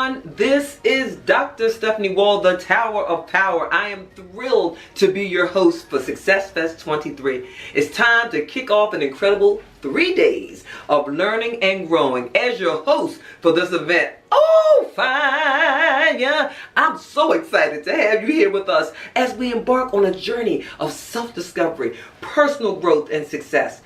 everyone. This is Dr. Stephanie Wall, the Tower of Power. I am thrilled to be your host for SuccessFest 23. It's time to kick off an incredible 3 days of learning and growing as your host for this event. Oh, fine. Yeah, I'm so excited to have you here with us as we embark on a journey of self-discovery, personal growth, and success.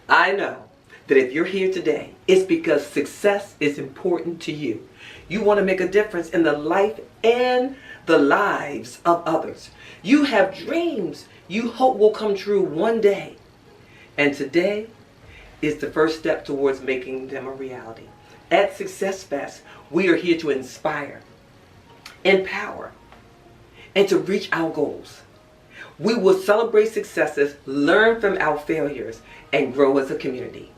I know that if you're here today, it's because success is important to you. You want to make a difference in the life and the lives of others. You have dreams you hope will come true one day. And today is the first step towards making them a reality. At SuccessFest, we are here to inspire, empower, and to reach our goals. We will celebrate successes, learn from our failures, and grow as a community.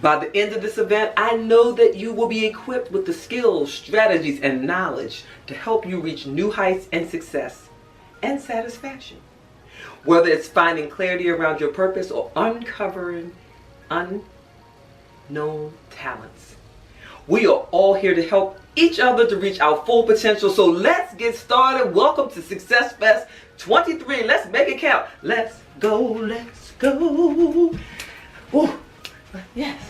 By the end of this event, I know that you will be equipped with the skills, strategies, and knowledge to help you reach new heights and success and satisfaction. Whether it's finding clarity around your purpose or uncovering unknown talents. We are all here to help each other to reach our full potential. So let's get started. Welcome to SuccessFest 23. Let's make it count. Let's go, let's go. Ooh. Yes.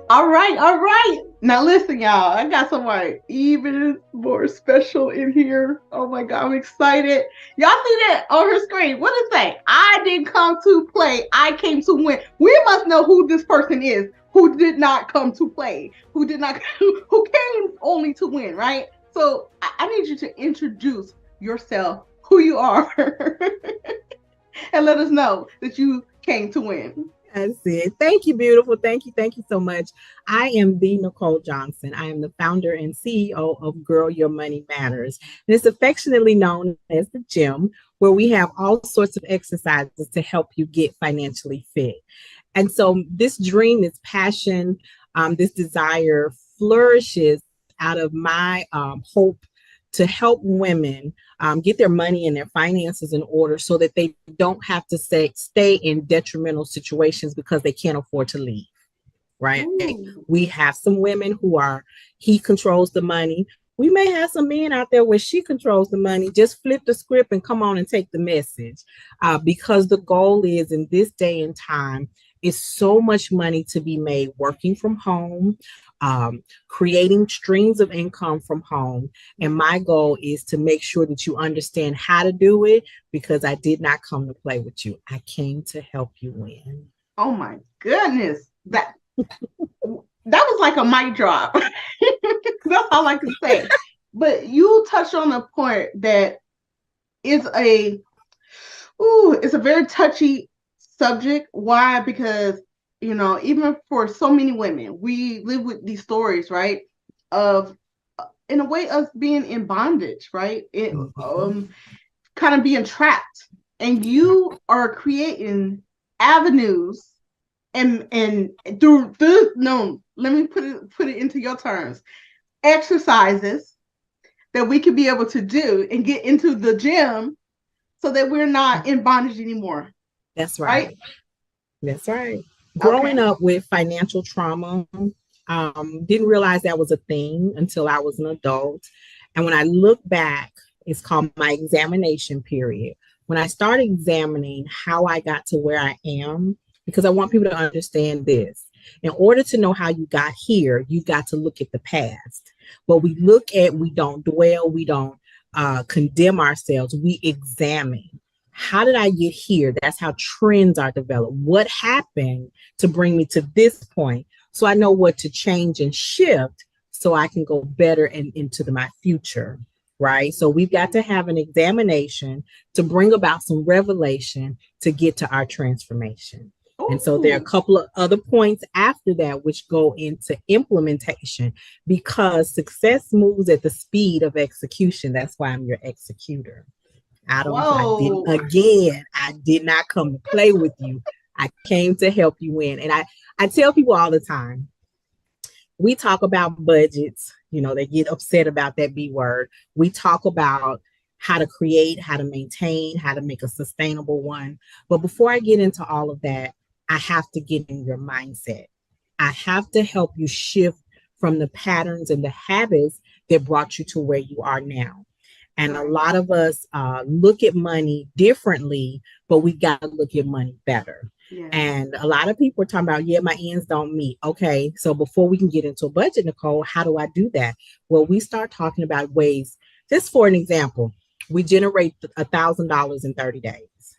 All right. Now listen, y'all. I got somebody even more special in here. Oh my God, I'm excited. Y'all see that on her screen? What does it say? I didn't come to play. I came to win. We must know who this person is. Who did not come to play? Who came only to win, right? So I need you to introduce yourself, who you are, and let us know that you came to win. That's it. Thank you, beautiful. Thank you so much. I am the Nicole Johnson. I am the founder and CEO of Girl Your Money Matters. And it's affectionately known as the gym, where we have all sorts of exercises to help you get financially fit. And so this dream, this passion, this desire flourishes out of my hope to help women get their money and their finances in order so that they don't have to stay in detrimental situations because they can't afford to leave, right? Ooh. We have some women who are, he controls the money. We may have some men out there where she controls the money. Just flip the script and come on and take the message. Because the goal is, in this day and time, is so much money to be made working from home, creating streams of income from home. And my goal is to make sure that you understand how to do it, because I did not come to play with you. I came to help you win. Oh my goodness. That was like a mic drop. That's all I can say. But you touched on a point that is it's a very touchy subject. Why? Because, even for so many women, we live with these stories, right? Of, in a way, us being in bondage, right? Kind of being trapped. And you are creating avenues and through this, no, let me put it into your terms. Exercises that we can be able to do and get into the gym so that we're not in bondage anymore. That's right. That's right. Growing up with financial trauma, didn't realize that was a thing until I was an adult. And when I look back, it's called my examination period. When I started examining how I got to where I am, because I want people to understand this. In order to know how you got here, you got to look at the past. But we don't dwell, we don't condemn ourselves, we examine. How did I get here? That's how trends are developed. What happened to bring me to this point? So I know what to change and shift so I can go better and into my future, right? So we've got to have an examination to bring about some revelation to get to our transformation. Ooh. And so there are a couple of other points after that which go into implementation, because success moves at the speed of execution. That's why I'm your executor. I did not come to play with you. I came to help you win. And I tell people all the time, we talk about budgets, they get upset about that B word. We talk about how to create, how to maintain, how to make a sustainable one. But before I get into all of that, I have to get in your mindset. I have to help you shift from the patterns and the habits that brought you to where you are now. And a lot of us look at money differently, but we got to look at money better. Yeah. And a lot of people are talking about, yeah, my ends don't meet. Okay, so before we can get into a budget, Nicole, how do I do that? Well, we start talking about ways, just for an example, we generate $1,000 in 30 days.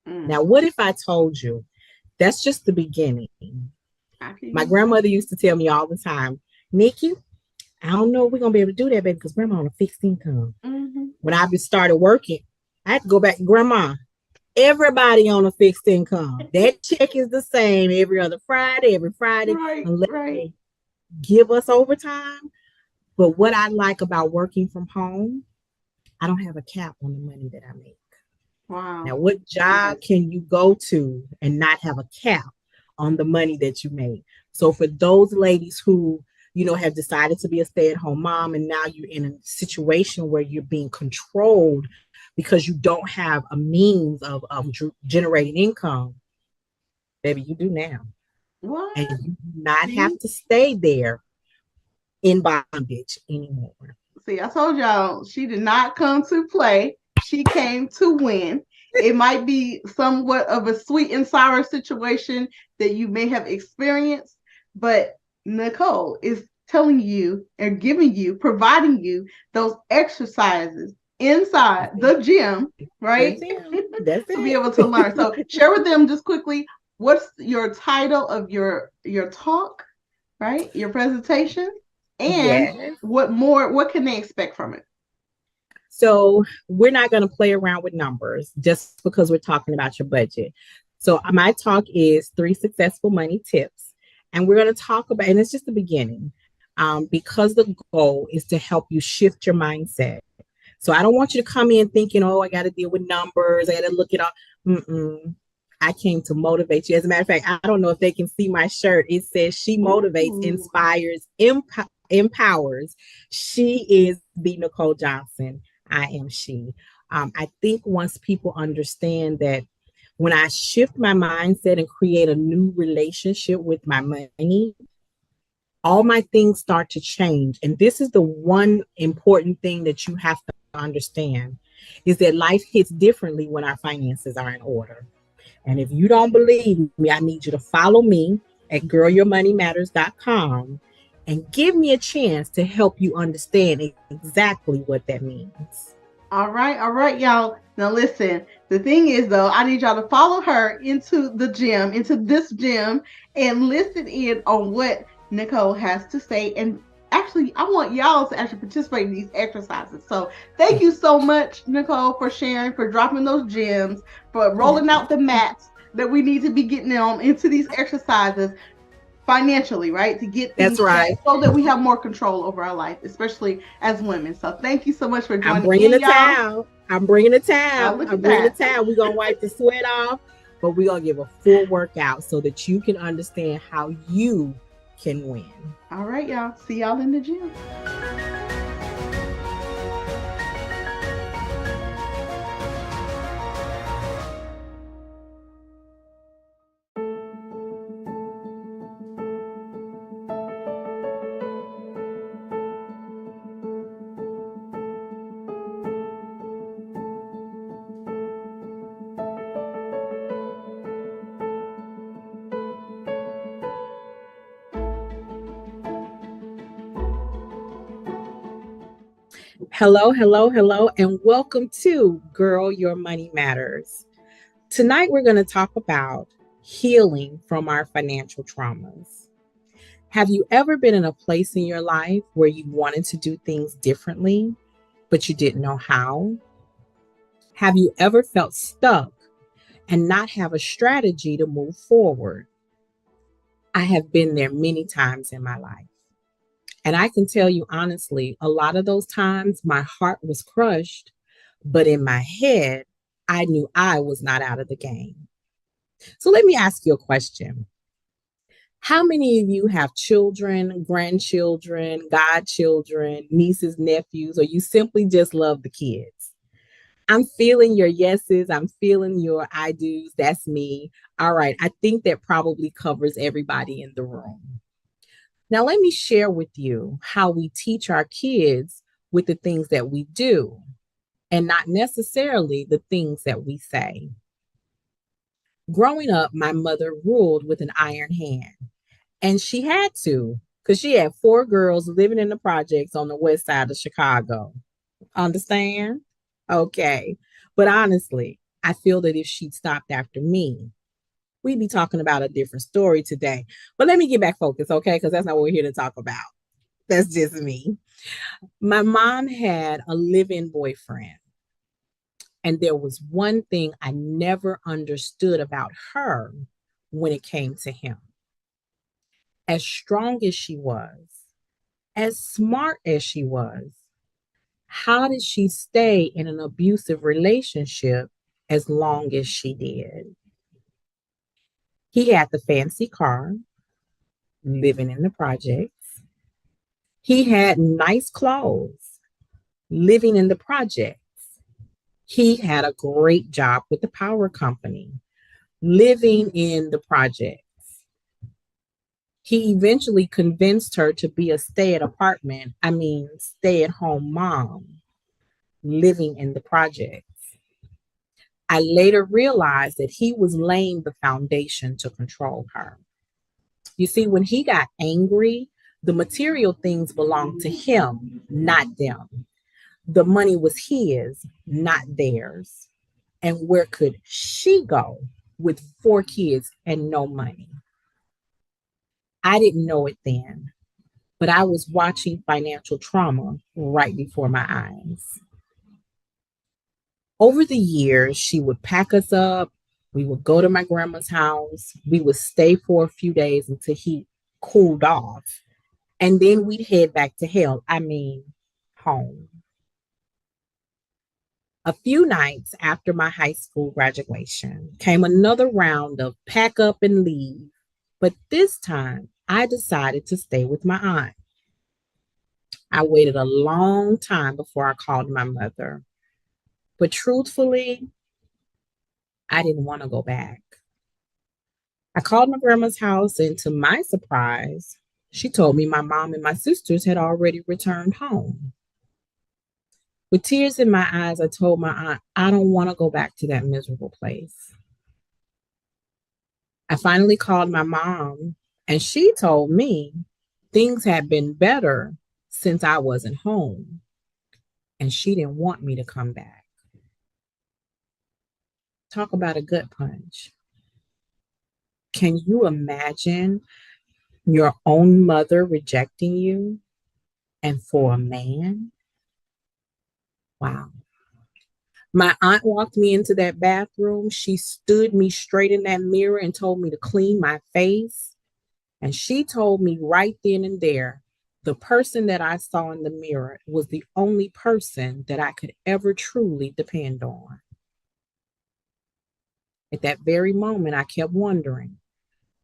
Now, what if I told you that's just the beginning? My grandmother used to tell me all the time, Nikki, I don't know if we're going to be able to do that, baby, because grandma on a fixed income. When I just started working, I had to go back to grandma. Everybody on a fixed income. That check is the same every other Friday, every Friday, unless they give us overtime. But what I like about working from home, I don't have a cap on the money that I make. Wow. Now, what job can you go to and not have a cap on the money that you make? So for those ladies who, have decided to be a stay-at-home mom, and now you're in a situation where you're being controlled because you don't have a means of generating income, baby, you do now. What? And you do not have to stay there in bondage anymore. See, I told y'all, she did not come to play. She came to win. It might be somewhat of a sweet and sour situation that you may have experienced, but Nicole is telling you and providing you those exercises inside the gym, right? That's to be able to learn. So share with them just quickly, what's your title of your talk, right? Your presentation, and what can they expect from it? So we're not going to play around with numbers just because we're talking about your budget. So my talk is 3 successful money tips. And we're going to talk about, and it's just the beginning, because the goal is to help you shift your mindset. So I don't want you to come in thinking, oh, I got to deal with numbers. I got to look it up. I came to motivate you. As a matter of fact, I don't know if they can see my shirt. It says she motivates, inspires, empowers. She is the Nicole Johnson. I am she. I think once people understand that when I shift my mindset and create a new relationship with my money, all my things start to change. And this is the one important thing that you have to understand, is that life hits differently when our finances are in order. And if you don't believe me, I need you to follow me at girlyourmoneymatters.com and give me a chance to help you understand exactly what that means. All right, y'all. Now listen, the thing is though, I need y'all to follow her into this gym, and listen in on what Nicole has to say. And actually, I want y'all to actually participate in these exercises. So thank you so much, Nicole, for sharing, for dropping those gems, for rolling out the mats that we need to be getting on into these exercises financially, right? To get things so that we have more control over our life, especially as women. So thank you so much for joining. I'm bringing the towel. I'm bringing the towel. We're going to wipe the sweat off, but we're going to give a full workout so that you can understand how you can win. All right, y'all. See y'all in the gym. Hello, and welcome to Girl, Your Money Matters. Tonight, we're going to talk about healing from our financial traumas. Have you ever been in a place in your life where you wanted to do things differently, but you didn't know how? Have you ever felt stuck and not have a strategy to move forward? I have been there many times in my life. And I can tell you honestly, a lot of those times my heart was crushed, but in my head, I knew I was not out of the game. So let me ask you a question. How many of you have children, grandchildren, godchildren, nieces, nephews, or you simply just love the kids? I'm feeling your yeses. I'm feeling your I do's. That's me. All right. I think that probably covers everybody in the room. Now, let me share with you how we teach our kids with the things that we do and not necessarily the things that we say. Growing up, my mother ruled with an iron hand, and she had to because she had 4 girls living in the projects on the west side of Chicago. Understand? Okay. But honestly, I feel that if she'd stopped after me, we'd be talking about a different story today. But let me get back focused, okay? Because that's not what we're here to talk about. That's just me. My mom had a live in boyfriend. And there was one thing I never understood about her when it came to him. As strong as she was, as smart as she was, how did she stay in an abusive relationship as long as she did? He had the fancy car, living in the projects. He had nice clothes, living in the projects. He had a great job with the power company, living in the projects. He eventually convinced her to be a stay at home mom, living in the projects. I later realized that he was laying the foundation to control her. You see, when he got angry, the material things belonged to him, not them. The money was his, not theirs. And where could she go with 4 kids and no money? I didn't know it then, but I was watching financial trauma right before my eyes. Over the years, she would pack us up. We would go to my grandma's house. We would stay for a few days until he cooled off. And then we'd head back to home. A few nights after my high school graduation came another round of pack up and leave. But this time, I decided to stay with my aunt. I waited a long time before I called my mother. But truthfully, I didn't want to go back. I called my grandma's house, and to my surprise, she told me my mom and my sisters had already returned home. With tears in my eyes, I told my aunt, I don't want to go back to that miserable place. I finally called my mom, and she told me things had been better since I wasn't home, and she didn't want me to come back. Talk about a gut punch. Can you imagine your own mother rejecting you and for a man? Wow. My aunt walked me into that bathroom. She stood me straight in that mirror and told me to clean my face. And she told me right then and there, the person that I saw in the mirror was the only person that I could ever truly depend on. At that very moment, I kept wondering,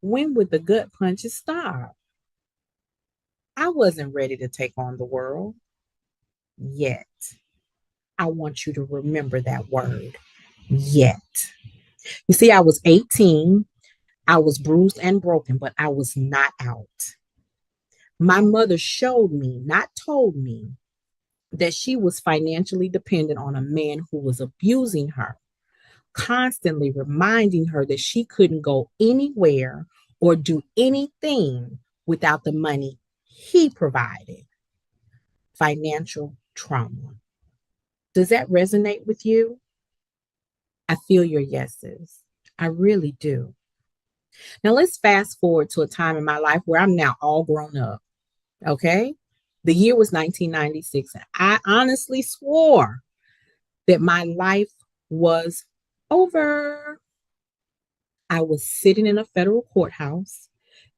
when would the gut punches stop? I wasn't ready to take on the world yet. I want you to remember that word, yet. You see, I was 18. I was bruised and broken, but I was not out. My mother showed me, not told me, that she was financially dependent on a man who was abusing her, constantly reminding her that she couldn't go anywhere or do anything without the money he provided. Financial trauma. Does that resonate with you? I feel your yeses. I really do. Now let's fast forward to a time in my life where I'm now all grown up. Okay. The year was 1996. And I honestly swore that my life was over. I was sitting in a federal courthouse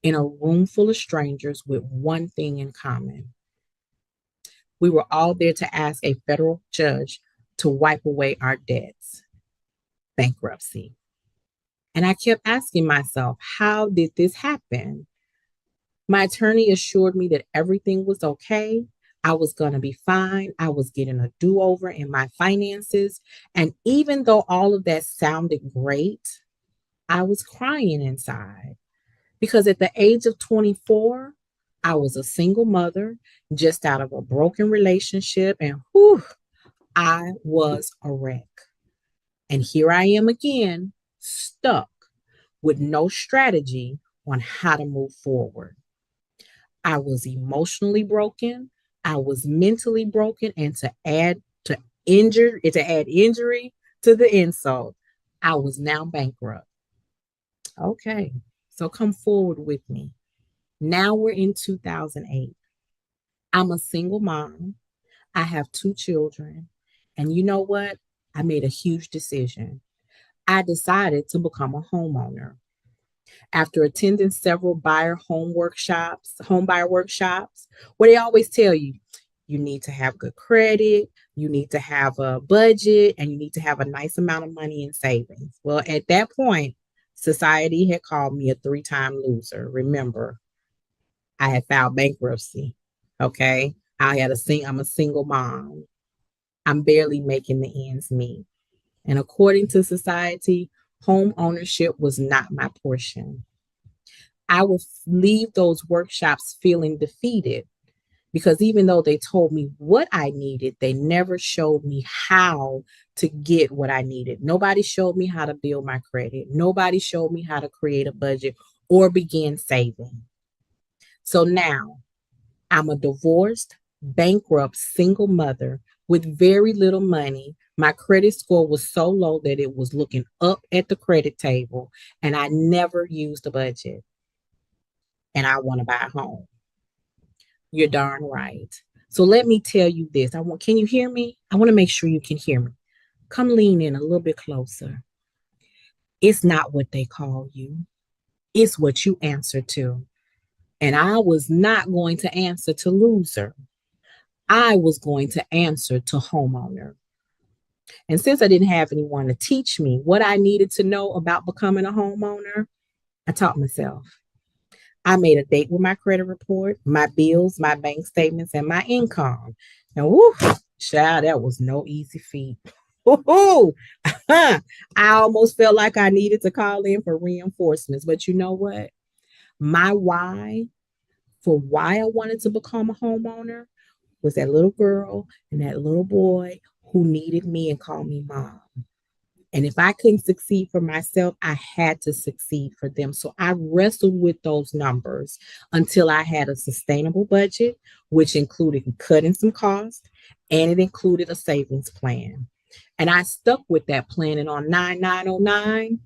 in a room full of strangers with one thing in common. We were all there to ask a federal judge to wipe away our debts, bankruptcy. And I kept asking myself, how did this happen? My attorney assured me that everything was okay. I was going to be fine. I was getting a do over in my finances. And even though all of that sounded great, I was crying inside because at the age of 24, I was a single mother just out of a broken relationship. And whew, I was a wreck. And here I am again, stuck with no strategy on how to move forward. I was emotionally broken. I was mentally broken, and to add injury to the insult, I was now bankrupt. Okay, so come forward with me. Now we're in 2008. I'm a single mom. I have two children, and you know what? I made a huge decision. I decided to become a homeowner. After attending several home buyer workshops, where they always tell you, you need to have good credit, you need to have a budget, and you need to have a nice amount of money in savings. Well, at that point, society had called me a three-time loser. Remember, I had filed bankruptcy. Okay. I'm a single mom. I'm barely making the ends meet. And according to society, home ownership was not my portion. I would leave those workshops feeling defeated because even though they told me what I needed, they never showed me how to get what I needed. Nobody showed me how to build my credit. Nobody showed me how to create a budget or begin saving. So now I'm a divorced, bankrupt single mother with very little money. My credit score was so low that it was looking up at the credit table, and I never used a budget. And I want to buy a home. You're darn right. So let me tell you this. Can you hear me? I want to make sure you can hear me. Come lean in a little bit closer. It's not what they call you. It's what you answer to. And I was not going to answer to loser. I was going to answer to homeowner. And since I didn't have anyone to teach me what I needed to know about becoming a homeowner, I taught myself. I made a date with my credit report, my bills, my bank statements, and my income. And whoo, child, that was no easy feat. Woo-hoo. I almost felt like I needed to call in for reinforcements. But you know what? My why for why I wanted to become a homeowner was that little girl and that little boy who needed me and called me mom. And if I couldn't succeed for myself, I had to succeed for them. So I wrestled with those numbers until I had a sustainable budget, which included cutting some costs and it included a savings plan. And I stuck with that plan. And on 9909,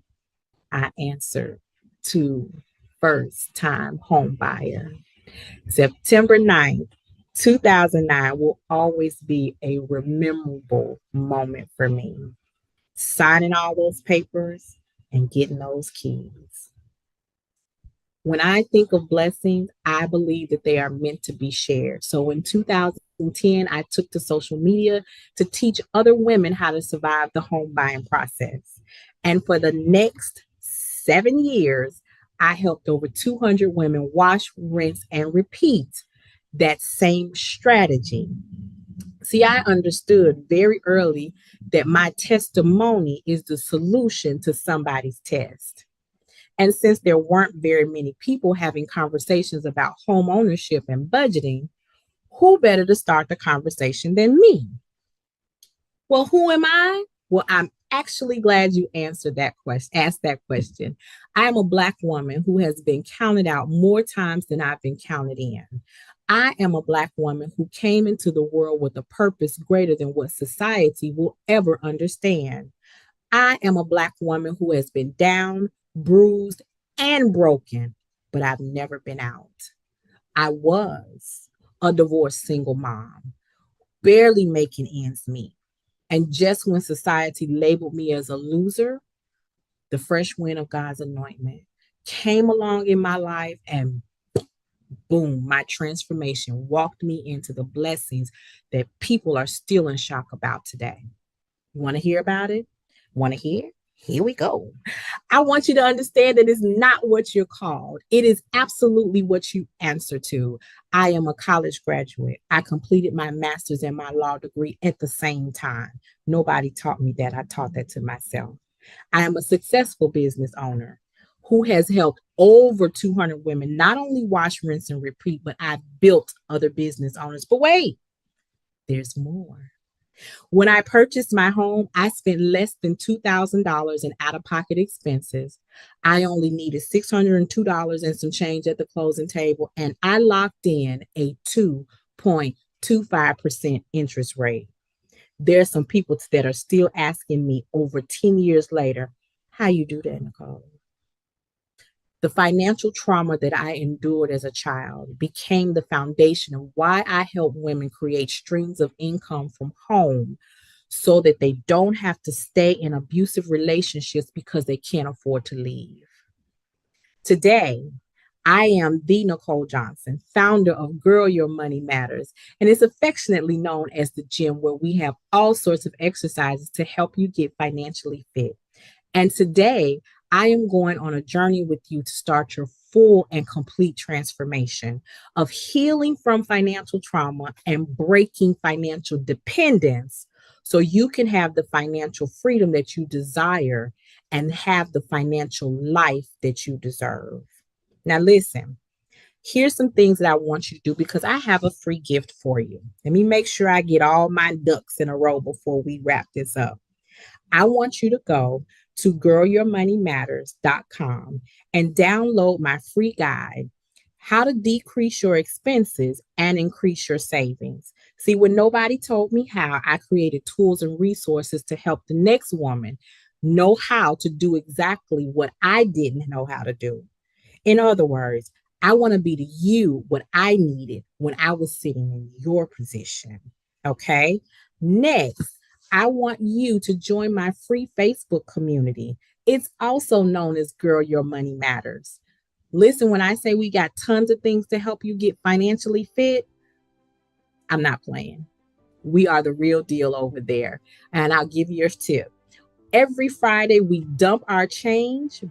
I answered to first time home buyer. September 9th, 2009 will always be a memorable moment for me. Signing all those papers and getting those keys. When I think of blessings, I believe that they are meant to be shared. So in 2010, I took to social media to teach other women how to survive the home buying process. And for the next 7 years, I helped over 200 women wash, rinse, and repeat that same strategy. See, I understood very early that my testimony is the solution to somebody's test. And since there weren't very many people having conversations about home ownership and budgeting, who better to start the conversation than me? Well, who am I? Well, I'm actually glad you answered that question, asked that question. I'm a Black woman who has been counted out more times than I've been counted in. I am a Black woman who came into the world with a purpose greater than what society will ever understand. I am a Black woman who has been down, bruised, and broken, but I've never been out. I was a divorced single mom, barely making ends meet. And just when society labeled me as a loser, the fresh wind of God's anointment came along in my life and boom, my transformation walked me into the blessings that people are still in shock about today. You want to hear about it? Want to hear? Here we go. I want you to understand that it's not what you're called. It is absolutely what you answer to. I am a college graduate. I completed my master's and my law degree at the same time. Nobody taught me that. I taught that to myself. I am a successful business owner who has helped over 200 women not only wash, rinse, and repeat, but I've built other business owners. But wait, there's more. When I purchased my home, I spent less than $2,000 in out of pocket expenses. I only needed $602 and some change at the closing table, and I locked in a 2.25% interest rate. There's some people that are still asking me over 10 years later, how you do that, Nicole? The financial trauma that I endured as a child became the foundation of why I help women create streams of income from home so that they don't have to stay in abusive relationships because they can't afford to leave. Today, I am the Nicole Johnson, founder of Girl Your Money Matters, and it's affectionately known as the gym where we have all sorts of exercises to help you get financially fit. And today, I am going on a journey with you to start your full and complete transformation of healing from financial trauma and breaking financial dependence so you can have the financial freedom that you desire and have the financial life that you deserve. Now, listen, here's some things that I want you to do because I have a free gift for you. Let me make sure I get all my ducks in a row before we wrap this up. I want you to go to girlyourmoneymatters.com and download my free guide, How to Decrease Your Expenses and Increase Your Savings. See, when nobody told me how, I created tools and resources to help the next woman know how to do exactly what I didn't know how to do. In other words, I want to be to you what I needed when I was sitting in your position. Okay. Next, I want you to join my free Facebook community. It's also known as Girl Your Money Matters. Listen, when I say we got tons of things to help you get financially fit, I'm not playing. We are the real deal over there. And I'll give you a tip. Every Friday, we dump our change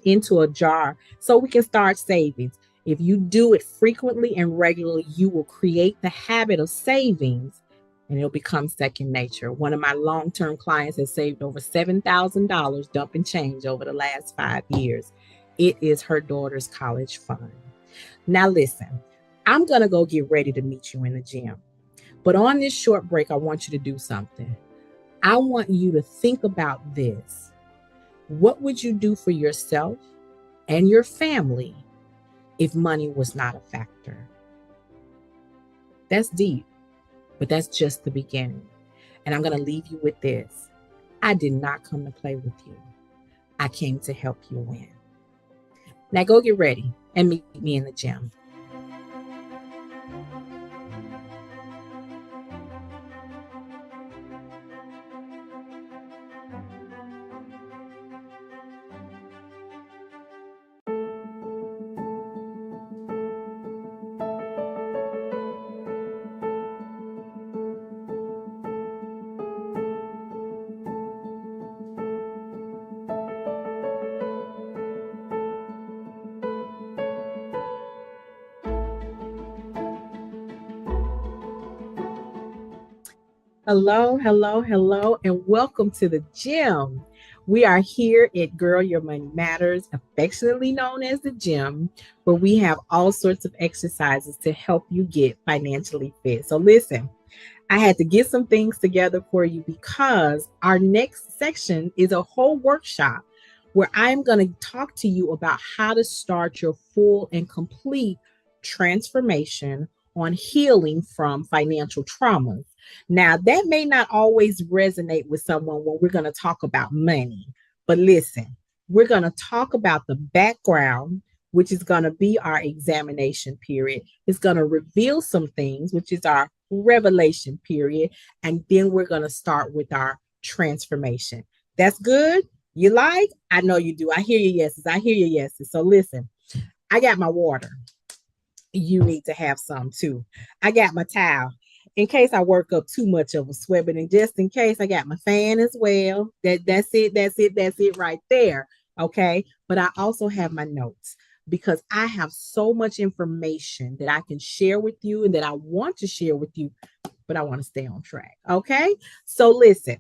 into a jar so we can start savings. If you do it frequently and regularly, you will create the habit of savings and it'll become second nature. One of my long-term clients has saved over $7,000 dumping change over the last 5 years. It is her daughter's college fund. Now listen, I'm going to go get ready to meet you in the gym. But on this short break, I want you to do something. I want you to think about this. What would you do for yourself and your family if money was not a factor? That's deep, but that's just the beginning. And I'm going to leave you with this. I did not come to play with you. I came to help you win. Now go get ready and meet me in the gym. Hello, hello, hello, and welcome to the gym. We are here at Girl Your Money Matters, affectionately known as the gym, where we have all sorts of exercises to help you get financially fit. So listen, I had to get some things together for you because our next section is a whole workshop where I'm going to talk to you about how to start your full and complete transformation on healing from financial traumas. Now, that may not always resonate with someone when we're going to talk about money, but listen, we're going to talk about the background, which is going to be our examination period. It's going to reveal some things, which is our revelation period, and then we're going to start with our transformation. That's good? You like? I know you do. I hear your yeses. I hear your yeses. So listen, I got my water. You need to have some too. I got my towel. in case I work up too much of a sweat, but just in case, I got my fan as well. That's it right there. Okay. But I also have my notes because I have so much information that I can share with you and that I want to share with you, but I want to stay on track. Okay. So listen,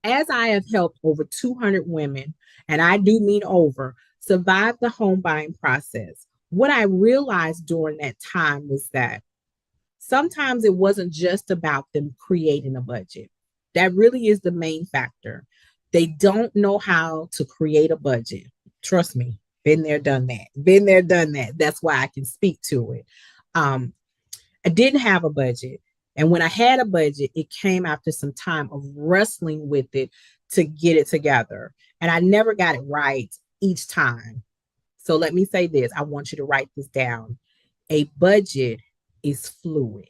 as I have helped over 200 women, and I do mean over, survive the home buying process, what I realized during that time was that sometimes it wasn't just about them creating a budget. That really is the main factor. They don't know how to create a budget. Trust me, been there, done that. Been there, done that. That's why I can speak to it. Um, I didn't have a budget. And when I had a budget, it came after some time of wrestling with it to get it together. And I never got it right each time. So let me say this. I want you to write this down. A budget is fluid.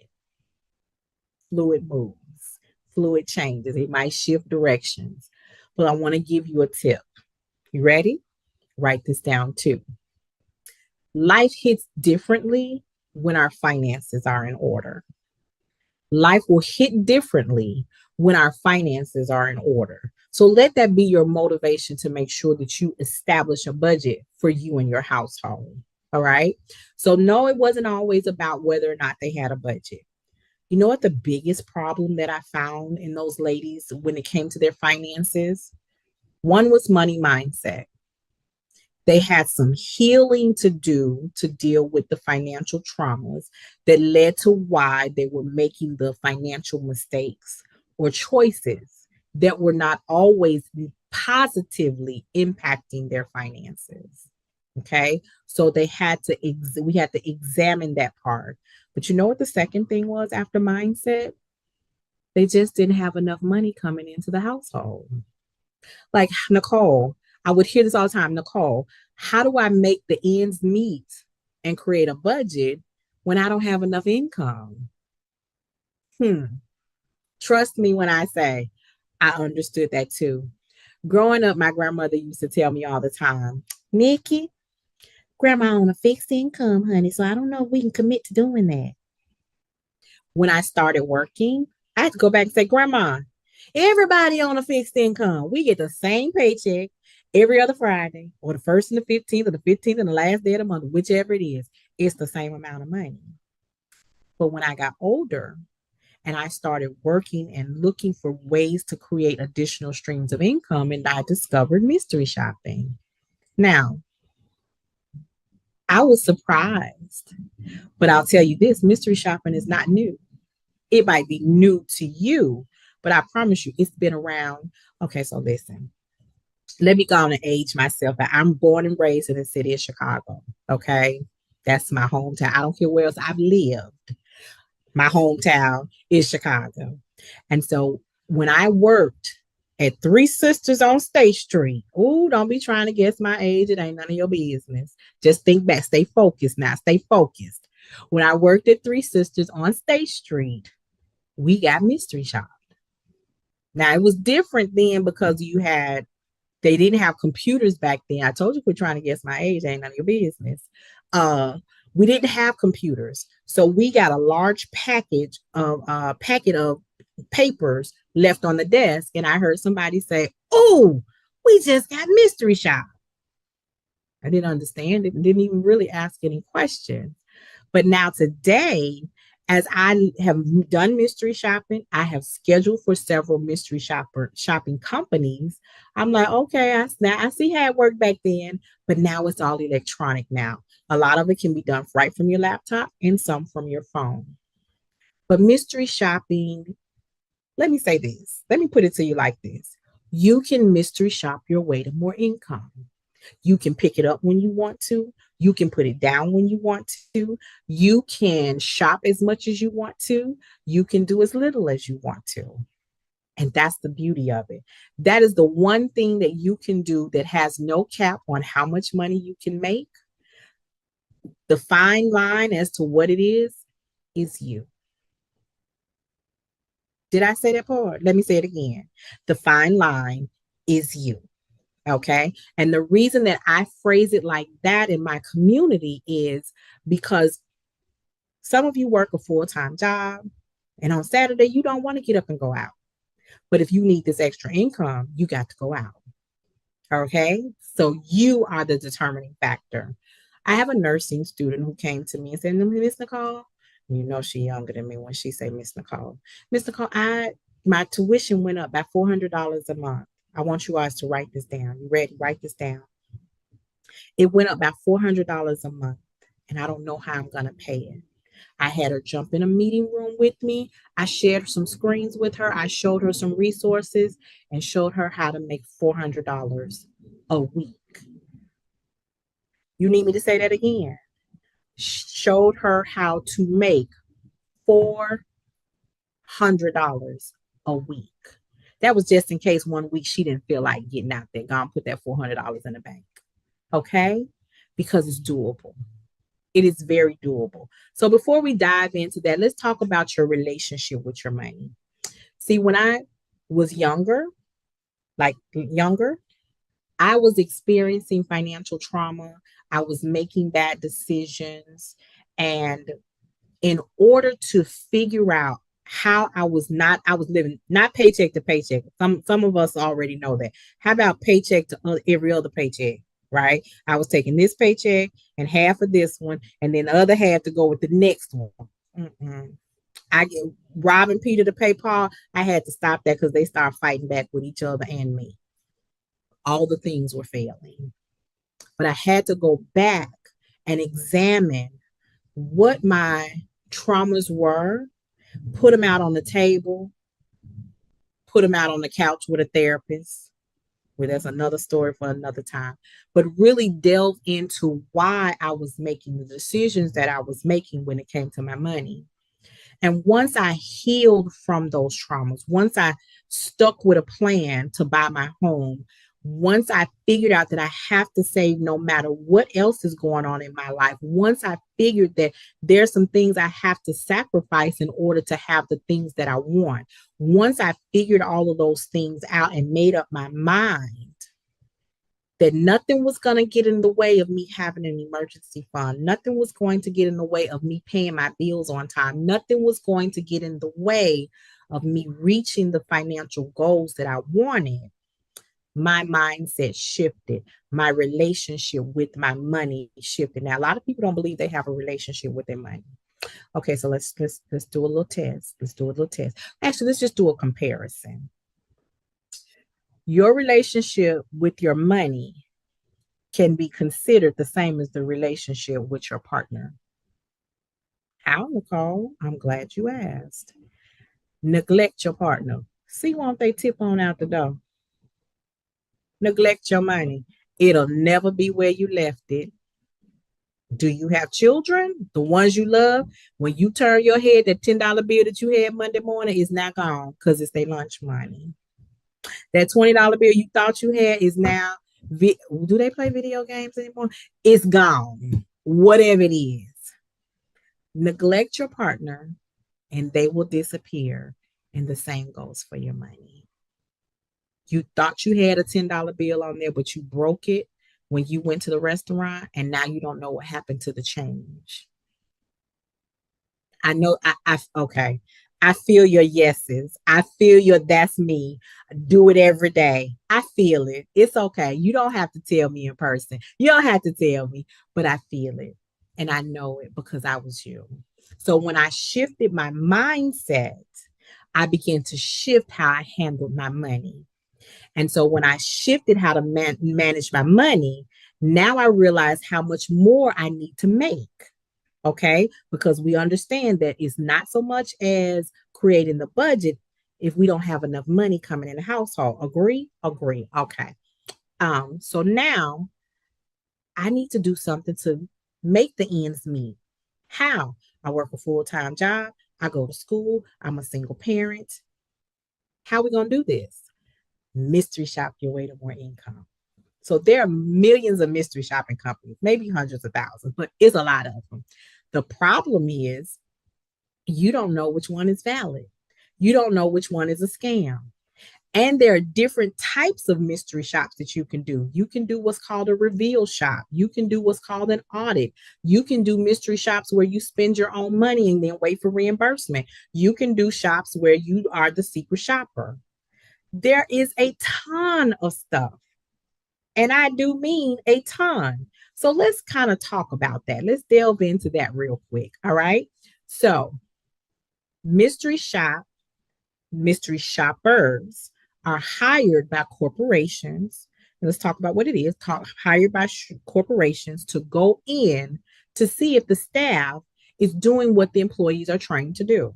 Fluid moves, fluid changes. It might shift directions. But I want to give you a tip. You ready? Write this down too. Life hits differently when our finances are in order. Life will hit differently when our finances are in order. So let that be your motivation to make sure that you establish a budget for you and your household. All right. So, no, it wasn't always about whether or not they had a budget. You know what the biggest problem that I found in those ladies when it came to their finances? One was money mindset. They had some healing to do to deal with the financial traumas that led to why they were making the financial mistakes or choices that were not always positively impacting their finances. Okay. So we had to examine that part. But you know what the second thing was after mindset? They just didn't have enough money coming into the household. Like Nicole, I would hear this all the time. Nicole, how do I make the ends meet and create a budget when I don't have enough income? Trust me when I say I understood that too. Growing up, my grandmother used to tell me all the time, Nikki, grandma on a fixed income, honey, so I don't know if we can commit to doing that. When I started working, I had to go back and say, Grandma, everybody on a fixed income, we get the same paycheck every other Friday, or the first and the 15th, or the 15th and the last day of the month, whichever it is, it's the same amount of money. But when I got older and I started working and looking for ways to create additional streams of income, and I discovered mystery shopping. Now, I was surprised, but I'll tell you this, mystery shopping is not new. It might be new to you, but I promise you it's been around. Okay, so listen, let me go on and age myself. I'm born and raised in the city of Chicago. Okay, that's my hometown. I don't care where else I've lived. My hometown is Chicago. And so when I worked at Three Sisters on State Street, oh, don't be trying to guess my age. It ain't none of your business. Just think back. Stay focused now. Stay focused. When I worked at Three Sisters on State Street, we got mystery shopped. Now it was different then because they didn't have computers back then. I told you quit trying to guess my age, ain't none of your business. We didn't have computers. So we got a large packet of papers left on the desk. And I heard somebody say, oh, we just got mystery shop. I didn't understand it, didn't even really ask any questions. But now today, as I have done mystery shopping, I have scheduled for several mystery shopping companies. I'm like, okay, I see how it worked back then, but now it's all electronic now. A lot of it can be done right from your laptop and some from your phone. But mystery shopping, let me say this. Let me put it to you like this. You can mystery shop your way to more income. You can pick it up when you want to. You can put it down when you want to. You can shop as much as you want to. You can do as little as you want to. And that's the beauty of it. That is the one thing that you can do that has no cap on how much money you can make. The fine line as to what it is you. Did I say that part? Let me say it again. The fine line is you. Okay. And the reason that I phrase it like that in my community is because some of you work a full-time job. And on Saturday, you don't want to get up and go out. But if you need this extra income, you got to go out. Okay. So you are the determining factor. I have a nursing student who came to me and said, Miss Nicole, you know she younger than me when she say Miss Nicole. Miss Nicole, my tuition went up by $400 a month. I want you guys to write this down. You ready? Write this down. It went up by $400 a month, and I don't know how I'm gonna pay it. I had her jump in a meeting room with me. I shared some screens with her. I showed her some resources and showed her how to make $400 a week. You need me to say that again? Showed her how to make $400 a week. That was just in case one week she didn't feel like getting out there. Go and put that $400 in the bank. Okay? Because it's doable. It is very doable. So before we dive into that, let's talk about your relationship with your money. See, when I was younger, I was experiencing financial trauma. I was making bad decisions. And in order to figure out how I was living not paycheck to paycheck. Some of us already know that. How about paycheck to every other paycheck? Right? I was taking this paycheck and half of this one, and then the other half to go with the next one. I get robbing Peter to pay Paul. I had to stop that because they started fighting back with each other and me. All the things were failing. But I had to go back and examine what my traumas were, put them out on the table, put them out on the couch with a therapist. Well, that's another story for another time, but really delve into why I was making the decisions that I was making when it came to my money. And once I healed from those traumas, once I stuck with a plan to buy my home, once I figured out that I have to save no matter what else is going on in my life, once I figured that there's some things I have to sacrifice in order to have the things that I want, once I figured all of those things out and made up my mind that nothing was going to get in the way of me having an emergency fund, nothing was going to get in the way of me paying my bills on time, nothing was going to get in the way of me reaching the financial goals that I wanted, my mindset shifted. My relationship with my money shifted. Now, a lot of people don't believe they have a relationship with their money. Okay, so let's do a little test. Actually, let's just do a comparison. Your relationship with your money can be considered the same as the relationship with your partner. How, Nicole? I'm glad you asked. Neglect your partner. See, won't they tip on out the door? Neglect your money. It'll never be where you left it. Do you have children? The ones you love? When you turn your head, that $10 bill that you had Monday morning is not gone because it's their lunch money. That $20 bill you thought you had is now, do they play video games anymore? It's gone. Whatever it is. Neglect your partner and they will disappear. And the same goes for your money. You thought you had a $10 bill on there, but you broke it when you went to the restaurant, and now you don't know what happened to the change. I know, okay. I feel your yeses. I feel your that's me. Do it every day. I feel it. It's okay. You don't have to tell me in person. You don't have to tell me, but I feel it. And I know it because I was you. So when I shifted my mindset, I began to shift how I handled my money. And so when I shifted how to manage my money, now I realize how much more I need to make. Okay. Because we understand that it's not so much as creating the budget if we don't have enough money coming in the household. Agree? Agree. Okay. So now I need to do something to make the ends meet. How? I work a full-time job. I go to school. I'm a single parent. How are we going to do this? Mystery shop your way to more income. So there are millions of mystery shopping companies, maybe hundreds of thousands, but it's a lot of them. The problem is you don't know which one is valid. You don't know which one is a scam. And there are different types of mystery shops that you can do. You can do what's called a reveal shop. You can do what's called an audit. You can do mystery shops where you spend your own money and then wait for reimbursement. You can do shops where you are the secret shopper. There is a ton of stuff. And I do mean a ton. So let's kind of talk about that. Let's delve into that real quick. All right. So, mystery shop, mystery shoppers are hired by corporations. Let's talk about what it is. Hired by corporations to go in to see if the staff is doing what the employees are trained to do.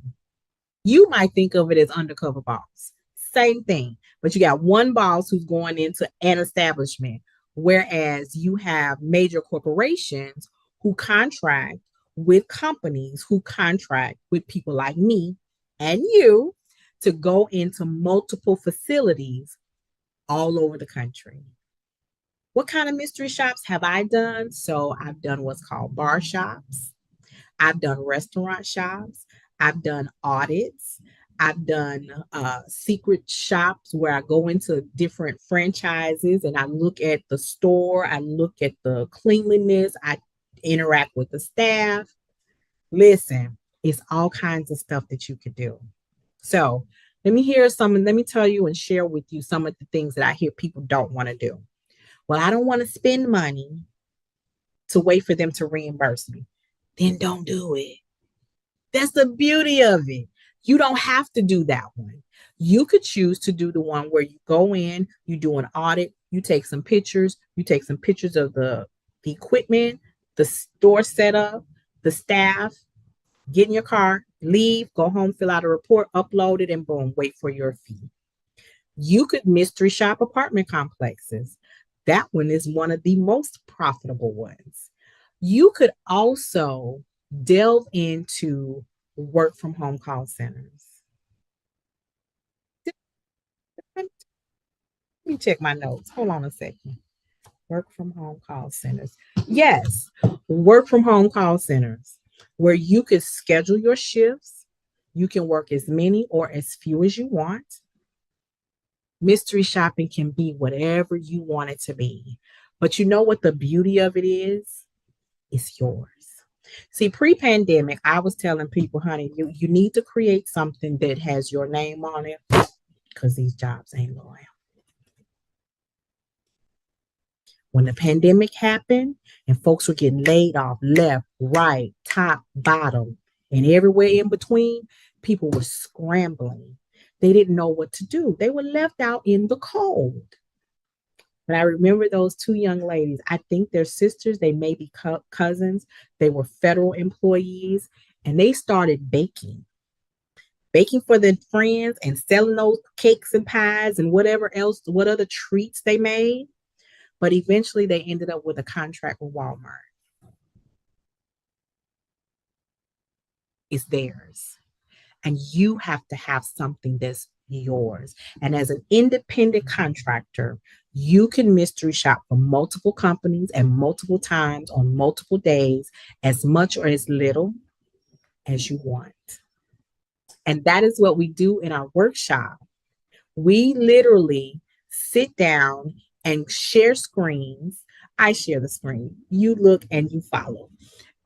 You might think of it as undercover boss. Same thing, but you got one boss who's going into an establishment, whereas you have major corporations who contract with companies who contract with people like me and you to go into multiple facilities all over the country. What kind of mystery shops have I done? So I've done what's called bar shops. I've done restaurant shops. I've done audits. I've done secret shops where I go into different franchises and I look at the store. I look at the cleanliness. I interact with the staff. Listen, it's all kinds of stuff that you could do. So let me tell you and share with you some of the things that I hear people don't want to do. Well, I don't want to spend money to wait for them to reimburse me. Then don't do it. That's the beauty of it. You don't have to do that one. You could choose to do the one where you go in, you do an audit, you take some pictures of the equipment, the store setup, the staff, get in your car, leave, go home, fill out a report, upload it, and boom, wait for your fee. You could mystery shop apartment complexes. That one is one of the most profitable ones. You could also delve into work from home call centers. Let me check my notes. Hold on a second. Work from home call centers. Yes, work from home call centers where you could schedule your shifts. You can work as many or as few as you want. Mystery shopping can be whatever you want it to be. But you know what the beauty of it is? It's yours. See, pre-pandemic, I was telling people, honey, you need to create something that has your name on it because these jobs ain't loyal. When the pandemic happened and folks were getting laid off left, right, top, bottom, and everywhere in between, people were scrambling. They didn't know what to do. They were left out in the cold. But I remember those two young ladies. I think they're sisters. They may be cousins. They were federal employees, and they started baking for their friends and selling those cakes and pies and whatever else, what other treats they made. But eventually they ended up with a contract with Walmart. It's theirs. And you have to have something that's yours. And as an independent contractor, you can mystery shop for multiple companies and multiple times on multiple days, as much or as little as you want. And that is what we do in our workshop. We literally sit down and share screens. I share the screen. You look and you follow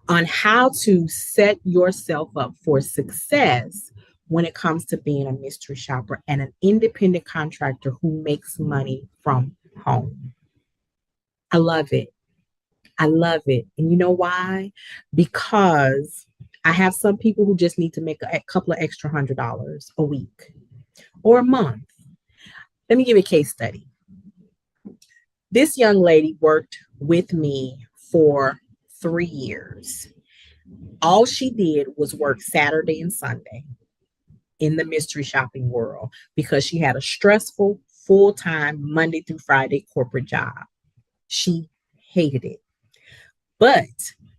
on how to set yourself up for success when it comes to being a mystery shopper and an independent contractor who makes money from home. I love it. I love it. And you know why? Because I have some people who just need to make a couple of extra $100 a week or a month. Let me give you a case study. This young lady worked with me for 3 years. All she did was work Saturday and Sunday in the mystery shopping world because she had a stressful full-time Monday through Friday corporate job. She hated it. But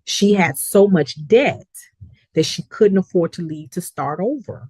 she had so much debt that she couldn't afford to leave to start over.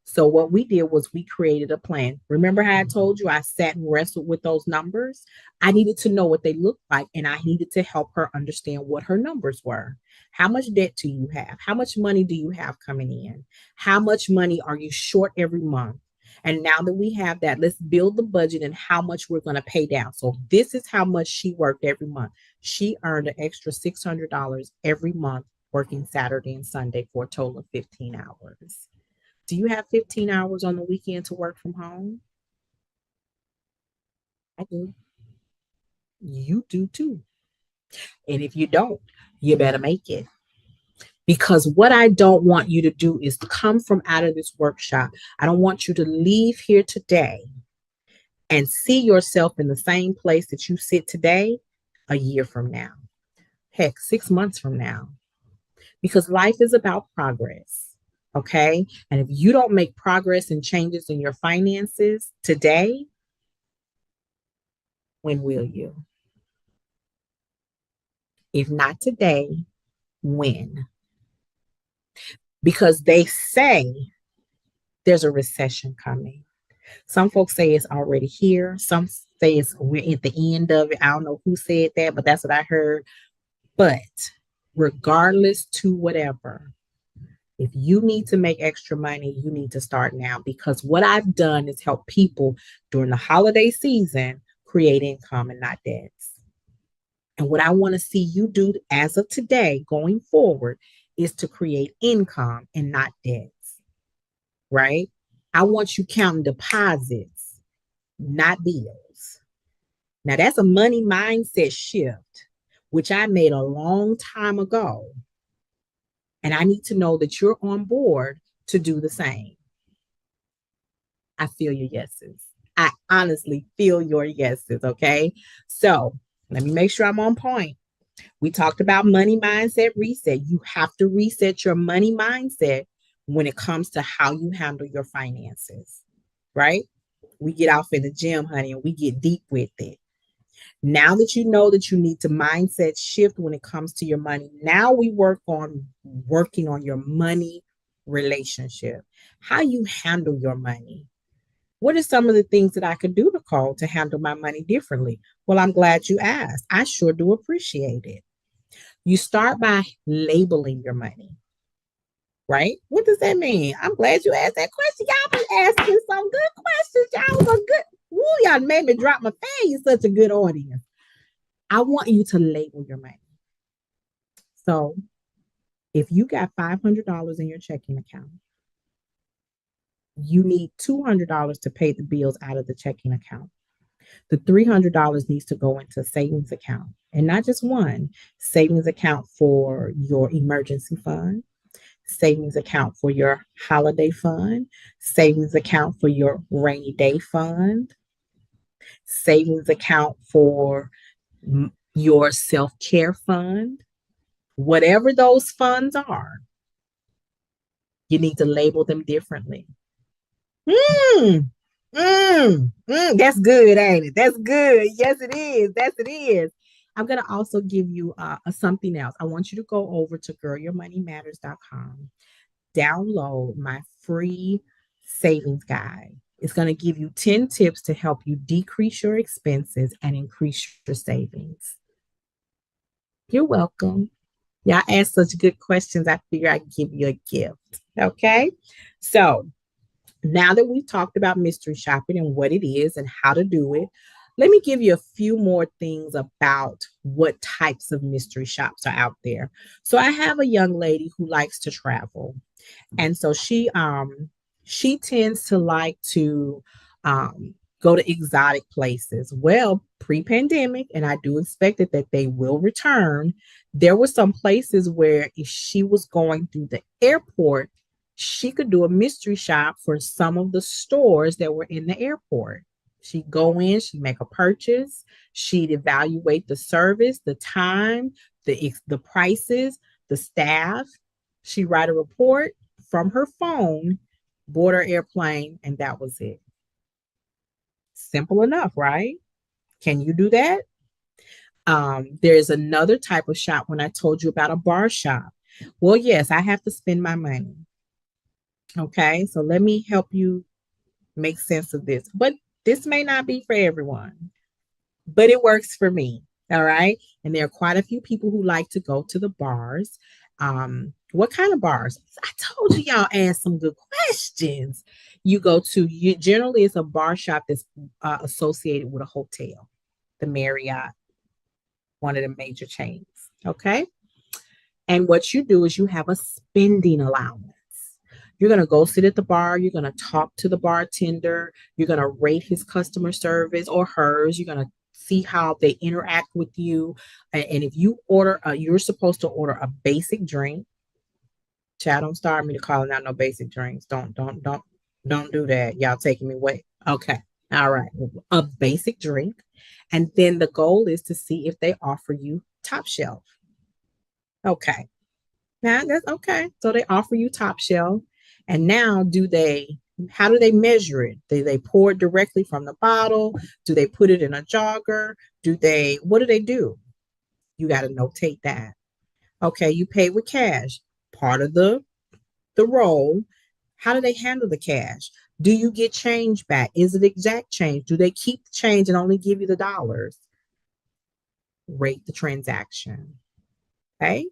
So what we did was we created a plan. Remember how I told you I sat and wrestled with those numbers? I needed to know what they looked like, and I needed to help her understand what her numbers were. How much debt do you have? How much money do you have coming in? How much money are you short every month? And now that we have that, let's build the budget and how much we're going to pay down. So this is how much she worked every month. She earned an extra $600 every month working Saturday and Sunday for a total of 15 hours. Do you have 15 hours on the weekend to work from home? I do. You do too. And if you don't, you better make it. Because what I don't want you to do is come from out of this workshop. I don't want you to leave here today and see yourself in the same place that you sit today a year from now. Heck, 6 months from now. Because life is about progress. Okay. And if you don't make progress and changes in your finances today, when will you? If not today, when? Because they say there's a recession coming. Some folks say it's already here. Some say we're at the end of it. I don't know who said that, but that's what I heard. But regardless to whatever, if you need to make extra money, you need to start now, because what I've done is help people during the holiday season create income and not debts. And what I want to see you do as of today going forward is to create income and not debts, right? I want you counting deposits, not bills. Now, that's a money mindset shift, which I made a long time ago. And I need to know that you're on board to do the same. I feel your yeses. I honestly feel your yeses, okay? So let me make sure I'm on point. We talked about money mindset reset. You have to reset your money mindset when it comes to how you handle your finances, right? We get off in the gym, honey, and we get deep with it. Now that you know that you need to mindset shift when it comes to your money, now we working on your money relationship, how you handle your money. What are some of the things that I could do, Nicole, to handle my money differently? Well, I'm glad you asked. I sure do appreciate it. You start by labeling your money, right? What does that mean? I'm glad you asked that question. Y'all been asking some good questions. Y'all are good. Ooh, y'all made me drop my fan. You're such a good audience. I want you to label your money. So if you got $500 in your checking account, you need $200 to pay the bills out of the checking account. The $300 needs to go into a savings account, and not just one savings account for your emergency fund, savings account for your holiday fund, savings account for your rainy day fund, savings account for your self-care fund. Whatever those funds are, you need to label them differently. That's good, ain't it? That's good. Yes, it is. Yes, it is. I'm going to also give you something else. I want you to go over to girlyourmoneymatters.com, download my free savings guide. It's going to give you 10 tips to help you decrease your expenses and increase your savings. You're welcome. Y'all ask such good questions. I figure I'd give you a gift. Okay. So now that we've talked about mystery shopping and what it is and how to do it, let me give you a few more things about what types of mystery shops are out there. So I have a young lady who likes to travel. And so she tends to like to go to exotic places. Well, pre-pandemic, and I do expect it that they will return, there were some places where if she was going through the airport, she could do a mystery shop for some of the stores that were in the airport. She'd go in, she'd make a purchase, she'd evaluate the service, the time, the prices, the staff. She'd write a report from her phone, board her airplane, and that was it. Simple enough, right? Can you do that? There's another type of shop when I told you about a bar shop. Well, yes, I have to spend my money. Okay, so let me help you make sense of this. But this may not be for everyone, but it works for me. All right. And there are quite a few people who like to go to the bars. What kind of bars? I told you y'all asked some good questions. You generally it's a bar shop that's associated with a hotel, the Marriott, one of the major chains. Okay. And what you do is you have a spending allowance. You're going to go sit at the bar. You're going to talk to the bartender. You're going to rate his customer service or hers. You're going to see how they interact with you. And if you order, you're supposed to order a basic drink. Chad, don't start me to calling out no basic drinks. Don't do that. Y'all taking me away. Okay. All right. A basic drink. And then the goal is to see if they offer you top shelf. Okay. Now that's okay. So they offer you top shelf. And now how do they measure it? Do they pour it directly from the bottle? Do they put it in a jogger? What do they do? You got to notate that. Okay, you pay with cash. Part of the role. How do they handle the cash? Do you get change back? Is it exact change? Do they keep the change and only give you the dollars? Rate the transaction. Okay.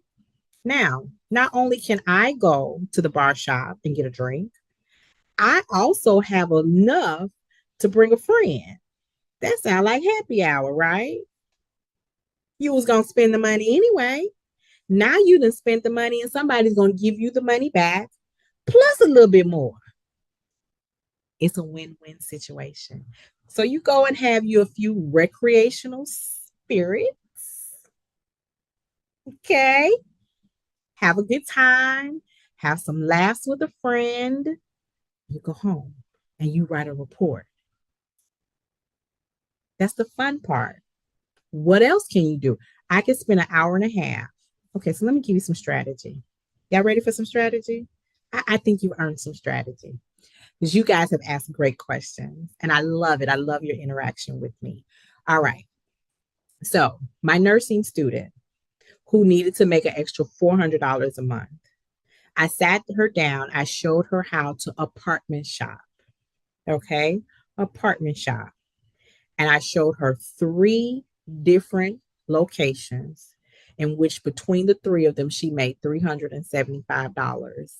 Now, not only can I go to the bar shop and get a drink, I also have enough to bring a friend. That sounds like happy hour, right? You was going to spend the money anyway. Now you done spent the money and somebody's going to give you the money back plus a little bit more. It's a win-win situation. So you go and have you a few recreational spirits. Okay. Have a good time. Have some laughs with a friend. You go home and you write a report. That's the fun part. What else can you do? I can spend an hour and a half. Okay, so let me give you some strategy. Y'all ready for some strategy? I think you've earned some strategy because you guys have asked great questions and I love it. I love your interaction with me. All right. So, my nursing student who needed to make an extra $400 a month, I sat her down. I showed her how to apartment shop. Okay. Apartment shop. And I showed her 3 different locations in which between the 3 of them, she made $375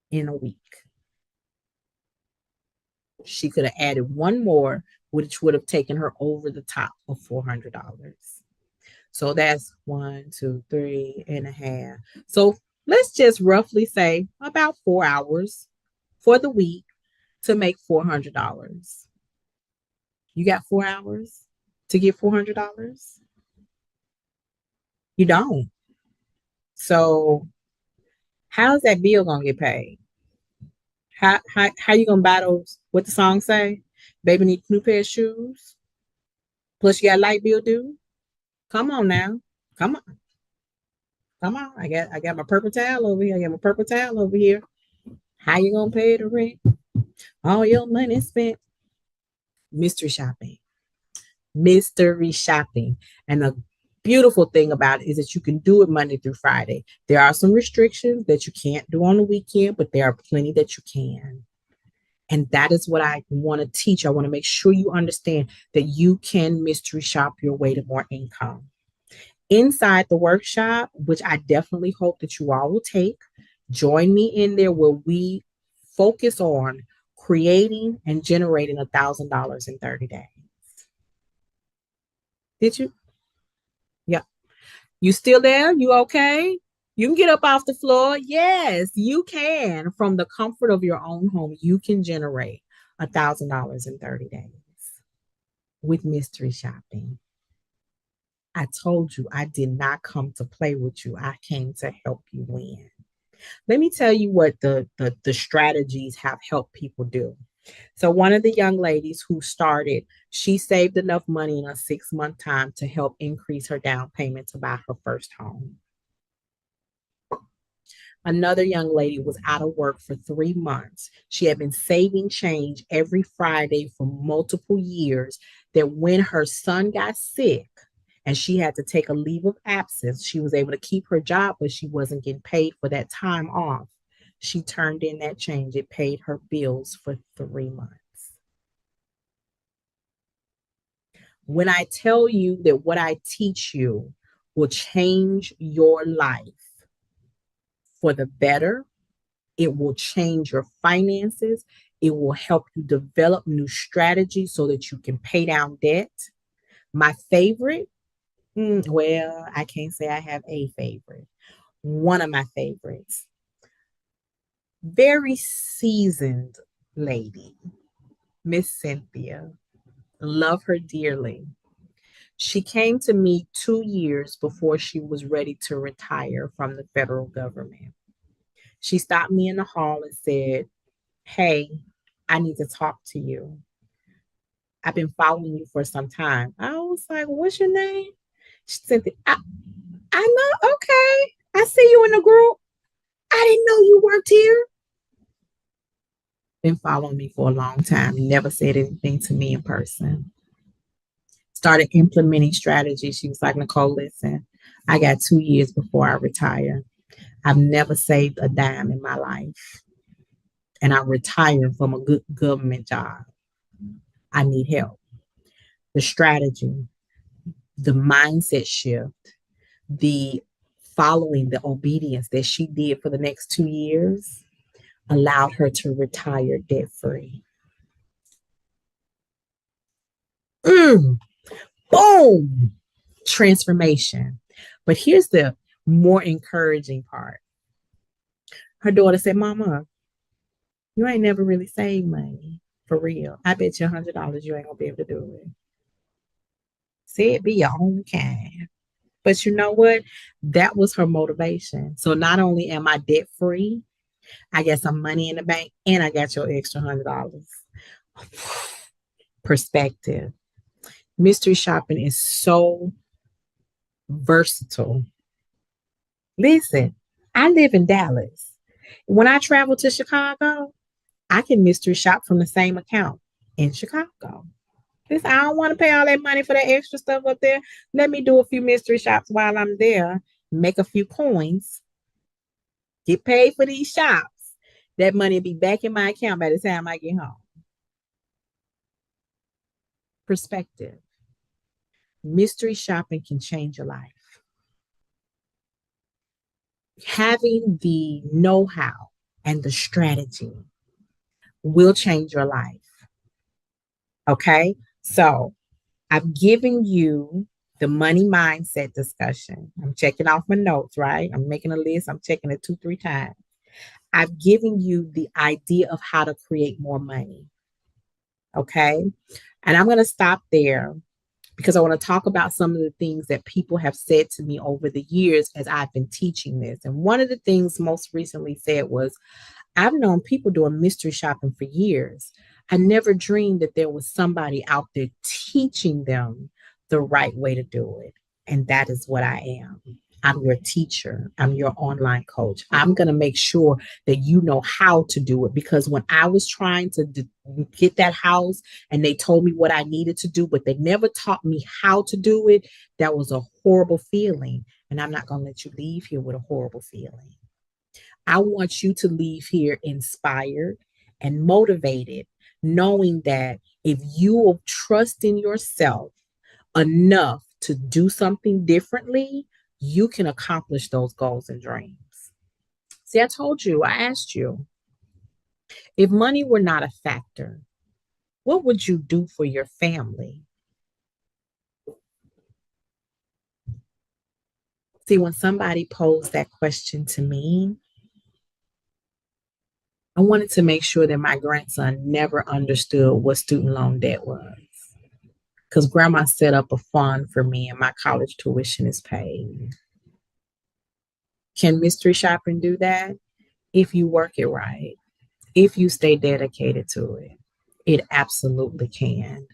in a week. She could have added one more, which would have taken her over the top of $400. So that's 1, 2, 3.5. So let's just roughly say about 4 hours for the week to make $400. You got 4 hours to get $400? You don't. So how's that bill gonna get paid? How you gonna buy those? What the song say? Baby need a new pair of shoes. Plus you got light bill due. Come on now. Come on. Come on. I got my purple towel over here. I got my purple towel over here. How you gonna pay the rent? All your money spent. Mystery shopping. Mystery shopping. And the beautiful thing about it is that you can do it Monday through Friday. There are some restrictions that you can't do on the weekend, but there are plenty that you can. And that is what I want to teach. I want to make sure you understand that you can mystery shop your way to more income. Inside the workshop, which I definitely hope that you all will take, join me in there where we focus on creating and generating $1,000 in 30 days. Did you? Yeah. You still there? You okay? You can get up off the floor. Yes, you can. From the comfort of your own home, you can generate $1,000 in 30 days with mystery shopping. I told you I did not come to play with you. I came to help you win. Let me tell you what the strategies have helped people do. So one of the young ladies who started, she saved enough money in a 6-month time to help increase her down payment to buy her first home. Another young lady was out of work for 3 months. She had been saving change every Friday for multiple years, that when her son got sick and she had to take a leave of absence, she was able to keep her job, but she wasn't getting paid for that time off. She turned in that change. It paid her bills for 3 months. When I tell you that what I teach you will change your life for the better, it will change your finances, It will help you develop new strategies so that you can pay down debt. My favorite, well, I can't say I have a favorite. One of my favorites, very seasoned lady, Miss Cynthia. Love her dearly. She came to me 2 years before she was ready to retire from the federal government. She stopped me in the hall and said, "Hey, I need to talk to you. I've been following you for some time." I was like, "What's your name?" She said, I know, okay. I see you in the group. I didn't know you worked here. Been following me for a long time. Never said anything to me in person. Started implementing strategies. She was like, "Nicole, listen, I got 2 years before I retire. I've never saved a dime in my life. And I'm retiring from a good government job. I need help." The strategy, the mindset shift, the following, the obedience that she did for the next 2 years allowed her to retire debt free. Boom, transformation. But here's the more encouraging part. Her daughter said, "Mama, you ain't never really saved money for real. I bet you $100 you ain't gonna be able to do it. Say it be your own kind." But you know what? That was her motivation. So not only am I debt free, I got some money in the bank and I got your extra $100. Perspective. Mystery shopping is so versatile. Listen, I live in Dallas. When I travel to Chicago, I can mystery shop from the same account in Chicago. Listen, I don't want to pay all that money for that extra stuff up there. Let me do a few mystery shops while I'm there, make a few coins, get paid for these shops. That money will be back in my account by the time I get home. Perspective. Mystery shopping can change your life. Having the know-how and the strategy will change your life. Okay? So I've given you the money mindset discussion. I'm checking off my notes, right? I'm making a list. I'm checking it 2, 3 times. I've given you the idea of how to create more money. Okay? And I'm going to stop there because I want to talk about some of the things that people have said to me over the years as I've been teaching this. And one of the things most recently said was, "I've known people doing mystery shopping for years. I never dreamed that there was somebody out there teaching them the right way to do it." And that is what I am. I'm your teacher. I'm your online coach. I'm going to make sure that you know how to do it, because when I was trying to get that house and they told me what I needed to do, but they never taught me how to do it, that was a horrible feeling. And I'm not going to let you leave here with a horrible feeling. I want you to leave here inspired and motivated, knowing that if you will trust in yourself enough to do something differently, you can accomplish those goals and dreams. See, I told you, I asked you, if money were not a factor, what would you do for your family? See, when somebody posed that question to me, I wanted to make sure that my grandson never understood what student loan debt was, because grandma set up a fund for me and my college tuition is paid. Can mystery shopping do that? If you work it right, if you stay dedicated to it, it absolutely can.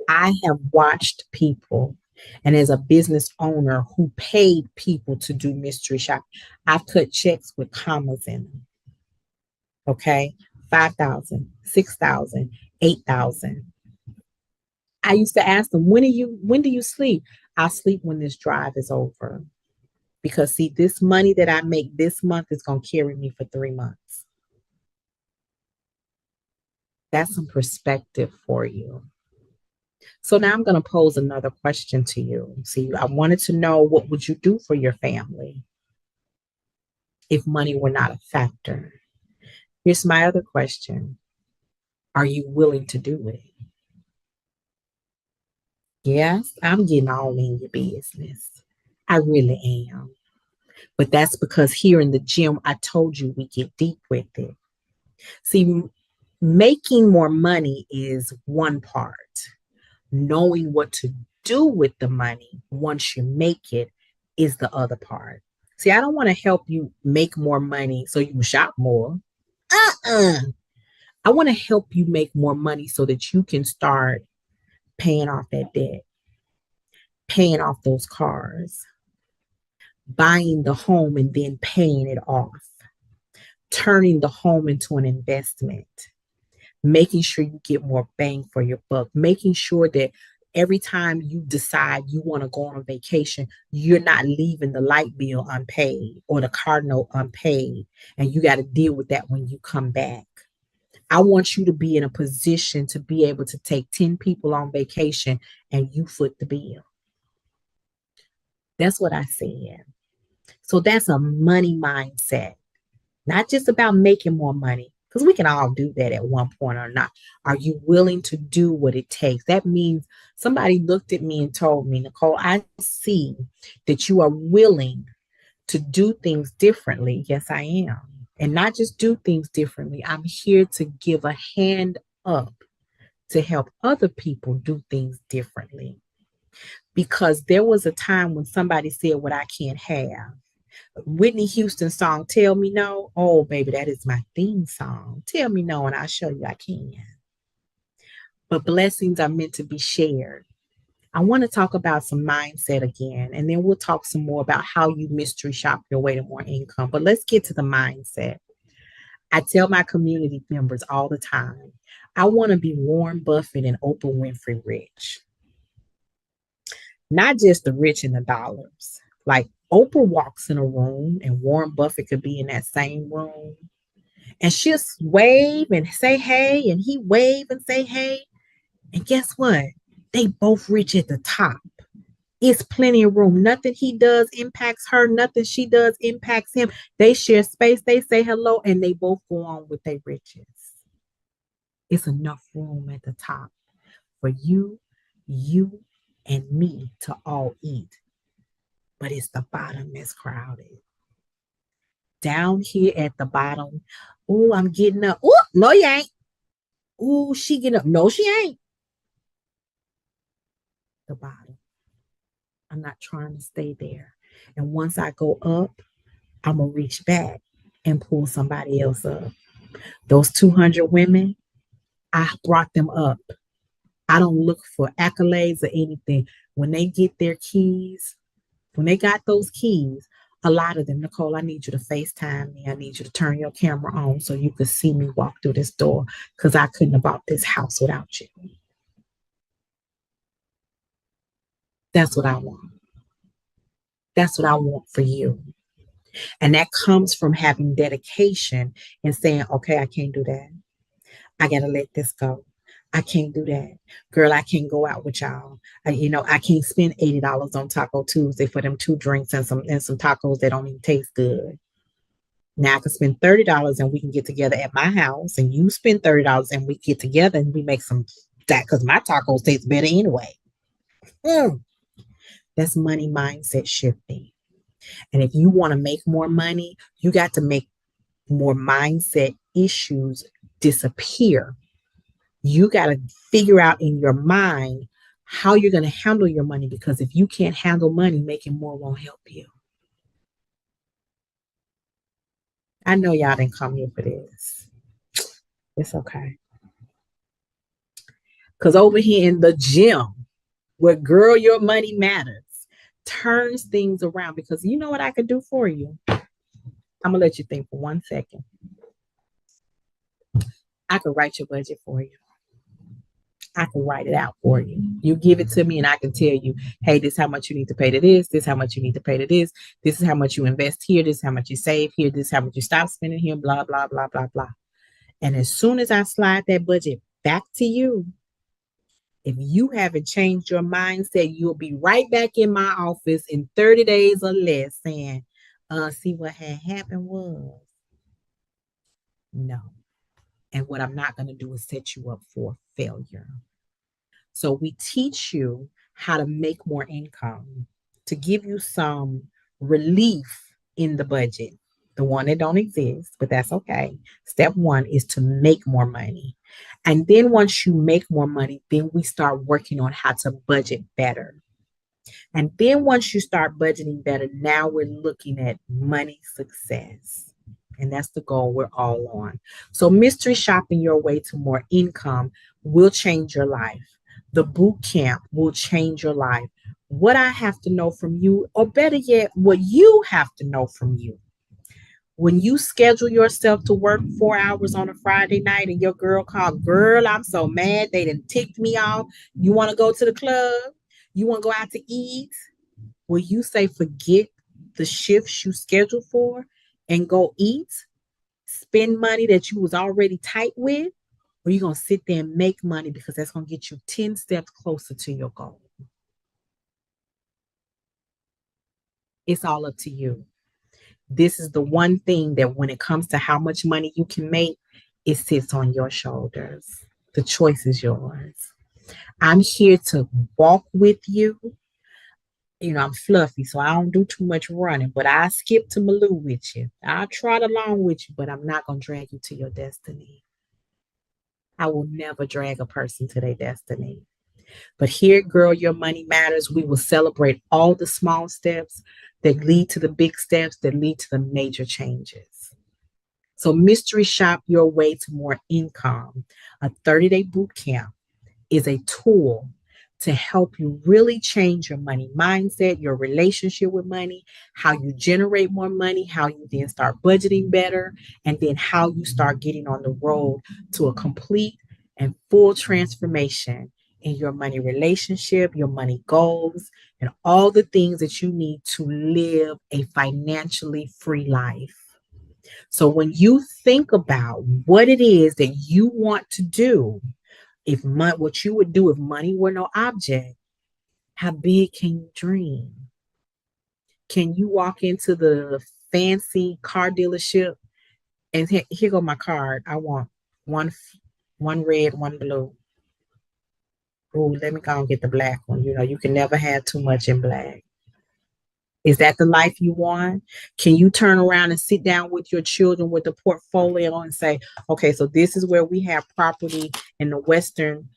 I have watched people, and as a business owner who paid people to do mystery shopping, I've cut checks with commas in them. Okay, 5,000, 6,000, 8,000. I used to ask them, when do you sleep? I'll sleep when this drive is over. Because see, this money that I make this month is going to carry me for 3 months. That's some perspective for you. So now I'm going to pose another question to you. See, I wanted to know, what would you do for your family if money were not a factor? Here's my other question. Are you willing to do it? Yes, I'm getting all in your business. I really am. But that's because here in the gym, I told you we get deep with it. See, making more money is one part. Knowing what to do with the money once you make it is the other part. See, I don't want to help you make more money so you can shop more. Uh-uh. I want to help you make more money so that you can start paying off that debt, paying off those cars, buying the home and then paying it off, turning the home into an investment, making sure you get more bang for your buck, making sure that every time you decide you want to go on a vacation, you're not leaving the light bill unpaid or the car note unpaid, and you got to deal with that when you come back. I want you to be in a position to be able to take 10 people on vacation and you foot the bill. That's what I said. So that's a money mindset, not just about making more money, because we can all do that at one point or not. Are you willing to do what it takes? That means somebody looked at me and told me, Nicole, I see that you are willing to do things differently. Yes, I am. And not just do things differently. I'm here to give a hand up to help other people do things differently. Because there was a time when somebody said what I can't have. Whitney Houston song, Tell Me No. Oh, baby, that is my theme song. Tell me no, and I'll show you I can. But blessings are meant to be shared. I want to talk about some mindset again, and then we'll talk some more about how you mystery shop your way to more income. But let's get to the mindset. I tell my community members all the time, I want to be Warren Buffett and Oprah Winfrey rich. Not just the rich in the dollars. Like Oprah walks in a room and Warren Buffett could be in that same room. And she'll wave and say hey, and he wave and say hey. And guess what? They both rich at the top. It's plenty of room. Nothing he does impacts her. Nothing she does impacts him. They share space. They say hello, and they both go on with their riches. It's enough room at the top for you, and me to all eat. But it's the bottom that's crowded. Down here at the bottom, oh, I'm getting up. Oh, no, you ain't. Oh, she getting up. No, she ain't. The bottom. I'm not trying to stay there. And once I go up, I'm going to reach back and pull somebody else up. Those 200 women, I brought them up. I don't look for accolades or anything. When they get their keys, when they got those keys, a lot of them, Nicole, I need you to FaceTime me. I need you to turn your camera on so you could see me walk through this door because I couldn't have bought this house without you. That's what I want. That's what I want for you. And that comes from having dedication and saying, okay, I can't do that. I got to let this go. I can't do that. Girl, I can't go out with y'all. I can't spend $80 on Taco Tuesday for them 2 drinks and some tacos that don't even taste good. Now I can spend $30 and we can get together at my house and you spend $30 and we get together and we make some that because my tacos taste better anyway. That's money mindset shifting. And if you want to make more money, you got to make more mindset issues disappear. You got to figure out in your mind how you're going to handle your money, because if you can't handle money, making more won't help you. I know y'all didn't come here for this. It's okay. Because over here in the gym, where Girl Your Money Matters, turns things around, because you know what I could do for you? I'm going to let you think for 1 second. I could write your budget for you. I can write it out for you. You give it to me and I can tell you, hey, this is how much you need to pay to this. This is how much you need to pay to this. This is how much you invest here. This is how much you save here. This is how much you stop spending here, blah, blah, blah, blah, blah. And as soon as I slide that budget back to you, if you haven't changed your mindset, you'll be right back in my office in 30 days or less saying, see what had happened was. No. And what I'm not going to do is set you up for failure. So we teach you how to make more income to give you some relief in the budget, the one that don't exist, but that's okay. Step one is to make more money. And then once you make more money, then we start working on how to budget better. And then once you start budgeting better, now we're looking at money success. And that's the goal we're all on. So mystery shopping your way to more income will change your life. The boot camp will change your life. What I have to know from you, or better yet, what you have to know from you. When you schedule yourself to work 4 hours on a Friday night and your girl called, girl, I'm so mad. They done ticked me off. You want to go to the club? You want to go out to eat? Will you say, forget the shifts you scheduled for and go eat, spend money that you was already tight with? Or you going to sit there and make money because that's going to get you 10 steps closer to your goal? It's all up to you. This is the one thing that when it comes to how much money you can make, it sits on your shoulders. The choice is yours. I'm here to walk with you. You know, I'm fluffy, so I don't do too much running, but I skip to Malou with you. I'll trot along with you, but I'm not going to drag you to your destiny. I will never drag a person to their destiny. But here, Girl, Your Money Matters, we will celebrate all the small steps that lead to the big steps that lead to the major changes. So mystery shop your way to more income. A 30-day boot camp is a tool to help you really change your money mindset, your relationship with money, how you generate more money, how you then start budgeting better, and then how you start getting on the road to a complete and full transformation in your money relationship, your money goals, and all the things that you need to live a financially free life. So when you think about what it is that you want to do, what you would do if money were no object, how big can you dream? Can you walk into the fancy car dealership and here go my card? I want one red, one blue. Oh, let me go and get the black one. You know, you can never have too much in black. Is that the life you want? Can you turn around and sit down with your children with the portfolio and say, okay, so this is where we have property in the western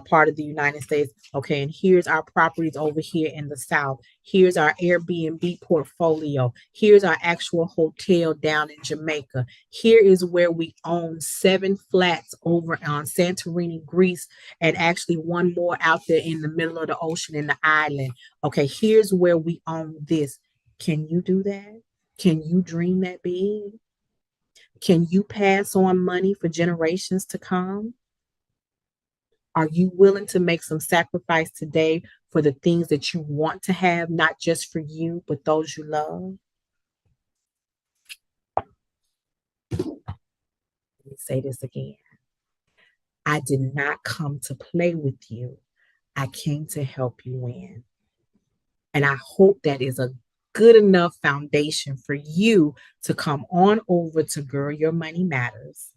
part of the United States. Okay, and here's our properties over here in the South. Here's our Airbnb portfolio. Here's our actual hotel down in Jamaica. Here is where we own 7 flats over on Santorini, Greece, and actually one more out there in the middle of the ocean in the island. Okay, here's where we own this. Can you do that? Can you dream that big? Can you pass on money for generations to come? Are you willing to make some sacrifice today for the things that you want to have, not just for you, but those you love? Let me say this again. I did not come to play with you. I came to help you win. And I hope that is a good enough foundation for you to come on over to Girl, Your Money Matters.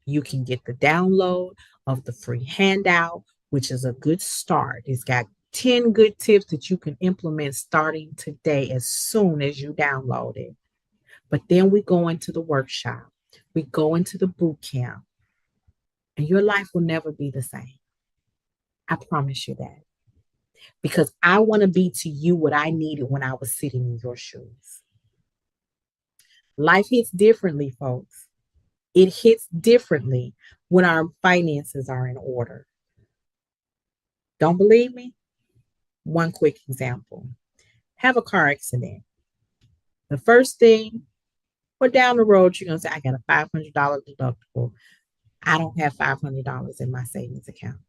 You can get the download of the free handout, which is a good start. It's got 10 good tips that you can implement starting today as soon as you download it. But then we go into the workshop, we go into the boot camp, and your life will never be the same. I promise you that. Because I want to be to you what I needed when I was sitting in your shoes. Life hits differently, folks. It hits differently when our finances are in order. Don't believe me? One quick example. Have a car accident. The first thing, or down the road, you're going to say, I got a $500 deductible. I don't have $500 in my savings account.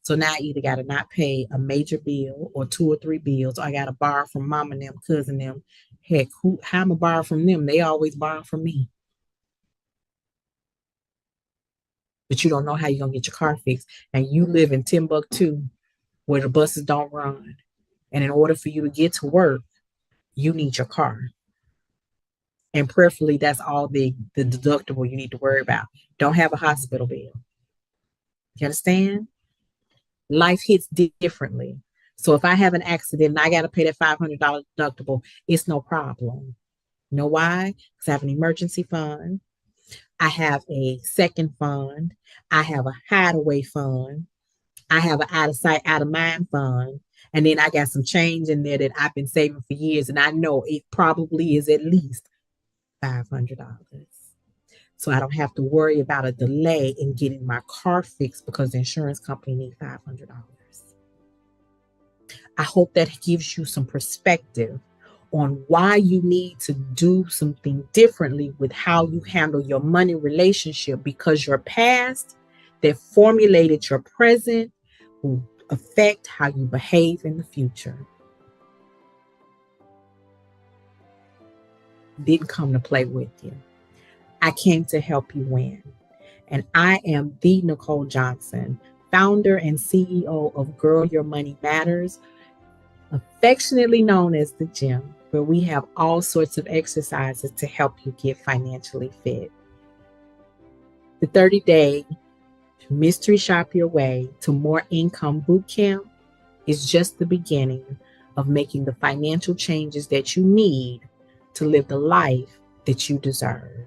So now I either got to not pay a major bill or 2 or 3 bills, or I got to borrow from mom and them, cousin them. Heck, how am I borrow from them? They always borrow from me. But you don't know how you're going to get your car fixed. And you live in Timbuktu where the buses don't run. And in order for you to get to work, you need your car. And preferably that's all the deductible you need to worry about. Don't have a hospital bill. You understand? Life hits differently. So if I have an accident and I got to pay that $500 deductible, it's no problem. You know why? Because I have an emergency fund. I have a second fund. I have a hideaway fund. I have an out of sight, out of mind fund. And then I got some change in there that I've been saving for years. And I know it probably is at least $500. So I don't have to worry about a delay in getting my car fixed because the insurance company needs $500. I hope that gives you some perspective on why you need to do something differently with how you handle your money relationship, because your past that formulated your present will affect how you behave in the future. Didn't come to play with you. I came to help you win. And I am the Nicole Johnson, founder and CEO of Girl Your Money Matters, affectionately known as the Gym, where we have all sorts of exercises to help you get financially fit. The 30-day mystery shop your way to more income bootcamp is just the beginning of making the financial changes that you need to live the life that you deserve.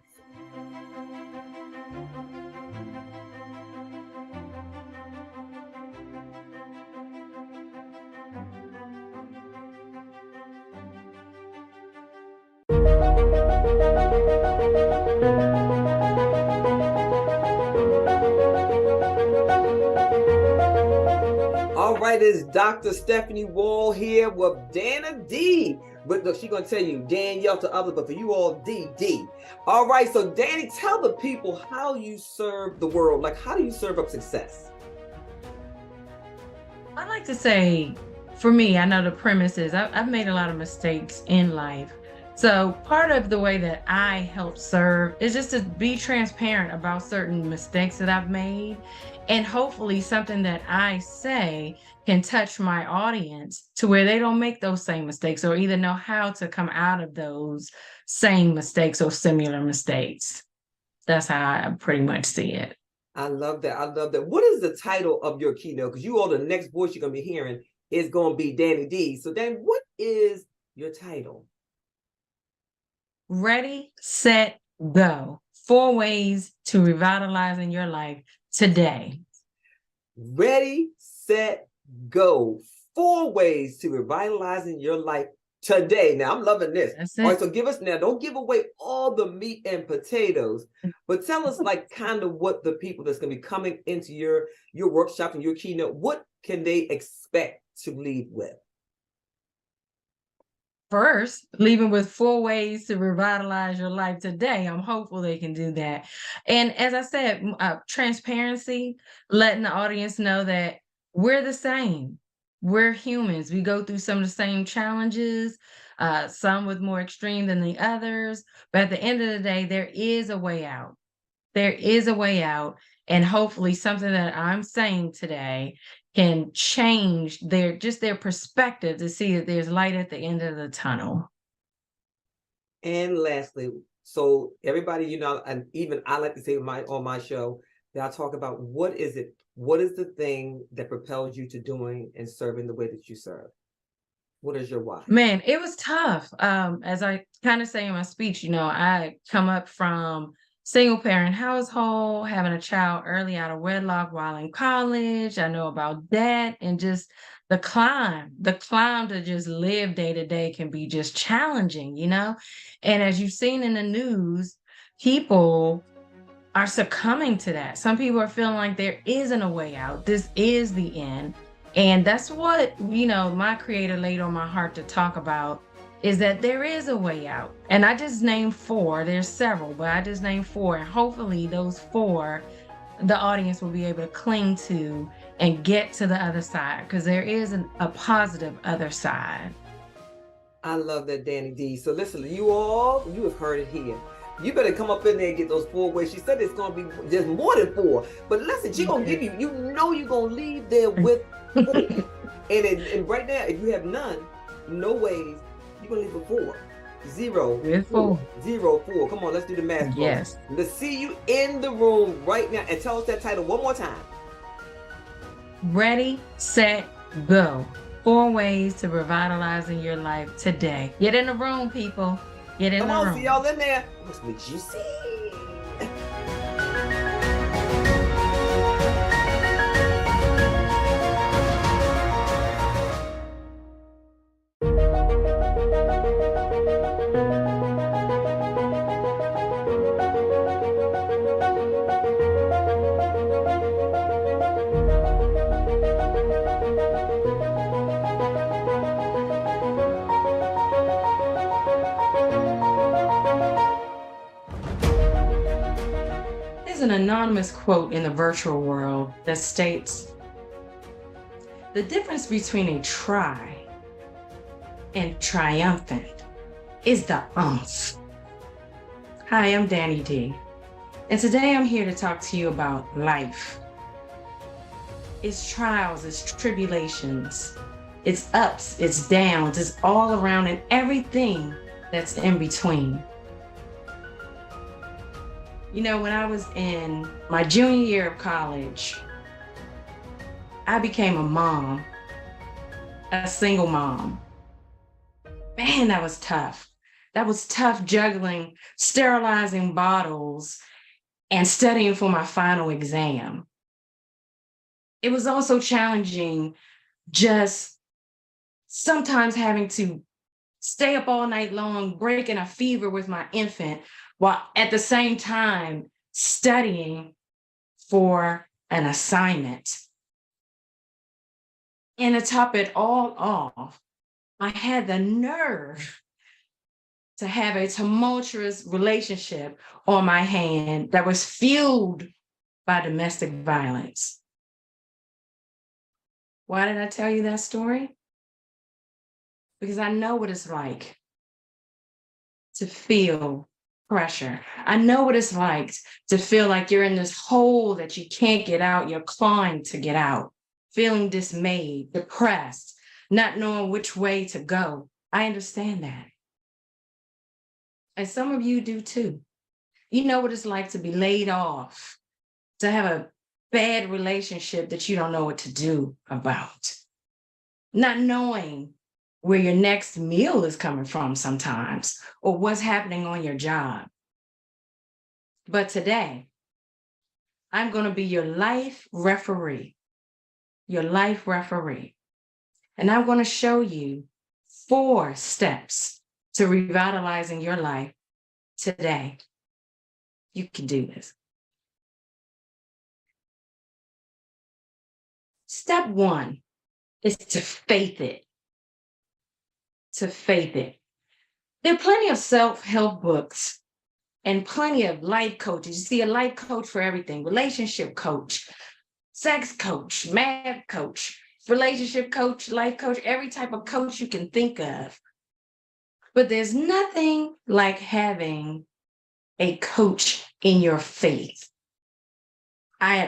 All right, it's Dr. Stephanie Wall here with Dana D. But look, she's going to tell you Danielle to others, but for you all, DD. All right, so Danny, tell the people how you serve the world. Like, how do you serve up success? I'd like to say, for me, I know the premise is I've made a lot of mistakes in life. So part of the way that I help serve is just to be transparent about certain mistakes that I've made. And hopefully something that I say can touch my audience to where they don't make those same mistakes, or either know how to come out of those same mistakes or similar mistakes. That's how I pretty much see it. I love that. I love that. What is the title of your keynote? Because you all, the next voice you're going to be hearing is going to be Danny D. So Dan, what is your title? Ready, set, go. 4 ways to revitalizing your life today. Ready, set, go. 4 ways to revitalizing your life today. Now, I'm loving this. That's it. All right, so give us now, don't give away all the meat and potatoes, but tell us like kind of what the people that's going to be coming into your workshop and your keynote, what can they expect to leave with? First, leaving with 4 ways to revitalize your life today. I'm hopeful they can do that. And as I said, transparency, letting the audience know that we're the same. We're humans. We go through some of the same challenges, some with more extreme than the others. But at the end of the day, there is a way out. There is a way out. And hopefully something that I'm saying today can change their perspective to see that there's light at the end of the tunnel. And lastly, so everybody, you know, and even I like to say on my show that I talk about what is the thing that propels you to doing and serving the way that you serve? What is your why? Man, it was tough. As I kind of say in my speech, you know, I come up from single parent household, having a child early out of wedlock while in college. I know about that, and just the climb to just live day to day can be just challenging, you know? And as you've seen in the news, people are succumbing to that. Some people are feeling like there isn't a way out. This is the end. And that's what, you know, my creator laid on my heart to talk about, is that there is a way out. And I just named 4. There's several, but I just named 4. And hopefully those 4, the audience will be able to cling to and get to the other side, because there is a positive other side. I love that, Danny D. So listen, you have heard it here. You better come up in there and get those 4 ways. She said it's going to be just more than 4. But listen, she's going to give you, you know you're going to leave there with 4. and right now, if you have none, no ways, you're going to leave with 4. 0 With 4 4. 0 4. Come on, let's do the math, folks. Yes. Let's see you in the room right now, and tell us that title one more time. Ready, set, go. 4 ways to revitalizing your life today. Get in the room, people. Get in Come the on, room. see y'all in there. What's what you see? There's an anonymous quote in the virtual world that states, "The difference between a try and triumphant is the umph." Hi, I'm Danny D, and today I'm here to talk to you about life. It's trials, it's tribulations, it's ups, it's downs, it's all around, and everything that's in between. You know, when I was in my junior year of college, I became a mom, a single mom. Man, that was tough. That was tough, juggling, sterilizing bottles, and studying for my final exam. It was also challenging, just sometimes having to stay up all night long, breaking a fever with my infant, while at the same time studying for an assignment. And to top it all off, I had the nerve to have a tumultuous relationship on my hand that was fueled by domestic violence. Why did I tell you that story? Because I know what it's like to feel pressure. I know what it's like to feel like you're in this hole that you can't get out, you're clawing to get out, feeling dismayed, depressed, not knowing which way to go. I understand that. And some of you do too. You know what it's like to be laid off, to have a bad relationship that you don't know what to do about, not knowing where your next meal is coming from sometimes, or what's happening on your job. But today, I'm going to be your life referee, And I'm going to show you 4 steps to revitalizing your life today. You can do this. Step 1 is to faith it. To faith it. There are plenty of self-help books and plenty of life coaches. You see a life coach for everything: relationship coach, sex coach, math coach, relationship coach, life coach, every type of coach you can think of. But there's nothing like having a coach in your faith.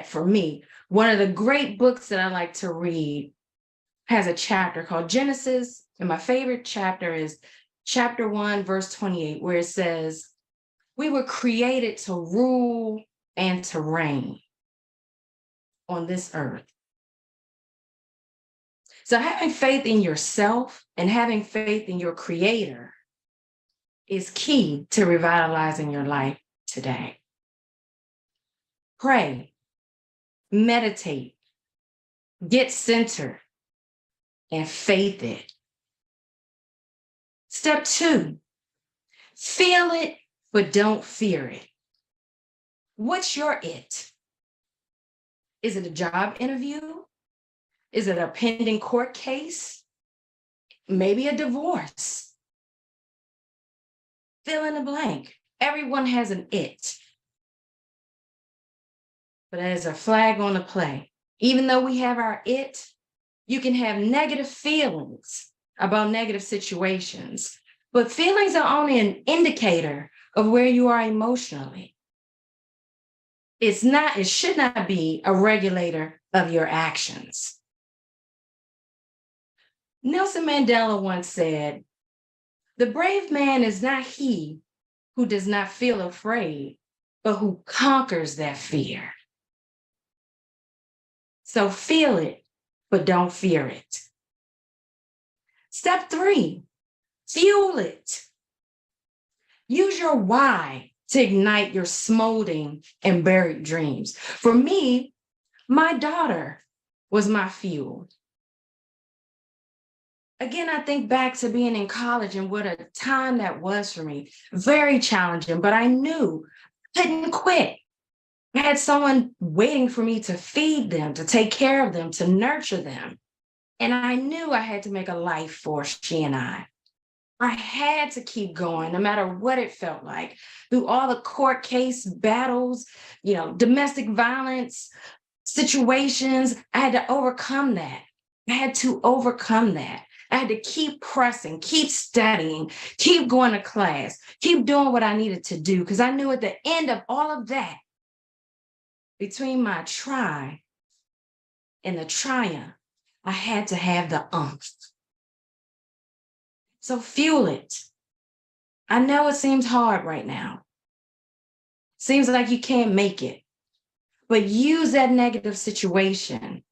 For me, one of the great books that I like to read has a chapter called Genesis. And my favorite chapter is chapter 1, verse 28, where it says, "We were created to rule and to reign on this earth." So having faith in yourself and having faith in your creator is key to revitalizing your life today. Pray, meditate, get centered, and faith it. Step 2, feel it, but don't fear it. What's your it? Is it a job interview? Is it a pending court case? Maybe a divorce? Fill in the blank. Everyone has an it. But as a flag on the play, even though we have our it, you can have negative feelings about negative situations, but feelings are only an indicator of where you are emotionally. It should not be a regulator of your actions. Nelson Mandela once said, The brave man is not he who does not feel afraid, but who conquers that fear. So feel it, but don't fear it. Step 3, fuel it. Use your why to ignite your smoldering and buried dreams. For me, my daughter was my fuel. Again, I think back to being in college and what a time that was for me. Very challenging, but I knew I couldn't quit. I had someone waiting for me to feed them, to take care of them, to nurture them. And I knew I had to make a life for she and I. I had to keep going no matter what it felt like. Through all the court case battles, domestic violence situations, I had to overcome that. I had to overcome that. I had to keep pressing, keep studying, keep going to class, keep doing what I needed to do, because I knew at the end of all of that, between my try and the triumph, I had to have the umph. So fuel it. I know it seems hard right now. Seems like you can't make it, but use that negative situation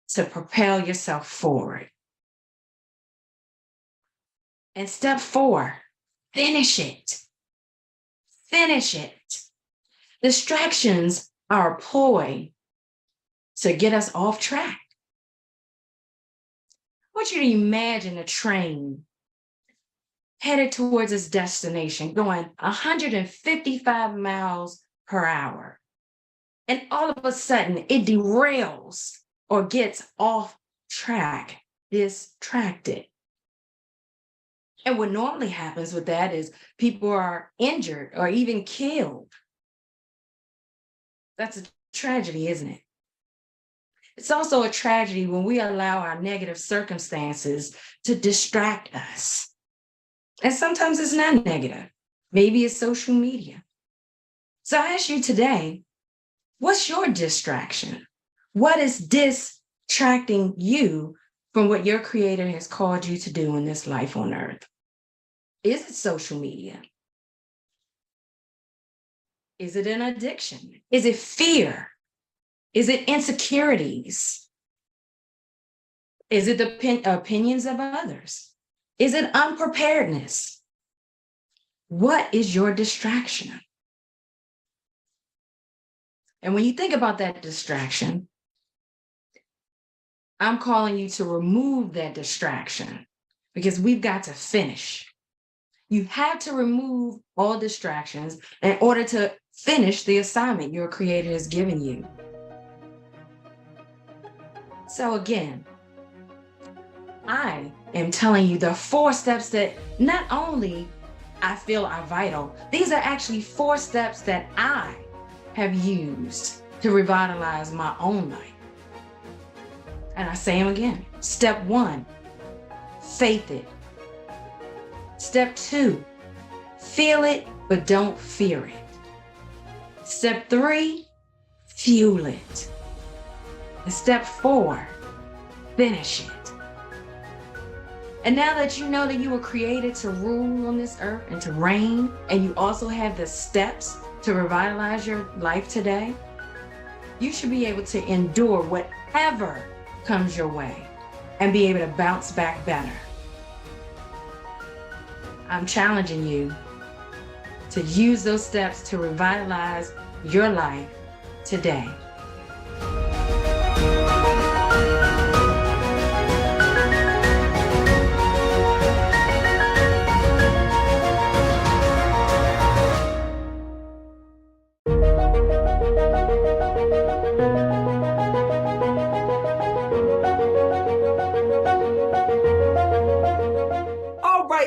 to propel yourself forward. And step 4, finish it. Finish it. Distractions are a ploy to get us off track. I want you to imagine a train headed towards its destination, going 155 miles per hour. And all of a sudden, it derails or gets off track, distracted. And what normally happens with that is people are injured or even killed. That's a tragedy, isn't it? It's also a tragedy when we allow our negative circumstances to distract us. And sometimes it's not negative. Maybe it's social media. So I ask you today, what's your distraction? What is distracting you from what your Creator has called you to do in this life on earth? Is it social media? Is it an addiction? Is it fear? Is it insecurities? Is it the opinions of others? Is it unpreparedness? What is your distraction? And when you think about that distraction, I'm calling you to remove that distraction because we've got to finish. You have to remove all distractions in order to finish the assignment your Creator has given you. So again, I am telling you the 4 steps that not only I feel are vital, these are actually 4 steps that I have used to revitalize my own life. And I say them again. Step 1, faith it. Step 2, feel it, but don't fear it. Step 3, fuel it. And step 4, finish it. And now that you know that you were created to rule on this earth and to reign, and you also have the steps to revitalize your life today, you should be able to endure whatever comes your way and be able to bounce back better. I'm challenging you to use those steps to revitalize your life today.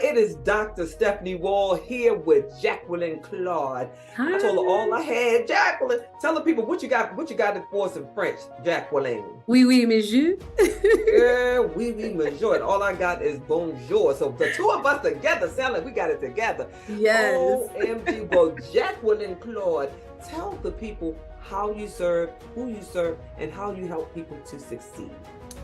It is Dr. Stephanie Wall here with Jacqueline Claude. Hi. I told her all I had. Jacqueline, tell the people what you got for us in French, Jacqueline. Oui, oui, monsieur. Yeah, oui, monsieur. And all I got is bonjour. So the 2 of us together sound like we got it together. Yes. OMG. Well, Jacqueline Claude, tell the people how you serve, who you serve, and how you help people to succeed.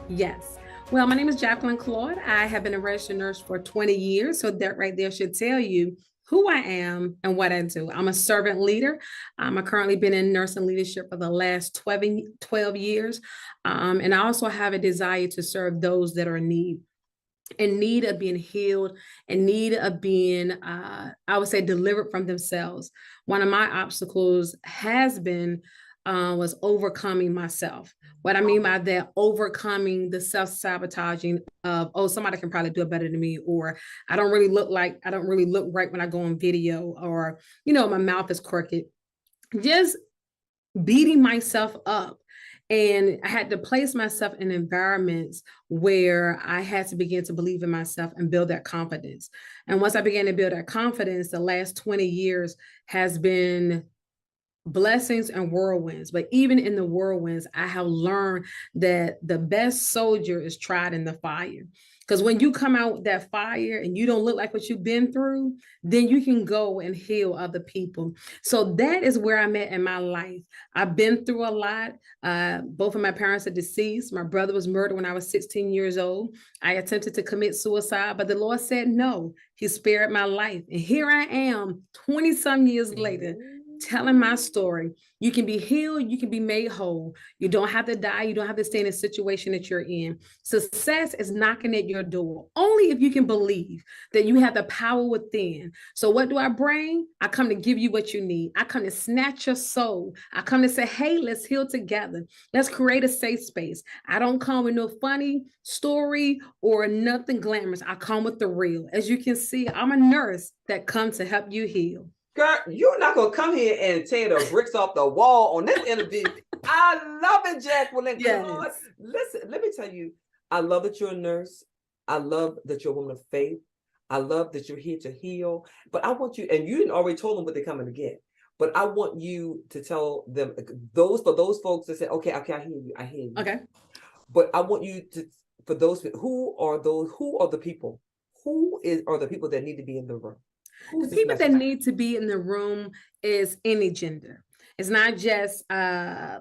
Yes. Well, my name is Jacqueline Claude. I have been a registered nurse for 20 years. So that right there should tell you who I am and what I do. I'm a servant leader. I've currently been in nursing leadership for the last 12 years. And I also have a desire to serve those that are in need of being healed, in need of being, I would say, delivered from themselves. One of my obstacles has been was overcoming myself. What I mean by that, overcoming the self-sabotaging of, oh, somebody can probably do it better than me, or I don't really look right when I go on video, or, my mouth is crooked. Just beating myself up. And I had to place myself in environments where I had to begin to believe in myself and build that confidence. And once I began to build that confidence, the last 20 years has been blessings and whirlwinds. But even in the whirlwinds, I have learned that the best soldier is tried in the fire. Because when you come out with that fire and you don't look like what you've been through, then you can go and heal other people. So that is where I'm at in my life. I've been through a lot. Both of my parents are deceased. My brother was murdered when I was 16 years old. I attempted to commit suicide, but the Lord said no. He spared my life. And here I am, 20 some years later, telling my story. You can be healed, you can be made whole. You don't have to die, you don't have to stay in a situation that you're in. Success is knocking at your door, only if you can believe that you have the power within. So what do I bring? I come to give you what you need. I come to snatch your soul. I come to say, hey, let's heal together. Let's create a safe space. I don't come with no funny story or nothing glamorous. I come with the real. As you can see, I'm a nurse that comes to help you heal. Girl, you're not going to come here and tear the bricks off the wall on this interview. I love it, Jacqueline. Yes. Listen, let me tell you, I love that you're a nurse. I love that you're a woman of faith. I love that you're here to heal. But I want you, and you already told them what they're coming to get. But I want you to tell them, for those folks that say, okay, I hear you. Okay. But I want you to, for those, who are the people that need to be in the room? The people that need to be in the room is any gender. It's not just,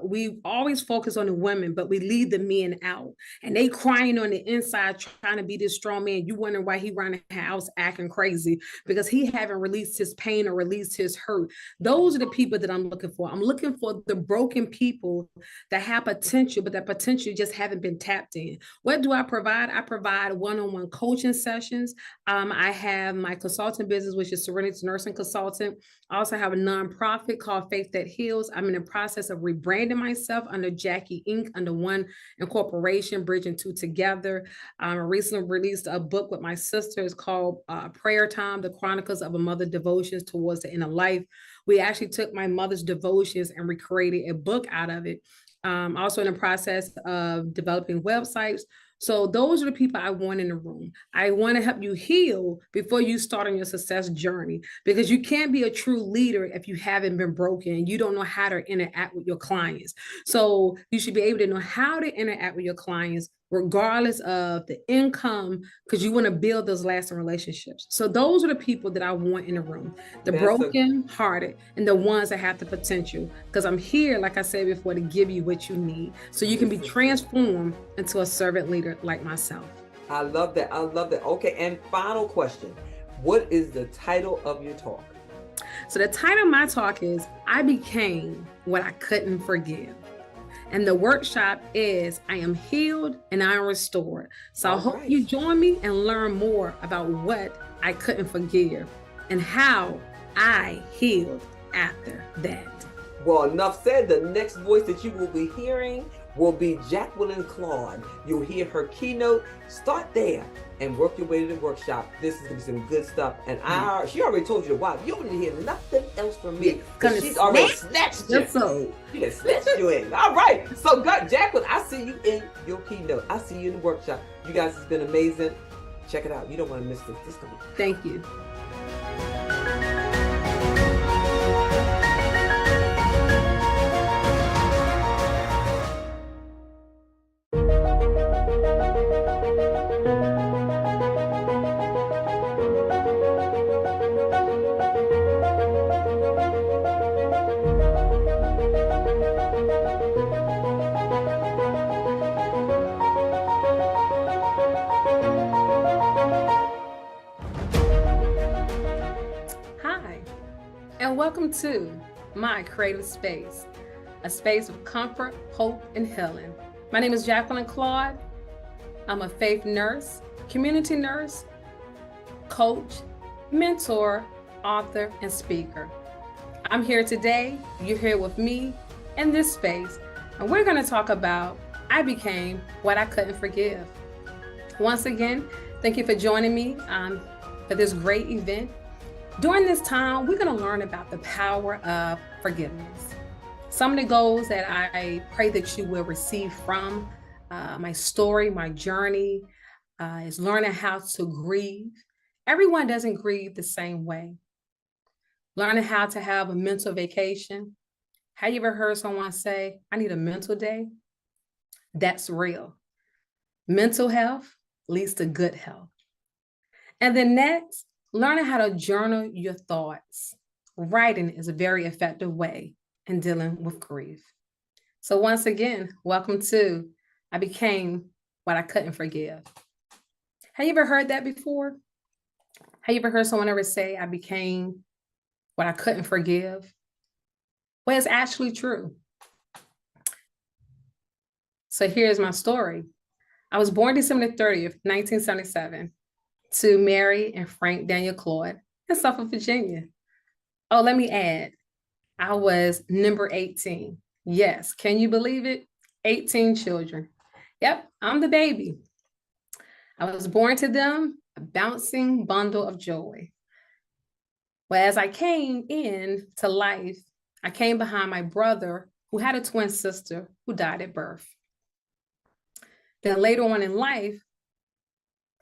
we always focus on the women, but we leave the men out. And they crying on the inside, trying to be this strong man. You wonder why he running the house acting crazy, because he haven't released his pain or released his hurt. Those are the people that I'm looking for. I'm looking for the broken people that have potential, but that potential just haven't been tapped in. What do I provide? I provide one-on-one coaching sessions. I have my consulting business, which is Serenity Nursing Consultant. I also have a nonprofit called Faith That Heals. I'm in the process of rebranding myself under Jackie Inc., under one incorporation, bridging two together. I recently released a book with my sister. It's called Prayer Time, The Chronicles of a Mother Devotions Towards the Inner Life. We actually took my mother's devotions and recreated a book out of it. Also in the process of developing websites. So those are the people I want in the room. I want to help you heal before you start on your success journey, because you can't be a true leader if you haven't been broken and you don't know how to interact with your clients. So you should be able to know how to interact with your clients regardless of the income, because you want to build those lasting relationships. So those are the people that I want in the room, the broken hearted and the ones that have the potential, because I'm here, like I said before, to give you what you need so you can be transformed into a servant leader like myself. I love that. Okay, and final question. What is the title of your talk? So the title of my talk is I Became What I Couldn't Forgive. And the workshop is I Am Healed and I Am Restored. So I hope you join me and learn more about what I couldn't forgive and how I healed after that. Well, enough said. The next voice that you will be hearing will be Jacqueline Claude. You'll hear her keynote. Start there and work your way to the workshop. This is going to be some good stuff. And she already told you to watch. You don't need to hear nothing else from me. She's already snatched you. She done snatched you in. All right. So, Jacqueline, I see you in your keynote. I see you in the workshop. You guys, it's been amazing. Check it out. You don't want to miss this. Thank you. and welcome to my creative space, a space of comfort, hope, and healing. My name is Jacqueline Claude. I'm a faith nurse, community nurse, coach, mentor, author, and speaker. I'm here today. You're here with me in this space, and we're going to talk about I became what I couldn't forgive. Once again, thank you for joining me for this great event. During this time, we're going to learn about the power of forgiveness. Some of the goals that I pray that you will receive from my story, my journey, is learning how to grieve. Everyone doesn't grieve the same way. Learning how to have a mental vacation. Have you ever heard someone say, I need a mental day? That's real. Mental health leads to good health. And then next, learning how to journal your thoughts. Writing is a very effective way in dealing with grief. So once again, welcome to I became what I couldn't forgive. Have you ever heard that before? Have you ever heard someone ever say, I became what I couldn't forgive? Well, it's actually true. So here's my story. I was born December 30th, 1977, to Mary and Frank Daniel Claude in Suffolk, Virginia. Oh, let me add, I was number 18. Yes, can you believe it? 18 children. Yep, I'm the baby. I was born to them, a bouncing bundle of joy. Well, as I came into life, I came behind my brother who had a twin sister who died at birth. Then later on in life,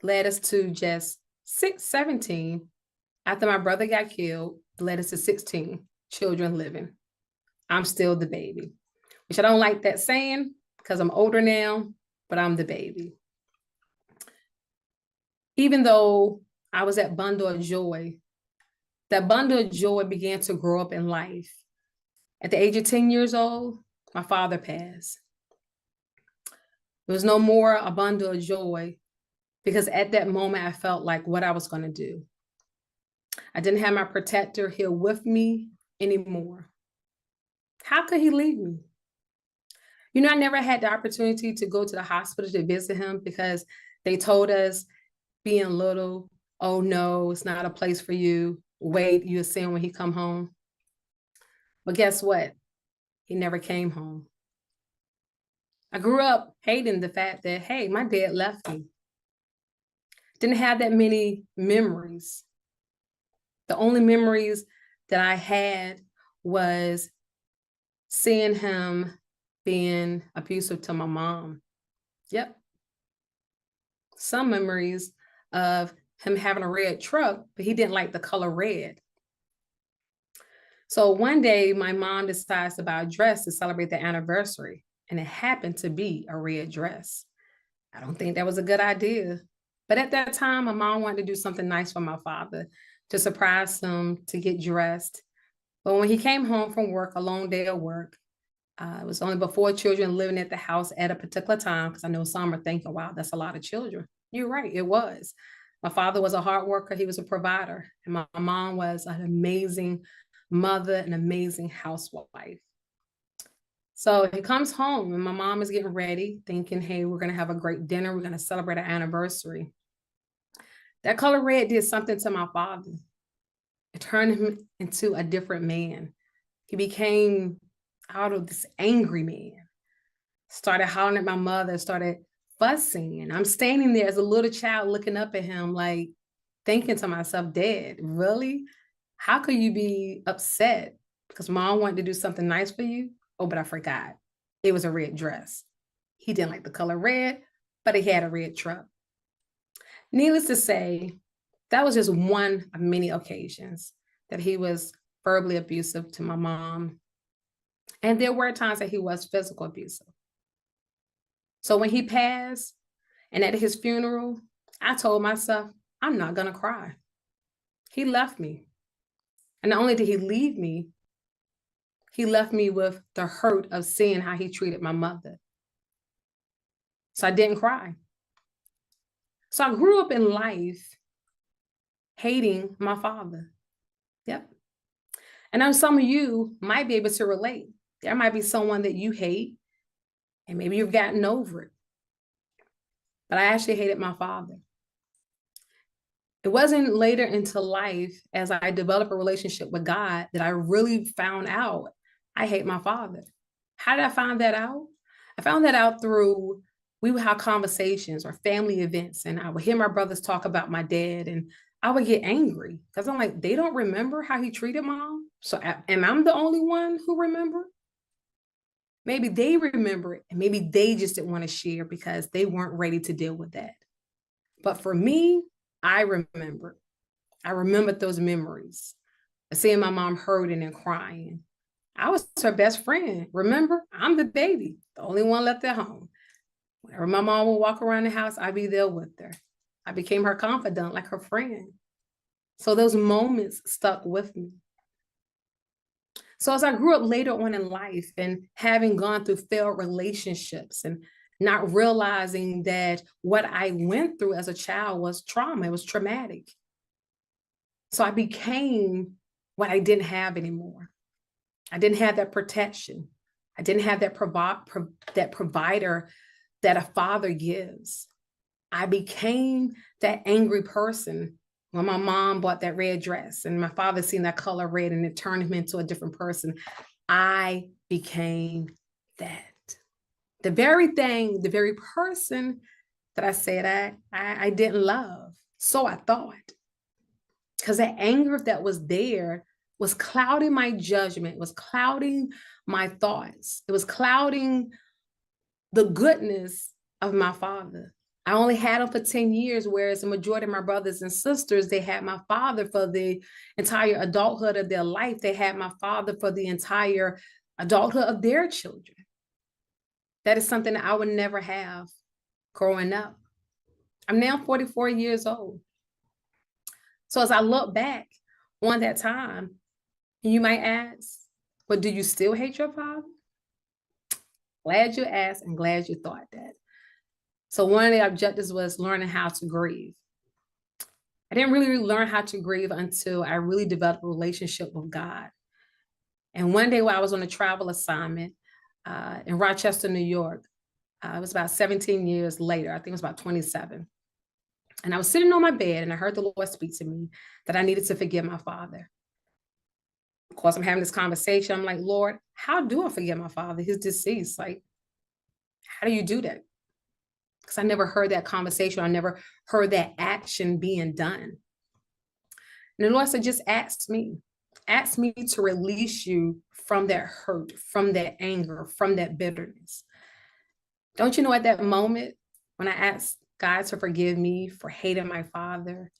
led us to just 17. After my brother got killed, led us to 16 children living. I'm still the baby, which I don't like that saying because I'm older now, but I'm the baby. Even though I was that bundle of joy, that bundle of joy began to grow up in life. At the age of 10 years old, my father passed. There was no more a bundle of joy because at that moment, I felt like what I was going to do. I didn't have my protector here with me anymore. How could he leave me? You know, I never had the opportunity to go to the hospital to visit him because they told us being little, oh no, it's not a place for you. Wait, you'll see him when he come home. But guess what? He never came home. I grew up hating the fact that, hey, my dad left me. Didn't have that many memories. The only memories that I had was seeing him being abusive to my mom. Yep. Some memories of him having a red truck, but he didn't like the color red. So one day my mom decides to buy a dress to celebrate the anniversary, and it happened to be a red dress. I don't think that was a good idea. But at that time, my mom wanted to do something nice for my father, to surprise him, to get dressed. But when he came home from work, a long day of work, it was only but 4 children living at the house at a particular time, because I know some are thinking, wow, that's a lot of children. You're right, it was. My father was a hard worker, he was a provider, and my mom was an amazing mother, an amazing housewife. So he comes home and my mom is getting ready, thinking, hey, we're going to have a great dinner. We're going to celebrate our anniversary. That color red did something to my father. It turned him into a different man. He became out of this angry man. Started hollering at my mother, started fussing. And I'm standing there as a little child looking up at him, like thinking to myself, Dad, really? How could you be upset because mom wanted to do something nice for you? Oh, but I forgot. It was a red dress. He didn't like the color red, but he had a red truck. Needless to say, that was just one of many occasions that he was verbally abusive to my mom. And there were times that he was physical abusive. So when he passed and at his funeral, I told myself, I'm not going to cry. He left me. And not only did he leave me, he left me with the hurt of seeing how he treated my mother. So I didn't cry. So I grew up in life hating my father. Yep. And I know some of you might be able to relate. There might be someone that you hate, and maybe you've gotten over it. But I actually hated my father. It wasn't later into life, as I developed a relationship with God, that I really found out I hate my father. How did I find that out? I found that out through, we would have conversations or family events, and I would hear my brothers talk about my dad, and I would get angry because I'm like, they don't remember how he treated mom. So am I the only one who remember? Maybe they remember it, and maybe they just didn't want to share because they weren't ready to deal with that. But for me, I remembered those memories of seeing my mom hurting and crying. I was her best friend. Remember, I'm the baby, the only one left at home. Whenever my mom would walk around the house, I'd be there with her. I became her confidant, like her friend. So those moments stuck with me. So as I grew up later on in life and having gone through failed relationships and not realizing that what I went through as a child was trauma, it was traumatic. So I became what I didn't have anymore. I didn't have that protection. I didn't have that provider that a father gives. I became that angry person when my mom bought that red dress and my father seen that color red and it turned him into a different person. I became that. The very thing, the very person that I said I didn't love. So I thought. Because that anger that was there was clouding my judgment, was clouding my thoughts. It was clouding the goodness of my father. I only had him for 10 years, whereas the majority of my brothers and sisters, they had my father for the entire adulthood of their life. They had my father for the entire adulthood of their children. That is something that I would never have growing up. I'm now 44 years old. So as I look back on that time, you might ask, but do you still hate your father? Glad you asked and glad you thought that. So one of the objectives was learning how to grieve. I didn't really learn how to grieve until I really developed a relationship with God. And one day while I was on a travel assignment in Rochester, New York, it was about 17 years later, I think it was about 27. And I was sitting on my bed and I heard the Lord speak to me that I needed to forgive my father. Of course, I'm having this conversation. I'm like, Lord, how do I forgive my father? He's deceased. Like, how do you do that? Because I never heard that conversation. I never heard that action being done. And the Lord said, just ask me to release you from that hurt, from that anger, from that bitterness. Don't you know at that moment when I asked God to forgive me for hating my father,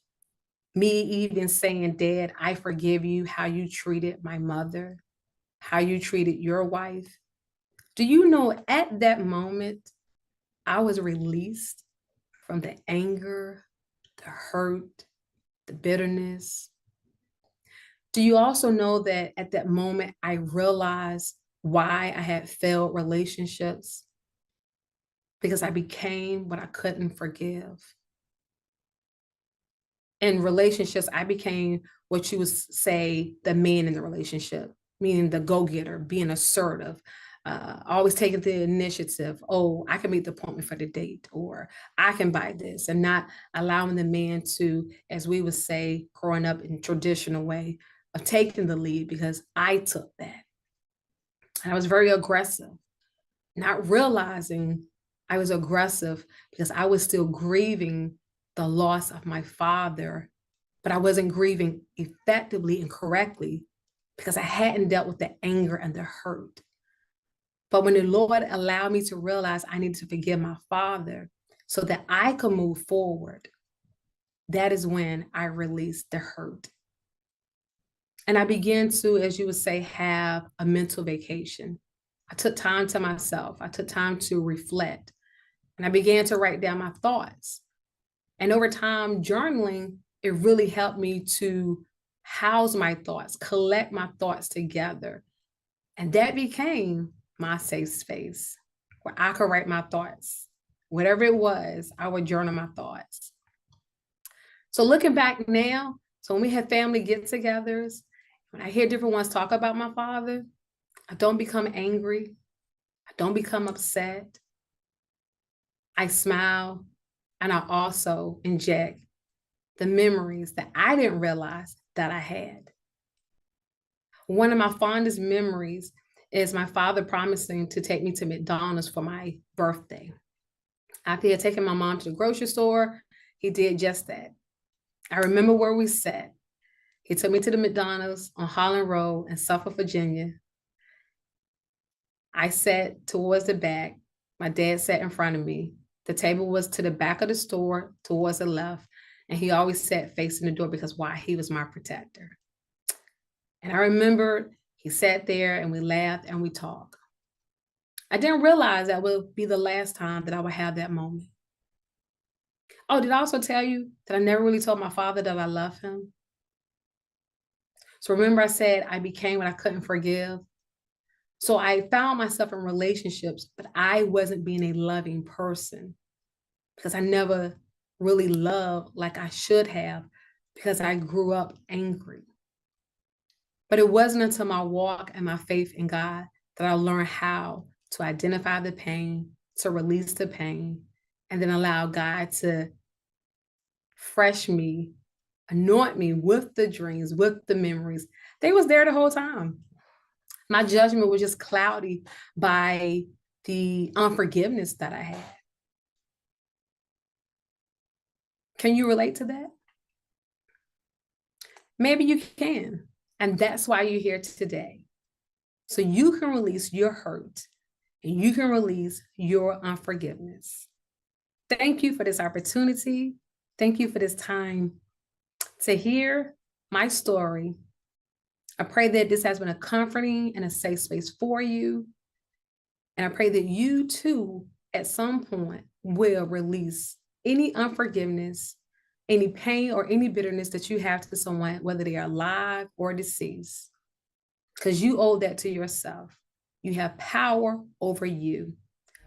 me even saying, Dad, I forgive you how you treated my mother, how you treated your wife. Do you know at that moment, I was released from the anger, the hurt, the bitterness. Do you also know that at that moment, I realized why I had failed relationships? Because I became what I couldn't forgive. In relationships, I became what you would say the man in the relationship, meaning the go-getter, being assertive, always taking the initiative. Oh, I can make the appointment for the date, or I can buy this, and not allowing the man to, as we would say, growing up in traditional way, of taking the lead because I took that. And I was very aggressive, not realizing I was aggressive because I was still grieving the loss of my father, but I wasn't grieving effectively and correctly because I hadn't dealt with the anger and the hurt. But when the Lord allowed me to realize I needed to forgive my father so that I could move forward, that is when I released the hurt. And I began to, as you would say, have a mental vacation. I took time to myself. I took time to reflect. And I began to write down my thoughts. And over time, journaling, it really helped me to house my thoughts, collect my thoughts together. And that became my safe space where I could write my thoughts. Whatever it was, I would journal my thoughts. So looking back now, so when we had family get-togethers, When I hear different ones talk about my father, I don't become angry. I don't become upset. I smile, and I also inject the memories that I didn't realize that I had. One of my fondest memories is my father promising to take me to McDonald's for my birthday. After he had taken my mom to the grocery store, he did just that. I remember where we sat. He took me to the McDonald's on Holland Road in Suffolk, Virginia. I sat towards the back. My dad sat in front of me. The table was to the back of the store, towards the left, and he always sat facing the door because why? He was my protector. And I remember he sat there and we laughed and we talked. I didn't realize that would be the last time that I would have that moment. Oh, did I also tell you that I never really told my father that I love him? So remember I said I became what I couldn't forgive. So I found myself in relationships, but I wasn't being a loving person because I never really loved like I should have because I grew up angry. But it wasn't until my walk and my faith in God that I learned how to identify the pain, to release the pain, and then allow God to fresh me, anoint me with the dreams, with the memories. They was there the whole time. My judgment was just cloudy by the unforgiveness that I had. Can you relate to that? Maybe you can. And that's why you're here today. So you can release your hurt and you can release your unforgiveness. Thank you for this opportunity. Thank you for this time to hear my story. I pray that this has been a comforting and a safe space for you. And I pray that you too, at some point, will release any unforgiveness, any pain or any bitterness that you have to someone, whether they are alive or deceased, because you owe that to yourself. You have power over you.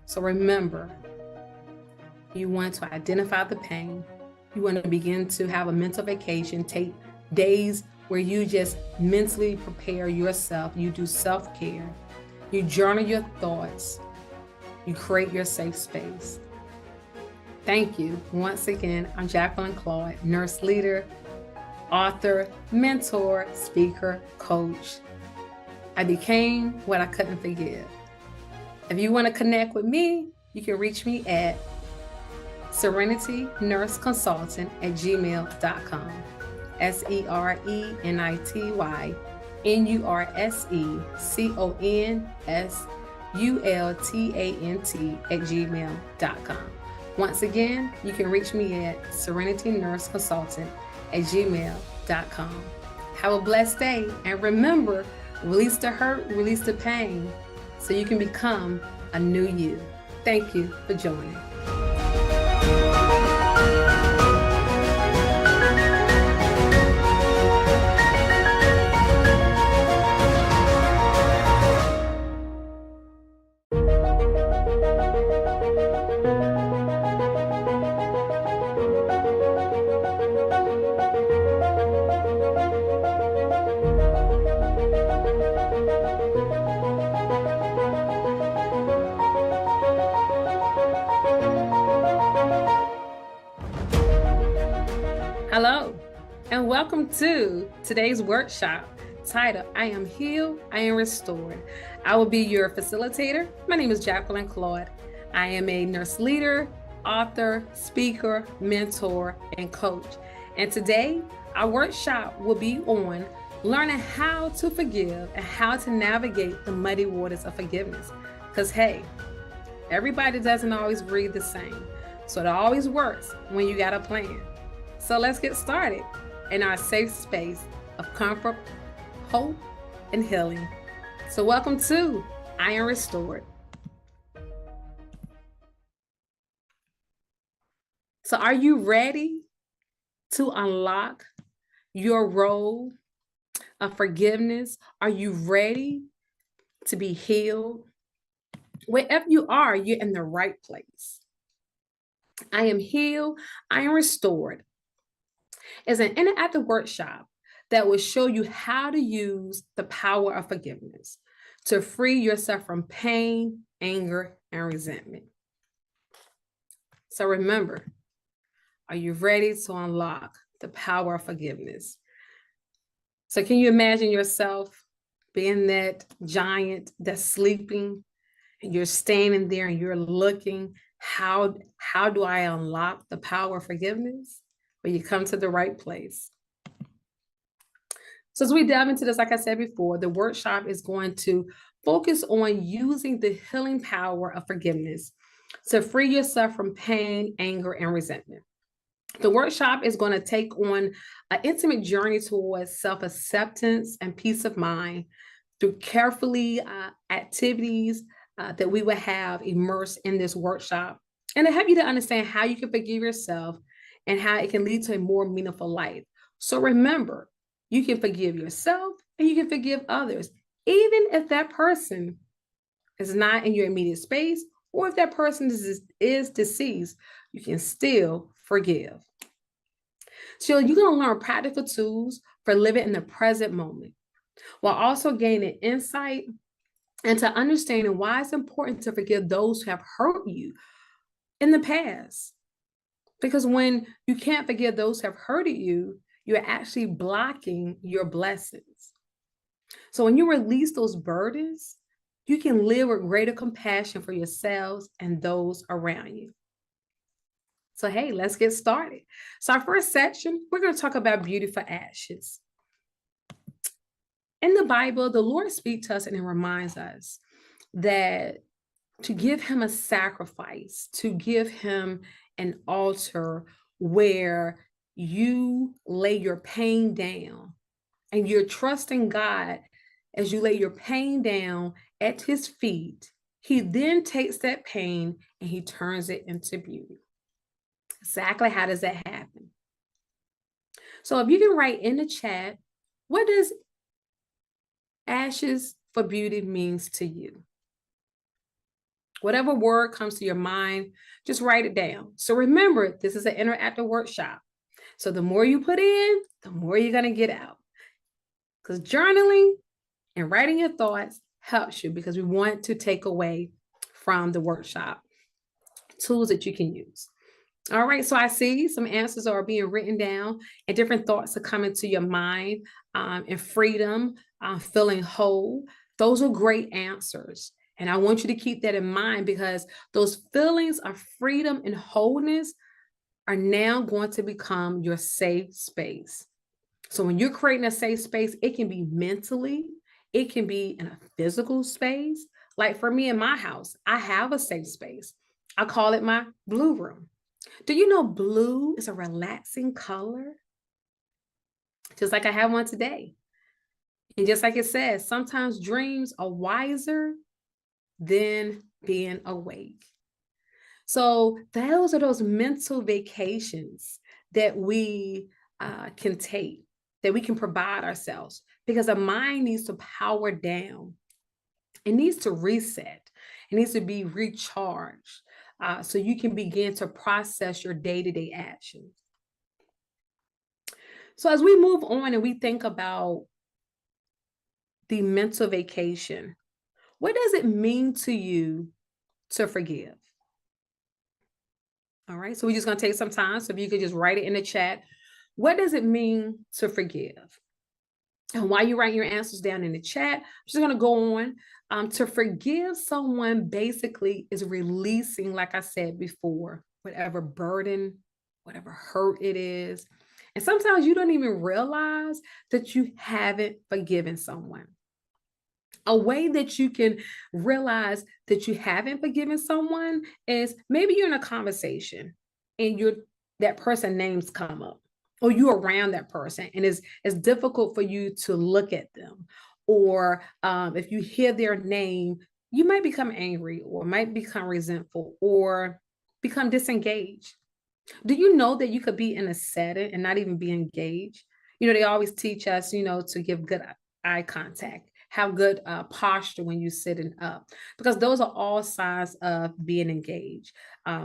So remember, you want to identify the pain. You want to begin to have a mental vacation, take days where you just mentally prepare yourself. You do self-care. You journal your thoughts. You create your safe space. Thank you. Once again, I'm Jacqueline Claude, nurse leader, author, mentor, speaker, coach. I became what I couldn't forgive. If you want to connect with me, you can reach me at serenitynurseconsultant@gmail.com. Serenitynurseconsultant@gmail.com. Once again, you can reach me at serenitynurseconsultant@gmail.com. Have a blessed day, and remember, release the hurt, release the pain, so you can become a new you. Thank you for joining. Hello, and welcome to today's workshop titled, I Am Healed, I Am Restored. I will be your facilitator. My name is Jacqueline Claude. I am a nurse leader, author, speaker, mentor, and coach. And today, our workshop will be on learning how to forgive and how to navigate the muddy waters of forgiveness. Because hey, everybody doesn't always breathe the same. So it always works when you got a plan. So let's get started in our safe space of comfort, hope, and healing. So welcome to I Am Restored. So are you ready to unlock your role of forgiveness? Are you ready to be healed? Wherever you are, you're in the right place. I am healed, I am restored. It's an interactive workshop that will show you how to use the power of forgiveness to free yourself from pain, anger, and resentment. So remember, are you ready to unlock the power of forgiveness? So can you imagine yourself being that giant that's sleeping, and you're standing there and you're looking, how do I unlock the power of forgiveness? Well, you come to the right place. So as we delve into this, like I said before, the workshop is going to focus on using the healing power of forgiveness to free yourself from pain, anger, and resentment. The workshop is going to take on an intimate journey towards self-acceptance and peace of mind through carefully activities that we will have immersed in this workshop, and to help you to understand how you can forgive yourself and how it can lead to a more meaningful life. So remember, you can forgive yourself and you can forgive others, even if that person is not in your immediate space, or if that person is deceased, you can still forgive. So you're going to learn practical tools for living in the present moment, while also gaining insight into understanding why it's important to forgive those who have hurt you in the past. Because when you can't forgive those who have hurted you, you're actually blocking your blessings. So when you release those burdens, you can live with greater compassion for yourselves and those around you. So, hey, let's get started. So our first section, we're going to talk about beauty for ashes. In the Bible, the Lord speaks to us and it reminds us that to give him a sacrifice, to give him an altar where you lay your pain down and you're trusting God as you lay your pain down at his feet. He then takes that pain and he turns it into beauty. Exactly how does that happen? So if you can write in the chat, what does ashes for beauty means to you? Whatever word comes to your mind, just write it down. So remember, this is an interactive workshop. So the more you put in, the more you're going to get out. Because journaling and writing your thoughts helps you, because we want to take away from the workshop tools that you can use. All right, so I see some answers are being written down and different thoughts are coming to your mind, and freedom, feeling whole. Those are great answers. And I want you to keep that in mind, because those feelings of freedom and wholeness are now going to become your safe space. So when you're creating a safe space, it can be mentally, it can be in a physical space. Like for me in my house, I have a safe space. I call it my blue room. Do you know blue is a relaxing color? Just like I have one today. And just like it says, sometimes dreams are wiser than being awake. So those are those mental vacations that we can take, that we can provide ourselves, because the mind needs to power down. It needs to reset. It needs to be recharged. So you can begin to process your day-to-day actions. So as we move on and we think about the mental vacation, what does it mean to you to forgive? All right, so we're just going to take some time. So if you could just write it in the chat, what does it mean to forgive? And while you write your answers down in the chat, I'm just going to go on. To forgive someone basically is releasing, like I said before, whatever burden, whatever hurt it is. And sometimes you don't even realize that you haven't forgiven someone. A way that you can realize that you haven't forgiven someone is maybe you're in a conversation and that person names come up, or you're around that person and it's difficult for you to look at them. Or if you hear their name, you might become angry or might become resentful or become disengaged. Do you know that you could be in a setting and not even be engaged? They always teach us, to give good eye contact, have good posture when you're sitting up, because those are all signs of being engaged.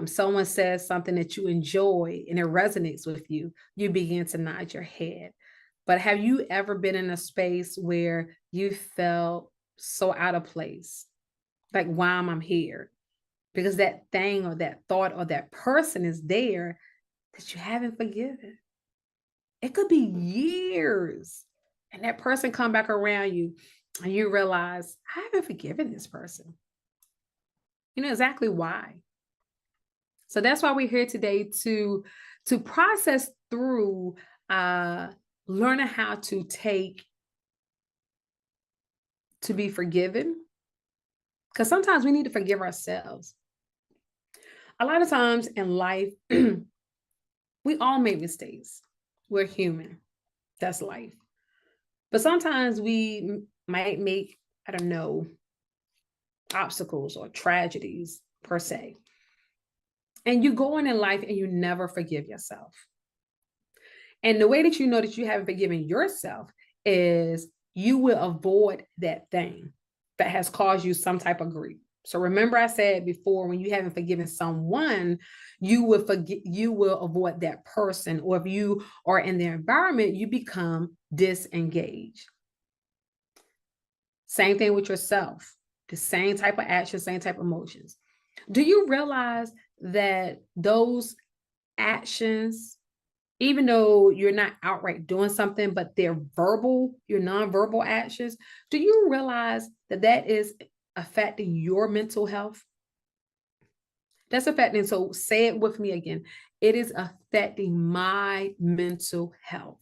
Someone says something that you enjoy and it resonates with you, you begin to nod your head. But have you ever been in a space where you felt so out of place? Like, why am I here? Because that thing or that thought or that person is there that you haven't forgiven. It could be years. And that person come back around you and you realize, I haven't forgiven this person. You know exactly why. So that's why we're here today to process through learning how to be forgiven. Because sometimes we need to forgive ourselves. A lot of times in life, we all make mistakes. We're human. That's life. But sometimes we might make, I don't know, obstacles or tragedies per se. And you go on in life and you never forgive yourself. And the way that you know that you haven't forgiven yourself is you will avoid that thing that has caused you some type of grief. So remember I said before, when you haven't forgiven someone, you will avoid that person. Or if you are in their environment, you become disengaged. Same thing with yourself. The same type of action, same type of emotions. Do you realize that those actions, even though you're not outright doing something, but they're verbal, your nonverbal actions, do you realize that that is affecting your mental health? That's affecting. So say it with me again. It is affecting my mental health.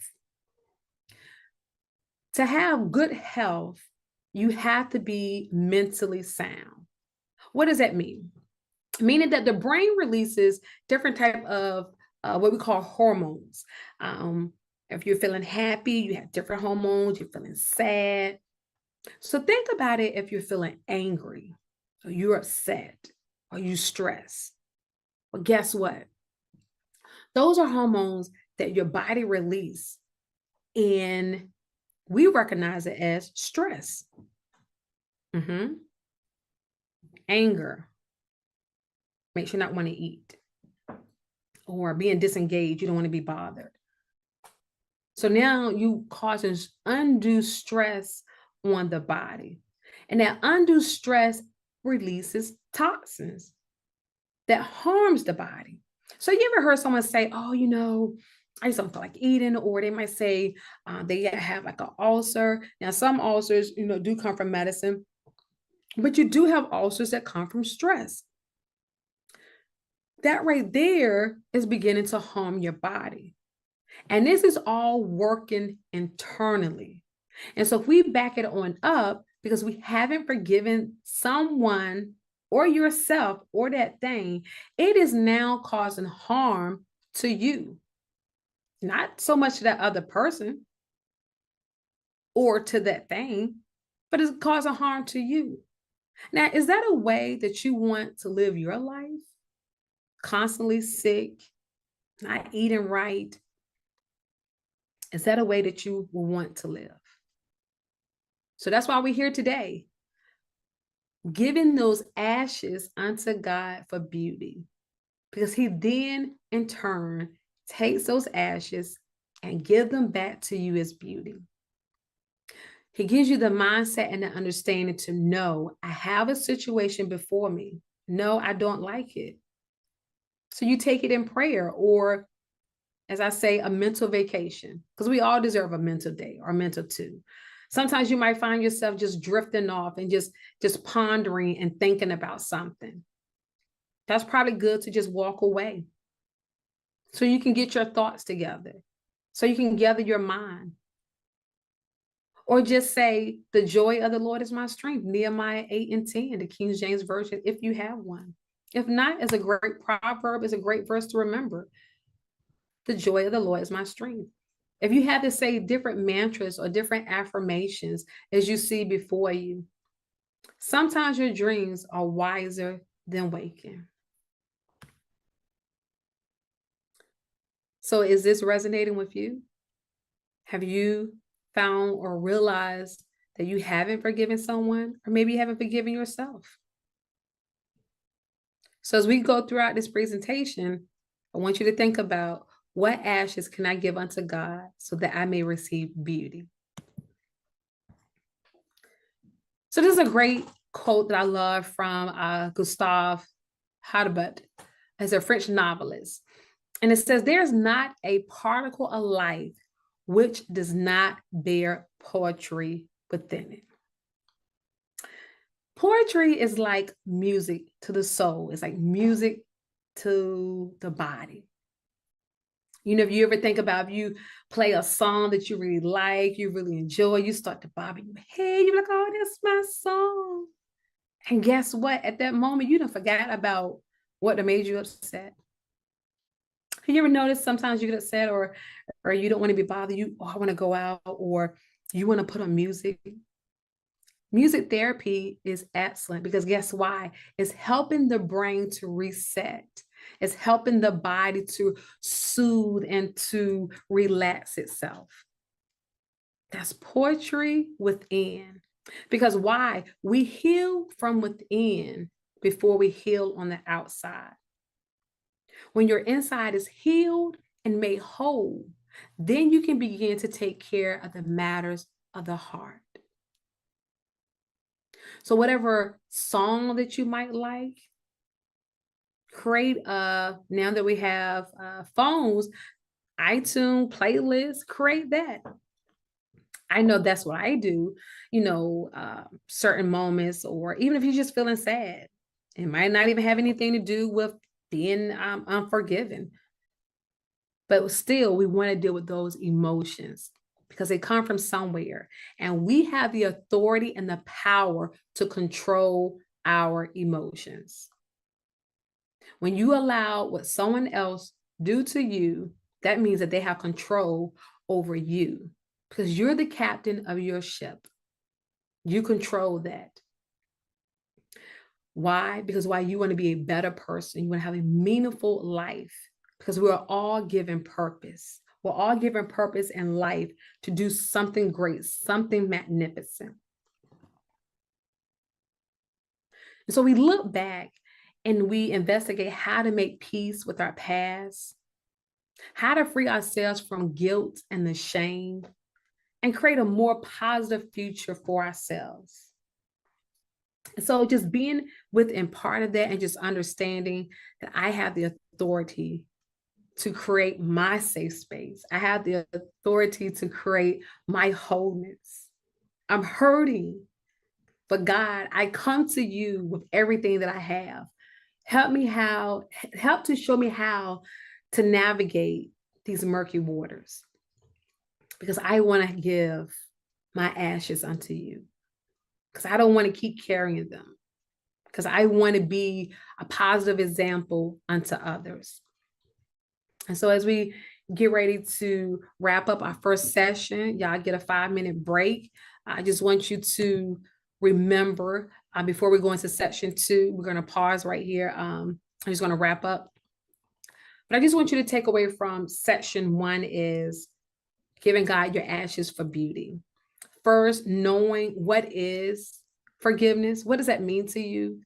To have good health, you have to be mentally sound. What does that mean? Meaning that the brain releases different type of what we call hormones. If you're feeling happy, you have different hormones. You're feeling sad. So think about it if you're feeling angry, or you're upset, or you stress. Well, guess what? Those are hormones that your body release, and we recognize it as stress. Anger makes you not want to eat, or being disengaged, you don't want to be bothered. So now you causing undue stress on the body. And that undue stress releases toxins that harms the body. So you ever heard someone say, oh, I just don't feel like eating, or they might say they have like an ulcer. Now, some ulcers, do come from medicine, but you do have ulcers that come from stress. That right there is beginning to harm your body. And this is all working internally. And so if we back it on up, because we haven't forgiven someone or yourself or that thing, it is now causing harm to you. Not so much to that other person or to that thing, but it's causing harm to you. Now, is that a way that you want to live your life? Constantly sick, not eating right? Is that a way that you will want to live? So that's why we're here today, giving those ashes unto God for beauty, because he then in turn takes those ashes and give them back to you as beauty. He gives you the mindset and the understanding to know, I have a situation before me. No, I don't like it. So you take it in prayer, or as I say, a mental vacation, because we all deserve a mental day or a mental two. Sometimes you might find yourself just drifting off and just pondering and thinking about something. That's probably good to just walk away so you can get your thoughts together, so you can gather your mind. Or just say, the joy of the Lord is my strength, Nehemiah 8:10, the King James Version, if you have one. If not, it's a great proverb, it's a great verse to remember. The joy of the Lord is my strength. If you had to say different mantras or different affirmations as you see before you, sometimes your dreams are wiser than waking. So is this resonating with you? Have you found or realized that you haven't forgiven someone, or maybe you haven't forgiven yourself? So as we go throughout this presentation, I want you to think about, What ashes can I give unto God so that I may receive beauty? So this is a great quote that I love from Gustave Hardebut, as a French novelist. And it says, there's not a particle of life which does not bear poetry within it. Poetry is like music to the soul. It's like music to the body. You know, if you ever think about, if you play a song that you really like, you really enjoy, you start to bob in your head, you're like, oh, that's my song. And guess what? At that moment, you don't forget about what made you upset. You ever notice sometimes you get upset or you don't want to be bothered, I want to go out, or you want to put on music. Music therapy is excellent because guess why? It's helping the brain to reset. It's helping the body to soothe and to relax itself. That's poetry within. Because why? We heal from within before we heal on the outside. When your inside is healed and made whole, then you can begin to take care of the matters of the heart. So whatever song that you might like, create now that we have phones, iTunes playlist, create that. I know that's what I do, certain moments, or even if you're just feeling sad, it might not even have anything to do with being unforgiven. But still, we want to deal with those emotions because they come from somewhere. And we have the authority and the power to control our emotions. When you allow what someone else do to you, that means that they have control over you because you're the captain of your ship. You control that. Why? Because you want to be a better person. You want to have a meaningful life because we're all given purpose. We're all given purpose in life to do something great, something magnificent. And so we look back and we investigate how to make peace with our past, how to free ourselves from guilt and the shame, and create a more positive future for ourselves. And so just being within part of that and just understanding that I have the authority to create my safe space. I have the authority to create my wholeness. I'm hurting, but God, I come to you with everything that I have. Help to show me how to navigate these murky waters, because I want to give my ashes unto you, because I don't want to keep carrying them, because I want to be a positive example unto others. And so as we get ready to wrap up our first session, y'all get a 5-minute break. I just want you to remember, before we go into section 2, we're going to pause right here. I'm just going to wrap up. But I just want you to take away from section 1 is giving God your ashes for beauty. First, knowing what is forgiveness. What does that mean to you?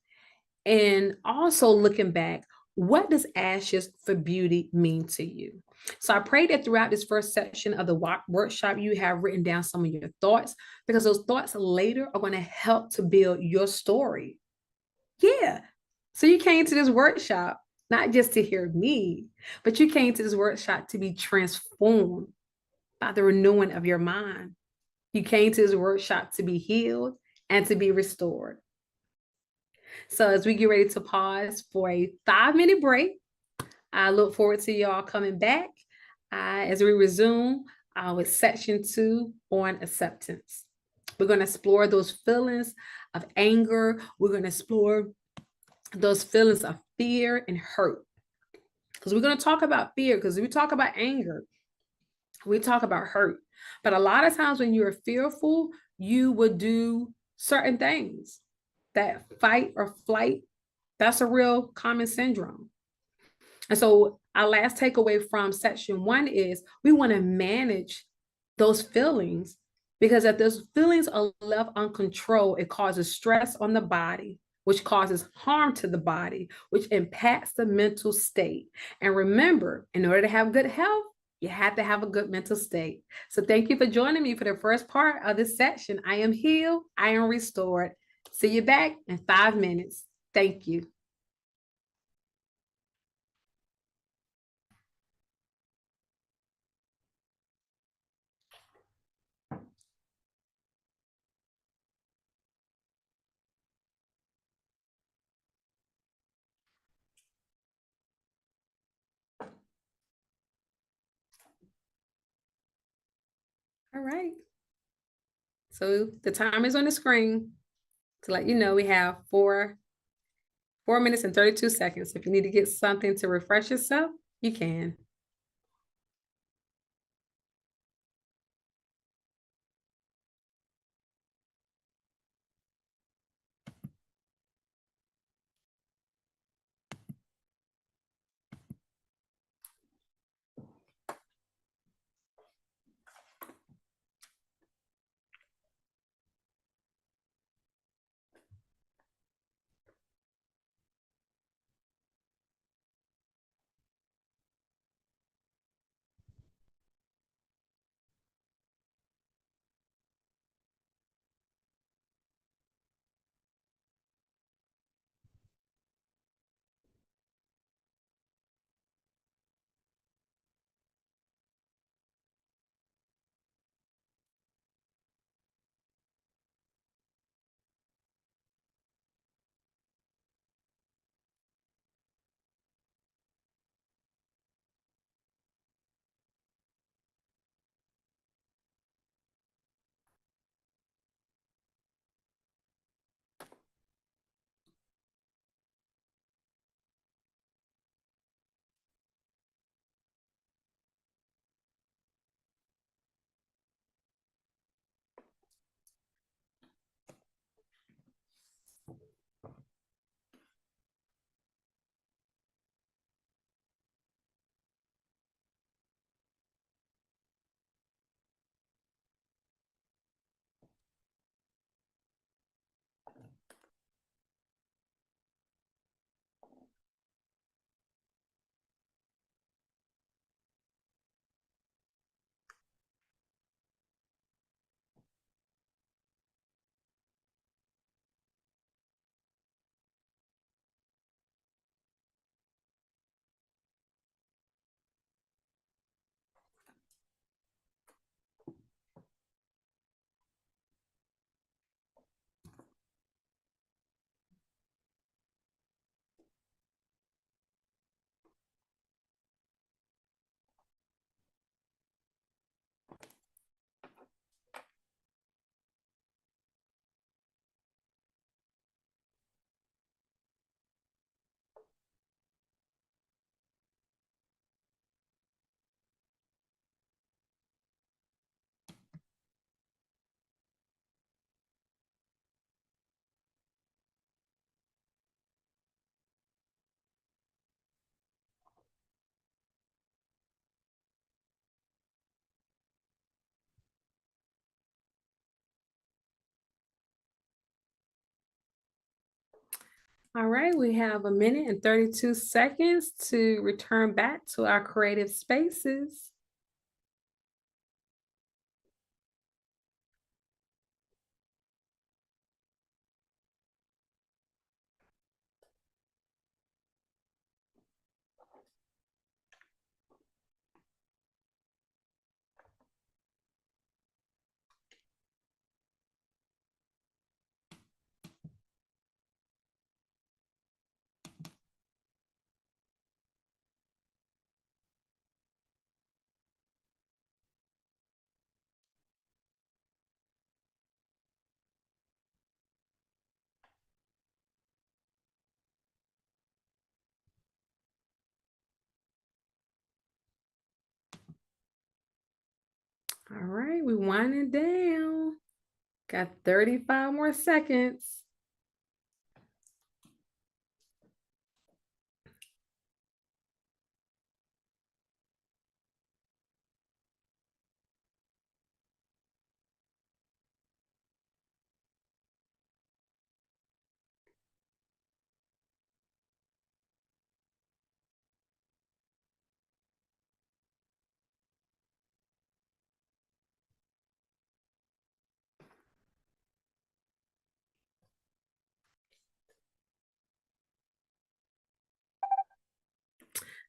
And also looking back, what does ashes for beauty mean to you? So I pray that throughout this first section of the workshop, you have written down some of your thoughts, because those thoughts later are going to help to build your story. Yeah. So you came to this workshop, not just to hear me, but you came to this workshop to be transformed by the renewing of your mind. You came to this workshop to be healed and to be restored. So as we get ready to pause for a 5-minute break, I look forward to y'all coming back as we resume with section 2 on acceptance. We're going to explore those feelings of anger. We're going to explore those feelings of fear and hurt. Because we're going to talk about fear, because we talk about anger, we talk about hurt. But a lot of times when you're fearful, you would do certain things. That fight or flight, that's a real common syndrome. And so our last takeaway from section 1 is we want to manage those feelings, because if those feelings are left uncontrolled, it causes stress on the body, which causes harm to the body, which impacts the mental state. And remember, in order to have good health, you have to have a good mental state. So thank you for joining me for the first part of this section. I am healed, I am restored. See you back in 5 minutes. Thank you. All right. So the time is on the screen to let you know we have 4 minutes and 32 seconds. If you need to get something to refresh yourself, you can. All right, we have 1 minute and 32 seconds to return back to our creative spaces. All right, we winding down. Got 35 more seconds.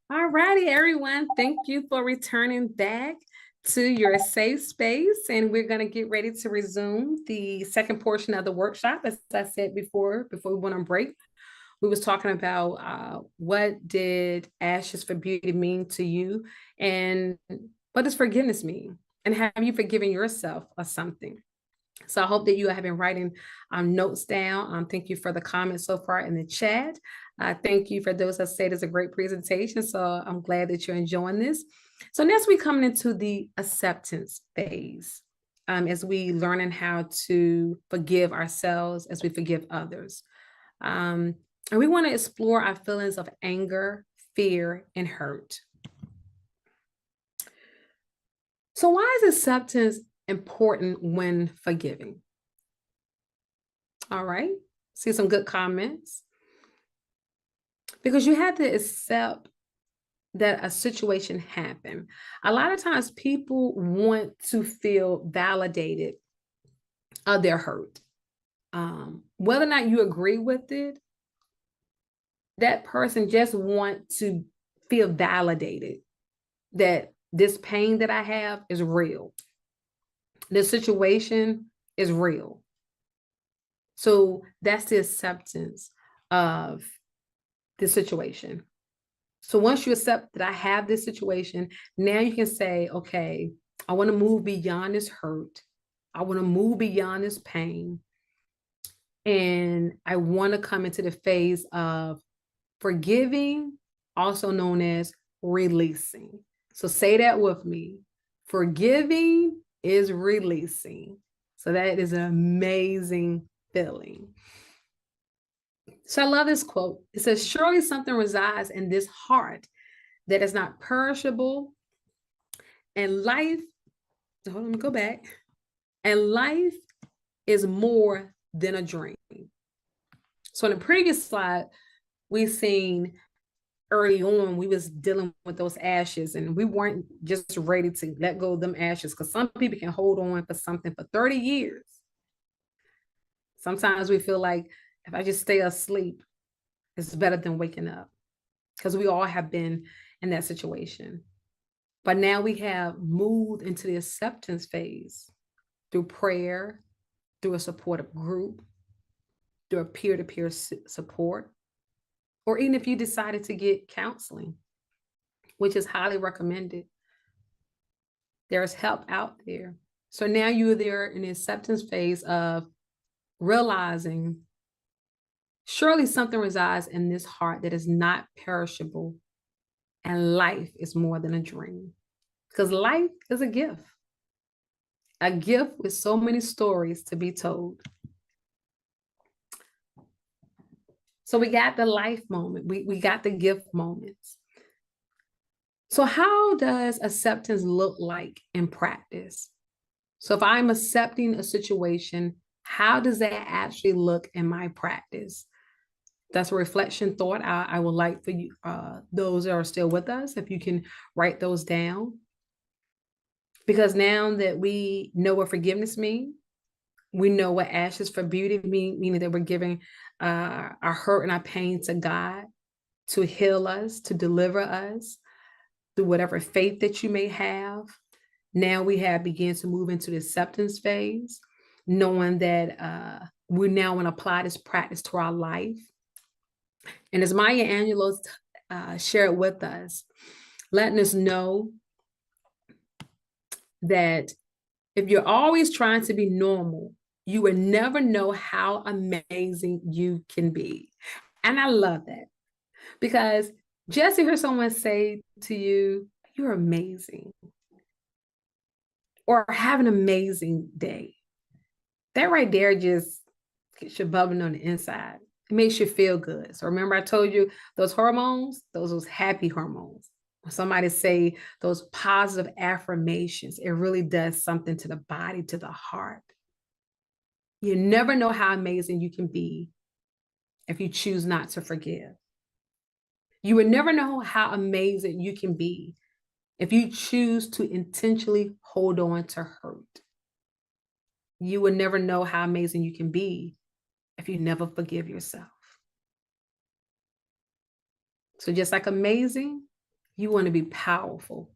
All righty, everyone. Thank you for returning back to your safe space. And we're going to get ready to resume the second portion of the workshop. As I said before we went on break, we was talking about what did ashes for beauty mean to you, and what does forgiveness mean, and have you forgiven yourself of something? So I hope that you have been writing notes down. Thank you for the comments so far in the chat. Thank you for those that said it's a great presentation. So I'm glad that you're enjoying this. So next we coming into the acceptance phase, as we learning how to forgive ourselves as we forgive others. And we want to explore our feelings of anger, fear, and hurt. So why is acceptance important when forgiving? All right, see some good comments. Because you have to accept that a situation happened. A lot of times people want to feel validated of their hurt. Whether or not you agree with it, that person just want to feel validated that this pain that I have is real. This situation is real. So that's the acceptance of the situation. So once you accept that I have this situation, now you can say, okay, I want to move beyond this hurt. I want to move beyond this pain. And I want to come into the phase of forgiving, also known as releasing. So say that with me. Forgiving is releasing. So that is an amazing feeling. So I love this quote. It says, surely something resides in this heart that is not perishable, and life, hold on, let me go back. And life is more than a dream. So in the previous slide, we've seen early on, we was dealing with those ashes, and we weren't just ready to let go of them ashes, because some people can hold on for something for 30 years. Sometimes we feel like if I just stay asleep, it's better than waking up, because we all have been in that situation. But now we have moved into the acceptance phase through prayer, through a supportive group, through a peer-to-peer support, or even if you decided to get counseling, which is highly recommended. There's help out there. So now you're there in the acceptance phase of realizing surely something resides in this heart that is not perishable, and life is more than a dream. Because life is a gift with so many stories to be told. So we got the life moment, we got the gift moments. So how does acceptance look like in practice? So if I'm accepting a situation, how does that actually look in my practice? That's a reflection thought. I would like for you, those that are still with us, if you can write those down. Because now that we know what forgiveness means, we know what ashes for beauty mean, meaning that we're giving our hurt and our pain to God to heal us, to deliver us through whatever faith that you may have. Now we have begun to move into the acceptance phase, knowing that we now want to apply this practice to our life. And as Maya Angelou shared with us, letting us know that if you're always trying to be normal, you will never know how amazing you can be. And I love that, because just to hear someone say to you, you're amazing, or have an amazing day, that right there just gets you bubbling on the inside. It makes you feel good. So remember I told you those hormones, those happy hormones. When somebody say those positive affirmations, it really does something to the body, to the heart. You never know how amazing you can be if you choose not to forgive. You would never know how amazing you can be if you choose to intentionally hold on to hurt. You would never know how amazing you can be if you never forgive yourself. So just like amazing, You want to be powerful.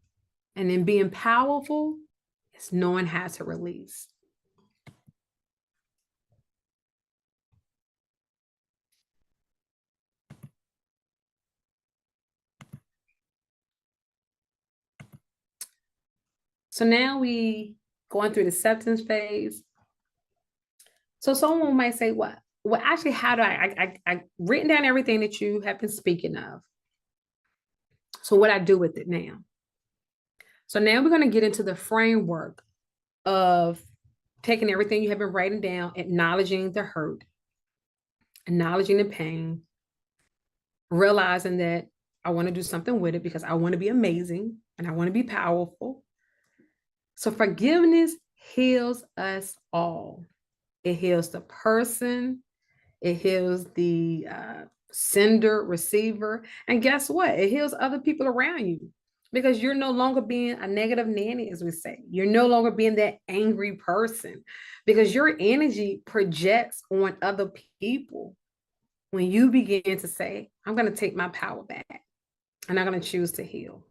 And in being powerful, it's knowing how to release. So now we going through the acceptance phase. So someone might say, what? Well, actually, how do I written down everything that you have been speaking of. So what I do with it now. So now we're going to get into the framework of taking everything you have been writing down, acknowledging the hurt, acknowledging the pain, realizing that I want to do something with it because I want to be amazing and I want to be powerful. So forgiveness heals us all. It heals the person. It heals the sender, receiver. And guess what? It heals other people around you because you're no longer being a negative nanny, as we say. You're no longer being that angry person because your energy projects on other people when you begin to say, I'm going to take my power back and I'm going to choose to heal.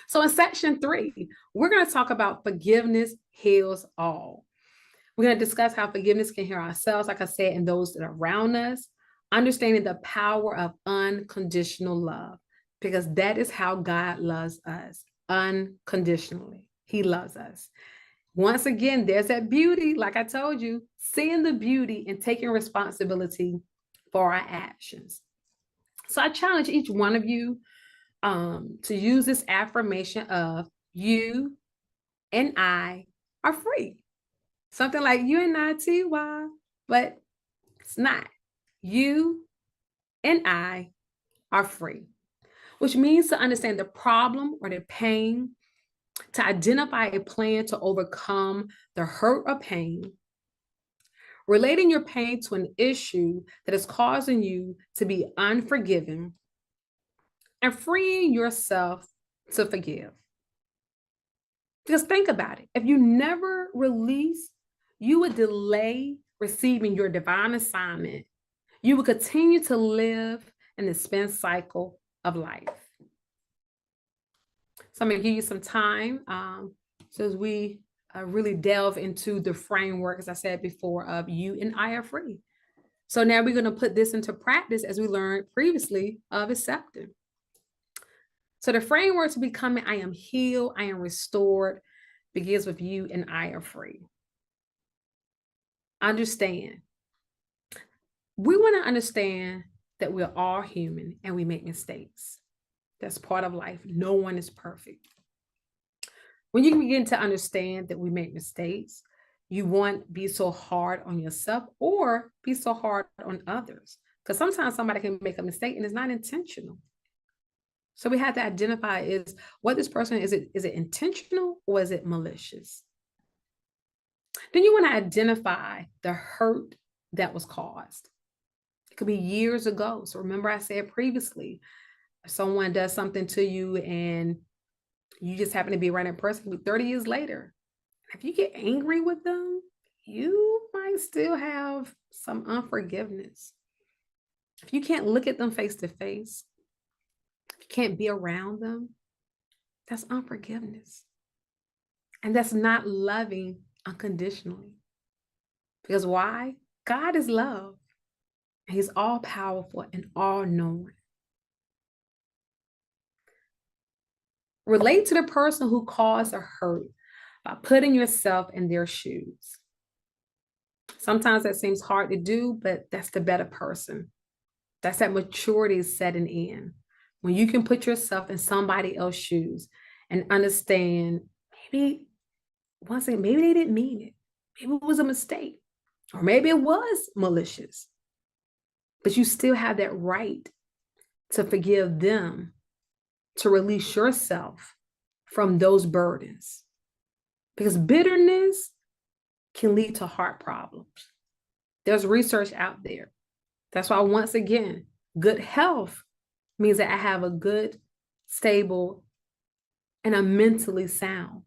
So in section 3, we're going to talk about forgiveness heals all. We're going to discuss how forgiveness can heal ourselves, like I said, and those that are around us, understanding the power of unconditional love, because that is how God loves us, unconditionally. He loves us. Once again, there's that beauty, like I told you, seeing the beauty and taking responsibility for our actions. So I challenge each one of you to use this affirmation of you and I are free. Something like you and I, TY, but it's not. You and I are free, which means to understand the problem or the pain, to identify a plan to overcome the hurt or pain, relating your pain to an issue that is causing you to be unforgiven, and freeing yourself to forgive. Because think about it. If you never release, you would delay receiving your divine assignment. You would continue to live in the spin cycle of life. So I'm going to give you some time so as we really delve into the framework, as I said before, of you and I are free. So now we're going to put this into practice as we learned previously of accepting. So the framework to becoming I am healed, I am restored, begins with you and I are free. Understand. We want to understand that we're all human and we make mistakes. That's part of life. No one is perfect. When you begin to understand that we make mistakes, you won't be so hard on yourself or be so hard on others. Because sometimes somebody can make a mistake and it's not intentional. So we have to identify is what this person is it intentional or is it malicious? Then you want to identify the hurt that was caused. It could be years ago. So remember I said previously, if someone does something to you and you just happen to be around that person 30 years later, if you get angry with them, you might still have some unforgiveness. If you can't look at them face to face, if you can't be around them, that's unforgiveness. And that's not loving unconditionally. Because why? God is love. He's all powerful and all knowing. Relate to the person who caused a hurt by putting yourself in their shoes. Sometimes that seems hard to do, but that's the better person. That's that maturity setting in. When you can put yourself in somebody else's shoes and understand, maybe maybe they didn't mean it. Maybe it was a mistake. Or maybe it was malicious. But you still have that right to forgive them, to release yourself from those burdens. Because bitterness can lead to heart problems. There's research out there. That's why, once again, good health means that I have a good, stable, and I'm mentally sound.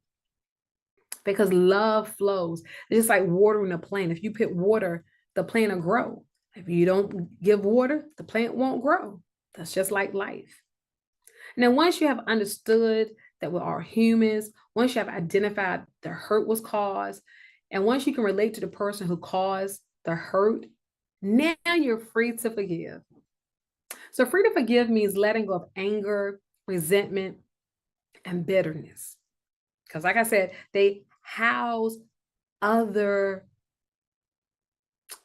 Because love flows. It's just like watering a plant. If you put water, the plant will grow. If you don't give water, the plant won't grow. That's just like life. Now, once you have understood that we're all humans, once you have identified the hurt was caused, and once you can relate to the person who caused the hurt, now you're free to forgive. So, free to forgive means letting go of anger, resentment, and bitterness. Because, like I said, they house other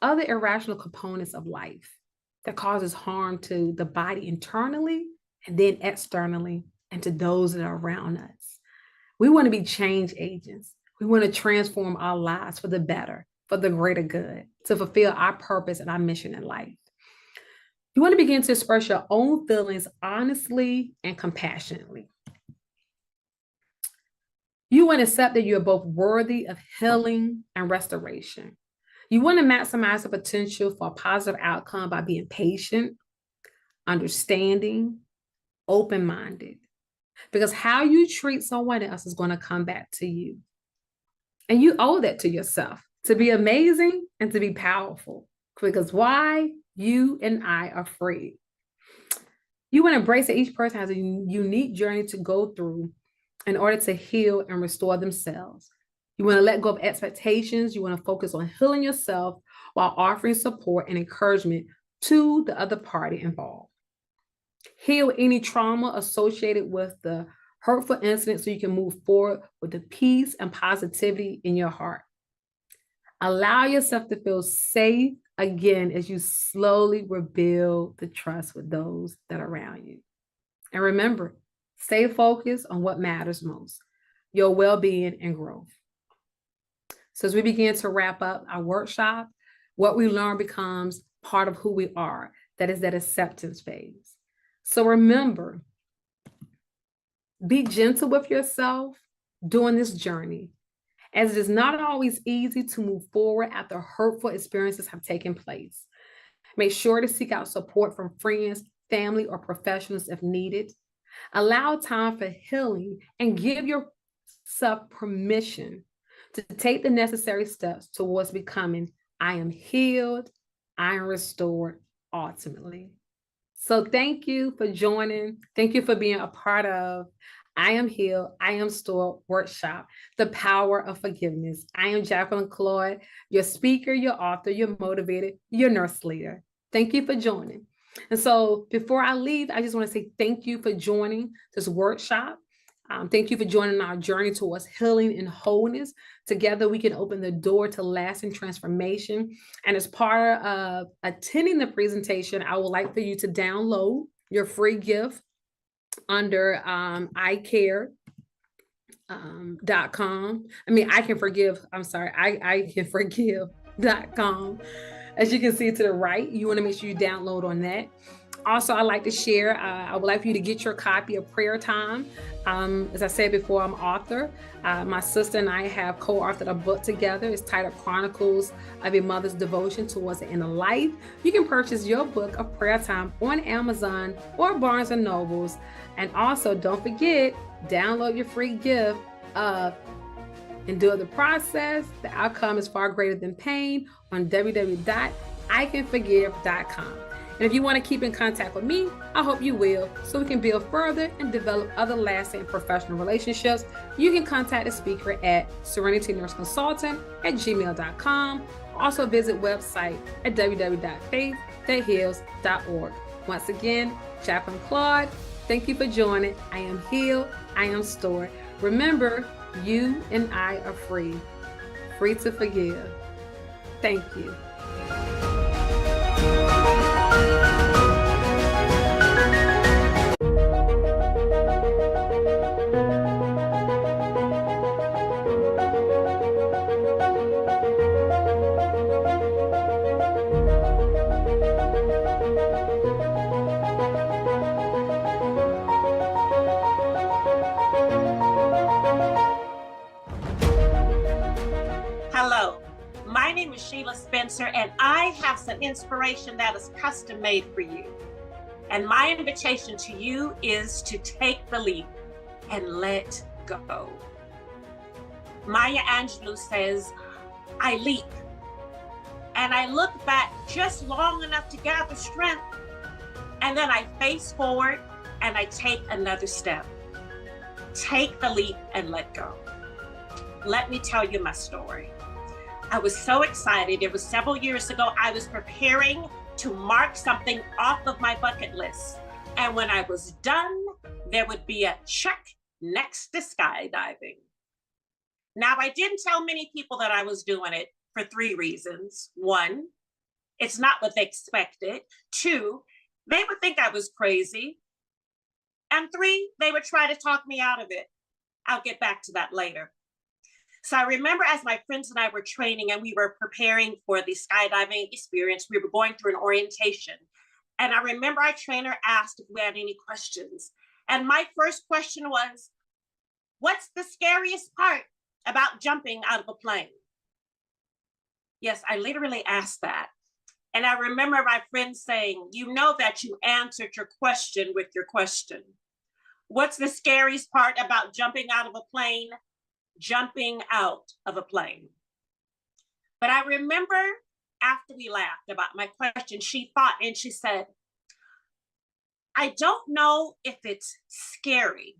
irrational components of life that causes harm to the body internally and then externally and to those that are around us. We want to be change agents. We want to transform our lives for the better, for the greater good, to fulfill our purpose and our mission in life. You want to begin to express your own feelings honestly and compassionately. You want to accept that you are both worthy of healing and restoration. You want to maximize the potential for a positive outcome by being patient, understanding, open-minded. Because how you treat someone else is going to come back to you. And you owe that to yourself, to be amazing and to be powerful. Because why? You and I are free. You want to embrace that each person has a unique journey to go through in order to heal and restore themselves. You want to let go of expectations. You want to focus on healing yourself while offering support and encouragement to the other party involved. Heal any trauma associated with the hurtful incident so you can move forward with the peace and positivity in your heart. Allow yourself to feel safe again as you slowly rebuild the trust with those that are around you. And remember, stay focused on what matters most, your well-being and growth. So as we begin to wrap up our workshop, what we learn becomes part of who we are. That is that acceptance phase. So remember, be gentle with yourself during this journey, as it is not always easy to move forward after hurtful experiences have taken place. Make sure to seek out support from friends, family, or professionals if needed. Allow time for healing and give yourself permission to take the necessary steps towards becoming I am healed, I am restored ultimately. So thank you for joining. Thank you for being a part of I Am Healed, I Am Restored workshop, The Power of Forgiveness. I am Jacqueline Cloyd, your speaker, your author, your motivator, your nurse leader. Thank you for joining. And so before I leave, I just want to say thank you for joining this workshop. Thank you for joining our journey towards healing and wholeness. Together, we can open the door to lasting transformation. And as part of attending the presentation, I would like for you to download your free gift under dotcom. I can forgive.com. As you can see to the right, you want to make sure you download on that. Also, I'd like to share, I would like for you to get your copy of Prayer Time. As I said before, I'm an author. My sister and I have co-authored a book together. It's titled Chronicles of a Mother's Devotion Towards the End of Life. You can purchase your book of Prayer Time on Amazon or Barnes & Nobles. And also, don't forget, download your free gift of Endure the Process. The outcome is far greater than pain on www.icanforgive.com. And if you want to keep in contact with me, I hope you will, so we can build further and develop other lasting professional relationships. You can contact the speaker at serenitynurseconsultant@gmail.com. Also visit website at www.faiththatheals.org. Once again, Jacqueline Claude, thank you for joining. I am healed, I am restored. Remember, you and I are free to forgive. Thank you. Hello, my name is Sheila Spencer, and I have some inspiration that is custom made for you. And my invitation to you is to take the leap and let go. Maya Angelou says, I leap, and I look back just long enough to gather strength, and then I face forward and I take another step. Take the leap and let go. Let me tell you my story. I was so excited. It was several years ago. I was preparing to mark something off of my bucket list. And when I was done, there would be a check next to skydiving. Now, I didn't tell many people that I was doing it for 3 reasons. 1, it's not what they expected. 2, they would think I was crazy. And 3, they would try to talk me out of it. I'll get back to that later. So I remember as my friends and I were training and we were preparing for the skydiving experience, we were going through an orientation. And I remember our trainer asked if we had any questions. And my first question was, what's the scariest part about jumping out of a plane? Yes, I literally asked that. And I remember my friend saying, you know that you answered your question with your question. What's the scariest part about jumping out of a plane? Jumping out of a plane. But I remember after we laughed about my question, she thought and she said, I don't know if it's scary,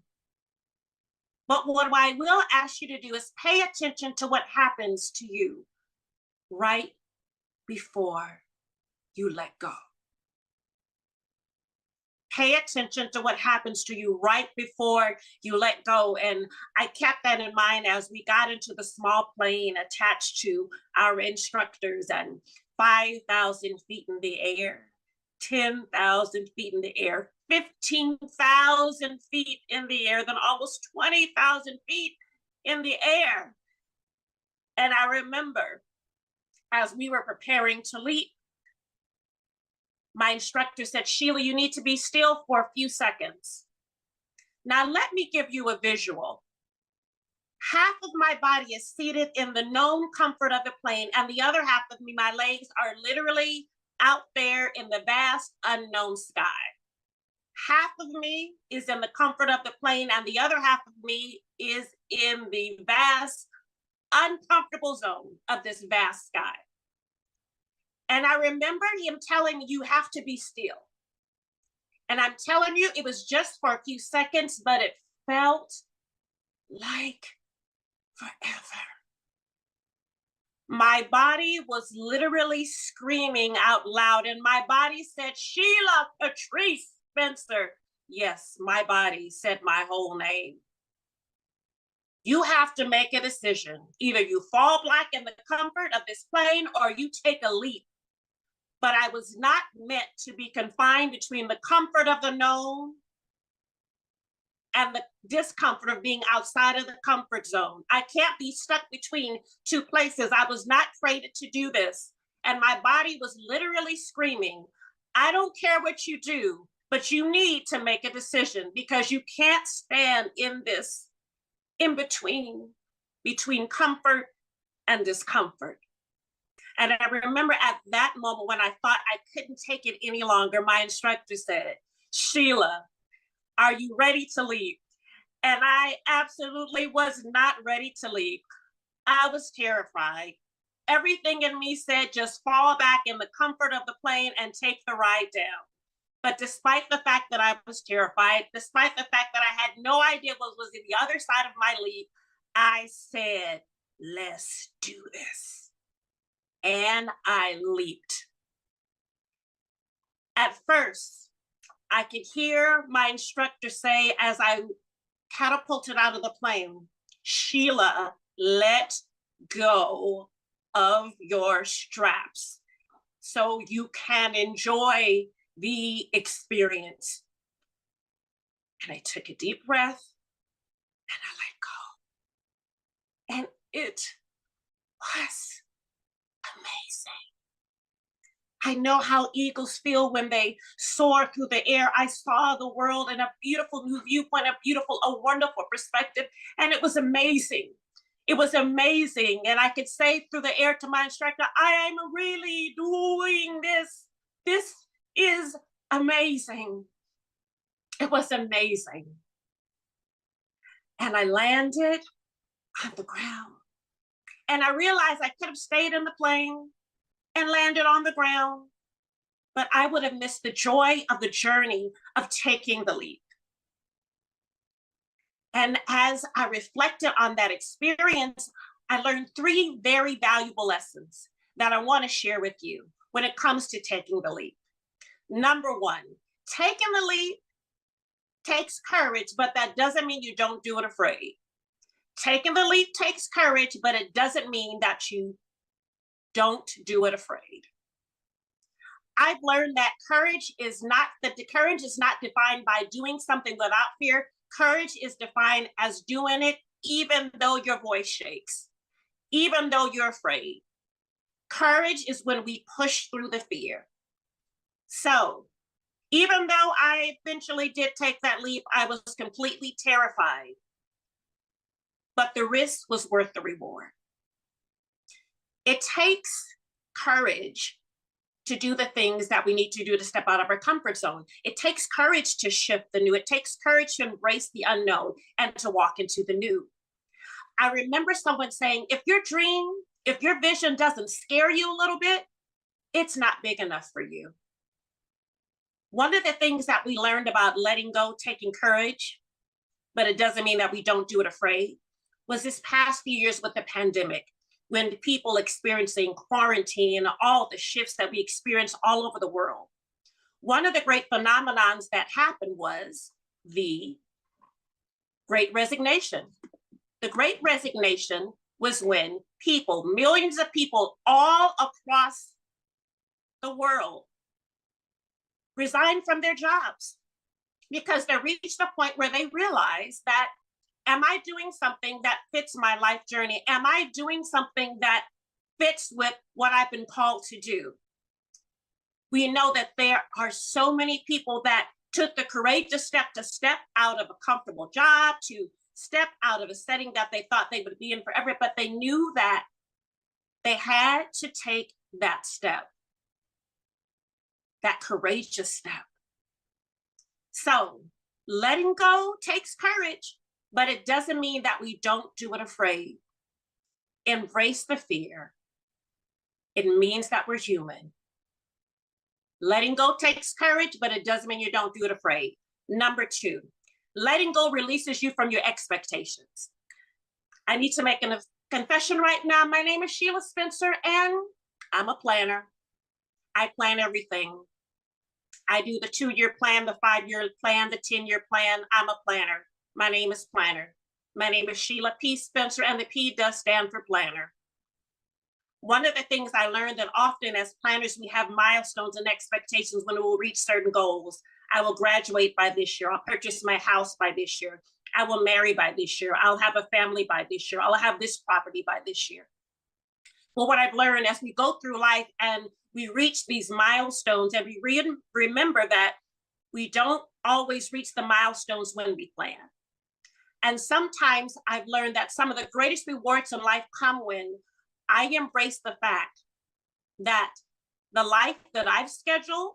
but what I will ask you to do is pay attention to what happens to you right before you let go. Pay attention to what happens to you right before you let go. And I kept that in mind as we got into the small plane attached to our instructors, and 5,000 feet in the air, 10,000 feet in the air, 15,000 feet in the air, then almost 20,000 feet in the air. And I remember as we were preparing to leap, my instructor said, Sheila, you need to be still for a few seconds. Now, let me give you a visual. Half of my body is seated in the known comfort of the plane, and the other half of me, my legs are literally out there in the vast unknown sky. Half of me is in the comfort of the plane, and the other half of me is in the vast, uncomfortable zone of this vast sky. And I remember him telling me, you have to be still. And I'm telling you, it was just for a few seconds, but it felt like forever. My body was literally screaming out loud, and my body said, Sheila Patrice Spencer. Yes, my body said my whole name. You have to make a decision. Either you fall back in the comfort of this plane or you take a leap. But I was not meant to be confined between the comfort of the known and the discomfort of being outside of the comfort zone. I can't be stuck between 2 places. I was not created to do this. And my body was literally screaming, I don't care what you do, but you need to make a decision, because you can't stand in this in between comfort and discomfort. And I remember at that moment when I thought I couldn't take it any longer, my instructor said, Sheila, are you ready to leave? And I absolutely was not ready to leave. I was terrified. Everything in me said, just fall back in the comfort of the plane and take the ride down. But despite the fact that I was terrified, despite the fact that I had no idea what was in the other side of my leap, I said, let's do this. And I leaped. At first, I could hear my instructor say as I catapulted out of the plane, Sheila, let go of your straps so you can enjoy the experience. And I took a deep breath and I let go. And it was amazing. I know how eagles feel when they soar through the air. I saw the world in a beautiful new viewpoint, a wonderful perspective, and it was amazing. It was amazing. And I could say through the air to my instructor, I am really doing this. This is amazing. It was amazing. And I landed on the ground. And I realized I could have stayed in the plane and landed on the ground, but I would have missed the joy of the journey of taking the leap. And as I reflected on that experience, I learned 3 very valuable lessons that I want to share with you when it comes to taking the leap. Number 1, taking the leap takes courage, but that doesn't mean you don't do it afraid. Taking the leap takes courage, but it doesn't mean that you don't do it afraid. I've learned that courage is not defined by doing something without fear. Courage is defined as doing it even though your voice shakes, even though you're afraid. Courage is when we push through the fear. So, even though I eventually did take that leap, I was completely terrified. But the risk was worth the reward. It takes courage to do the things that we need to do to step out of our comfort zone. It takes courage to shift the new. It takes courage to embrace the unknown and to walk into the new. I remember someone saying, if your vision doesn't scare you a little bit, it's not big enough for you. One of the things that we learned about letting go, taking courage, but it doesn't mean that we don't do it afraid, was this past few years with the pandemic, when people experiencing quarantine and all the shifts that we experienced all over the world. One of the great phenomenons that happened was the Great Resignation. The Great Resignation was when people, millions of people all across the world, resigned from their jobs because they reached a point where they realized that, am I doing something that fits my life journey? Am I doing something that fits with what I've been called to do? We know that there are so many people that took the courageous step to step out of a comfortable job, to step out of a setting that they thought they would be in forever, but they knew that they had to take that step, that courageous step. So letting go takes courage, but it doesn't mean that we don't do it afraid. Embrace the fear. It means that we're human. Letting go takes courage, but it doesn't mean you don't do it afraid. Number 2, letting go releases you from your expectations. I need to make a confession right now. My name is Sheila Spencer, and I'm a planner. I plan everything. I do the 2-year plan, the 5-year plan, the 10-year plan. I'm a planner. My name is Planner. My name is Sheila P. Spencer, and the P does stand for planner. One of the things I learned that often as planners, we have milestones and expectations when we will reach certain goals. I will graduate by this year. I'll purchase my house by this year. I will marry by this year. I'll have a family by this year. I'll have this property by this year. Well, what I've learned as we go through life and we reach these milestones, and we remember that we don't always reach the milestones when we plan. And sometimes I've learned that some of the greatest rewards in life come when I embrace the fact that the life that I've scheduled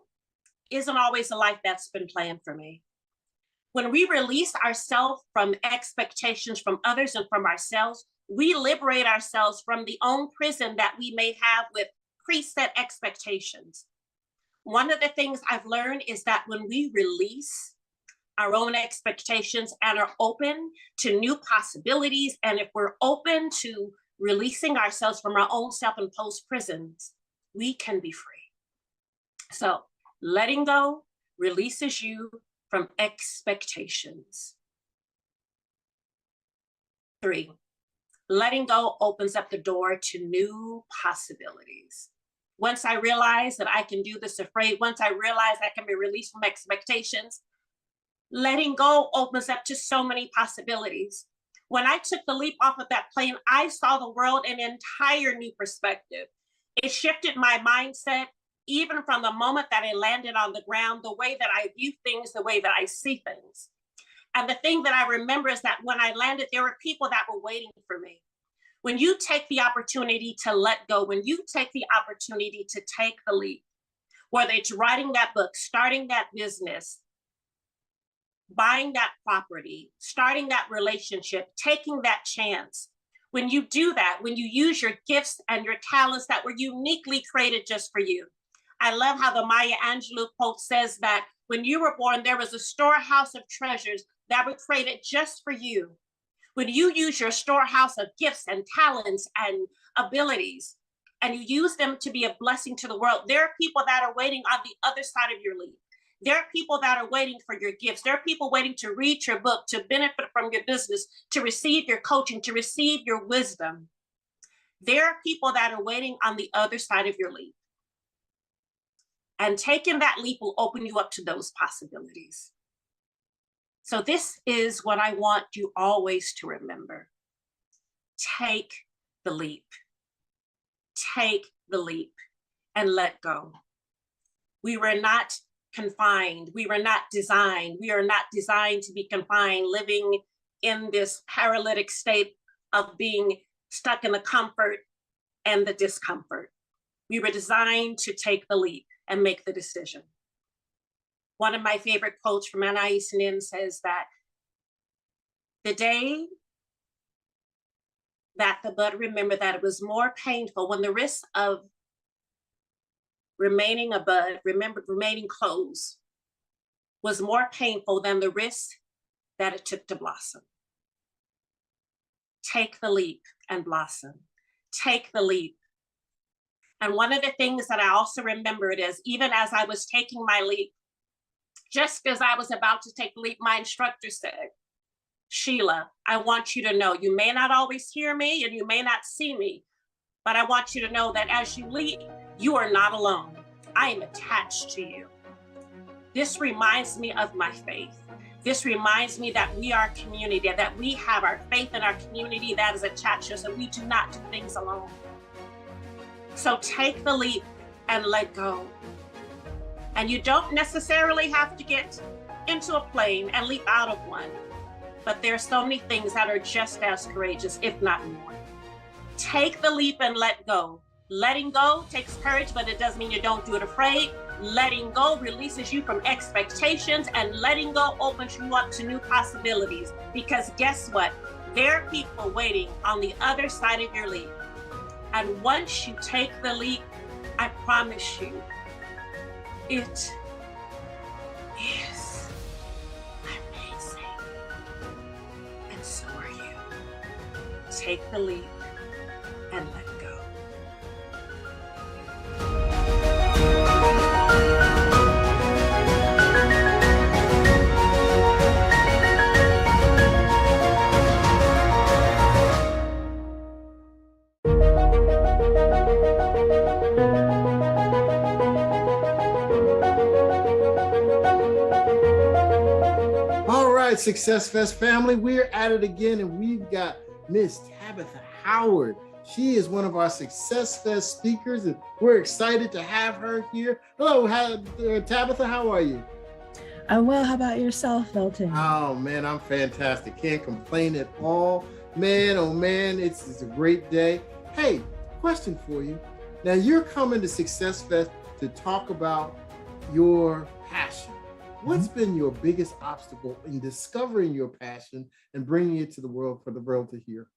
isn't always the life that's been planned for me. When we release ourselves from expectations from others and from ourselves, we liberate ourselves from the own prison that we may have with preset expectations. One of the things I've learned is that when we release our own expectations and are open to new possibilities, and if we're open to releasing ourselves from our own self-imposed prisons, we can be free. So letting go releases you from expectations. 3, letting go opens up the door to new possibilities. Once I realize that I can do this afraid, once I realize I can be released from expectations, letting go opens up to so many possibilities. When I took the leap off of that plane, I saw the world in an entire new perspective. It shifted my mindset, even from the moment that I landed on the ground, the way that I view things, the way that I see things. And the thing that I remember is that when I landed, there were people that were waiting for me. When you take the opportunity to let go, when you take the opportunity to take the leap, whether it's writing that book, starting that business, buying that property, starting that relationship, taking that chance. When you do that, when you use your gifts and your talents that were uniquely created just for you. I love how the Maya Angelou quote says that when you were born, there was a storehouse of treasures that were created just for you. When you use your storehouse of gifts and talents and abilities, and you use them to be a blessing to the world, there are people that are waiting on the other side of your leap. There are people that are waiting for your gifts. There are people waiting to read your book, to benefit from your business, to receive your coaching, to receive your wisdom. There are people that are waiting on the other side of your leap. And taking that leap will open you up to those possibilities. So this is what I want you always to remember. Take the leap. Take the leap and let go. We were not confined. We were not designed. We are not designed to be confined, living in this paralytic state of being stuck in the comfort and the discomfort. We were designed to take the leap and make the decision. One of my favorite quotes from Anais Nin says that the day that the bud remembered that it was more painful when the risk of remaining a bud, remaining closed, was more painful than the risk that it took to blossom. Take the leap and blossom. Take the leap. And one of the things that I also remembered is, even as I was taking my leap, just as I was about to take the leap, my instructor said, Sheila, I want you to know, you may not always hear me and you may not see me, but I want you to know that as you leap, you are not alone. I am attached to you. This reminds me of my faith. This reminds me that we are a community, that we have our faith in our community that is attached to us, and we do not do things alone. So take the leap and let go. And you don't necessarily have to get into a plane and leap out of one, but there are so many things that are just as courageous, if not more. Take the leap and let go. Letting go takes courage, but it doesn't mean you don't do it afraid. Letting go releases you from expectations, and letting go opens you up to new possibilities. Because guess what? There are people waiting on the other side of your leap. And once you take the leap, I promise you, it is amazing. And so are you. Take the leap and let go. Success Fest family, we're at it again, and we've got Miss Tabitha Howard. She is one of our Success Fest speakers, and we're excited to have her here. Hello, Tabitha, how are you? I'm well. How about yourself, Velton? Oh man, I'm fantastic. Can't complain at all. Man, oh man, it's a great day. Hey, question for you. Now you're coming to Success Fest to talk about your passion. What's been your biggest obstacle in discovering your passion and bringing it to the world for the world to hear?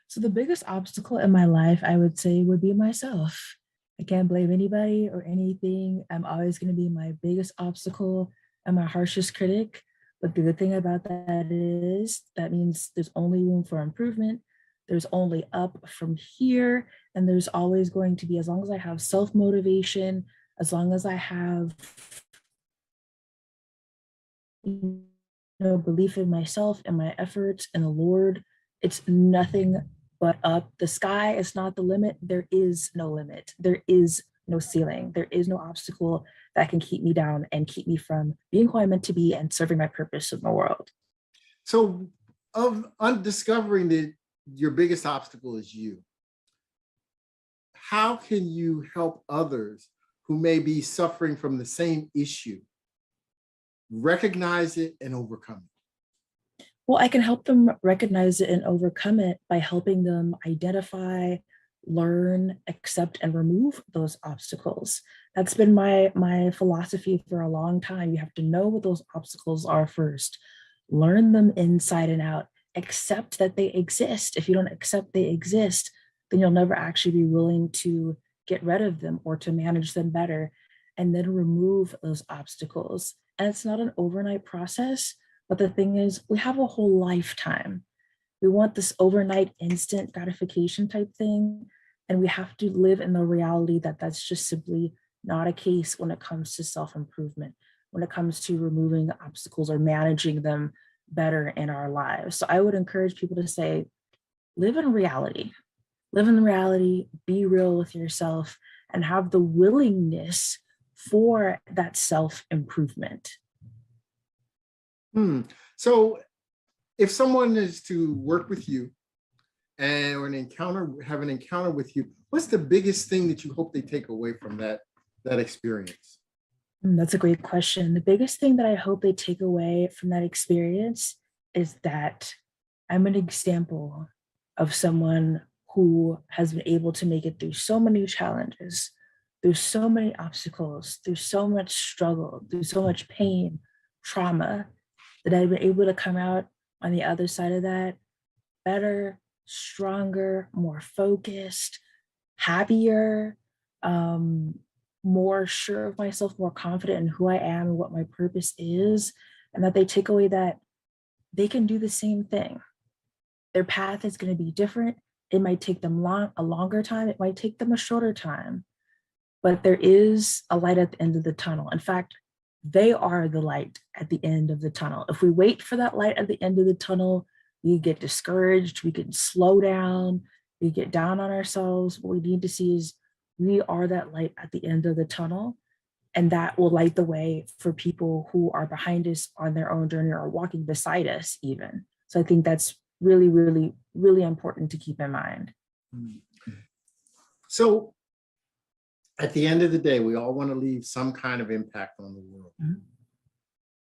So the biggest obstacle in my life, I would say, would be myself. I can't blame anybody or anything. I'm always going to be my biggest obstacle and my harshest critic. But the good thing about that is that means there's only room for improvement. There's only up from here. And there's always going to be, as long as I have self-motivation, as long as I have belief in myself and my efforts and the Lord, it's nothing but up. The sky is not the limit. There is no limit. There is no ceiling. There is no obstacle that can keep me down and keep me from being who I'm meant to be and serving my purpose in the world. So of discovering that your biggest obstacle is you, how can you help others who may be suffering from the same issue recognize it and overcome it? Well, I can help them recognize it and overcome it by helping them identify, learn, accept, and remove those obstacles. That's been my philosophy for a long time. You have to know what those obstacles are first, learn them inside and out, accept that they exist. If you don't accept they exist, then you'll never actually be willing to get rid of them or to manage them better, and then remove those obstacles. And it's not an overnight process, But the thing is, we have a whole lifetime. We want this overnight instant gratification type thing. And we have to live in the reality that that's just simply not a case when it comes to self-improvement, when it comes to removing the obstacles or managing them better in our lives. So I would encourage people to say, live in reality. Live in reality, be real with yourself, and have the willingness for that self-improvement. So if someone is to work with you and or have an encounter with you, what's the biggest thing that you hope they take away from that experience? That's a great question. The biggest thing that I hope they take away from that experience is that I'm an example of someone who has been able to make it through so many challenges, through so many obstacles, through so much struggle, through so much pain, trauma, that I've been able to come out on the other side of that better, stronger, more focused, happier, more sure of myself, more confident in who I am and what my purpose is, and that they take away that they can do the same thing. Their path is going to be different. It might take them a longer time. It might take them a shorter time, but there is a light at the end of the tunnel. In fact, they are the light at the end of the tunnel. If we wait for that light at the end of the tunnel, we get discouraged, we can slow down, we get down on ourselves. What we need to see is we are that light at the end of the tunnel, and that will light the way for people who are behind us on their own journey or walking beside us even. So I think that's really, really, really important to keep in mind. So at the end of the day, we all want to leave some kind of impact on the world.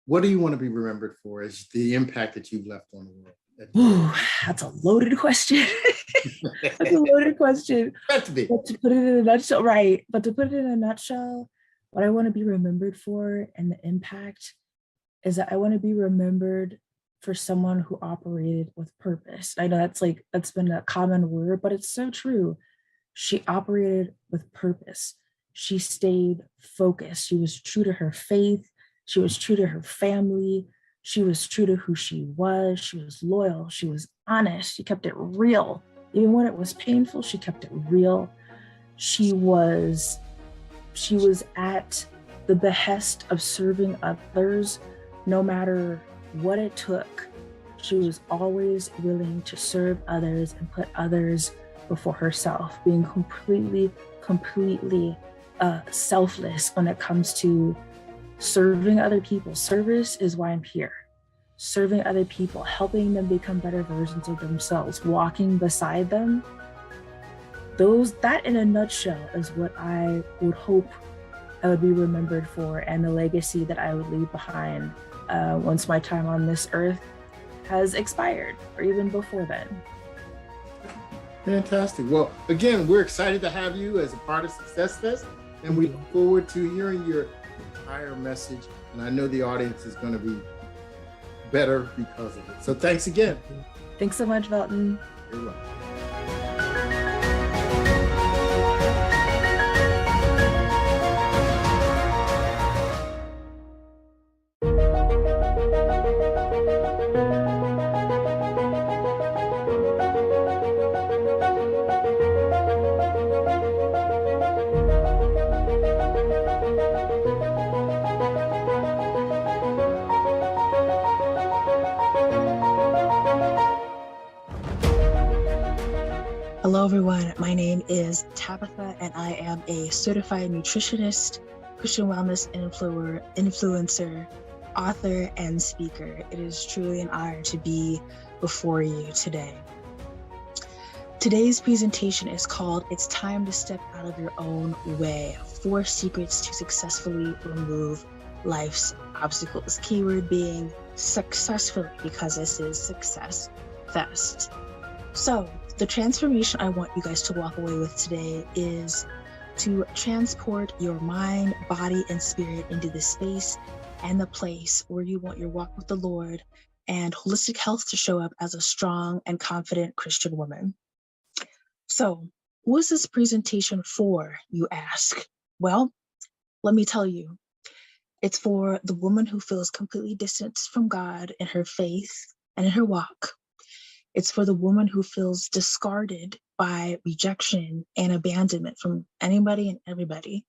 What do you want to be remembered for as the impact that you've left on the world? Ooh, that's a loaded question. That's a loaded question. But to put it in a nutshell, right? But to put it in a nutshell, what I want to be remembered for and the impact is that I want to be remembered for someone who operated with purpose. I know that's been a common word, but it's so true. She operated with purpose. She stayed focused. She was true to her faith. She was true to her family. She was true to who she was. She was loyal. She was honest. She kept it real. Even when it was painful, she kept it real. She was at the behest of serving others, no matter what it took. She was always willing to serve others and put others before herself, being completely selfless when it comes to serving other people. Service is why I'm here. Serving other people, helping them become better versions of themselves, walking beside them. That in a nutshell is what I would hope I would be remembered for, and the legacy that I would leave behind once my time on this earth has expired, or even before then. Fantastic. Well, again, we're excited to have you as a part of SuccessFest, and we look forward to hearing your entire message. And I know the audience is going to be better because of it. So thanks again. Thanks so much, Velton. You're welcome. Hello, everyone. My name is Tabitha, and I am a certified nutritionist, Christian wellness influencer, author, and speaker. It is truly an honor to be before you today. Today's presentation is called "It's Time to Step Out of Your Own Way: 4 Secrets to Successfully Remove Life's Obstacles." Keyword being successfully, because this is SuccessFest. So, the transformation I want you guys to walk away with today is to transport your mind, body, and spirit into the space and the place where you want your walk with the Lord and holistic health to show up as a strong and confident Christian woman. So, who is this presentation for, you ask? Well, let me tell you. It's for the woman who feels completely distanced from God in her faith and in her walk. It's for the woman who feels discarded by rejection and abandonment from anybody and everybody.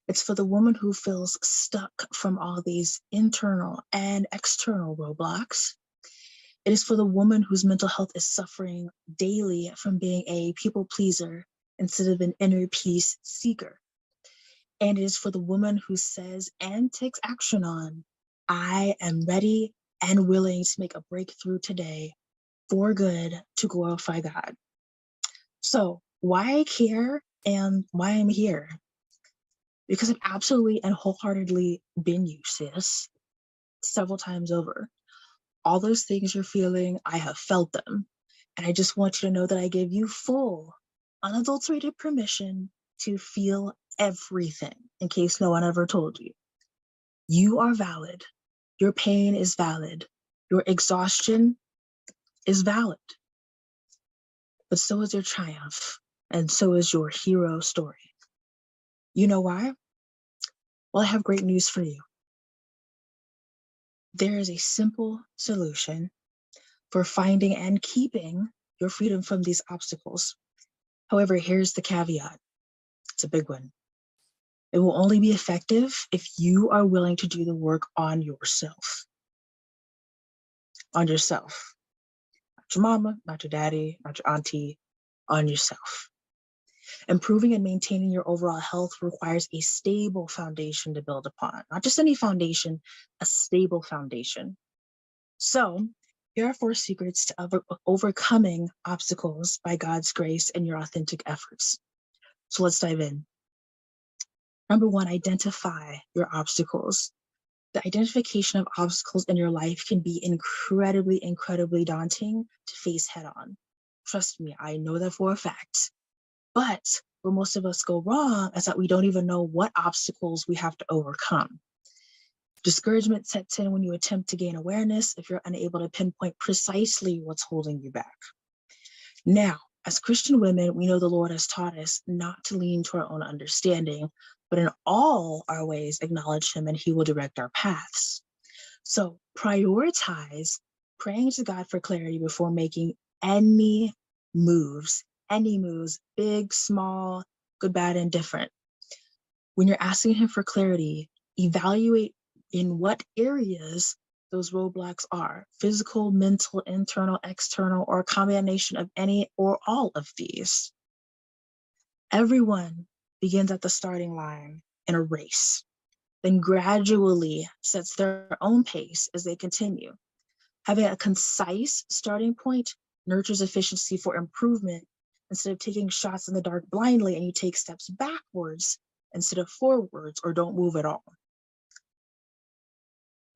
It's for the woman who feels stuck from all these internal and external roadblocks. It is for the woman whose mental health is suffering daily from being a people pleaser instead of an inner peace seeker. And it is for the woman who says and takes action on, I am ready and willing to make a breakthrough today for good to glorify God. So why I care and why I'm here? Because I've absolutely and wholeheartedly been you, sis, several times over. All those things you're feeling, I have felt them. And I just want you to know that I give you full, unadulterated permission to feel everything, in case no one ever told you. You are valid. Your pain is valid. Your exhaustion is valid. But so is your triumph, and so is your hero story. You know why? Well, I have great news for you. There is a simple solution for finding and keeping your freedom from these obstacles. However, here's the caveat. It's a big one. It will only be effective if you are willing to do the work on yourself. On yourself. Not your mama, not your daddy, not your auntie, on yourself. Improving and maintaining your overall health requires a stable foundation to build upon. Not just any foundation, a stable foundation. So, here are 4 secrets to overcoming obstacles by God's grace and your authentic efforts. So let's dive in. Number 1, identify your obstacles. The identification of obstacles in your life can be incredibly, incredibly daunting to face head on. Trust me, I know that for a fact. But where most of us go wrong is that we don't even know what obstacles we have to overcome. Discouragement sets in when you attempt to gain awareness if you're unable to pinpoint precisely what's holding you back. Now, as Christian women, we know the Lord has taught us not to lean to our own understanding, but in all our ways acknowledge Him and He will direct our paths. So prioritize praying to God for clarity before making any moves, big, small, good, bad, and different. When you're asking Him for clarity, evaluate in what areas those roadblocks are: physical, mental, internal, external, or a combination of any or all of these. Everyone begins at the starting line in a race, then gradually sets their own pace as they continue. Having a concise starting point nurtures efficiency for improvement instead of taking shots in the dark blindly, and you take steps backwards instead of forwards or don't move at all.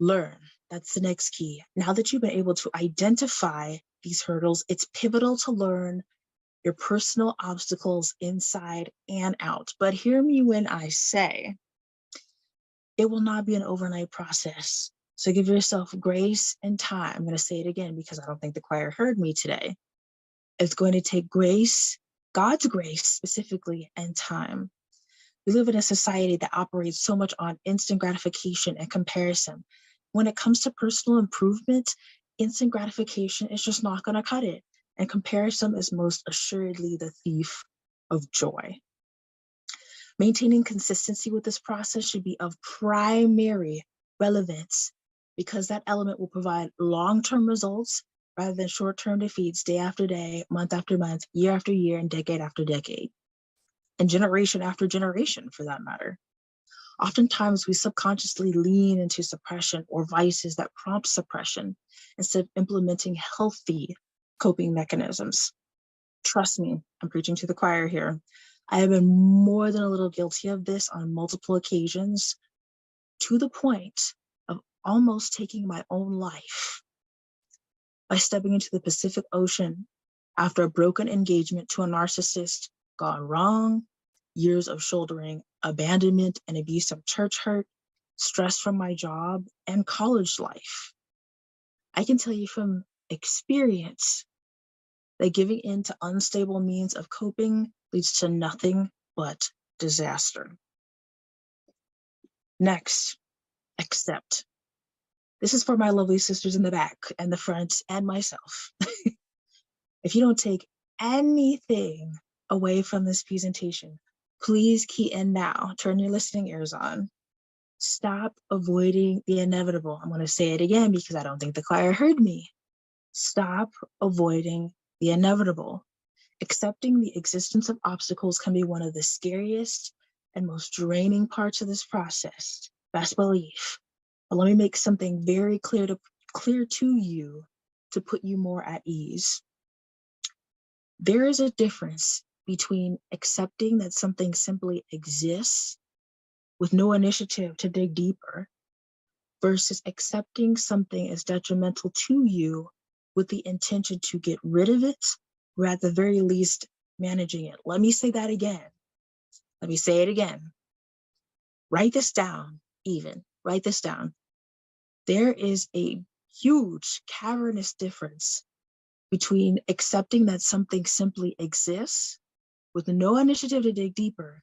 Learn. That's the next key. Now that you've been able to identify these hurdles, it's pivotal to learn your personal obstacles inside and out. But hear me when I say it will not be an overnight process. So give yourself grace and time. I'm going to say it again because I don't think the choir heard me today. It's going to take grace, God's grace specifically, and time. We live in a society that operates so much on instant gratification and comparison. When it comes to personal improvement, instant gratification is just not going to cut it. And comparison is most assuredly the thief of joy. Maintaining consistency with this process should be of primary relevance because that element will provide long-term results rather than short-term defeats day after day, month after month, year after year, and decade after decade, and generation after generation for that matter. Oftentimes, we subconsciously lean into suppression or vices that prompt suppression instead of implementing healthy coping mechanisms. Trust me, I'm preaching to the choir here. I have been more than a little guilty of this on multiple occasions, to the point of almost taking my own life by stepping into the Pacific Ocean after a broken engagement to a narcissist gone wrong, years of shouldering abandonment and abuse of church hurt, stress from my job, and college life. I can tell you from experience that giving in to unstable means of coping leads to nothing but disaster. Next, accept. This is for my lovely sisters in the back and the front and myself. If you don't take anything away from this presentation, please key in now. Turn your listening ears on. Stop avoiding the inevitable. I'm going to say it again because I don't think the choir heard me. Stop avoiding the inevitable. Accepting the existence of obstacles can be one of the scariest and most draining parts of this process. Best belief. But let me make something very clear to you to put you more at ease. There is a difference between accepting that something simply exists with no initiative to dig deeper versus accepting something as detrimental to you with the intention to get rid of it, or at the very least, managing it. Let me say that again. Let me say it again. Write this down, even. Write this down. There is a huge cavernous difference between accepting that something simply exists with no initiative to dig deeper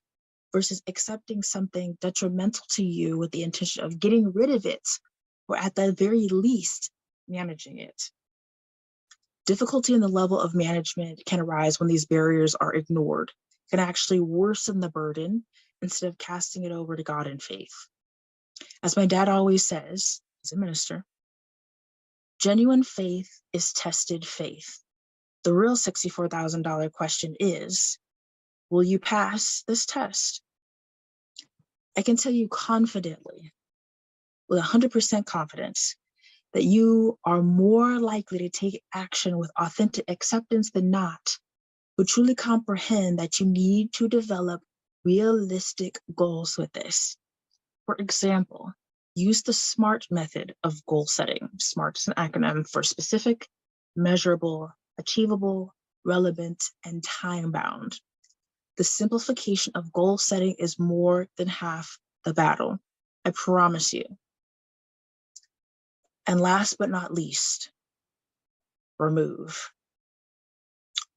versus accepting something detrimental to you with the intention of getting rid of it, or at the very least, managing it. Difficulty in the level of management can arise when these barriers are ignored, can actually worsen the burden instead of casting it over to God in faith. As my dad always says, he's a minister, genuine faith is tested faith. The real $64,000 question is, will you pass this test? I can tell you confidently, with 100% confidence, that you are more likely to take action with authentic acceptance than not, but truly comprehend that you need to develop realistic goals with this. For example, use the SMART method of goal setting. SMART is an acronym for specific, measurable, achievable, relevant, and time-bound. The simplification of goal setting is more than half the battle. I promise you. And last but not least, remove.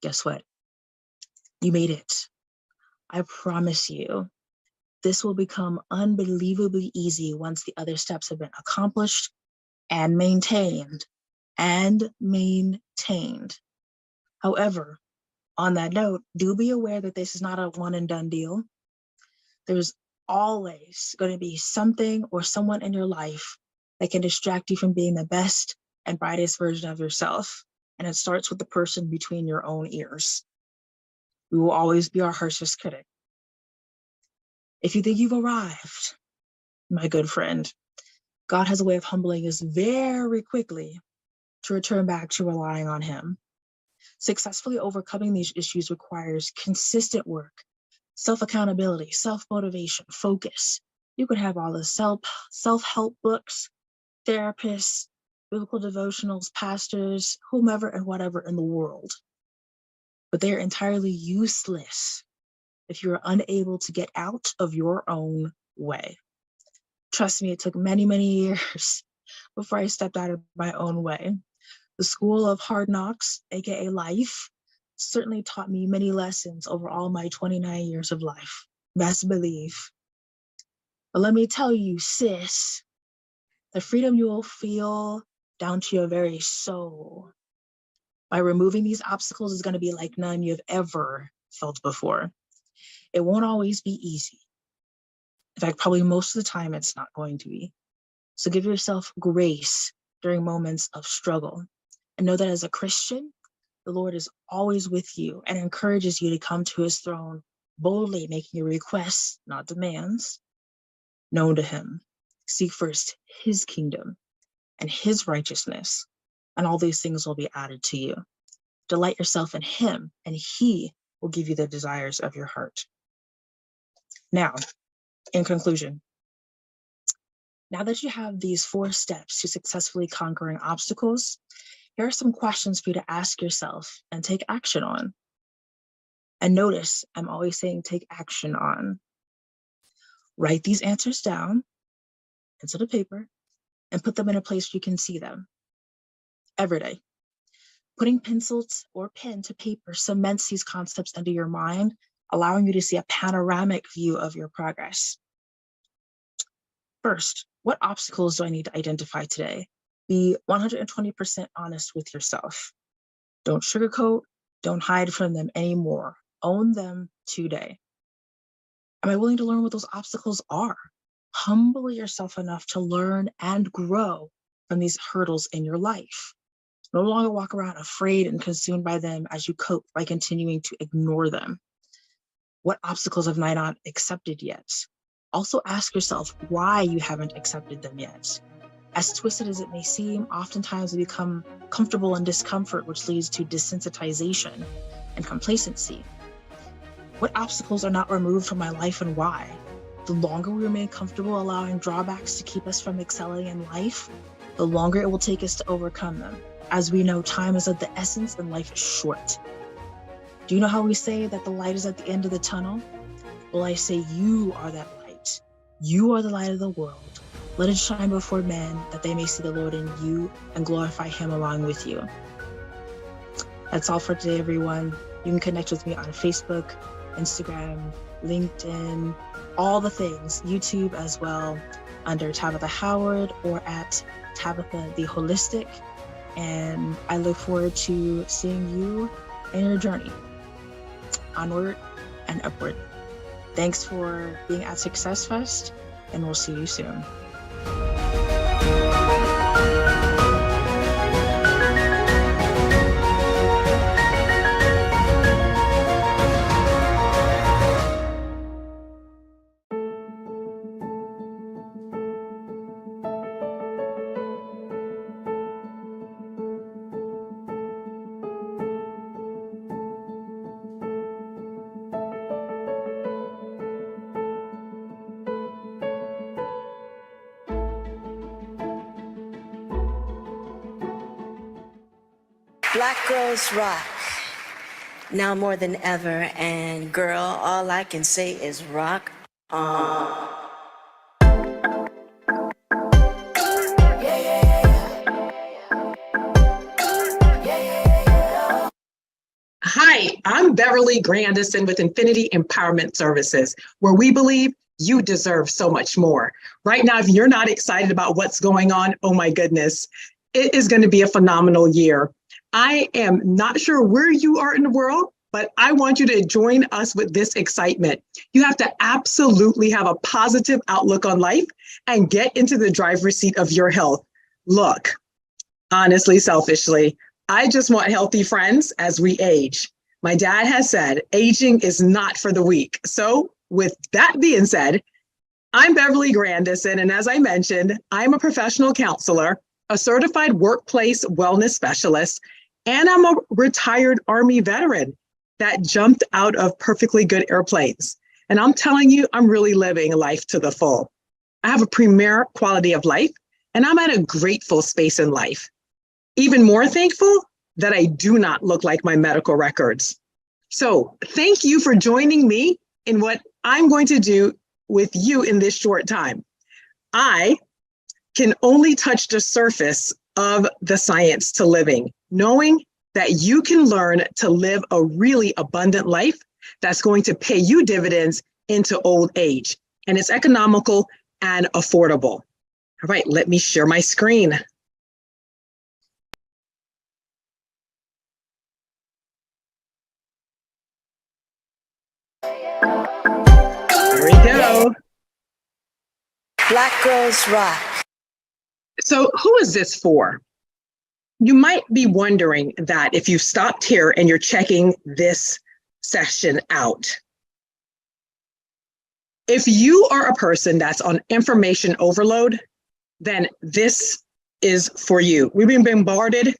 Guess what? You made it. I promise you, this will become unbelievably easy once the other steps have been accomplished and maintained. However, on that note, do be aware that this is not a one and done deal. There's always going to be something or someone in your life that can distract you from being the best and brightest version of yourself. And it starts with the person between your own ears. We will always be our harshest critic. If you think you've arrived, my good friend, God has a way of humbling us very quickly to return back to relying on Him. Successfully overcoming these issues requires consistent work, self-accountability, self-motivation, focus. You could have all the self-help books, therapists, biblical devotionals, pastors, whomever and whatever in the world. But they're entirely useless if you're unable to get out of your own way. Trust me, it took many, many years before I stepped out of my own way. The school of hard knocks, aka life, certainly taught me many lessons over all my 29 years of life. Best believe. But let me tell you, sis, the freedom you will feel down to your very soul by removing these obstacles is going to be like none you've ever felt before. It won't always be easy. In fact, probably most of the time it's not going to be. So give yourself grace during moments of struggle. And know that as a Christian, the Lord is always with you and encourages you to come to His throne boldly, making your requests, not demands, known to Him. Seek first His kingdom and His righteousness, and all these things will be added to you. Delight yourself in Him, and He will give you the desires of your heart. Now, in conclusion, now that you have these 4 steps to successfully conquering obstacles, here are some questions for you to ask yourself and take action on. And notice, I'm always saying take action on. Write these answers down, pencil to paper, and put them in a place where you can see them every day. Putting pencils or pen to paper cements these concepts into your mind, allowing you to see a panoramic view of your progress. First, What obstacles do I need to identify today? Be 120% honest with yourself. Don't sugarcoat, don't hide from them anymore. Own them today. Am I willing to learn what those obstacles are? Humble yourself enough to learn and grow from these hurdles in your life. No longer walk around afraid and consumed by them as you cope by continuing to ignore them. What obstacles have I not accepted yet? Also ask yourself why you haven't accepted them yet. As twisted as it may seem, oftentimes we become comfortable in discomfort, which leads to desensitization and complacency. What obstacles are not removed from my life and why? The longer we remain comfortable allowing drawbacks to keep us from excelling in life, the longer it will take us to overcome them. As we know, time is of the essence and life is short. Do you know how we say that the light is at the end of the tunnel? Well, I say you are that light. You are the light of the world. Let it shine before men that they may see the Lord in you and glorify him along with you. That's all for today, everyone. You can connect with me on Facebook, Instagram, LinkedIn, all the things, YouTube as well, under Tabitha Howard or at Tabitha the Holistic. And I look forward to seeing you in your journey, onward and upward. Thanks for being at SuccessFest, and we'll see you soon. Black girls rock, now more than ever, and girl, all I can say is rock on. Hi, I'm Beverly Grandison with Infinity Empowerment Services, where we believe you deserve so much more. Right now, if you're not excited about what's going on, oh my goodness, it is going to be a phenomenal year. I am not sure where you are in the world, but I want you to join us with this excitement. You have to absolutely have a positive outlook on life and get into the driver's seat of your health. Look, honestly, selfishly, I just want healthy friends as we age. My dad has said, aging is not for the weak. So with that being said, I'm Beverly Grandison, and as I mentioned, I'm a professional counselor, a certified workplace wellness specialist, and I'm a retired Army veteran that jumped out of perfectly good airplanes. And I'm telling you, I'm really living life to the full. I have a premier quality of life, and I'm at a grateful space in life. Even more thankful that I do not look like my medical records. So thank you for joining me in what I'm going to do with you in this short time. I can only touch the surface of the science to living, knowing that you can learn to live a really abundant life that's going to pay you dividends into old age. And it's economical and affordable. All right, let me share my screen. There we go. Black girls rock. So who is this for? You might be wondering that if you stopped here and you're checking this session out. If you are a person that's on information overload, then this is for you. We've been bombarded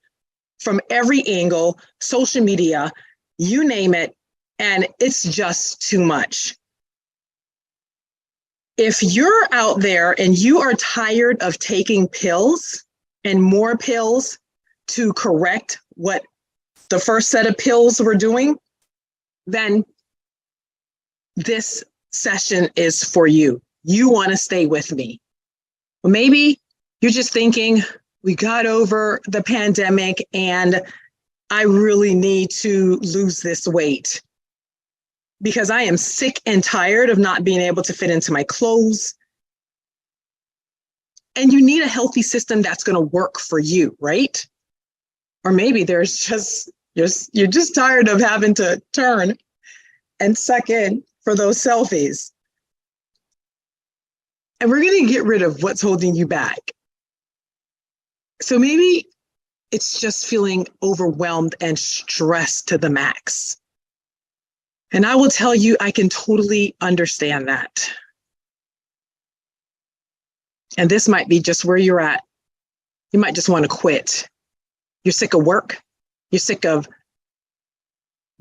from every angle, social media, you name it, and it's just too much. If you're out there and you are tired of taking pills and more pills to correct what the first set of pills were doing, then this session is for you. You want to stay with me. Well, maybe you're just thinking, we got over the pandemic and I really need to lose this weight because I am sick and tired of not being able to fit into my clothes. And you need a healthy system that's going to work for you, right? Or maybe there's you're just tired of having to turn and suck in for those selfies. And we're going to get rid of what's holding you back. So maybe it's just feeling overwhelmed and stressed to the max. And I will tell you, I can totally understand that. And this might be just where you're at. You might just want to quit. You're sick of work. You're sick of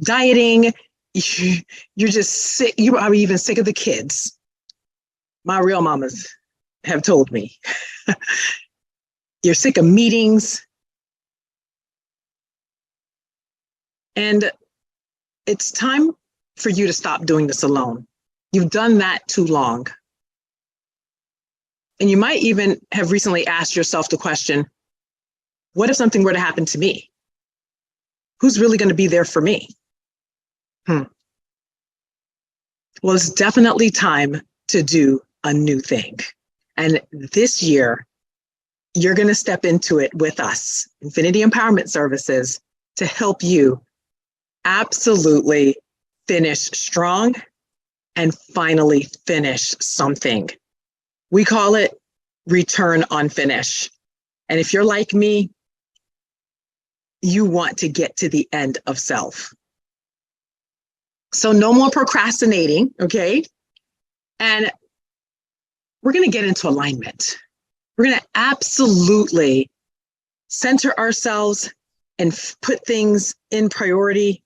dieting. You're just sick. You are even sick of the kids. My real mamas have told me. You're sick of meetings. And it's time for you to stop doing this alone. You've done that too long. And you might even have recently asked yourself the question, what if something were to happen to me? Who's really going to be there for me? Well, it's definitely time to do a new thing. And this year, you're going to step into it with us, Infinity Empowerment Services, to help you absolutely finish strong and finally finish something. We call it return on finish. And if you're like me, you want to get to the end of self. So no more procrastinating, okay? And we're going to get into alignment. We're going to absolutely center ourselves and put things in priority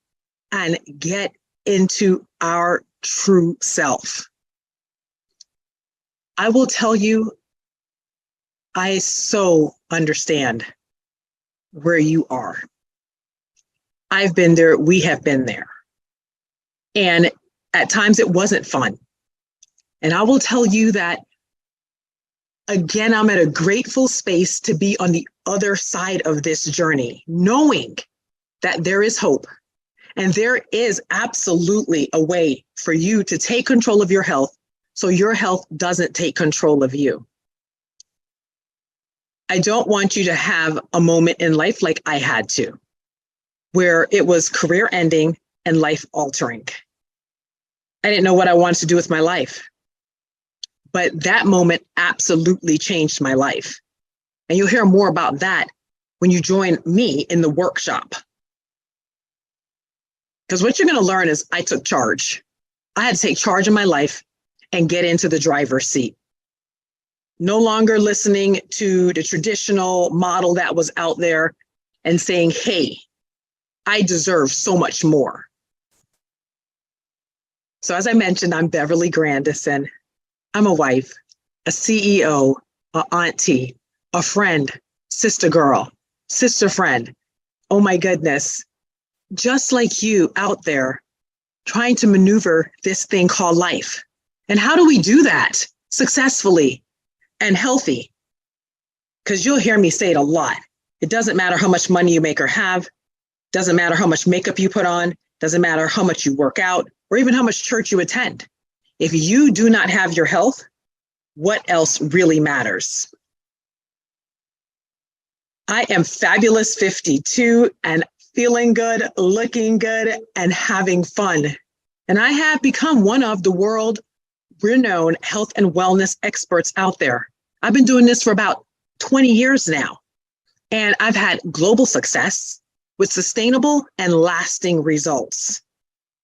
and get into our true self. I will tell you, I so understand where you are. I've been there. We have been there. And at times it wasn't fun. And I will tell you that, again, I'm at a grateful space to be on the other side of this journey, knowing that there is hope and there is absolutely a way for you to take control of your health so your health doesn't take control of you. I don't want you to have a moment in life like I had to, where it was career ending and life altering. I didn't know what I wanted to do with my life, but that moment absolutely changed my life. And you'll hear more about that when you join me in the workshop. Because what you're going to learn is I took charge. I had to take charge of my life and get into the driver's seat. No longer listening to the traditional model that was out there and saying, hey, I deserve so much more. So as I mentioned, I'm Beverly Grandison. I'm a wife, a CEO, an auntie, a friend, sister girl, sister friend. Oh my goodness. Just like you out there trying to maneuver this thing called life. And how do we do that successfully and healthy? Because you'll hear me say it a lot. It doesn't matter how much money you make or have. Doesn't matter how much makeup you put on. Doesn't matter how much you work out or even how much church you attend. If you do not have your health, what else really matters? I am fabulous 52 and feeling good, looking good, and having fun. And I have become one of the world renowned health and wellness experts out there. I've been doing this for about 20 years now, and I've had global success with sustainable and lasting results.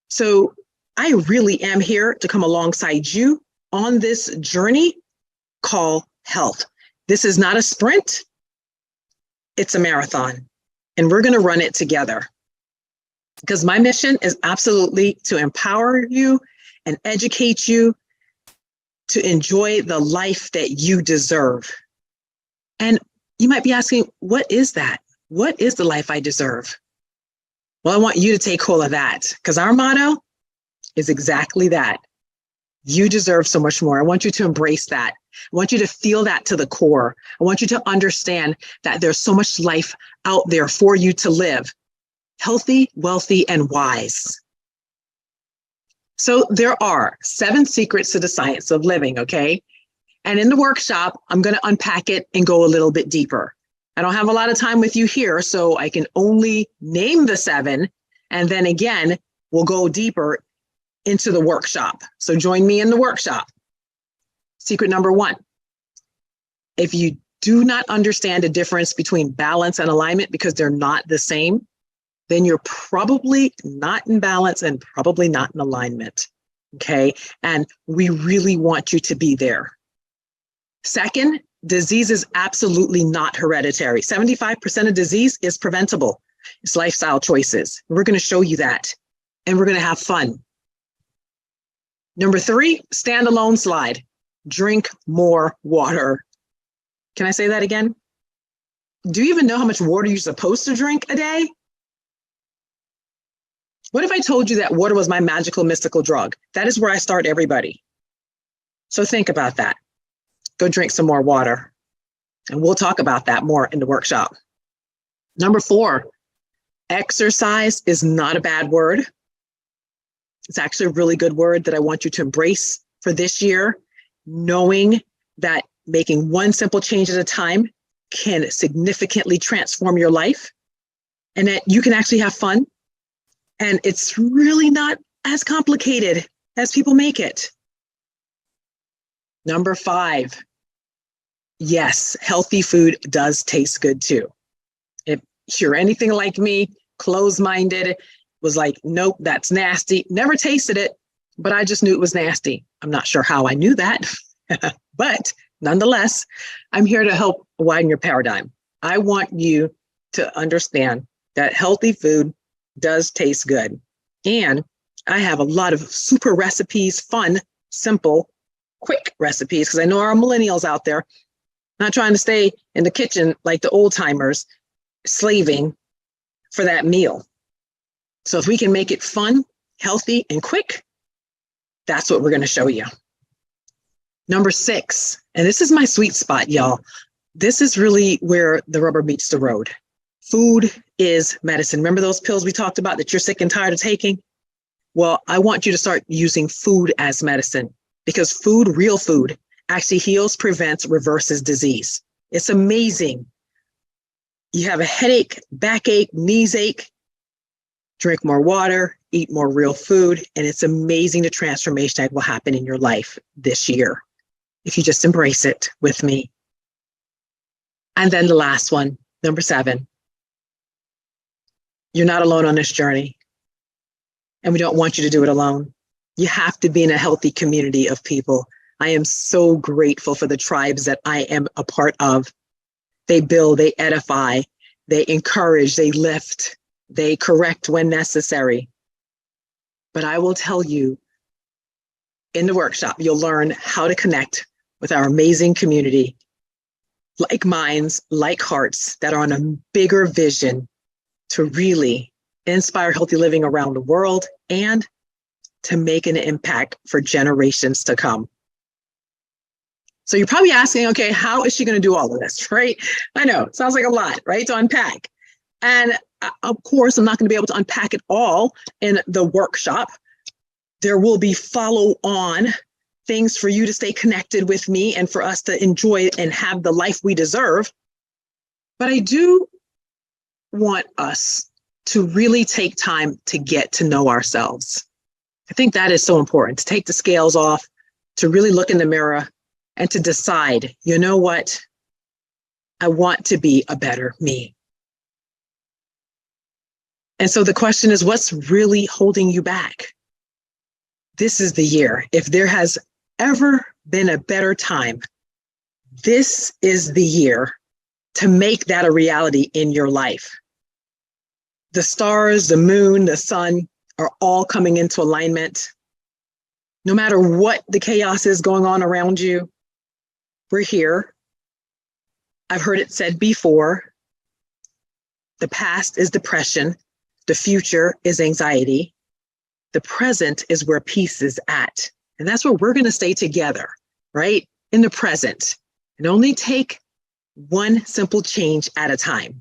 So I really am here to come alongside you on this journey called health. This is not a sprint, it's a marathon, and we're going to run it together. Because my mission is absolutely to empower you and educate you to enjoy the life that you deserve. And you might be asking, what is that? What is the life I deserve? Well, I want you to take hold of that, because our motto is exactly that. You deserve so much more. I want you to embrace that. I want you to feel that to the core. I want you to understand that there's so much life out there for you to live, healthy, wealthy, and wise. So there are 7 secrets to the science of living, okay? And in the workshop, I'm going to unpack it and go a little bit deeper. I don't have a lot of time with you here, so I can only name the 7. And then again, we'll go deeper into the workshop. So join me in the workshop. Secret number 1. If you do not understand the difference between balance and alignment because they're not the same, then you're probably not in balance and probably not in alignment. Okay. And we really want you to be there. Second, disease is absolutely not hereditary. 75% of disease is preventable. It's lifestyle choices. We're going to show you that, and we're going to have fun. Number 3, standalone slide. Drink more water. Can I say that again? Do you even know how much water you're supposed to drink a day? What if I told you that water was my magical, mystical drug? That is where I start everybody. So think about that. Go drink some more water. And we'll talk about that more in the workshop. Number 4, exercise is not a bad word. It's actually a really good word that I want you to embrace for this year, knowing that making one simple change at a time can significantly transform your life and that you can actually have fun. And it's really not as complicated as people make it. Number 5, yes, healthy food does taste good too. If you're anything like me, closed-minded, was like, nope, that's nasty. Never tasted it, but I just knew it was nasty. I'm not sure how I knew that, but nonetheless, I'm here to help widen your paradigm. I want you to understand that healthy food does taste good. And I have a lot of super recipes, fun, simple, quick recipes, because I know our millennials out there not trying to stay in the kitchen like the old timers, slaving for that meal. So if we can make it fun, healthy, and quick, that's what we're going to show you. Number 6, and this is my sweet spot, y'all. This is really where the rubber meets the road. Food is medicine. Remember those pills we talked about that you're sick and tired of taking? Well, I want you to start using food as medicine, because food, real food, actually heals, prevents, reverses disease. It's amazing. You have a headache, backache, knees ache, drink more water, eat more real food, and it's amazing the transformation that will happen in your life this year if you just embrace it with me. And then the last one, number 7. You're not alone on this journey, and we don't want you to do it alone. You have to be in a healthy community of people. I am so grateful for the tribes that I am a part of. They build, they edify, they encourage, they lift, they correct when necessary. But I will tell you, in the workshop, you'll learn how to connect with our amazing community, like minds, like hearts that are on a bigger vision to really inspire healthy living around the world and to make an impact for generations to come. So you're probably asking, okay, how is she going to do all of this, right? I know, it sounds like a lot, right, to unpack. And of course, I'm not going to be able to unpack it all in the workshop. There will be follow-on things for you to stay connected with me and for us to enjoy and have the life we deserve. But I do want us to really take time to get to know ourselves. I think that is so important, to take the scales off, to really look in the mirror and to decide, you know what? I want to be a better me. And so the question is, what's really holding you back? This is the year. If there has ever been a better time, this is the year to make that a reality in your life. The stars, the moon, the sun are all coming into alignment. No matter what the chaos is going on around you, we're here. I've heard it said before, the past is depression. The future is anxiety. The present is where peace is at. And that's where we're going to stay together, right? In the present, and only take one simple change at a time.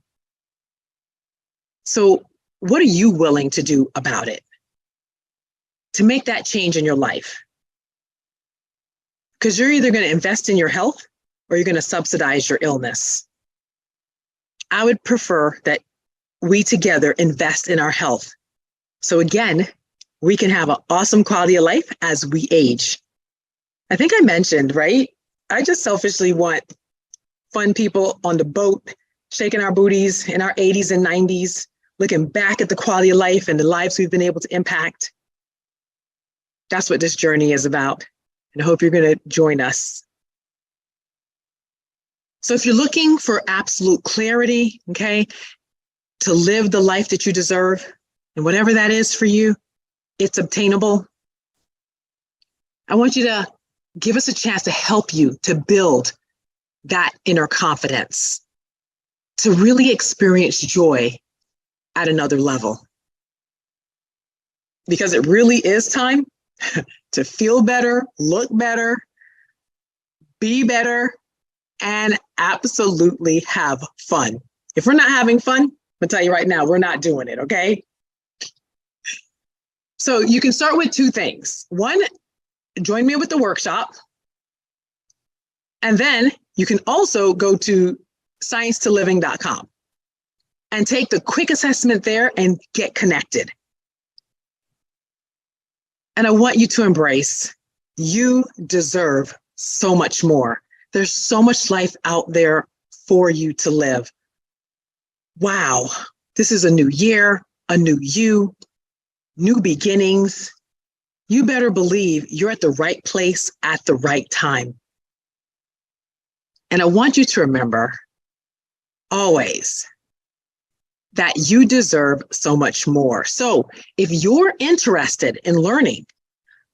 So what are you willing to do about it to make that change in your life? because you're either going to invest in your health or you're going to subsidize your illness. I would prefer that we together invest in our health. So again, we can have an awesome quality of life as we age. I think I mentioned, right? I just selfishly want fun people on the boat, shaking our booties in our 80s and 90s, looking back at the quality of life and the lives we've been able to impact. That's what this journey is about. And I hope you're going to join us. So if you're looking for absolute clarity, okay, to live the life that you deserve, and whatever that is for you, it's obtainable. I want you to give us a chance to help you to build that inner confidence, to really experience joy at another level. Because it really is time to feel better, look better, be better, and absolutely have fun. If we're not having fun, I'm gonna tell you right now, we're not doing it, okay? So you can start with two things. One, join me with the workshop. And then you can also go to sciencetoliving.com and take the quick assessment there and get connected. And I want you to embrace, you deserve so much more. There's so much life out there for you to live. Wow, this is a new year, a new you, new beginnings. You better believe you're at the right place at the right time. And I want you to remember always that you deserve so much more. So if you're interested in learning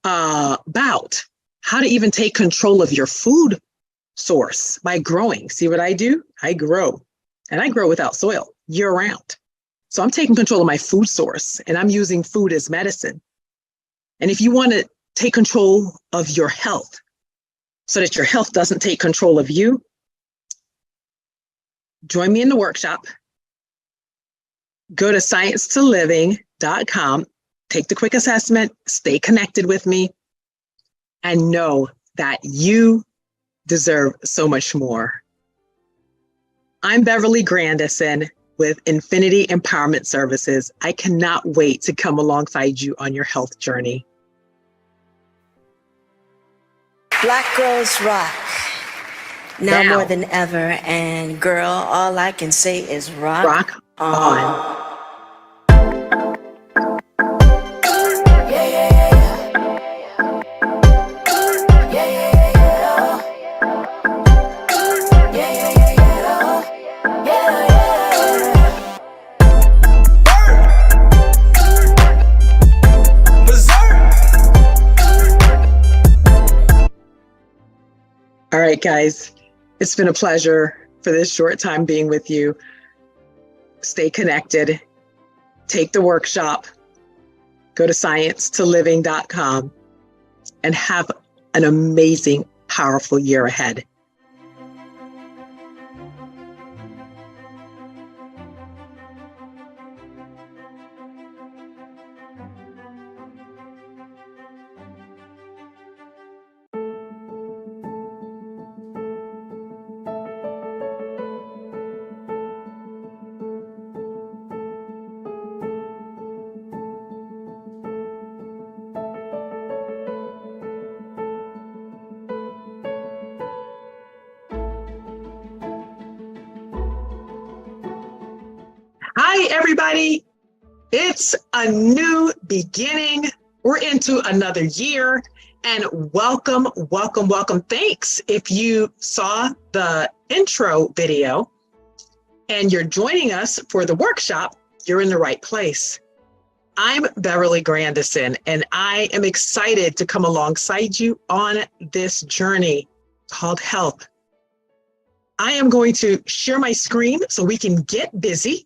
about how to even take control of your food source by growing, see what I do? I grow, and I grow without soil year round. So I'm taking control of my food source, and I'm using food as medicine. And if you want to take control of your health so that your health doesn't take control of you, join me in the workshop. Go to sciencetoliving.com, take the quick assessment, stay connected with me, and know that you deserve so much more. I'm Beverly Grandison with Infinity Empowerment Services. I cannot wait to come alongside you on your health journey. Black girls rock. Now more than ever. And girl, all I can say is rock, Rock on. All right, guys, it's been a pleasure for this short time being with you. Stay connected, take the workshop, go to sciencetoliving.com, and have an amazing, powerful year ahead. Hi, everybody. It's a new beginning. We're into another year, and welcome, welcome, welcome. Thanks if you saw the intro video and you're joining us for the workshop, you're in the right place. I'm Beverly Grandison, and I am excited to come alongside you on this journey called health. I am going to share my screen so we can get busy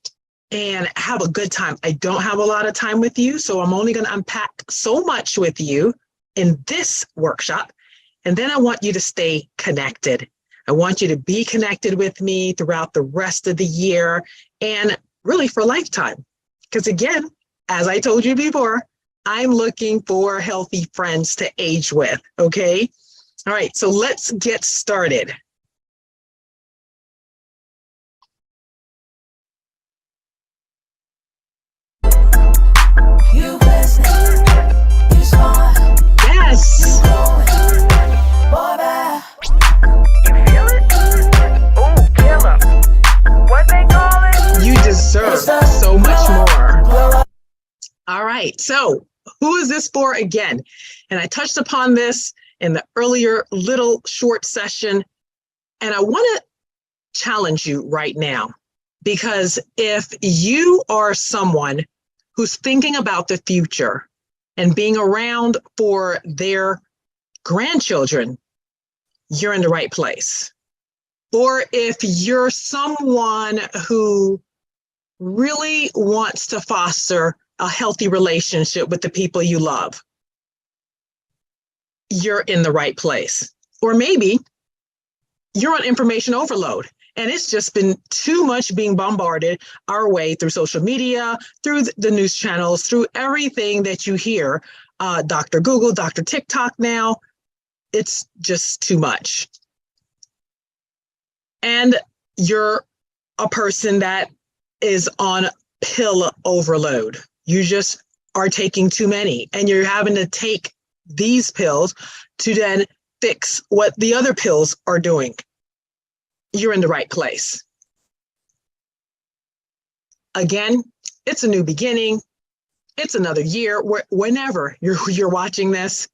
and have a good time. I don't have a lot of time with you, so I'm only going to unpack so much with you in this workshop. And then I want you to stay connected. I want you to be connected with me throughout the rest of the year and really for a lifetime. Because again, as I told you before, I'm looking for healthy friends to age with, okay? All right, so let's get started. Yes. You deserve so much more. All right, so who is this for again? And I touched upon this in the earlier little short session, and I want to challenge you right now, because if you are someone who's thinking about the future and being around for their grandchildren, you're in the right place. Or if you're someone who really wants to foster a healthy relationship with the people you love, you're in the right place. Or maybe you're on information overload and it's just been too much being bombarded our way through social media, through the news channels, through everything that you hear, Dr. Google, Dr. TikTok now. It's just too much. And you're a person that is on pill overload. You just are taking too many, and you're having to take these pills to then fix what the other pills are doing. You're in the right place. Again, it's a new beginning. It's another year, whenever you're watching this.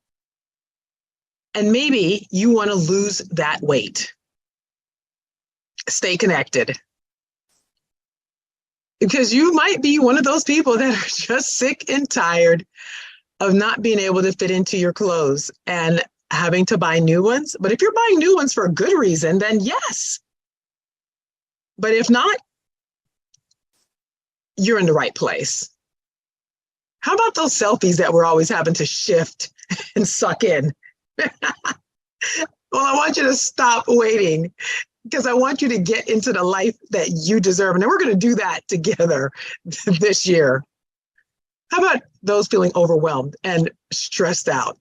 And maybe you want to lose that weight. Stay connected. Because you might be one of those people that are just sick and tired of not being able to fit into your clothes and having to buy new ones. But if you're buying new ones for a good reason, then yes. But if not, you're in the right place. How about those selfies that we're always having to shift and suck in? Well, I want you to stop waiting, because I want you to get into the life that you deserve. And we're going to do that together this year. How about those feeling overwhelmed and stressed out?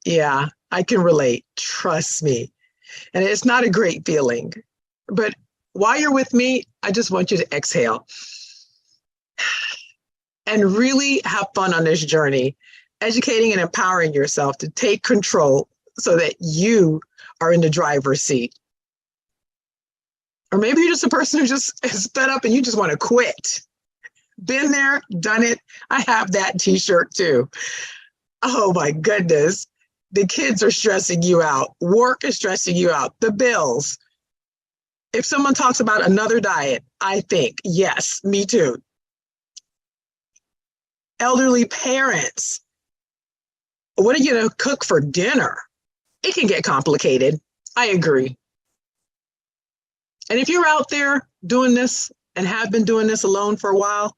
Yeah, I can relate. Trust me. And it's not a great feeling. But while you're with me, I just want you to exhale and really have fun on this journey, educating and empowering yourself to take control so that you are in the driver's seat. Or maybe you're just a person who just is fed up and you just want to quit. Been there, done it. I have that t-shirt too. Oh my goodness. The kids are stressing you out. Work is stressing you out. The bills. If someone talks about another diet, I think, yes, me too. Elderly parents. What are you going to cook for dinner? It can get complicated. I agree. And if you're out there doing this and have been doing this alone for a while,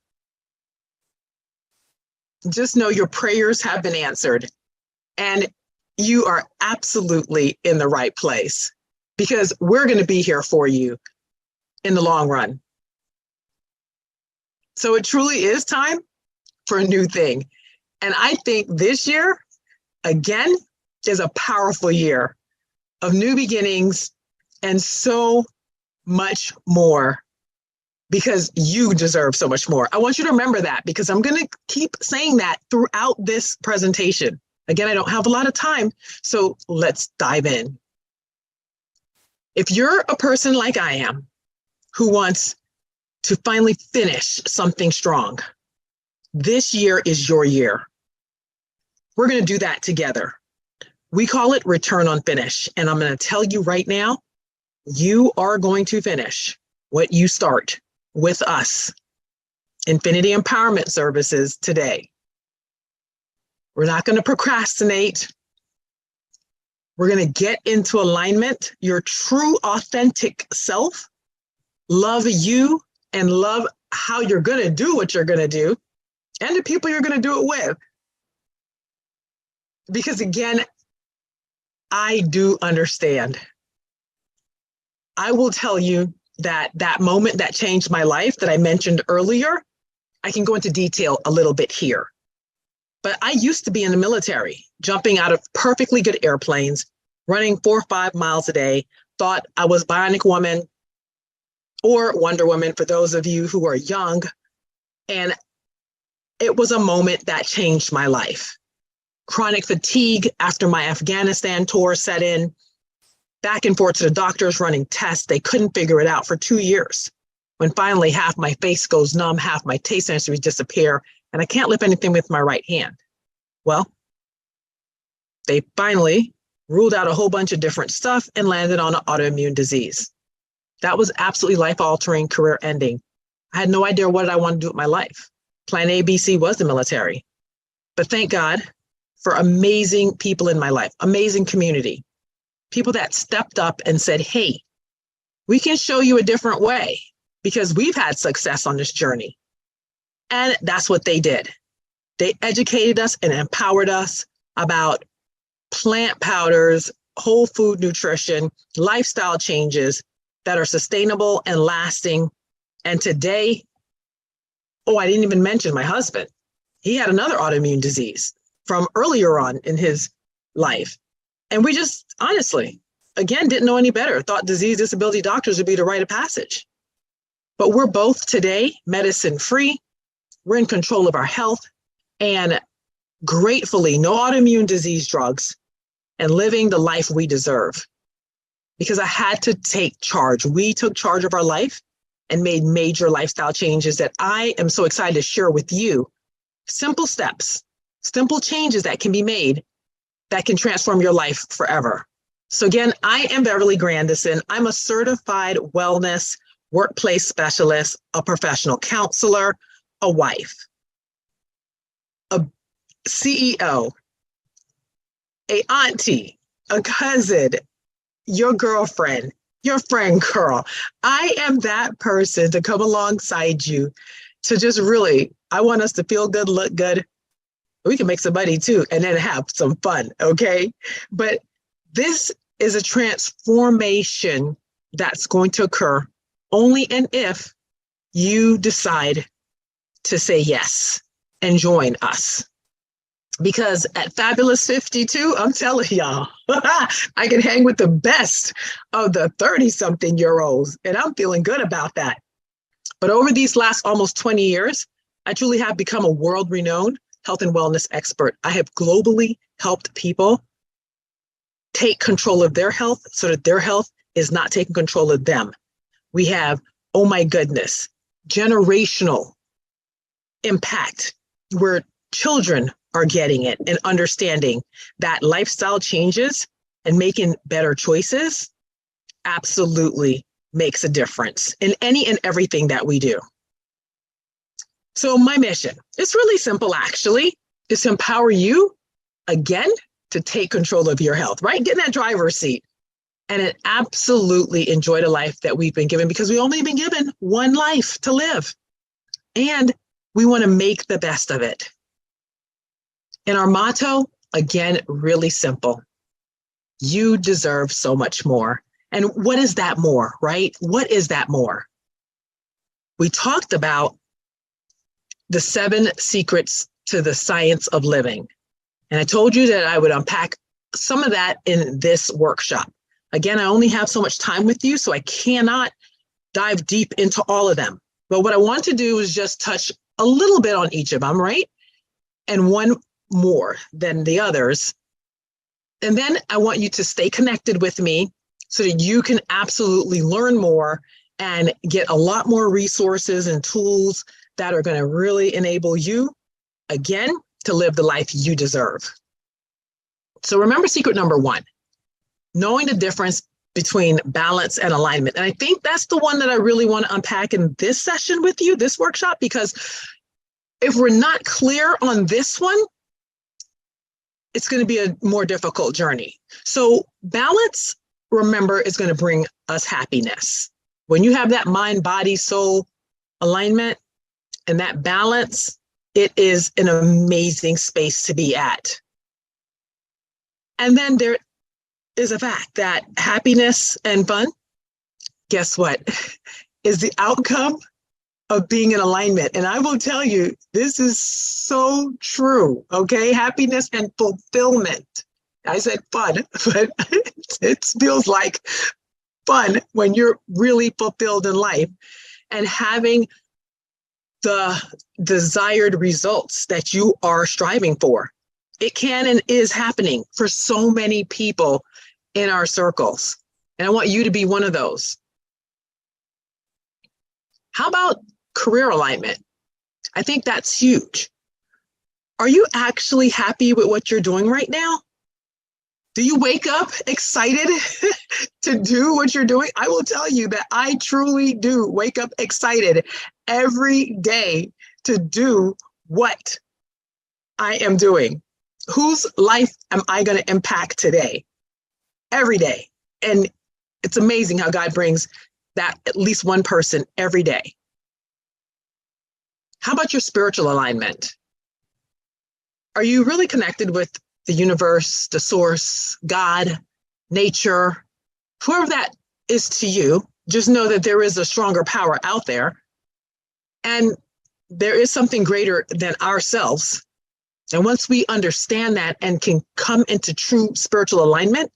just know your prayers have been answered and you are absolutely in the right place, because we're going to be here for you in the long run. So it truly is time for a new thing. And I think this year, again, is a powerful year of new beginnings and so much more, because you deserve so much more. I want you to remember that, because I'm going to keep saying that throughout this presentation. Again, I don't have a lot of time, so let's dive in. If you're a person like I am, who wants to finally finish something strong, this year is your year. We're going to do that together. We call it return on finish. And I'm going to tell you right now, you are going to finish what you start with us, Infinity Empowerment Services, today. We're not going to procrastinate. We're going to get into alignment, your true, authentic self, love you, and love how you're going to do what you're going to do, and the people you're going to do it with. Because again, I do understand. I will tell you that that moment that changed my life that I mentioned earlier, I can go into detail a little bit here. But I used to be in the military, jumping out of perfectly good airplanes, running 4 or 5 miles a day, thought I was Bionic Woman or Wonder Woman for those of you who are young. And it was a moment that changed my life. Chronic fatigue after my Afghanistan tour set in, back and forth to the doctors running tests. They couldn't figure it out for 2 years. When finally half my face goes numb, half my taste sensories disappear, and I can't lift anything with my right hand. Well, they finally ruled out a whole bunch of different stuff and landed on an autoimmune disease. That was absolutely life-altering, career-ending. I had no idea what I wanted to do with my life. Plan A, B, C was the military. But thank God for amazing people in my life, amazing community, people that stepped up and said, hey, we can show you a different way because we've had success on this journey. And that's what they did. They educated us and empowered us about plant powders, whole food nutrition, lifestyle changes that are sustainable and lasting. And today, oh, I didn't even mention my husband. He had another autoimmune disease from earlier on in his life. And we just honestly, again, didn't know any better, thought disease disability doctors would be the rite of passage. But we're both today medicine free. We're in control of our health and gratefully no autoimmune disease drugs and living the life we deserve. Because I had to take charge. We took charge of our life and made major lifestyle changes that I am so excited to share with you. Simple steps, simple changes that can be made that can transform your life forever. So again, I am Beverly Grandison. I'm a certified wellness workplace specialist, a professional counselor, a wife, a CEO, a auntie, a cousin, your girlfriend, your friend girl. I am that person to come alongside you to just really, I want us to feel good, look good. We can make some money too, and then have some fun, okay? But this is a transformation that's going to occur only and if you decide to say yes and join us. Because at Fabulous 52, I'm telling y'all, I can hang with the best of the 30-something-year-olds, and I'm feeling good about that. But over these last almost 20 years, I truly have become a world-renowned health and wellness expert. I have globally helped people take control of their health so that their health is not taking control of them. We have, oh my goodness, generational impact where children are getting it and understanding that lifestyle changes and making better choices absolutely makes a difference in any and everything that we do. So my mission, it's really simple actually, is to empower you again to take control of your health, right? Get in that driver's seat and absolutely enjoy the life that we've been given because we've only been given one life to live. And we want to make the best of it. And our motto, again, really simple. You deserve so much more. And what is that more, right? What is that more? We talked about the 7 secrets to the science of living. And I told you that I would unpack some of that in this workshop. Again, I only have so much time with you, so I cannot dive deep into all of them. But what I want to do is just touch a little bit on each of them, right? And one more than the others. And then I want you to stay connected with me so that you can absolutely learn more and get a lot more resources and tools that are going to really enable you, again, to live the life you deserve. So remember secret number 1, knowing the difference between balance and alignment. And I think that's the one that I really want to unpack in this session with you, this workshop, because if we're not clear on this one, it's going to be a more difficult journey. So balance, remember, is going to bring us happiness. When you have that mind, body, soul alignment and that balance, it is an amazing space to be at. And then there is a fact that happiness and fun, guess what, is the outcome of being in alignment. And I will tell you, this is so true, okay? Happiness and fulfillment. I said fun, but It feels like fun when you're really fulfilled in life and having the desired results that you are striving for. It can and is happening for so many people in our circles. And I want you to be one of those. How about career alignment? I think that's huge. Are you actually happy with what you're doing right now? Do you wake up excited to do what you're doing? I will tell you that I truly do wake up excited every day to do what I am doing. Whose life am I going to impact today? Every day. And it's amazing how God brings that at least one person every day. How about your spiritual alignment? Are you really connected with the universe, the source, God, nature, whoever that is to you? Just know that there is a stronger power out there. And there is something greater than ourselves. And once we understand that and can come into true spiritual alignment,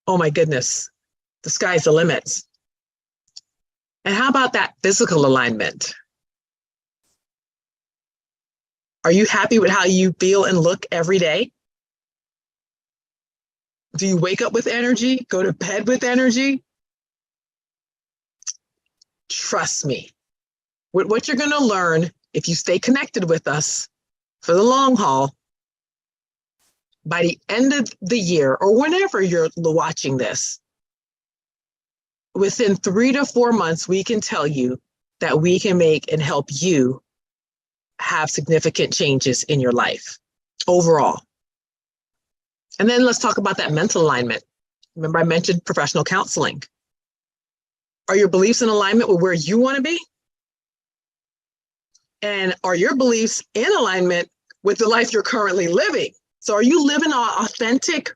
oh my goodness, the sky's the limit. And how about that physical alignment? Are you happy with how you feel and look every day? Do you wake up with energy, go to bed with energy? Trust me, with what you're going to learn if you stay connected with us for the long haul, by the end of the year or whenever you're watching this, within 3 to 4 months, we can tell you that we can make and help you have significant changes in your life overall. And then let's talk about that mental alignment. Remember, I mentioned professional counseling. Are your beliefs in alignment with where you want to be? And are your beliefs in alignment with the life you're currently living? So are you living an authentic,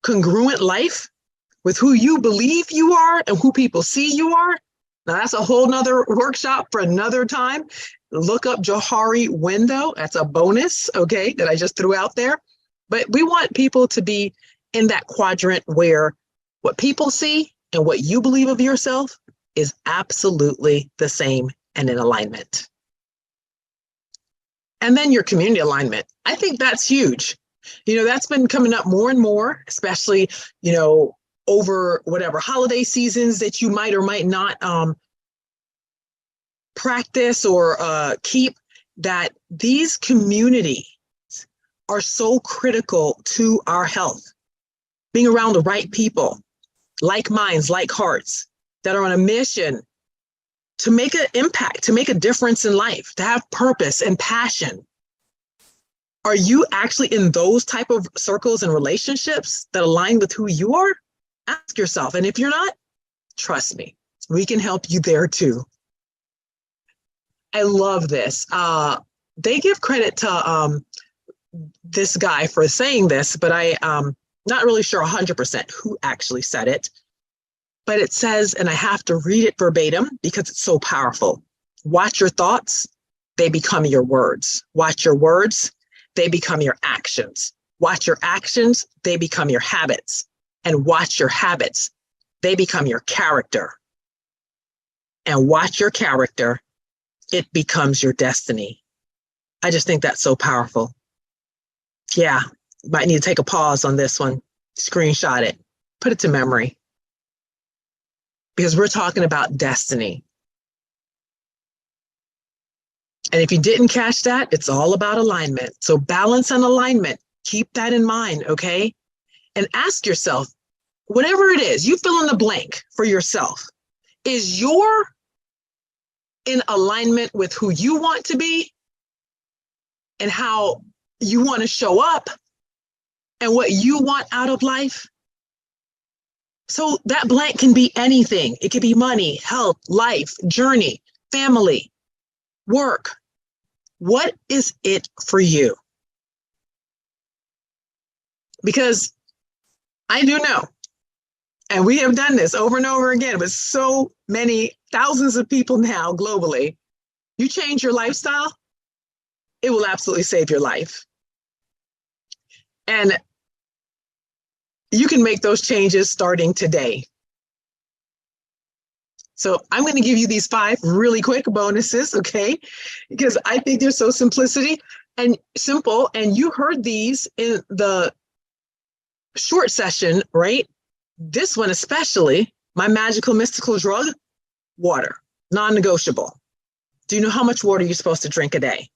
congruent life with who you believe you are and who people see you are? Now that's a whole nother workshop for another time. Look up Johari Window. That's a bonus, okay, that I just threw out there. But we want people to be in that quadrant where what people see and what you believe of yourself is absolutely the same and in alignment. And then your community alignment. I think that's huge. You know, that's been coming up more and more, especially, you know, over whatever holiday seasons that you might or might not practice or keep, that these communities are so critical to our health. Being around the right people, like minds, like hearts, that are on a mission to make an impact, to make a difference in life, to have purpose and passion. Are you actually in those type of circles and relationships that align with who you are? Ask yourself. And if you're not, trust me, we can help you there too. I love this. They give credit to this guy for saying this, but I'm not really sure 100% who actually said it. But it says, and I have to read it verbatim because it's so powerful. Watch your thoughts, they become your words. Watch your words, they become your actions. Watch your actions, they become your habits. And watch your habits, they become your character. And watch your character, it becomes your destiny. I just think that's so powerful. Yeah, might need to take a pause on this one, screenshot it, put it to memory. Because we're talking about destiny. And if you didn't catch that, it's all about alignment. So balance and alignment, keep that in mind, okay? And ask yourself, whatever it is, you fill in the blank for yourself. Is your in alignment with who you want to be and how you want to show up and what you want out of life? So that blank can be anything. It could be money, health, life, journey, family, work. What is it for you? Because I do know, and we have done this over and over again with so many thousands of people now globally. You change your lifestyle, it will absolutely save your life. And you can make those changes starting today. So I'm going to give you these 5 really quick bonuses, okay? Because I think they're so simplicity and simple. And you heard these in the short session, right? This one especially, my magical mystical drug, water, non-negotiable. Do you know how much water you're supposed to drink a day?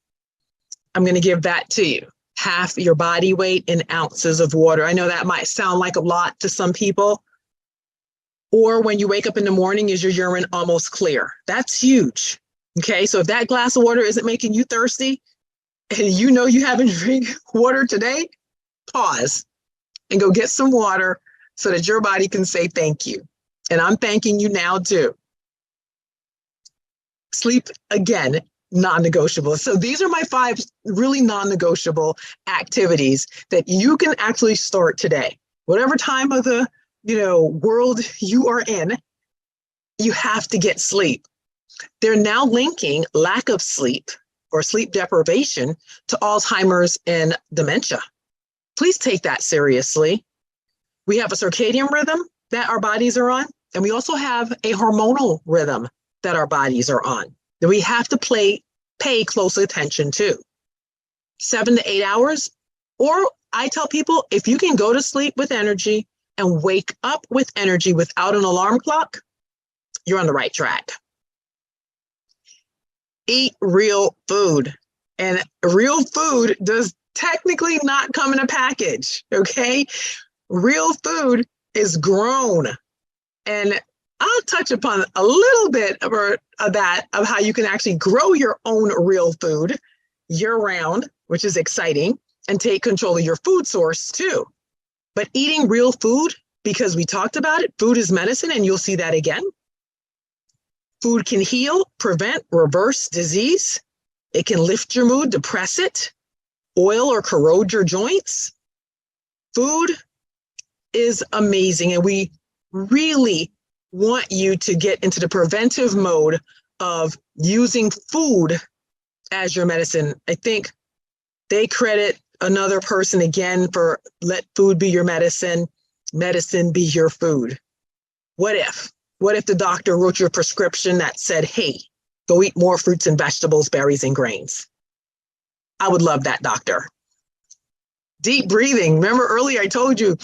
I'm going to give that to you. Half your body weight in ounces of water. I know that might sound like a lot to some people. Or when you wake up in the morning, is your urine almost clear? That's huge. Okay, so if that glass of water isn't making you thirsty and you know you haven't drank water today, pause and go get some water so that your body can say thank you. And I'm thanking you now too. Sleep, again, non-negotiable. So these are my 5 really non-negotiable activities that you can actually start today. Whatever time of the world you are in, you have to get sleep. They're now linking lack of sleep or sleep deprivation to Alzheimer's and dementia. Please take that seriously. We have a circadian rhythm that our bodies are on, and we also have a hormonal rhythm that our bodies are on that we have to pay close attention to. 7 to 8 hours, or I tell people, if you can go to sleep with energy and wake up with energy without an alarm clock, you're on the right track. Eat real food. And real food does technically not come in a package, okay? Real food is grown. And I'll touch upon a little bit of how you can actually grow your own real food year-round, which is exciting, and take control of your food source too. But eating real food, because we talked about it, food is medicine, and you'll see that again. Food can heal, prevent, reverse disease. It can lift your mood, depress it, oil or corrode your joints. Food is amazing, and we really want you to get into the preventive mode of using food as your medicine. I think they credit another person again for let food be your medicine, medicine be your food. What if the doctor wrote you a prescription that said, hey, go eat more fruits and vegetables, berries and grains? I would love that, doctor. Deep breathing. Remember earlier I told you,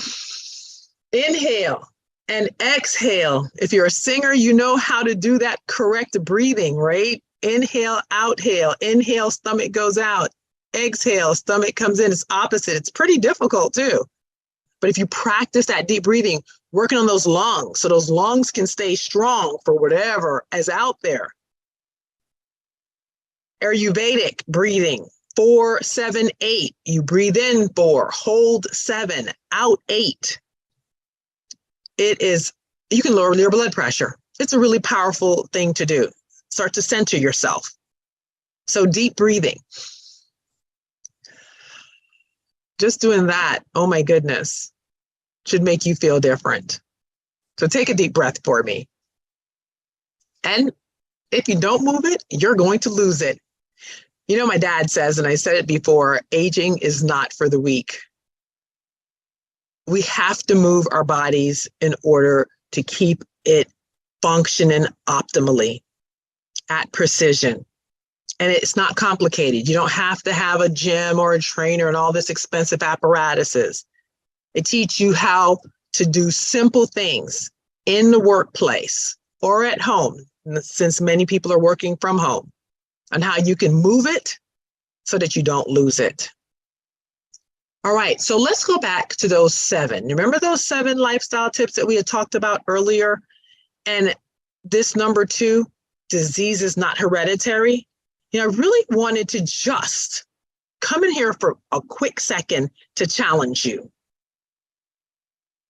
inhale and exhale. If you're a singer, you know how to do that correct breathing, right? Inhale, outhale. Inhale, stomach goes out. Exhale, stomach comes in. It's opposite. It's pretty difficult too. But if you practice that deep breathing, working on those lungs, so those lungs can stay strong for whatever is out there. Ayurvedic breathing, 4, 7, 8. You breathe in 4, hold 7, out 8. You can lower your blood pressure. It's a really powerful thing to do. Start to center yourself. So deep breathing. Just doing that, oh my goodness, should make you feel different. So take a deep breath for me. And if you don't move it, you're going to lose it. You know, my dad says, and I said it before, aging is not for the weak. We have to move our bodies in order to keep it functioning optimally at precision. And it's not complicated. You don't have to have a gym or a trainer and all this expensive apparatuses. They teach you how to do simple things in the workplace or at home, since many people are working from home, and how you can move it so that you don't lose it. All right, so let's go back to those 7. Remember those 7 lifestyle tips that we had talked about earlier? And this number 2, disease is not hereditary. I really wanted to just come in here for a quick second to challenge you.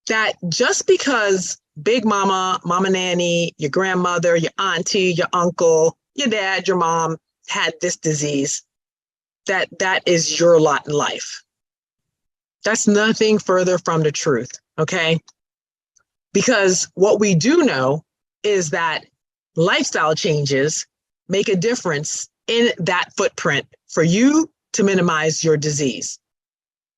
That just because Big Mama, Mama Nanny, your grandmother, your auntie, your uncle, your dad, your mom had this disease, that is your lot in life. That's nothing further from the truth, okay? Because what we do know is that lifestyle changes make a difference in that footprint for you to minimize your disease.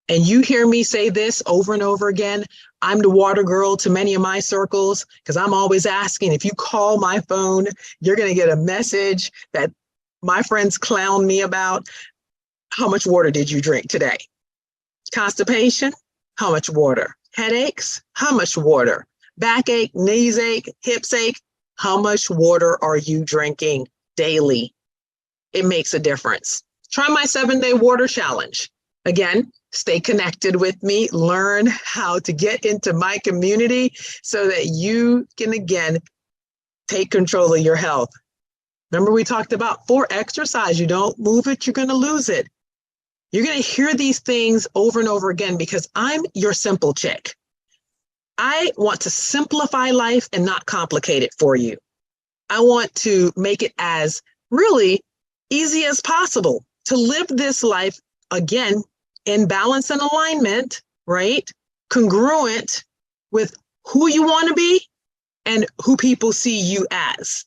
And you hear me say this over and over again, I'm the water girl to many of my circles because I'm always asking. If you call my phone, you're going to get a message that my friends clown me about. How much water did you drink today? Constipation? How much water? Headaches? How much water? Backache, knees ache, hips ache? How much water are you drinking daily? It makes a difference. Try my 7-day water challenge. Again, stay connected with me, learn how to get into my community so that you can, again, take control of your health. Remember, we talked about 4 exercise. You don't move it, you're going to lose it. You're going to hear these things over and over again because I'm your simple chick. I want to simplify life and not complicate it for you. I want to make it as really easy as possible to live this life, again, in balance and alignment, right? Congruent with who you want to be and who people see you as.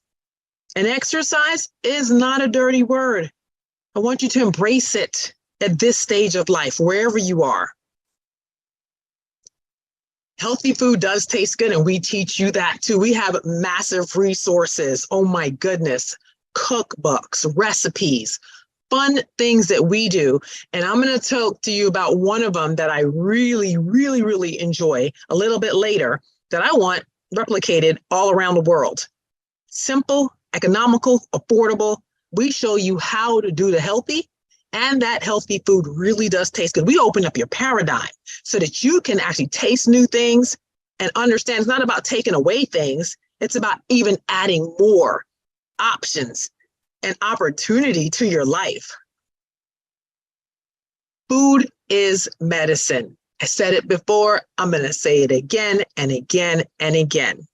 And exercise is not a dirty word. I want you to embrace it at this stage of life, wherever you are. Healthy food does taste good, and we teach you that too. We have massive resources. Oh my goodness. Cookbooks, recipes, fun things that we do. And I'm going to talk to you about one of them that I really, really, really enjoy a little bit later that I want replicated all around the world. Simple, economical, affordable. We show you how to do the healthy, and that healthy food really does taste good. We open up your paradigm so that you can actually taste new things and understand it's not about taking away things. It's about even adding more options and opportunity to your life. Food is medicine. I said it before. I'm going to say it again and again and again.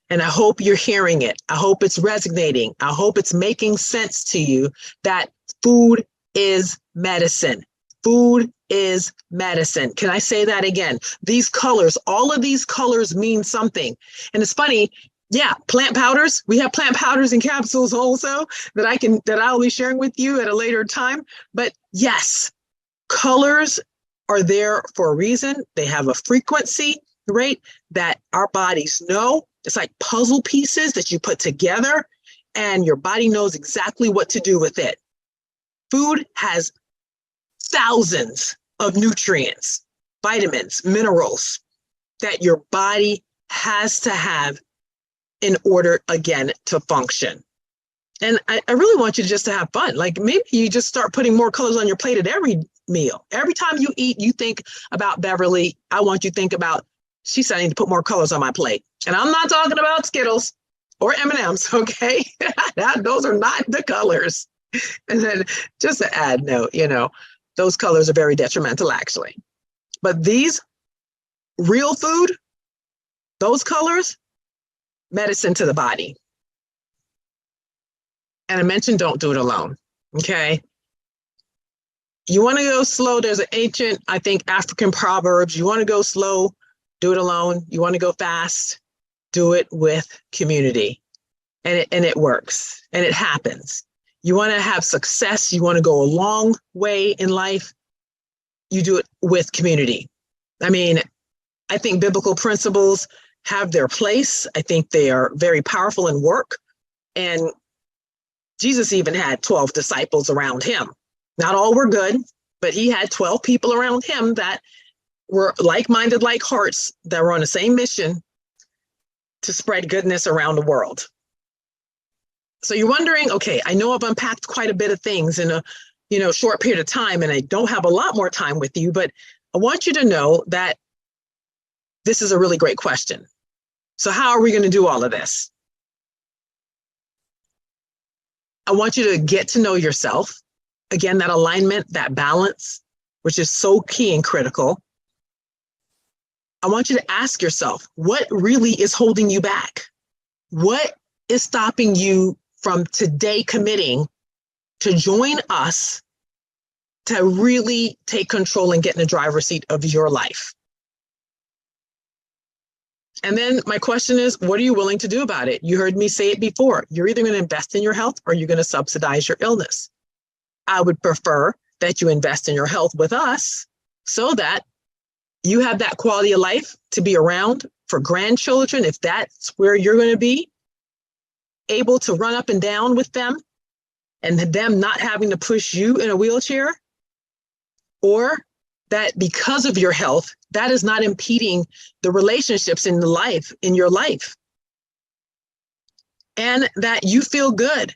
And I hope you're hearing it. I hope it's resonating. I hope it's making sense to you that food is medicine. Food is medicine. Can I say that again? These colors, all of these colors mean something. And it's funny, yeah, plant powders. We have plant powders and capsules also that I'll be sharing with you at a later time. But yes, colors are there for a reason. They have a frequency, right, that our bodies know. It's like puzzle pieces that you put together and your body knows exactly what to do with it. Food has thousands of nutrients, vitamins, minerals that your body has to have in order, again, to function. And I really want you just to have fun. Like maybe you just start putting more colors on your plate at every meal. Every time you eat, you think about Beverly. I want you to think about, she said I need to put more colors on my plate. And I'm not talking about Skittles or M&Ms, okay? Those are not the colors. And then just to add note, those colors are very detrimental actually. But these real food, those colors, medicine to the body. And I mentioned don't do it alone, okay? You want to go slow. There's an ancient, I think, African proverbs. You want to go slow, do it alone. You want to go fast, do it with community. And it works and it happens. You want to have success. You want to go a long way in life. You do it with community. I mean, I think biblical principles have their place. I think they are very powerful and work. And Jesus even had 12 disciples around him. Not all were good, but he had 12 people around him that were like-minded, like hearts, that were on the same mission to spread goodness around the world. So you're wondering, okay, I know I've unpacked quite a bit of things in a short period of time, and I don't have a lot more time with you, but I want you to know that this is a really great question. So how are we going to do all of this? I want you to get to know yourself. Again, that alignment, that balance, which is so key and critical. I want you to ask yourself, what really is holding you back? What is stopping you from today committing to join us to really take control and get in the driver's seat of your life? And then my question is, what are you willing to do about it? You heard me say it before. You're either going to invest in your health or you're going to subsidize your illness. I would prefer that you invest in your health with us so that you have that quality of life to be around for grandchildren, if that's where you're going to be, able to run up and down with them and them not having to push you in a wheelchair, or that because of your health, that is not impeding the relationships in your life, and that you feel good,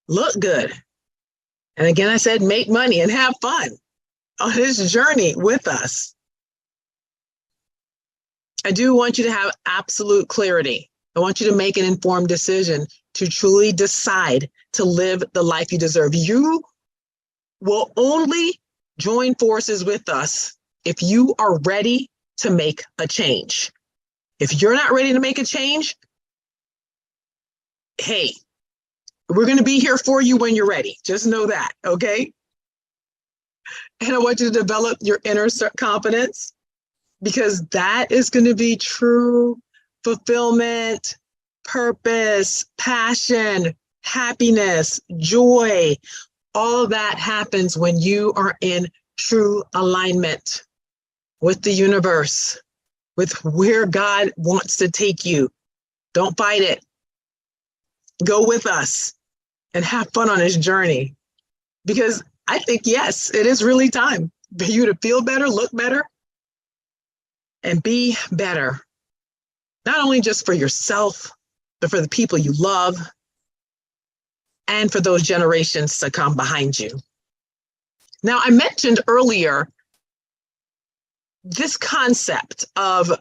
look good. And again, I said, make money and have fun on this journey with us. I do want you to have absolute clarity. I want you to make an informed decision to truly decide to live the life you deserve. You will only join forces with us if you are ready to make a change. If you're not ready to make a change, hey, we're going to be here for you when you're ready. Just know that, okay? And I want you to develop your inner confidence, because that is going to be true fulfillment, purpose, passion, happiness, joy. All of that happens when you are in true alignment with the universe, with where God wants to take you. Don't fight it. Go with us and have fun on this journey. Because I think, yes, it is really time for you to feel better, look better, and be better. Not only just for yourself, but for the people you love and for those generations to come behind you. Now, I mentioned earlier this concept of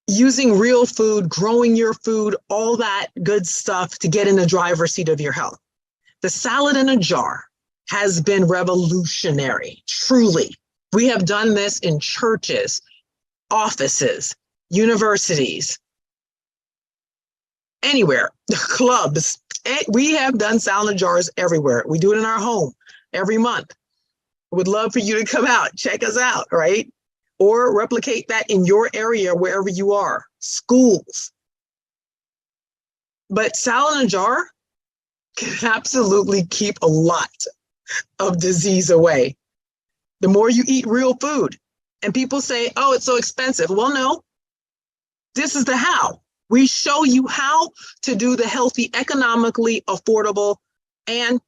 using real food, growing your food, all that good stuff to get in the driver's seat of your health. The salad in a jar has been revolutionary, truly. We have done this in churches, offices, universities, anywhere, clubs. We have done salad jars everywhere. We do it in our home every month. Would love for you to come out, check us out, right? Or replicate that in your area, wherever you are, schools. But salad in a jar can absolutely keep a lot of disease away. The more you eat real food. And people say, oh, it's so expensive. Well, no, this is the how. We show you how to do the healthy, economically affordable, and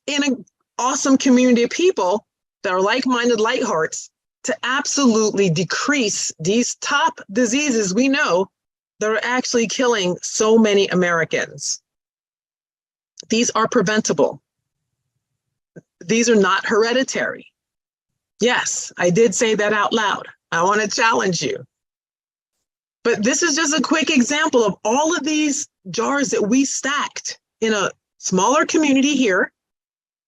in an awesome community of people that are like-minded, light hearts, to absolutely decrease these top diseases we know that are actually killing so many Americans. These are preventable. These are not hereditary. Yes, I did say that out loud. I want to challenge you. But this is just a quick example of all of these jars that we stacked in a smaller community here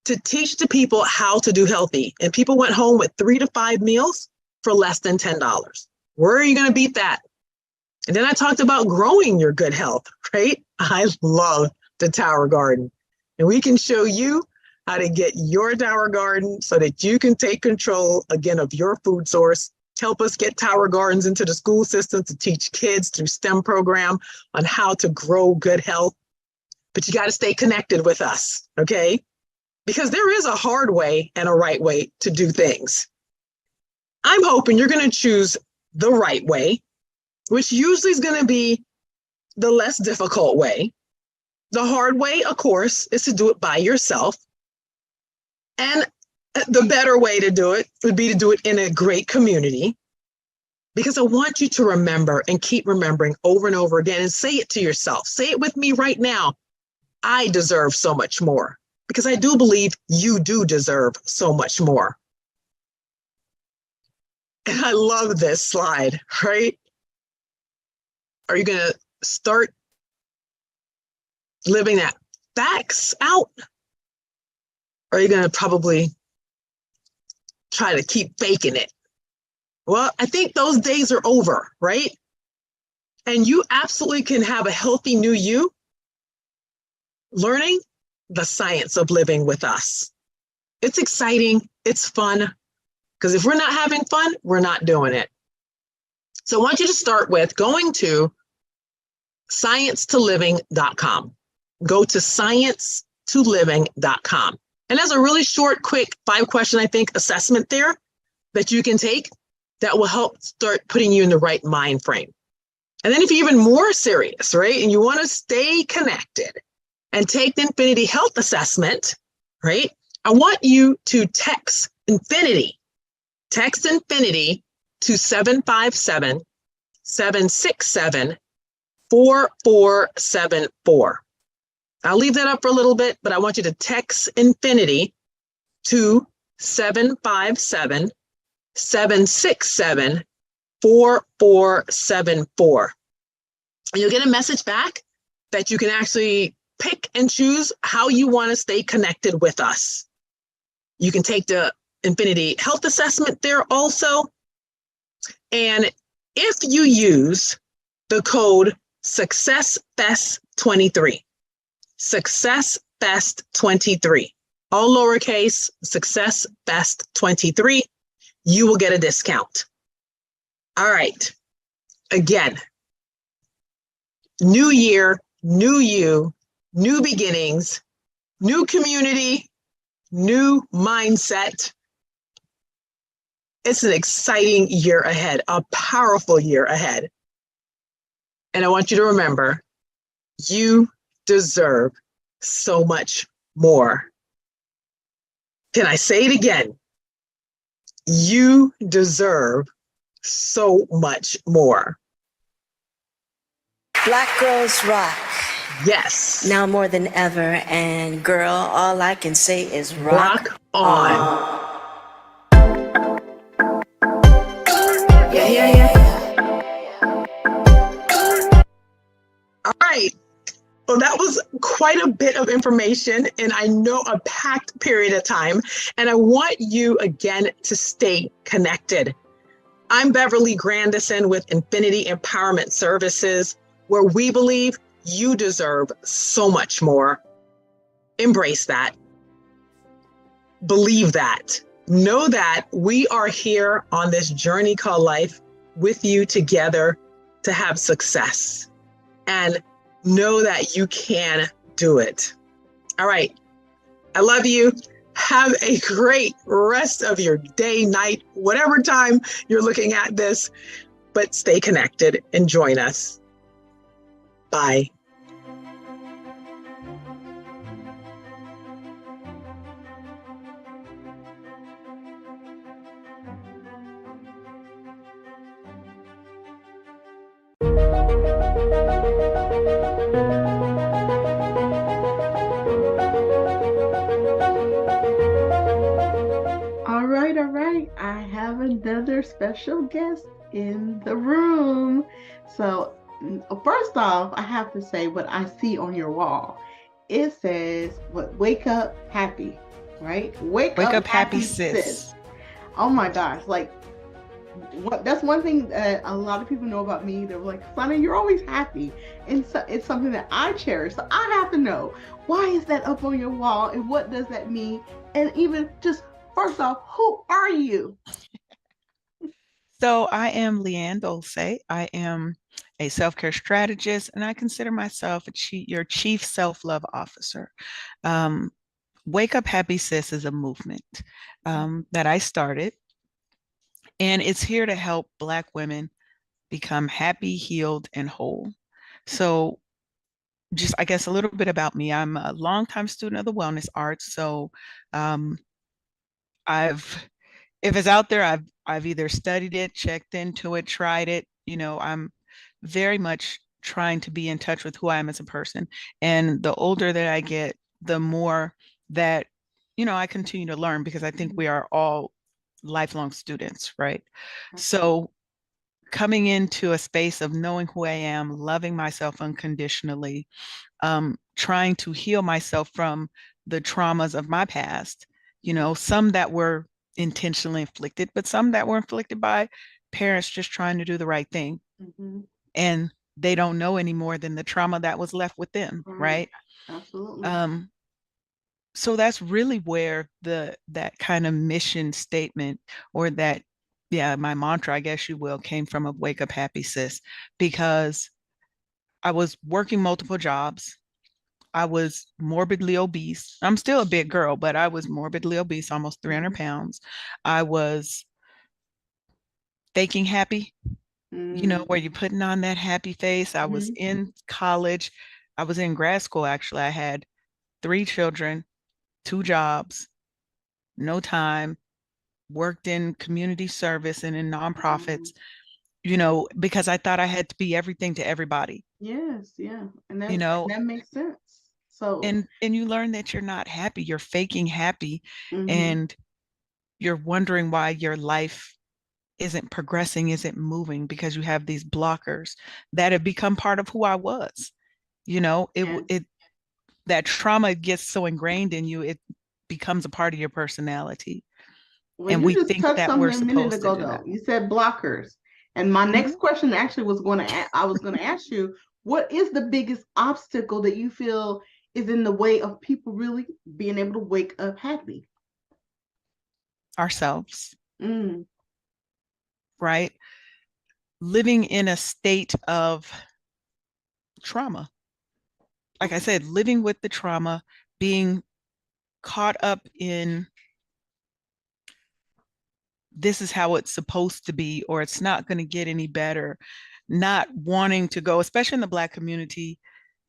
to teach the people how to do healthy. And people went home with 3 to 5 meals for less than $10. Where are you going to beat that? And then I talked about growing your good health, right? I love the Tower Garden. And we can show you how to get your Tower Garden so that you can take control, again, of your food source. Help us get Tower Gardens into the school system to teach kids through STEM program on how to grow good health. But you got to stay connected with us, okay? Because there is a hard way and a right way to do things. I'm hoping you're going to choose the right way, which usually is going to be the less difficult way. The hard way, of course, is to do it by yourself. And the better way to do it would be to do it in a great community. Because I want you to remember and keep remembering over and over again, and say it to yourself. Say it with me right now. I deserve so much more. Because I do believe you do deserve so much more. And I love this slide, right? Are you going to start living that facts out? Or are you going to probably try to keep faking it? Well, I think those days are over, right? And you absolutely can have a healthy new you learning the science of living with us. It's exciting. It's fun. Because if we're not having fun, we're not doing it. So I want you to start with going to sciencetoliving.com. Go to sciencetoliving.com. And there's a really short, quick 5-question, I think, assessment there that you can take. that will help start putting you in the right mind frame. And then if you're even more serious, right, and you want to stay connected and take the Infinity Health Assessment, right, I want you to text Infinity. Text Infinity to 757-767-4474. I'll leave that up for a little bit, but I want you to text Infinity to 757-767-4474. And you'll get a message back that you can actually pick and choose how you want to stay connected with us. You can take the Infinity Health Assessment there also. And if you use the code SuccessFest23, SuccessFest23, all lowercase, SuccessFest23, you will get a discount. All right. Again, new year, new you, new beginnings, new community, new mindset. It's an exciting year ahead, a powerful year ahead. And I want you to remember, you deserve so much more. Can I say it again? You deserve so much more. Black girls rock. Yes. Now more than ever. And girl, all I can say is rock, on. Yeah. All right. Well, that was quite a bit of information, and I know a packed period of time, and I want you again to stay connected. I'm Beverly Grandison with Infinity Empowerment Services, where we believe you deserve so much more. Embrace that. Believe that. Know that we are here on this journey called life with you together to have success. And know that you can do it. All right. I love you. Have a great rest of your day, night, whatever time you're looking at this, but stay connected and join us. Bye. All right. I have another special guest in the room. So, first off, I have to say what I see on your wall. It says, "What? Wake up happy," right? Wake up happy, sis. Oh my gosh! Like, that's one thing that a lot of people know about me. They're like, "Sonny, you're always happy," and so it's something that I cherish. So I have to know, why is that up on your wall, and what does that mean? And even just first off, who are you? So I am Leanne Dulce. I am a self-care strategist, and I consider myself your chief self-love officer. Wake Up Happy Sis is a movement that I started, and it's here to help Black women become happy, healed, and whole. So just, I guess, a little bit about me. I'm a longtime student of the wellness arts. So if it's out there, I've either studied it, checked into it, tried it. I'm very much trying to be in touch with who I am as a person. And the older that I get, the more that, I continue to learn, because I think we are all lifelong students, right? So coming into a space of knowing who I am, loving myself unconditionally, trying to heal myself from the traumas of my past, some that were intentionally inflicted, but some that were inflicted by parents just trying to do the right thing. Mm-hmm. And they don't know any more than the trauma that was left with them, right? Absolutely. So that's really where that kind of mission statement, or that, my mantra, I guess you will, came from, of Wake Up Happy Sis, because I was working multiple jobs. I was morbidly obese. I'm still a big girl, but I was morbidly obese, almost 300 pounds. I was faking happy, you know, where you're Mm. putting on that happy face. I was Mhm. in college. I was in grad school, actually. I had 3 children, 2 jobs, no time, worked in community service and in nonprofits, you know, because I thought I had to be everything to everybody, Yes, yeah, and you know, that makes sense. So, and you learn that you're not happy, you're faking happy, mhm, and you're wondering why your life isn't progressing, isn't moving because you have these blockers that have become part of who I was. You know, yes. it that trauma gets so ingrained in you, it becomes a part of your personality. Well, And you we just think touched that we're something a minute supposed to ago, do that. though. You said blockers, and my Mhm. next question actually was going to, I was going to ask you, what is the biggest obstacle that you feel is in the way of people really being able to wake up happy? Ourselves, Mm. right? Living in a state of trauma. Like I said, living with the trauma, being caught up in this is how it's supposed to be, or it's not going to get any better, not wanting to go, especially in the Black community.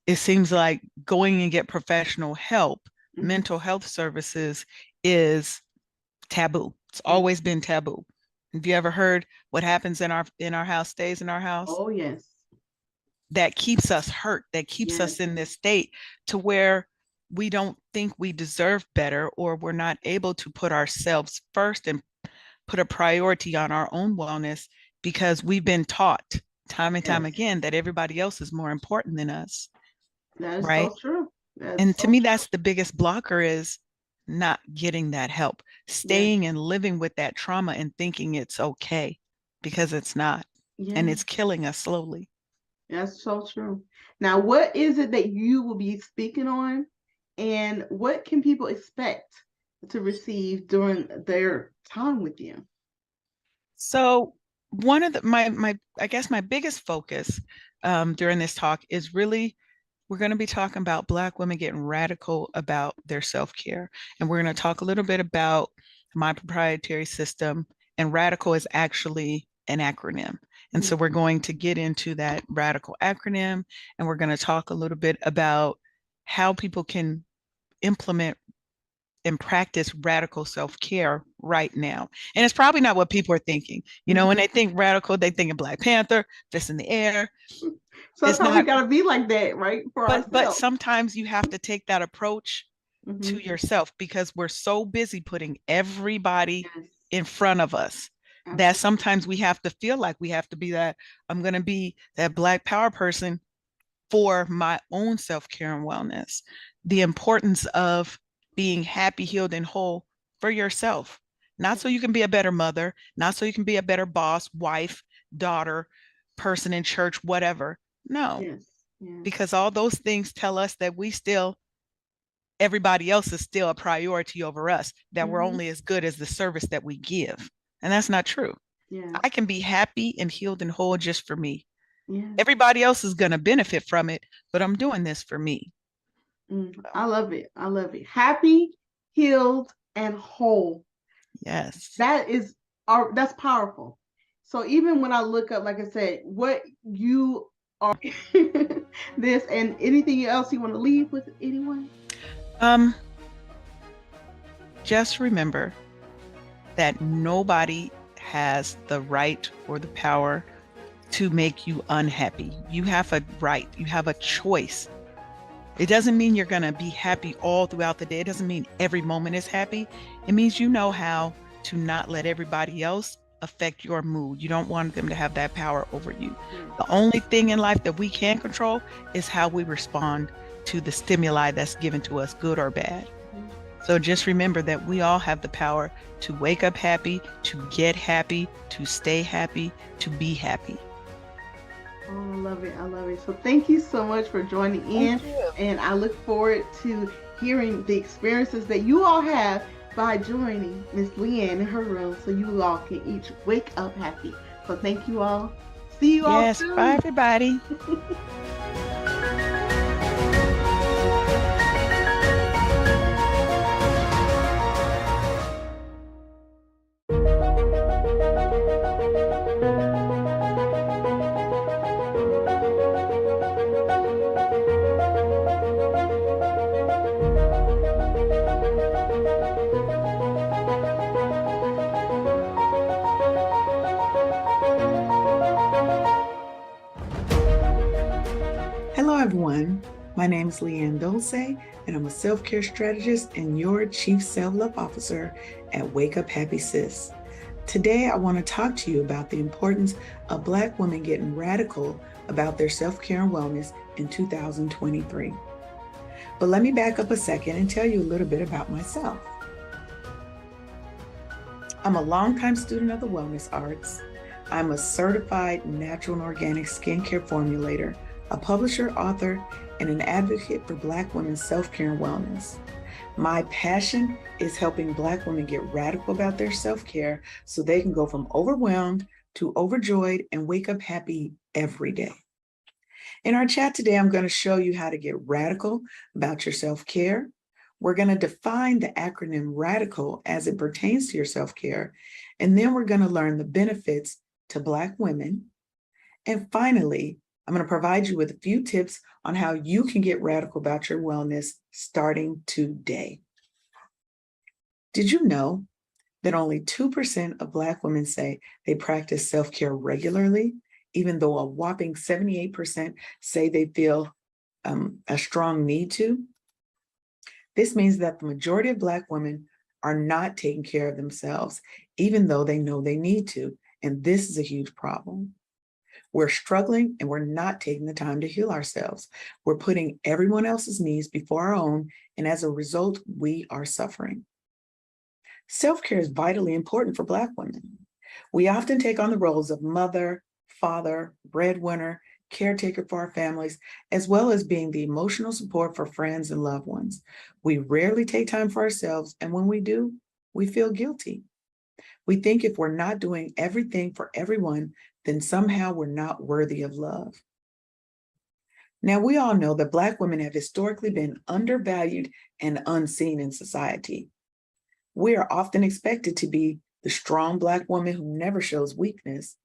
It seems like going and get professional help, Mhm. mental health services is taboo. It's always been taboo. Have you ever heard what happens in our house stays in our house? Oh, yes. That keeps us hurt, that keeps Yes. us in this state to where we don't think we deserve better, or we're not able to put ourselves first and put a priority on our own wellness because we've been taught time and time Yes. again that everybody else is more important than us, That is right? so true. That's And to so me, true. that's the biggest blocker, is not getting that help, Yes. staying and living with that trauma and thinking it's okay, because it's not. And Yes. it's killing us slowly. That's so true. Now, what is it that you will be speaking on, and what can people expect to receive during their time with you? So one of the my I guess my biggest focus during this talk is really, we're going to be talking about Black women getting radical about their self-care. And we're going to talk a little bit about my proprietary system. And radical is actually an acronym. And so we're going to get into that radical acronym, and we're going to talk a little bit about how people can implement and practice radical self-care right now. And it's probably not what people are thinking. You know, when they think radical, they think of Black Panther, fist in the air. It's Sometimes we not, gotta be like that, right? For but ourselves. sometimes you have to take that approach to Mhm. yourself, because we're so busy putting everybody Yes. in front of us that Absolutely. sometimes we have to feel like we have to be that, I'm going to be that Black power person for my own self-care and wellness. The importance of being happy, healed, and whole for yourself, not so you can be a better mother, not so you can be a better boss, wife, daughter, person in church, whatever. No, Yes. Yes. because all those things tell us that we still, everybody else is still a priority over us, that we're Mhm. only as good as the service that we give. And that's not true. Yes. I can be happy and healed and whole just for me. Yes. Everybody else is going to benefit from it, but I'm doing this for me. I love it. I love it. Happy, healed, and whole. Yes. That's powerful. So even when I look up, like I said, what you are, this and anything else you want to leave with anyone? Just remember that nobody has the right or the power to make you unhappy. You have a right, you have a choice. It doesn't mean you're going to be happy all throughout the day. It doesn't mean every moment is happy. It means you know how to not let everybody else affect your mood. You don't want them to have that power over you. The only thing in life that we can control is how we respond to the stimuli that's given to us, good or bad. So just remember that we all have the power to wake up happy, to get happy, to stay happy, to be happy. Oh, I love it. I love it. So thank you so much for joining in. And I look forward to hearing the experiences that you all have by joining Miss Leanne in her room, so you all can each wake up happy. So thank you all. See you all soon. Bye, everybody. everyone. My name is Leanne Dulce, and I'm a self-care strategist and your Chief Self-Love Officer at Wake Up Happy Sis. Today, I want to talk to you about the importance of Black women getting radical about their self-care and wellness in 2023. But let me back up a second and tell you a little bit about myself. I'm a longtime student of the wellness arts. I'm a certified natural and organic skincare formulator, a publisher, author, and an advocate for Black women's self-care and wellness. My passion is helping Black women get radical about their self-care so they can go from overwhelmed to overjoyed and wake up happy every day. In our chat today, I'm going to show you how to get radical about your self-care. We're going to define the acronym RADICAL as it pertains to your self-care, and then we're going to learn the benefits to Black women. And finally, I'm going to provide you with a few tips on how you can get radical about your wellness starting today. Did you know that only 2% of Black women say they practice self-care regularly, even though a whopping 78% say they feel a strong need to? This means that the majority of Black women are not taking care of themselves, even though they know they need to. And this is a huge problem. We're struggling and we're not taking the time to heal ourselves. We're putting everyone else's needs before our own, and as a result, we are suffering. Self-care is vitally important for Black women. We often take on the roles of mother, father, breadwinner, caretaker for our families, as well as being the emotional support for friends and loved ones. We rarely take time for ourselves, and when we do, we feel guilty. We think if we're not doing everything for everyone, then somehow we're not worthy of love. Now, we all know that Black women have historically been undervalued and unseen in society. We are often expected to be the strong Black woman who never shows weakness,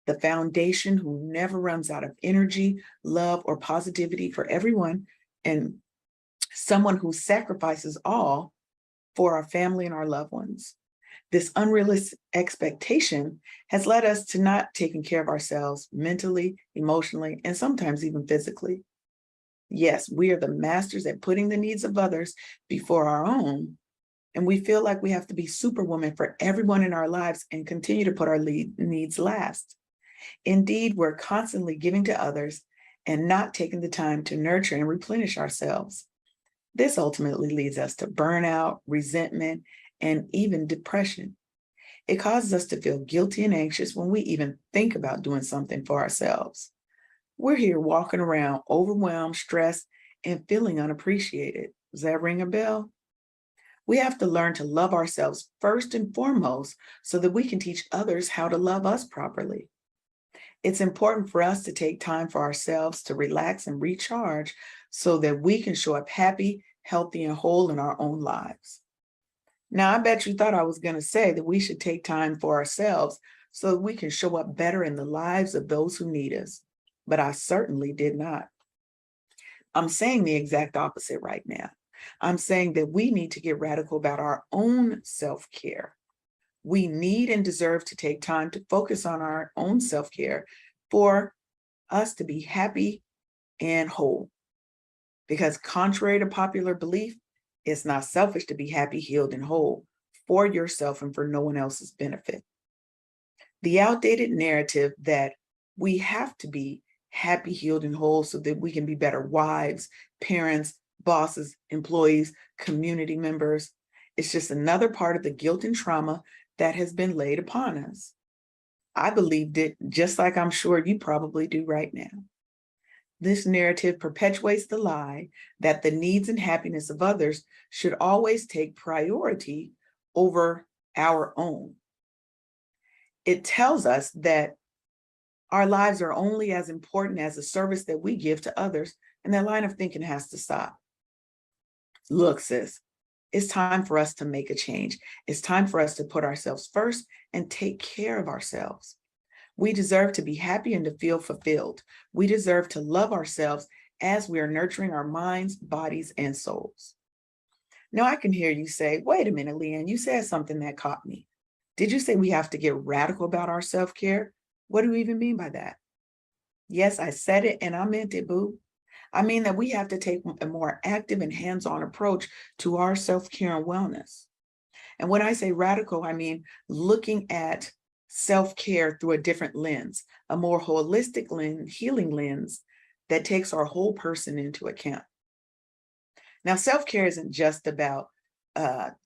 the foundation who never runs out of energy, love, or positivity for everyone, and someone who sacrifices all for our family and our loved ones. This unrealistic expectation has led us to not taking care of ourselves mentally, emotionally, and sometimes even physically. Yes, we are the masters at putting the needs of others before our own, and we feel like we have to be superwoman for everyone in our lives and continue to put our needs last. Indeed, we're constantly giving to others and not taking the time to nurture and replenish ourselves. This ultimately leads us to burnout, resentment, and even depression. It causes us to feel guilty and anxious when we even think about doing something for ourselves. We're here walking around overwhelmed, stressed, and feeling unappreciated. Does that ring a bell? We have to learn to love ourselves first and foremost so that we can teach others how to love us properly. It's important for us to take time for ourselves to relax and recharge so that we can show up happy, healthy, and whole in our own lives. Now, I bet you thought I was going to say that we should take time for ourselves so that we can show up better in the lives of those who need us, but I certainly did not. I'm saying the exact opposite right now. I'm saying that we need to get radical about our own self-care. We need and deserve to take time to focus on our own self-care for us to be happy and whole. Because contrary to popular belief, it's not selfish to be happy, healed, and whole for yourself and for no one else's benefit. The outdated narrative that we have to be happy, healed, and whole so that we can be better wives, parents, bosses, employees, community members, it's just another part of the guilt and trauma that has been laid upon us. I believed it just like I'm sure you probably do right now. This narrative perpetuates the lie that the needs and happiness of others should always take priority over our own. It tells us that our lives are only as important as the service that we give to others, and that line of thinking has to stop. Look, sis, it's time for us to make a change. It's time for us to put ourselves first and take care of ourselves. We deserve to be happy and to feel fulfilled. We deserve to love ourselves as we are nurturing our minds, bodies, and souls. Now I can hear you say, wait a minute, Leanne, you said something that caught me. Did you say we have to get radical about our self-care? What do you even mean by that? Yes, I said it and I meant it, boo. I mean that we have to take a more active and hands-on approach to our self-care and wellness. And when I say radical, I mean looking at self-care through a different lens, a more holistic lens, healing lens that takes our whole person into account. Now, self-care isn't just about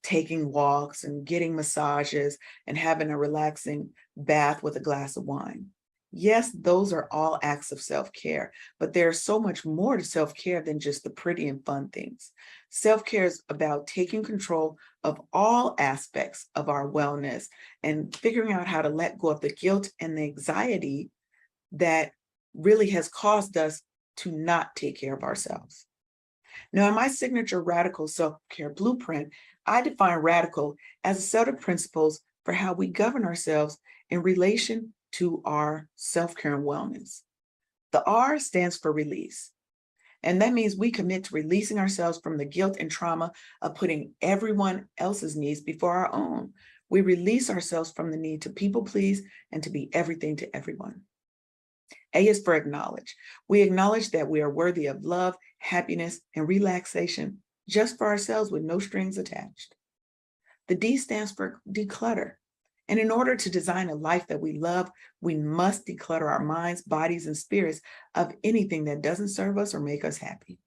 taking walks and getting massages and having a relaxing bath with a glass of wine. Yes, those are all acts of self-care, but there's so much more to self-care than just the pretty and fun things. Self-care is about taking control of all aspects of our wellness and figuring out how to let go of the guilt and the anxiety that really has caused us to not take care of ourselves. Now, in my signature radical self-care blueprint, I define radical as a set of principles for how we govern ourselves in relation to our self-care and wellness. The R stands for release. And that means we commit to releasing ourselves from the guilt and trauma of putting everyone else's needs before our own. We release ourselves from the need to people please and to be everything to everyone. A is for acknowledge. We acknowledge that we are worthy of love, happiness, and relaxation just for ourselves with no strings attached. The D stands for declutter. And in order to design a life that we love, we must declutter our minds, bodies, and spirits of anything that doesn't serve us or make us happy.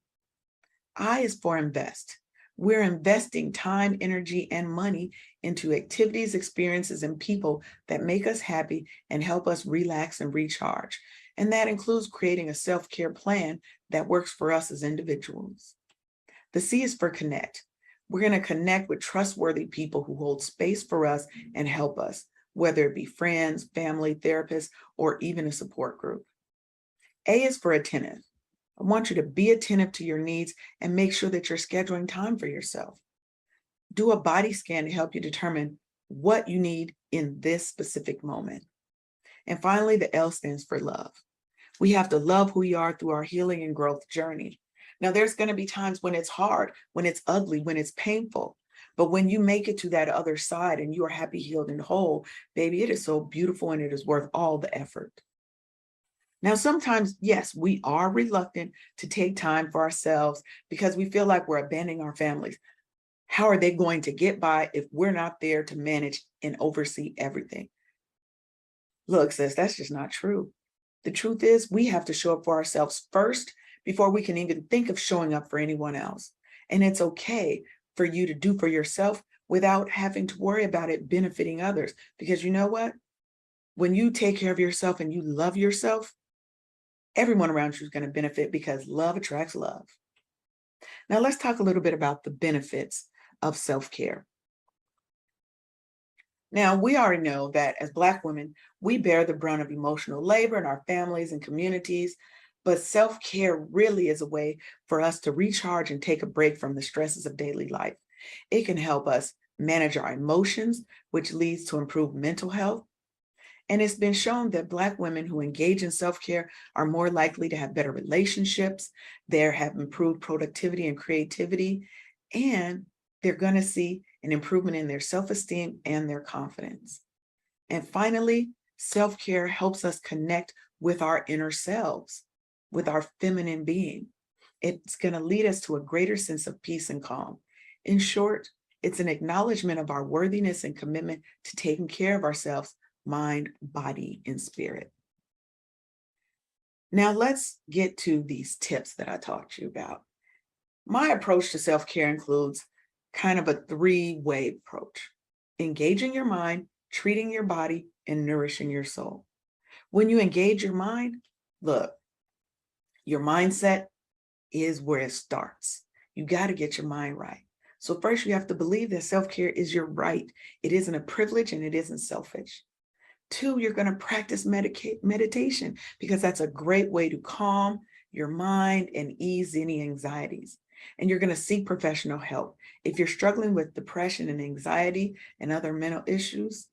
I is for invest. We're investing time, energy, and money into activities, experiences, and people that make us happy and help us relax and recharge. And that includes creating a self-care plan that works for us as individuals. The C is for connect. We're going to connect with trustworthy people who hold space for us and help us, whether it be friends, family, therapists, or even a support group. A is for attentive. I want you to be attentive to your needs and make sure that you're scheduling time for yourself. Do a body scan to help you determine what you need in this specific moment. And finally, the L stands for love. We have to love who we are through our healing and growth journey. Now, there's going to be times when it's hard, when it's ugly, when it's painful. But when you make it to that other side and you are happy, healed, and whole, baby, it is so beautiful and it is worth all the effort. Now, sometimes, yes, we are reluctant to take time for ourselves because we feel like we're abandoning our families. How are they going to get by if we're not there to manage and oversee everything? Look, sis, that's just not true. The truth is we have to show up for ourselves first before we can even think of showing up for anyone else. And it's okay for you to do for yourself without having to worry about it benefiting others. Because you know what? When you take care of yourself and you love yourself, everyone around you is going to benefit because love attracts love. Now let's talk a little bit about the benefits of self-care. Now, we already know that as Black women, we bear the brunt of emotional labor in our families and communities, but self-care really is a way for us to recharge and take a break from the stresses of daily life. It can help us manage our emotions, which leads to improved mental health. And it's been shown that Black women who engage in self-care are more likely to have better relationships, they have improved productivity and creativity, and they're going to see an improvement in their self-esteem and their confidence. And finally, self-care helps us connect with our inner selves, with our feminine being. It's going to lead us to a greater sense of peace and calm. In short, it's an acknowledgement of our worthiness and commitment to taking care of ourselves, mind, body, and spirit. Now let's get to these tips that I talked to you about. My approach to self-care includes kind of a three-way approach: engaging your mind, treating your body, and nourishing your soul. When you engage your mind, look, your mindset is where it starts. You got to get your mind right. So first, you have to believe that self-care is your right. It isn't a privilege and it isn't selfish. Two, you're going to practice meditation because that's a great way to calm your mind and ease any anxieties. And you're going to seek professional help. If you're struggling with depression and anxiety and other mental issues,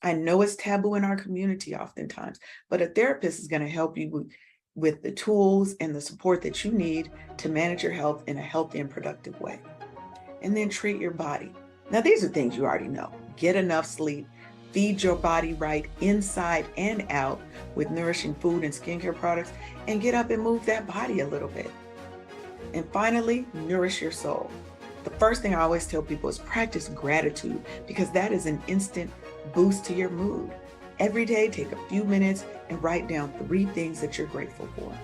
I know it's taboo in our community oftentimes, but a therapist is going to help you with the tools and the support that you need to manage your health in a healthy and productive way. And then treat your body. Now, these are things you already know. Get enough sleep, feed your body right inside and out with nourishing food and skincare products, and get up and move that body a little bit. And finally, nourish your soul. The first thing I always tell people is practice gratitude, because that is an instant boost to your mood. Every day, take a few minutes and write down 3 things that you're grateful for.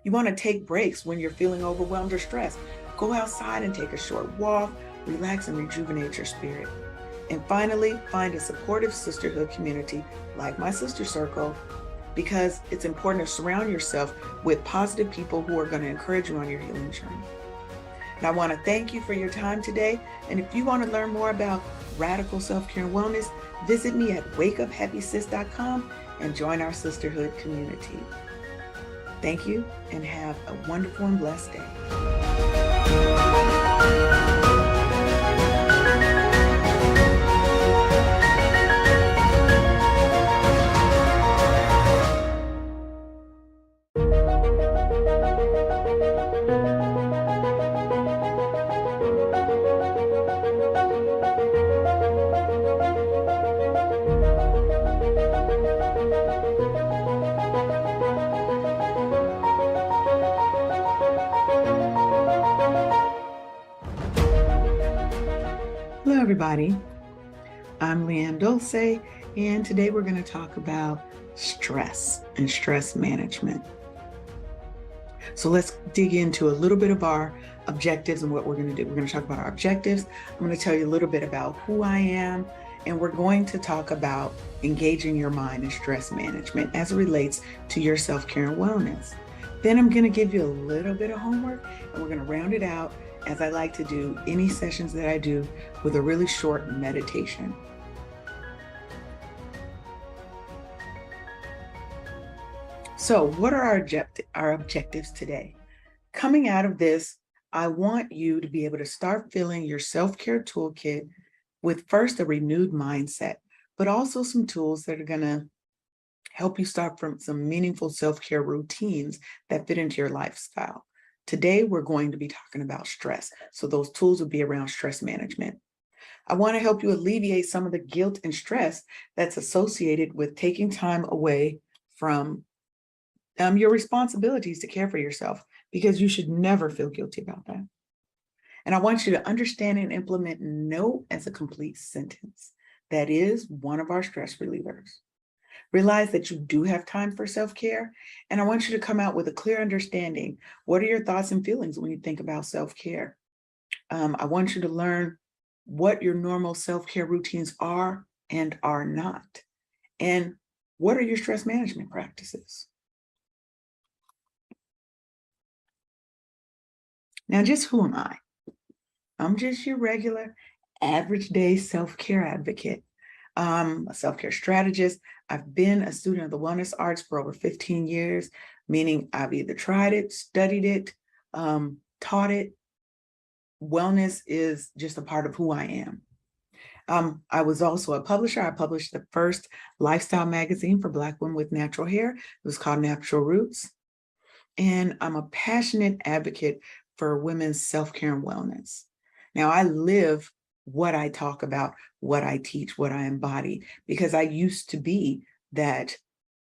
You want to take breaks when you're feeling overwhelmed or stressed. Go outside and take a short walk, relax and rejuvenate your spirit. And finally, find a supportive sisterhood community like my Sister Circle, because it's important to surround yourself with positive people who are going to encourage you on your healing journey. And I want to thank you for your time today. And if you want to learn more about radical self-care and wellness, visit me at wakeuphappysis.com and join our sisterhood community. Thank you and have a wonderful and blessed day. Hello, everybody. I'm Leanne Dulce, and today we're going to talk about stress and stress management. So let's dig into a little bit of our objectives and what we're going to do. We're going to talk about our objectives. I'm going to tell you a little bit about who I am, and we're going to talk about engaging your mind in stress management as it relates to your self-care and wellness. Then I'm going to give you a little bit of homework, and we're going to round it out, as I like to do any sessions that I do, with a really short meditation. So what are our objectives today? Coming out of this, I want you to be able to start filling your self-care toolkit with first a renewed mindset, but also some tools that are going to help you start from some meaningful self-care routines that fit into your lifestyle. Today, we're going to be talking about stress. So those tools will be around stress management. I want to help you alleviate some of the guilt and stress that's associated with taking time away from your responsibilities to care for yourself, because you should never feel guilty about that. And I want you to understand and implement no as a complete sentence. That is one of our stress relievers. Realize that you do have time for self-care, and I want you to come out with a clear understanding. What are your thoughts and feelings when you think about self-care? I want you to learn what your normal self-care routines are and are not, and what are your stress management practices. Now, just who am I? I'm just your regular, average day self-care advocate. A self-care strategist. I've been a student of the wellness arts for over 15 years, meaning I've either tried it, studied it, taught it. Wellness is just a part of who I am. I was also a publisher. I published the first lifestyle magazine for Black women with natural hair. It was called Natural Roots. And I'm a passionate advocate for women's self-care and wellness. Now, I live what I talk about, what I teach, what I embody, because I used to be that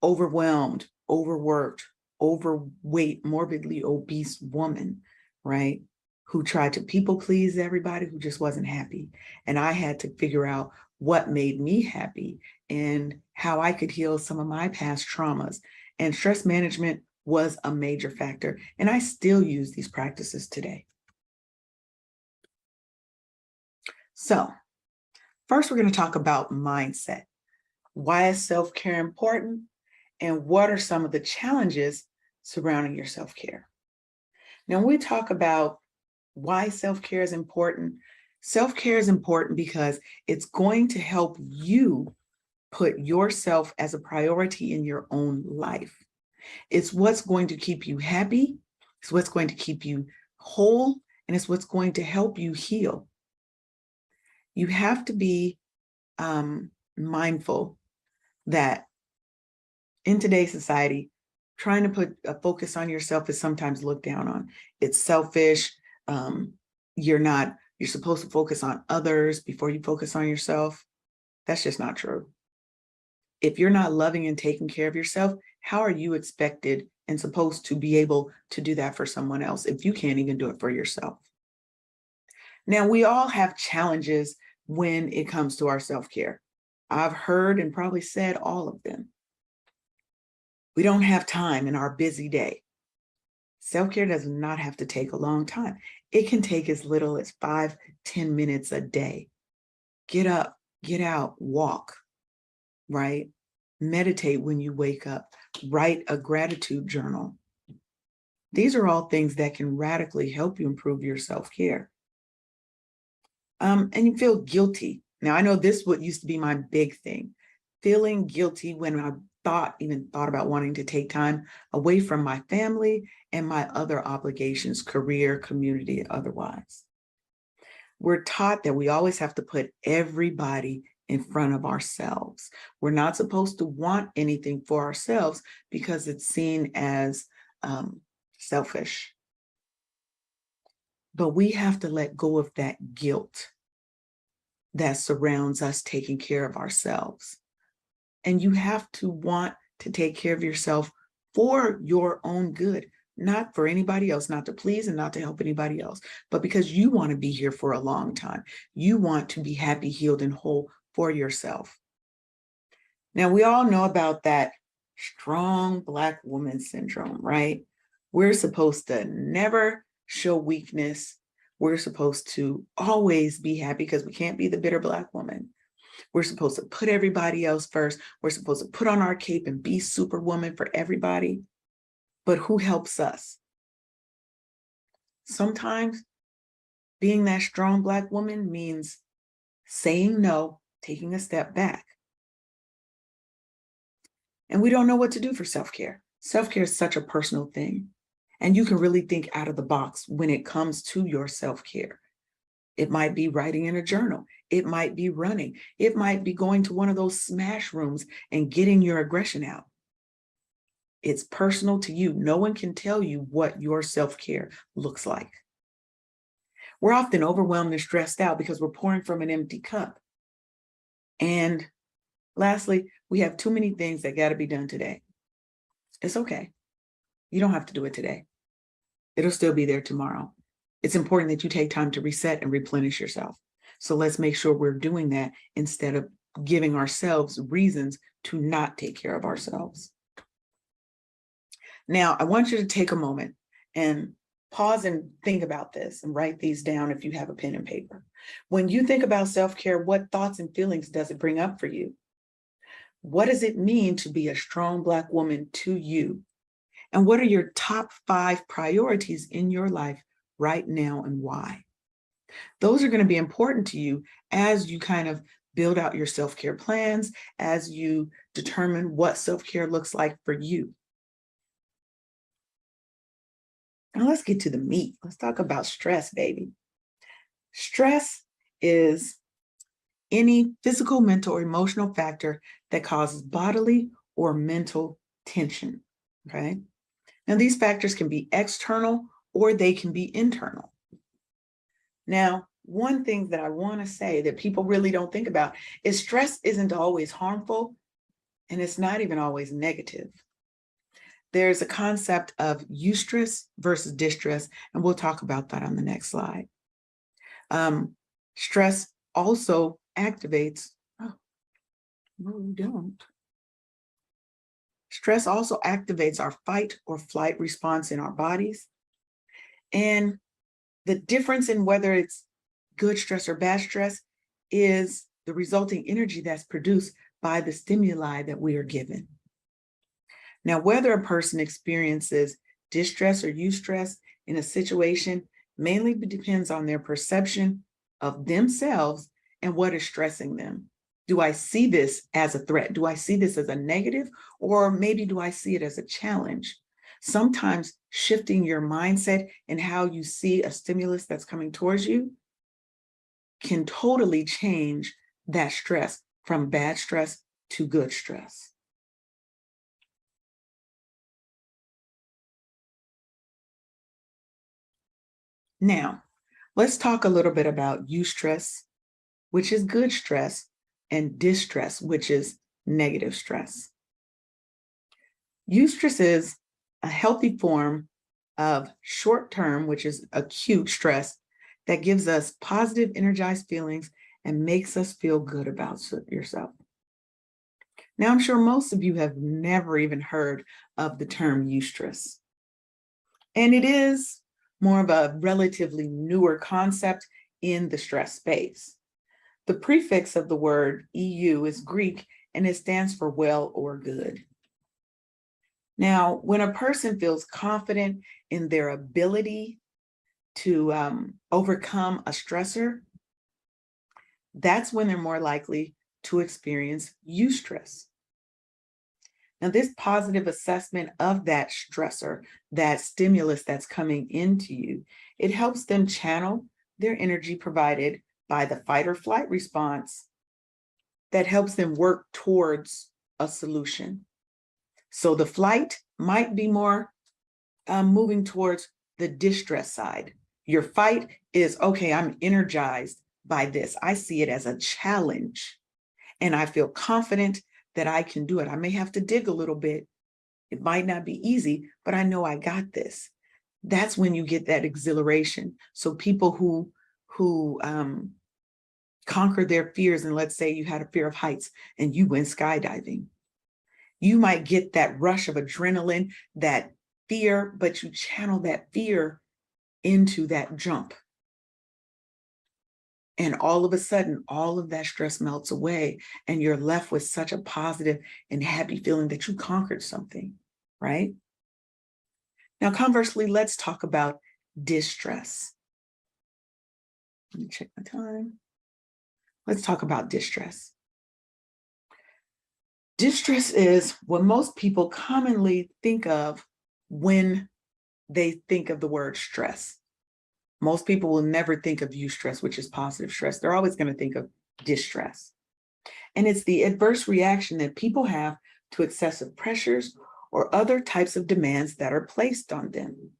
overwhelmed, overworked, overweight, morbidly obese woman, right? Who tried to people please everybody, who just wasn't happy. And I had to figure out what made me happy and how I could heal some of my past traumas. And stress management was a major factor. And I still use these practices today. So first, we're going to talk about mindset. Why is self-care important? And what are some of the challenges surrounding your self-care? Now, when we talk about why self-care is important because it's going to help you put yourself as a priority in your own life. It's what's going to keep you happy. It's what's going to keep you whole. And it's what's going to help you heal. You have to be mindful that in today's society, trying to put a focus on yourself is sometimes looked down on. It's selfish. You're supposed to focus on others before you focus on yourself. That's just not true. If you're not loving and taking care of yourself, how are you expected and supposed to be able to do that for someone else if you can't even do it for yourself? Now, we all have challenges when it comes to our self-care. I've heard and probably said all of them. We don't have time in our busy day. Self-care does not have to take a long time. It can take as little as 5-10 minutes a day. Get up, get out, walk, right? Meditate when you wake up, write a gratitude journal. These are all things that can radically help you improve your self-care. And you feel guilty. Now, I know this what used to be my big thing, feeling guilty when I even thought about wanting to take time away from my family and my other obligations, career, community, otherwise. We're taught that we always have to put everybody in front of ourselves. We're not supposed to want anything for ourselves because it's seen as selfish. But we have to let go of that guilt that surrounds us taking care of ourselves. And you have to want to take care of yourself for your own good, not for anybody else, not to please and not to help anybody else, but because you want to be here for a long time. You want to be happy, healed, and whole for yourself. Now, we all know about that strong Black woman syndrome, right? We're supposed to never show weakness. We're supposed to always be happy because we can't be the bitter Black woman. We're supposed to put everybody else first. We're supposed to put on our cape and be superwoman for everybody. But who helps us? Sometimes being that strong Black woman means saying no, taking a step back. And we don't know what to do for self-care. Self-care is such a personal thing. And you can really think out of the box when it comes to your self-care. It might be writing in a journal. It might be running. It might be going to one of those smash rooms and getting your aggression out. It's personal to you. No one can tell you what your self-care looks like. We're often overwhelmed and stressed out because we're pouring from an empty cup. And lastly, we have too many things that got to be done today. It's okay. You don't have to do it today. It'll still be there tomorrow. It's important that you take time to reset and replenish yourself. So let's make sure we're doing that instead of giving ourselves reasons to not take care of ourselves. Now, I want you to take a moment and pause and think about this and write these down if you have a pen and paper. When you think about self-care, what thoughts and feelings does it bring up for you? What does it mean to be a strong Black woman to you? And what are your top 5 priorities in your life right now and why? Those are going to be important to you as you kind of build out your self-care plans, as you determine what self-care looks like for you. Now let's get to the meat. Let's talk about stress, baby. Stress is any physical, mental, or emotional factor that causes bodily or mental tension, okay? Now these factors can be external or they can be internal. Now, one thing that I want to say that people really don't think about is stress isn't always harmful and it's not even always negative. There's a concept of eustress versus distress, and we'll talk about that on the next slide. Stress also activates, Stress also activates our fight or flight response in our bodies. And the difference in whether it's good stress or bad stress is the resulting energy that's produced by the stimuli that we are given. Now, whether a person experiences distress or eustress in a situation mainly depends on their perception of themselves and what is stressing them. Do I see this as a threat? Do I see this as a negative? Or maybe do I see it as a challenge? Sometimes shifting your mindset and how you see a stimulus that's coming towards you can totally change that stress from bad stress to good stress. Now, let's talk a little bit about eustress, which is good stress, and distress, which is negative stress. Eustress is a healthy form of short-term, which is acute stress, that gives us positive, energized feelings and makes us feel good about yourself. Now, I'm sure most of you have never even heard of the term eustress. And it is more of a relatively newer concept in the stress space. The prefix of the word EU is Greek, and it stands for well or good. Now, when a person feels confident in their ability to overcome a stressor, that's when they're more likely to experience eustress. Now, this positive assessment of that stressor, that stimulus that's coming into you, it helps them channel their energy provided by the fight or flight response that helps them work towards a solution. So the flight might be more moving towards the distress side. Your fight is, okay, I'm energized by this. I see it as a challenge and I feel confident that I can do it. I may have to dig a little bit. It might not be easy, but I know I got this. That's when you get that exhilaration. So people who conquer their fears, and let's say you had a fear of heights and you went skydiving, you might get that rush of adrenaline, that fear, but you channel that fear into that jump. And all of a sudden, all of that stress melts away and you're left with such a positive and happy feeling that you conquered something, right? Now, conversely, let's talk about distress. Let me check my time. Let's talk about distress. Distress is what most people commonly think of when they think of the word stress. Most people will never think of eustress, which is positive stress. They're always going to think of distress. And it's the adverse reaction that people have to excessive pressures or other types of demands that are placed on them.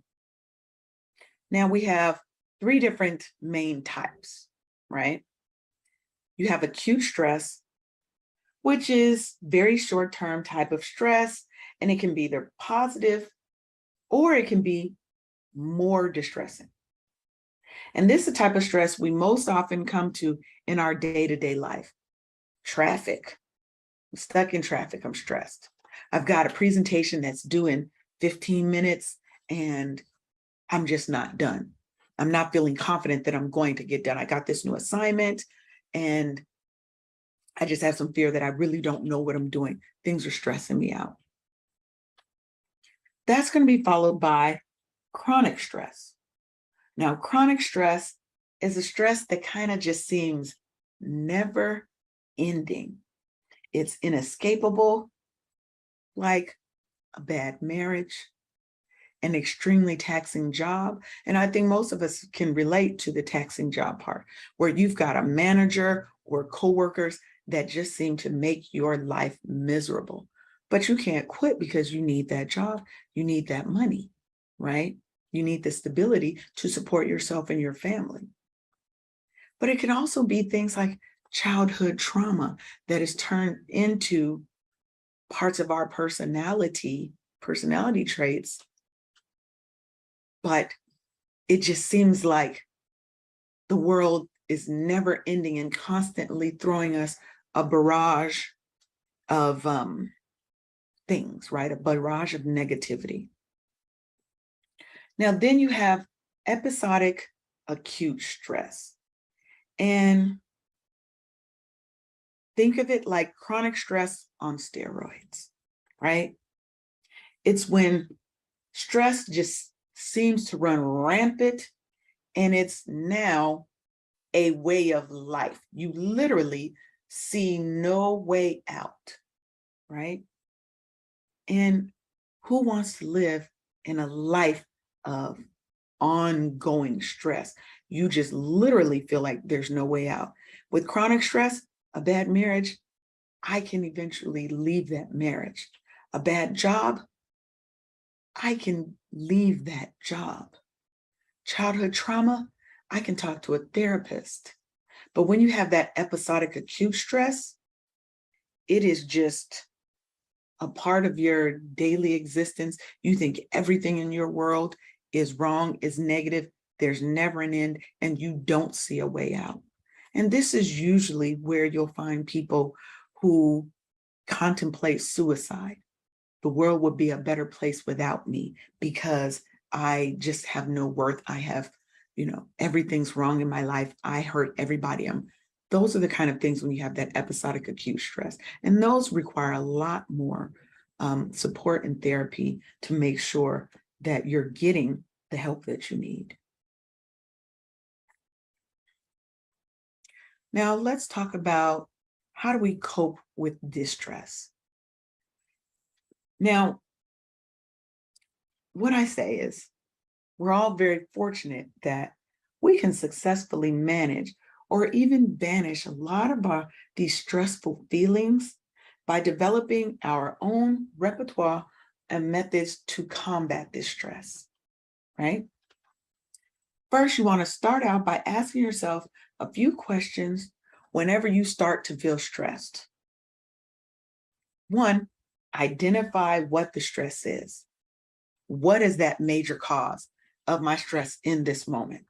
Now, we have three different main types, right? You have acute stress, which is very short-term type of stress, and it can be either positive or it can be more distressing. And this is the type of stress we most often come to in our day-to-day life. Traffic. I'm stuck in traffic, I'm stressed. I've got a presentation that's due in 15 minutes and I'm just not done. I'm not feeling confident that I'm going to get done. I got this new assignment and I just have some fear that I really don't know what I'm doing. Things are stressing me out. That's going to be followed by chronic stress. Now, chronic stress is a stress that kind of just seems never ending. It's inescapable, like a bad marriage, an extremely taxing job. And I think most of us can relate to the taxing job part, where you've got a manager or coworkers that just seem to make your life miserable. But you can't quit because you need that job. You need that money, right? You need the stability to support yourself and your family. But it can also be things like childhood trauma that is turned into parts of our personality traits. But it just seems like the world is never ending and constantly throwing us a barrage of things, right? A barrage of negativity. Now, then you have episodic acute stress. And think of it like chronic stress on steroids, right? It's when stress just seems to run rampant and it's now a way of life. You literally see no way out, right? And who wants to live in a life of ongoing stress? You just literally feel like there's no way out. With chronic stress, a bad marriage, I can eventually leave that marriage. A bad job, I can leave that job. Childhood trauma, I can talk to a therapist. But when you have that episodic acute stress, it is just a part of your daily existence. You think everything in your world is wrong, is negative, there's never an end, and you don't see a way out. And this is usually where you'll find people who contemplate suicide. The world would be a better place without me because I just have no worth. I have, everything's wrong in my life. I hurt everybody. Those are the kind of things when you have that episodic acute stress. And those require a lot more support and therapy to make sure that you're getting the help that you need. Now let's talk about how do we cope with distress. Now, what I say is we're all very fortunate that we can successfully manage or even banish a lot of these stressful feelings by developing our own repertoire and methods to combat this stress, right? First, you want to start out by asking yourself a few questions whenever you start to feel stressed. One, identify what the stress is. What is that major cause of my stress in this moment?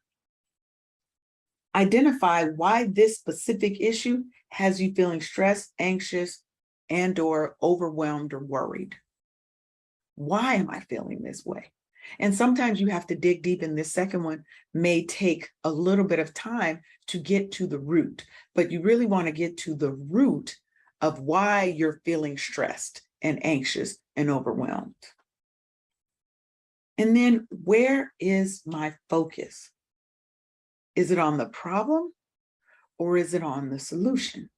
Identify why this specific issue has you feeling stressed, anxious, and/or overwhelmed or worried. Why am I feeling this way? And sometimes you have to dig deep, and this second one may take a little bit of time to get to the root, but you really want to get to the root of why you're feeling stressed and anxious and overwhelmed. And then, where is my focus? Is it on the problem or is it on the solution?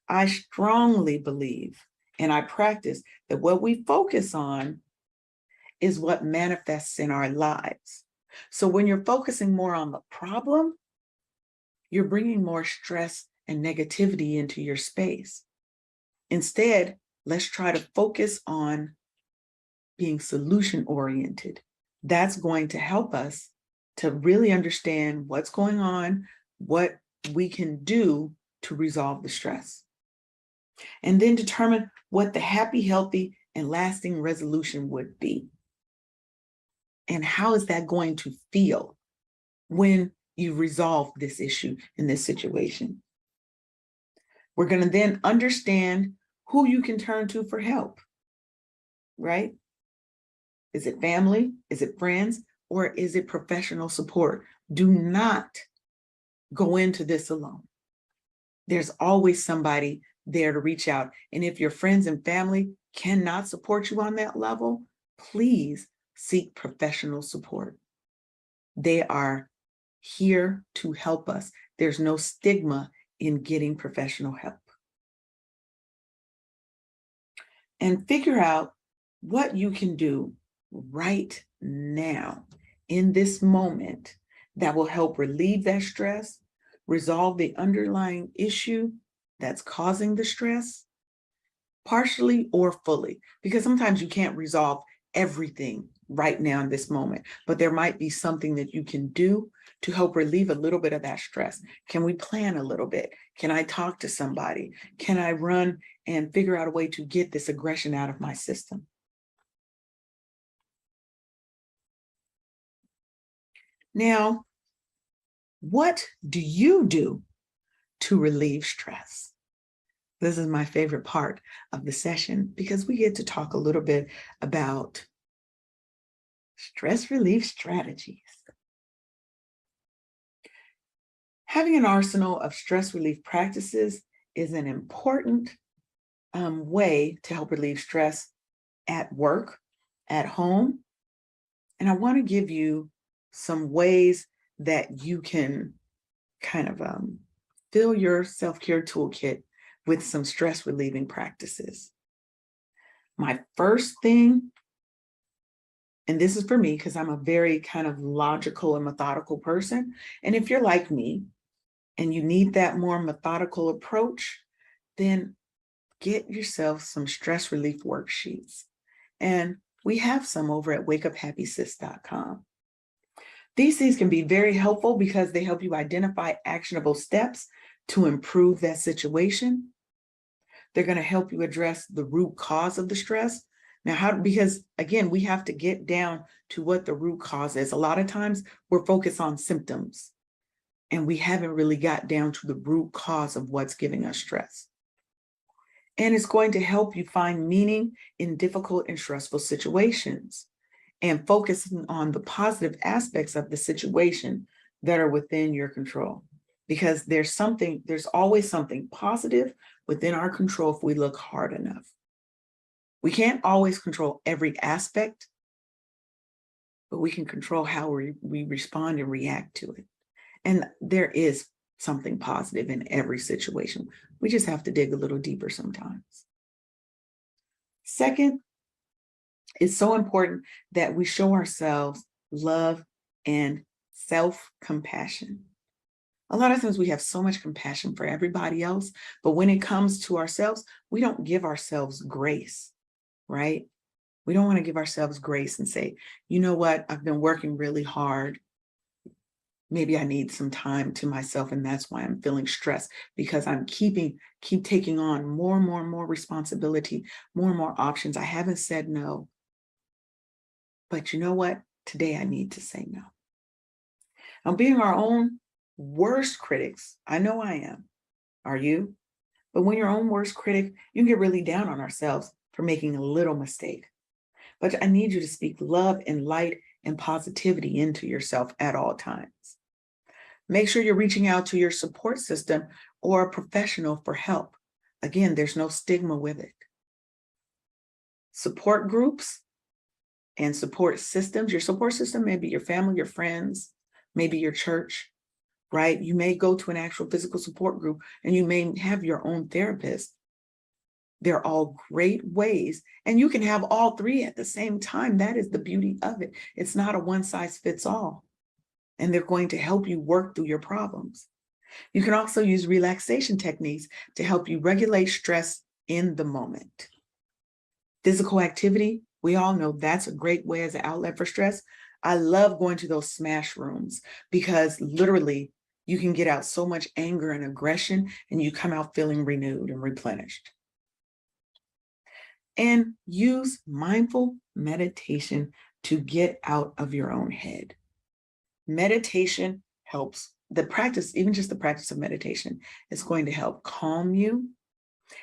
I strongly believe, and I practice, that what we focus on is what manifests in our lives. So when you're focusing more on the problem, you're bringing more stress and negativity into your space. Instead, let's try to focus on being solution-oriented. That's going to help us to really understand what's going on, what we can do to resolve the stress. And then determine what the happy, healthy, and lasting resolution would be. And how is that going to feel when you resolve this issue in this situation? We're going to then understand who you can turn to for help, right? Is it family? Is it friends? Or is it professional support? Do not go into this alone. There's always somebody there to reach out. And if your friends and family cannot support you on that level, please seek professional support. They are here to help us. There's no stigma in getting professional help. And figure out what you can do right now in this moment that will help relieve that stress, resolve the underlying issue that's causing the stress, partially or fully, because sometimes you can't resolve everything right now in this moment, but there might be something that you can do to help relieve a little bit of that stress. Can we plan a little bit? Can I talk to somebody? Can I run and figure out a way to get this aggression out of my system? Now, what do you do to relieve stress? This is my favorite part of the session because we get to talk a little bit about stress relief strategies. Having an arsenal of stress relief practices is an important way to help relieve stress at work, at home. And I want to give you some ways that you can kind of fill your self-care toolkit with some stress relieving practices. My first thing, and this is for me because I'm a very kind of logical and methodical person. And if you're like me and you need that more methodical approach, then get yourself some stress relief worksheets. And we have some over at wakeuphappysis.com. These things can be very helpful because they help you identify actionable steps to improve that situation. They're going to help you address the root cause of the stress. Now, because again, we have to get down to what the root cause is. A lot of times we're focused on symptoms and we haven't really got down to the root cause of what's giving us stress. And it's going to help you find meaning in difficult and stressful situations and focusing on the positive aspects of the situation that are within your control. Because there's always something positive within our control if we look hard enough. We can't always control every aspect, but we can control how we respond and react to it. And there is something positive in every situation. We just have to dig a little deeper sometimes. Second, it's so important that we show ourselves love and self-compassion. A lot of times we have so much compassion for everybody else, but when it comes to ourselves, we don't give ourselves grace, right? We don't want to give ourselves grace and say, you know what, I've been working really hard. Maybe I need some time to myself, and that's why I'm feeling stressed, because I'm keep taking on more and more responsibility, more and more options. I haven't said no. But you know what? Today I need to say no. Now, being our own worst critics, I know I am. Are you? But when you're your own worst critic, you can get really down on ourselves for making a little mistake. But I need you to speak love and light and positivity into yourself at all times. Make sure you're reaching out to your support system or a professional for help. Again, there's no stigma with it. Support groups and support systems. Your support system may be your family, your friends, maybe your church, right? You may go to an actual physical support group and you may have your own therapist. They're all great ways, and you can have all three at the same time. That is the beauty of it. It's not a one size fits all, and they're going to help you work through your problems. You can also use relaxation techniques to help you regulate stress in the moment. Physical activity, we all know that's a great way as an outlet for stress. I love going to those smash rooms because literally you can get out so much anger and aggression and you come out feeling renewed and replenished. And use mindful meditation to get out of your own head. Meditation helps. The practice, even just the practice of meditation, is going to help calm you.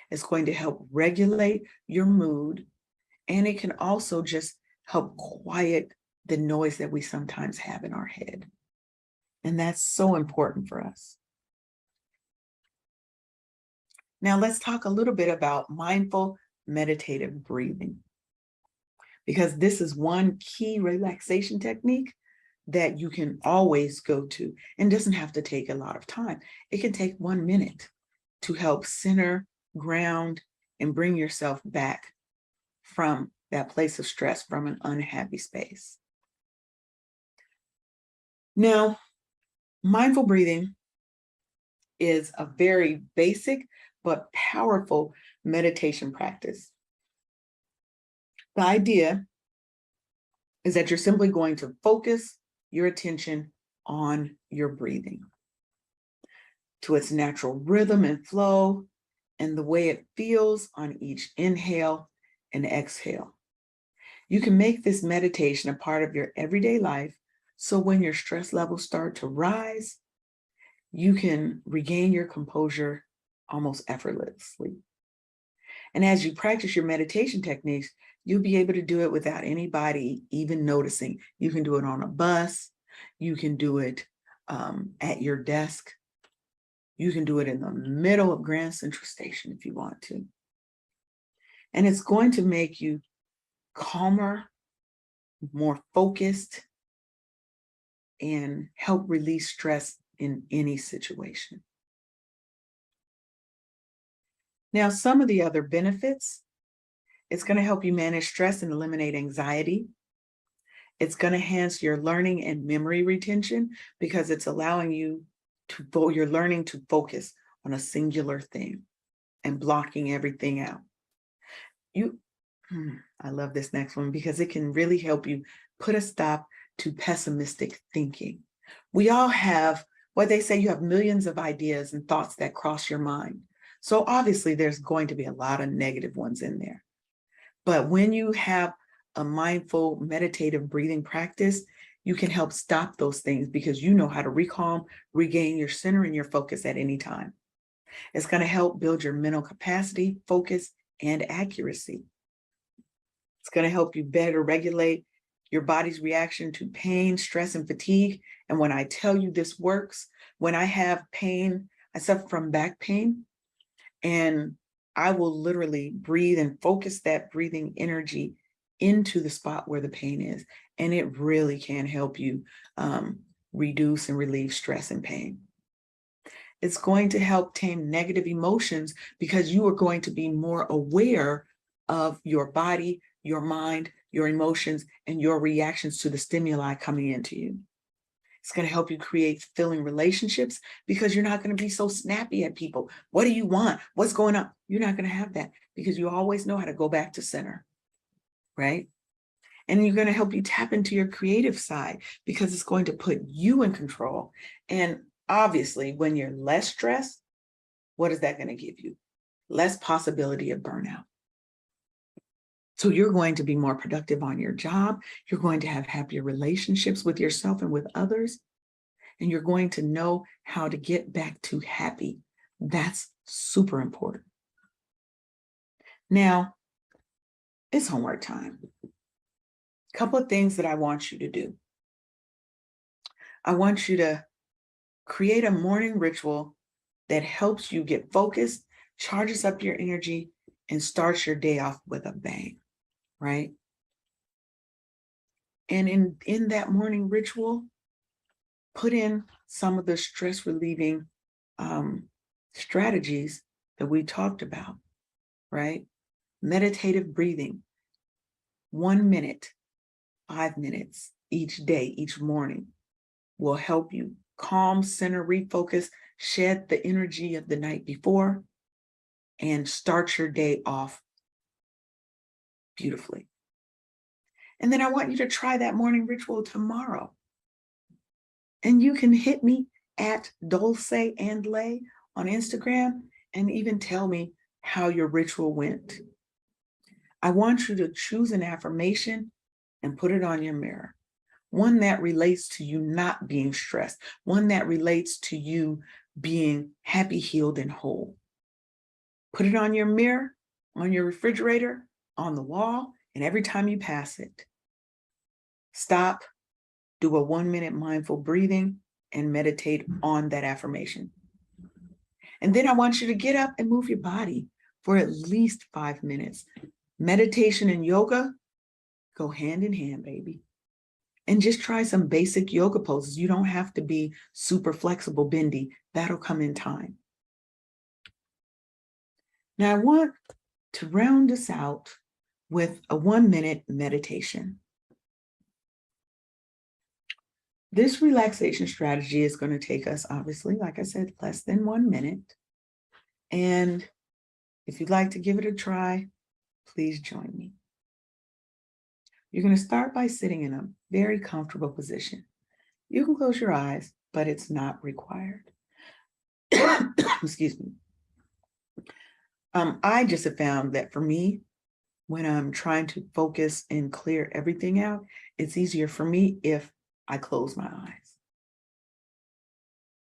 It's going to help regulate your mood. And it can also just help quiet the noise that we sometimes have in our head. And that's so important for us. Now let's talk a little bit about mindful meditative breathing, because this is one key relaxation technique that you can always go to and doesn't have to take a lot of time. It can take 1 minute to help center, ground, and bring yourself back from that place of stress, from an unhappy space. Now, mindful breathing is a very basic but powerful meditation practice. The idea is that you're simply going to focus your attention on your breathing, to its natural rhythm and flow, and the way it feels on each inhale and exhale. You can make this meditation a part of your everyday life, so when your stress levels start to rise, you can regain your composure almost effortlessly. And as you practice your meditation techniques, you'll be able to do it without anybody even noticing. You can do it on a bus. You can do it at your desk. You can do it in the middle of Grand Central Station if you want to. And it's going to make you calmer, more focused, and help release stress in any situation. Now, some of the other benefits, it's going to help you manage stress and eliminate anxiety. It's going to enhance your learning and memory retention because it's allowing you to, you're learning to focus on a singular thing and blocking everything out. I love this next one because it can really help you put a stop to pessimistic thinking. We all have, what they say, you have millions of ideas and thoughts that cross your mind. So obviously there's going to be a lot of negative ones in there. But when you have a mindful meditative breathing practice, you can help stop those things because you know how to recalm, regain your center and your focus at any time. It's going to help build your mental capacity, focus, and accuracy. It's going to help you better regulate your body's reaction to pain, stress, and fatigue. And when I tell you this works, when I have pain, I suffer from back pain, and I will literally breathe and focus that breathing energy into the spot where the pain is. And it really can help you reduce and relieve stress and pain. It's going to help tame negative emotions because you are going to be more aware of your body, your mind, your emotions, and your reactions to the stimuli coming into you. It's going to help you create fulfilling relationships because you're not going to be so snappy at people. What do you want? What's going on? You're not going to have that because you always know how to go back to center, right? And you're going to help you tap into your creative side because it's going to put you in control. And obviously, when you're less stressed, what is that going to give you? Less possibility of burnout. So you're going to be more productive on your job. You're going to have happier relationships with yourself and with others. And you're going to know how to get back to happy. That's super important. Now, it's homework time. A couple of things that I want you to do. I want you to create a morning ritual that helps you get focused, charges up your energy, and starts your day off with a bang, right? And in that morning ritual, put in some of the stress relieving strategies that we talked about, right? Meditative breathing, 1 minute, 5 minutes each day, each morning will help you calm, center, refocus, shed the energy of the night before, and start your day off beautifully. And then I want you to try that morning ritual tomorrow. And you can hit me at Dulce and Lay on Instagram and even tell me how your ritual went. I want you to choose an affirmation and put it on your mirror. One that relates to you not being stressed, one that relates to you being happy, healed, and whole. Put it on your mirror, on your refrigerator, on the wall, and every time you pass it, stop, do a 1 minute mindful breathing, and meditate on that affirmation. And then I want you to get up and move your body for at least 5 minutes. Meditation and yoga go hand in hand, baby. And just try some basic yoga poses. You don't have to be super flexible, bendy. That'll come in time. Now I want to round this out with a 1 minute meditation. This relaxation strategy is going to take us, obviously, like I said, less than 1 minute. And if you'd like to give it a try, please join me. You're going to start by sitting in a very comfortable position. You can close your eyes, but it's not required. Excuse me. I just have found that for me, when I'm trying to focus and clear everything out, it's easier for me if I close my eyes.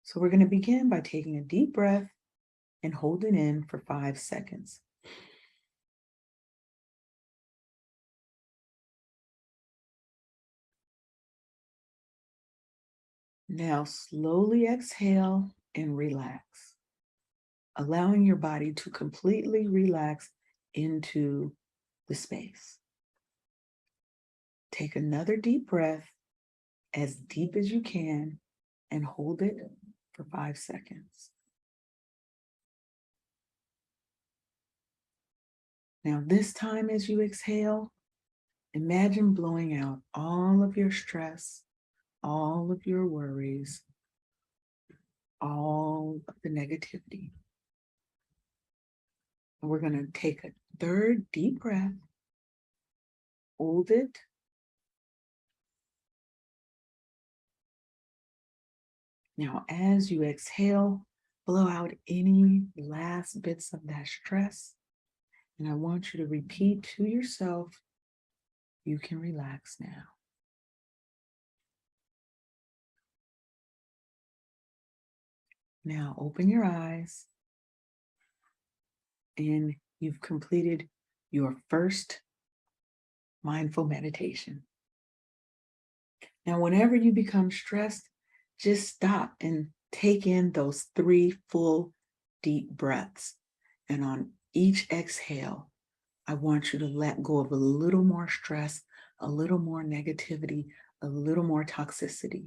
So we're going to begin by taking a deep breath and hold it in for 5 seconds. Now slowly exhale and relax, allowing your body to completely relax into the space. Take another deep breath, as deep as you can, and hold it for 5 seconds. Now this time as you exhale, imagine blowing out all of your stress, all of your worries, all of the negativity. And we're going to take a third deep breath, hold it, now as you exhale, blow out any last bits of that stress. And I want you to repeat to yourself, you can relax now. Now open your eyes, and you've completed your first mindful meditation. Now, whenever you become stressed, just stop and take in those 3 full deep breaths. And on each exhale, I want you to let go of a little more stress, a little more negativity, a little more toxicity.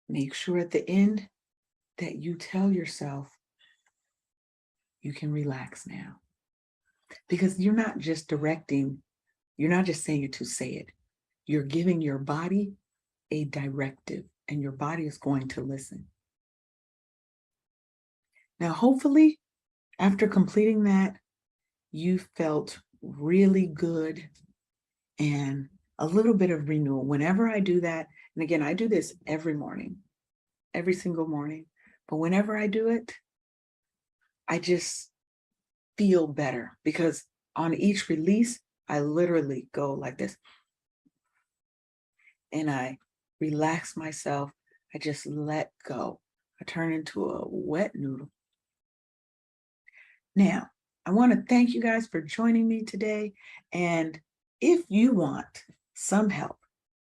Make sure at the end that you tell yourself you can relax now. Because you're not just directing, you're not just saying it to say it. You're giving your body a directive, and your body is going to listen. Now, hopefully, after completing that, you felt really good and a little bit of renewal. Whenever I do that, and again, I do this every morning, every single morning, but whenever I do it, I just feel better, because on each release, I literally go like this. And I relax myself. I just let go. I turn into a wet noodle. Now, I want to thank you guys for joining me today. And if you want some help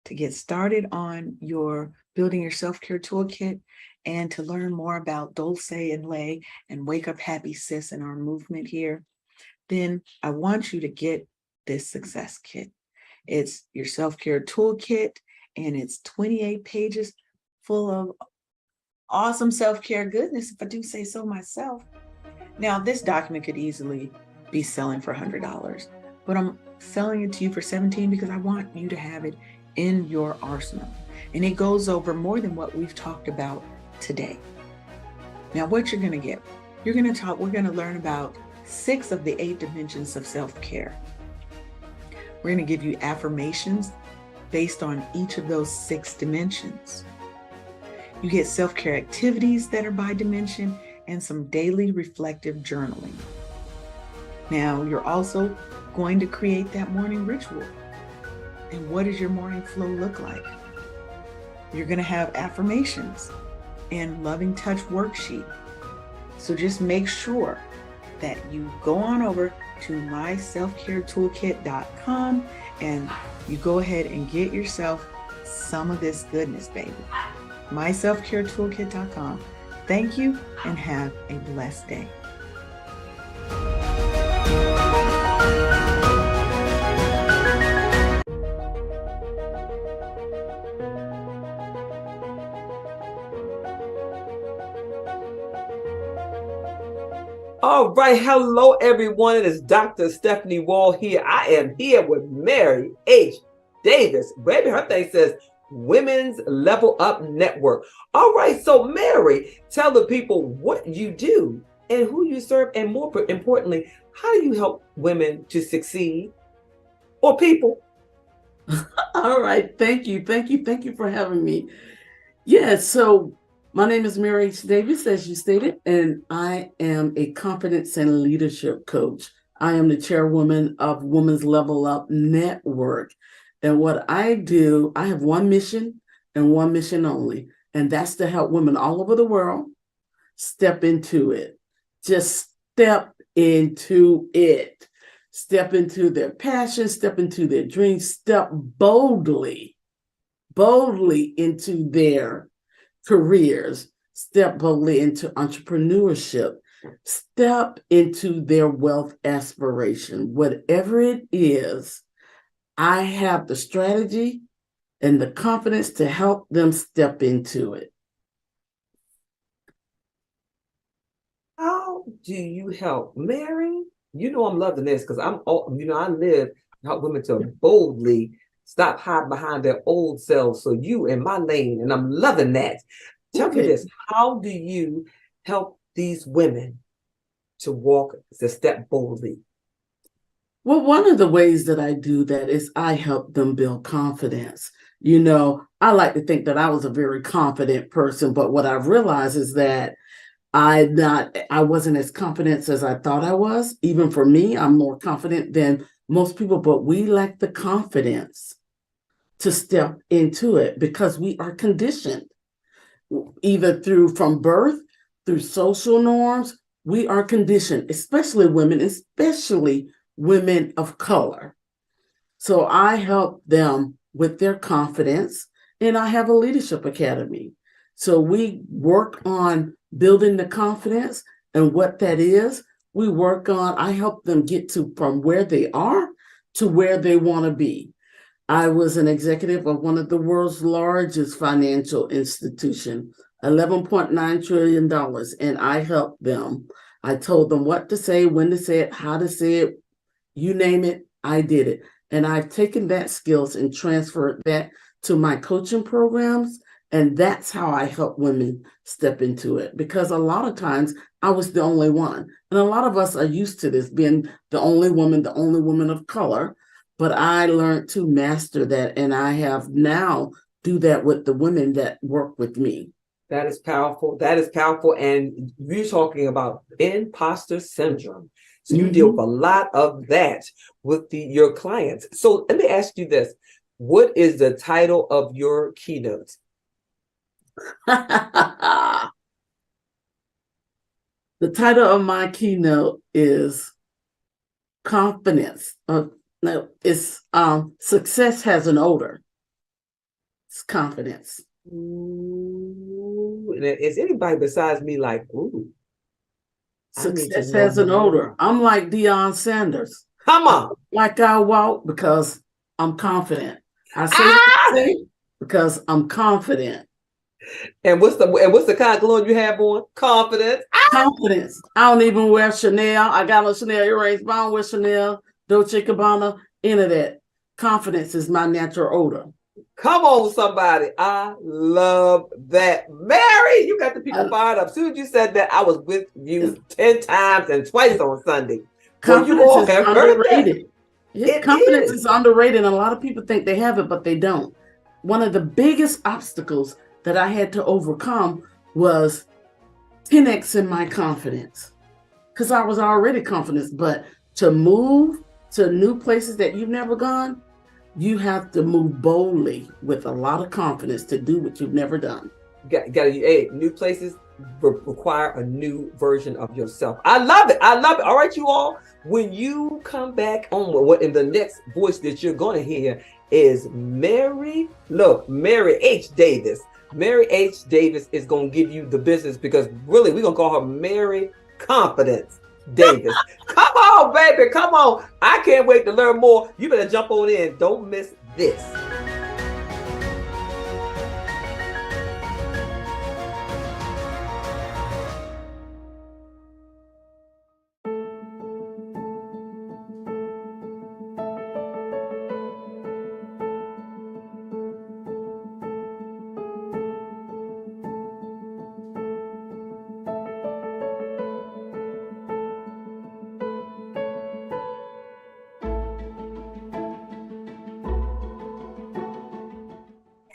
to get started on your building your self-care toolkit and to learn more about Dulce and Lay and Wake Up Happy Sis and our movement here, then I want you to get this success kit. It's your self-care toolkit, and it's 28 pages full of awesome self-care goodness, if I do say so myself. Now, this document could easily be selling for $100, but I'm selling it to you for $17 because I want you to have it in your arsenal. And it goes over more than what we've talked about today. Now, what you're going to get, we're going to learn about 6 of the 8 dimensions of self-care. We're going to give you affirmations based on each of those 6 dimensions. You get self-care activities that are by dimension and some daily reflective journaling. Now, you're also going to create that morning ritual. And what does your morning flow look like? You're going to have affirmations and loving touch worksheet. So just make sure that you go on over to myselfcaretoolkit.com and you go ahead and get yourself some of this goodness, baby. myselfcaretoolkit.com. Thank you and have a blessed day. All right, hello everyone. It is Dr. Stephanie Wall here. I am here with Mary H. Davis. Baby, her thing says Women's Level Up Network. All right, so Mary, tell the people what you do and who you serve, and more importantly, how do you help women to succeed, or people? All right, thank you for having me. Yeah, so my name is Mary H. Davis, as you stated, and I am a confidence and leadership coach. I am the chairwoman of Women's Level Up Network. And what I do, I have one mission and one mission only, and that's to help women all over the world step into it. Just step into it. Step into their passion, step into their dreams, step boldly into their careers, step boldly into entrepreneurship, step into their wealth aspiration. Whatever it is, I have the strategy and the confidence to help them step into it. How do you help, Mary? You know I'm loving this because I live to help women to boldly stop hiding behind their old selves. So you in my lane, and I'm loving that. Tell me this: how do you help these women to step boldly? Well, one of the ways that I do that is I help them build confidence. You know, I like to think that I was a very confident person, but what I've realized is that I wasn't as confident as I thought I was. Even for me, I'm more confident than most people, but we lack the confidence to step into it because we are conditioned either from birth, through social norms. We are conditioned, especially women of color. So I help them with their confidence, and I have a leadership academy. So we work on building the confidence, and what that is, I help them get to from where they are to where they want to be. I was an executive of one of the world's largest financial institution, $11.9 trillion, and I helped them. I told them what to say, when to say it, how to say it, you name it, I did it. And I've taken that skills and transferred that to my coaching programs. And that's how I help women step into it. Because a lot of times I was the only one. And a lot of us are used to this, being the only woman of color. But I learned to master that. And I have now do that with the women that work with me. That is powerful. That is powerful. And you're talking about imposter syndrome. So you deal with a lot of that with your clients. So let me ask you this. What is the title of your keynote? The title of my keynote is Confidence. It's Success Has an Odor. It's confidence. Ooh, is anybody besides me like, ooh? Success has an odor. I'm like Deion Sanders. Come on. Like I walk because I'm confident. I say what I say because I'm confident. And what's the kind of cologne you have on? Confidence. Confidence. I don't even wear Chanel. I got no Chanel earrings, but I don't wear Chanel, Dolce & Gabbana, any of that. Confidence is my natural odor. Come on, somebody. I love that. Mary, you got the people fired up. As soon as you said that, I was with you 10 times and twice on Sunday. Confidence is underrated. Confidence is underrated, and a lot of people think they have it, but they don't. One of the biggest obstacles that I had to overcome was 10x in my confidence. Because I was already confident, but to move to new places that you've never gone, you have to move boldly with a lot of confidence to do what you've never done. New places require a new version of yourself. I love it. I love it. All right, you all. When you come back on, what in the next voice that you're going to hear is Mary H. Davis. Mary H. Davis is going to give you the business because really we're going to call her Mary Confidence Davis. Come on, baby. Come on. I can't wait to learn more. You better jump on in. Don't miss this.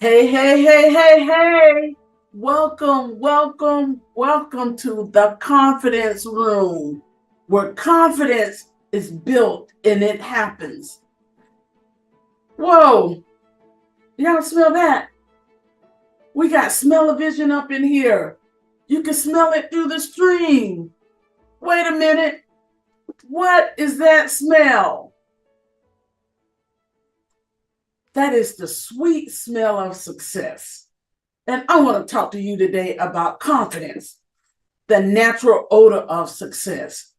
Hey. Welcome to the confidence room, where confidence is built and it happens. Whoa, y'all smell that? We got smell-o-vision up in here. You can smell it through the stream. Wait a minute. What is that smell? That is the sweet smell of success. And I want to talk to you today about confidence, the natural odor of success.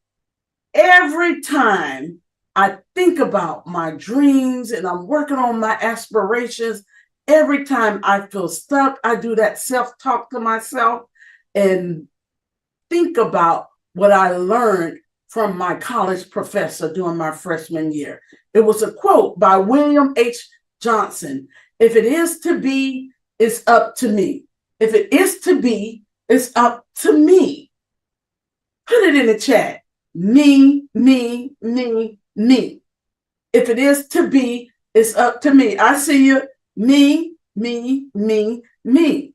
Every time I think about my dreams and I'm working on my aspirations, every time I feel stuck, I do that self-talk to myself and think about what I learned from my college professor during my freshman year. It was a quote by William H. Johnson. If it is to be, it's up to me. If it is to be, it's up to me. Put it in the chat. Me. If it is to be, it's up to me. I see you. Me, me, me, me.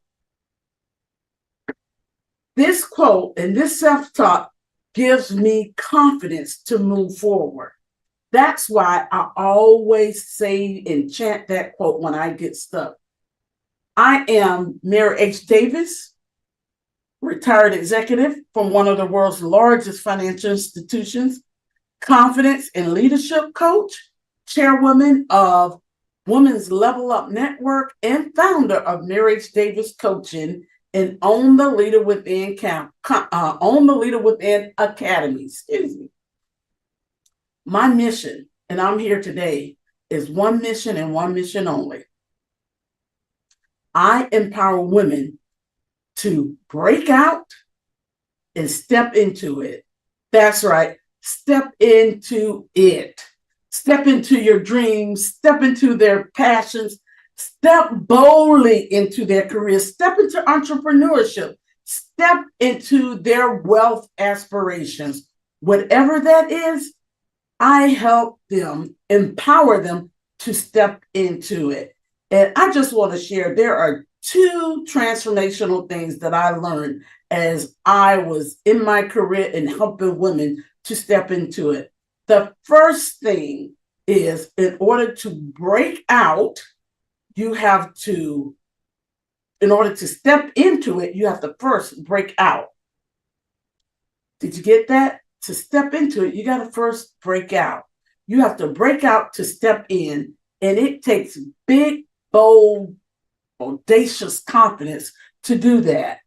This quote and this self-talk gives me confidence to move forward. That's why I always say and chant that quote when I get stuck. I am Mary H. Davis, retired executive from one of the world's largest financial institutions, confidence and leadership coach, chairwoman of Women's Level Up Network, and founder of Mary H. Davis Coaching and Own the Leader Within Academy. Excuse me. My mission, and I'm here today, is one mission and one mission only. I empower women to break out and step into it. That's right. Step into it. Step into your dreams. Step into their passions. Step boldly into their careers. Step into entrepreneurship. Step into their wealth aspirations. Whatever that is, I help them, empower them to step into it. And I just want to share, there are two transformational things that I learned as I was in my career and helping women to step into it. The first thing is, in order to break out, you have to, in order to step into it, you have to first break out. Did you get that? To step into it, you got to first break out. You have to break out to step in, and it takes big, bold, audacious confidence to do that.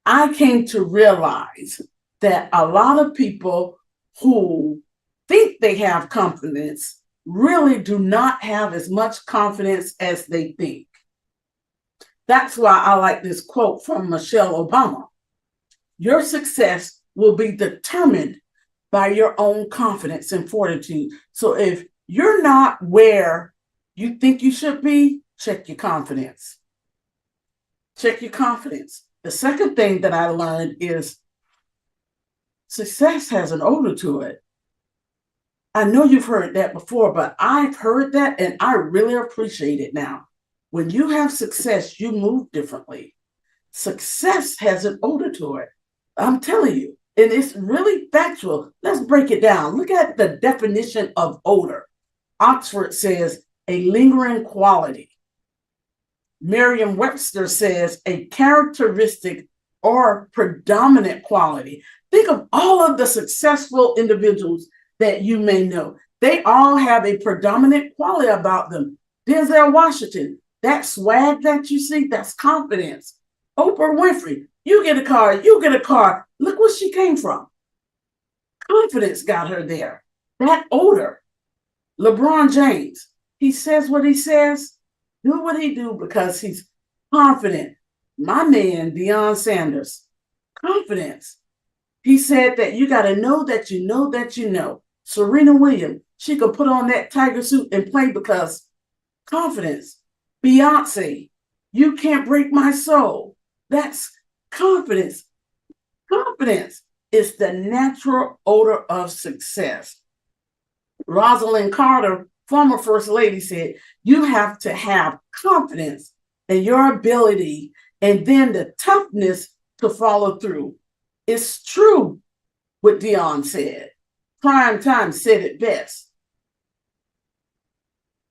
I came to realize that a lot of people who think they have confidence really do not have as much confidence as they think. That's why I like this quote from Michelle Obama. Your success will be determined by your own confidence and fortitude. So if you're not where you think you should be, check your confidence. Check your confidence. The second thing that I learned is success has an odor to it. I know you've heard that before, but I've heard that and I really appreciate it now. When you have success, you move differently. Success has an odor to it. I'm telling you, and it's really factual. Let's break it down. Look at the definition of odor. Oxford says a lingering quality. Merriam-Webster says a characteristic or predominant quality. Think of all of the successful individuals that you may know. They all have a predominant quality about them. Denzel Washington, that swag that you see, that's confidence. Oprah Winfrey, you get a car, you get a car. Look where she came from. Confidence got her there. That odor. LeBron James, he says what he says, do what he do because he's confident. My man, Deion Sanders, confidence. He said that you got to know that you know that you know. Serena Williams, she could put on that tiger suit and play because confidence. Beyonce, you can't break my soul. That's confidence. Confidence is the natural odor of success. Rosalind Carter, former First Lady, said, you have to have confidence in your ability and then the toughness to follow through. It's true what Deion said. Prime Time said it best.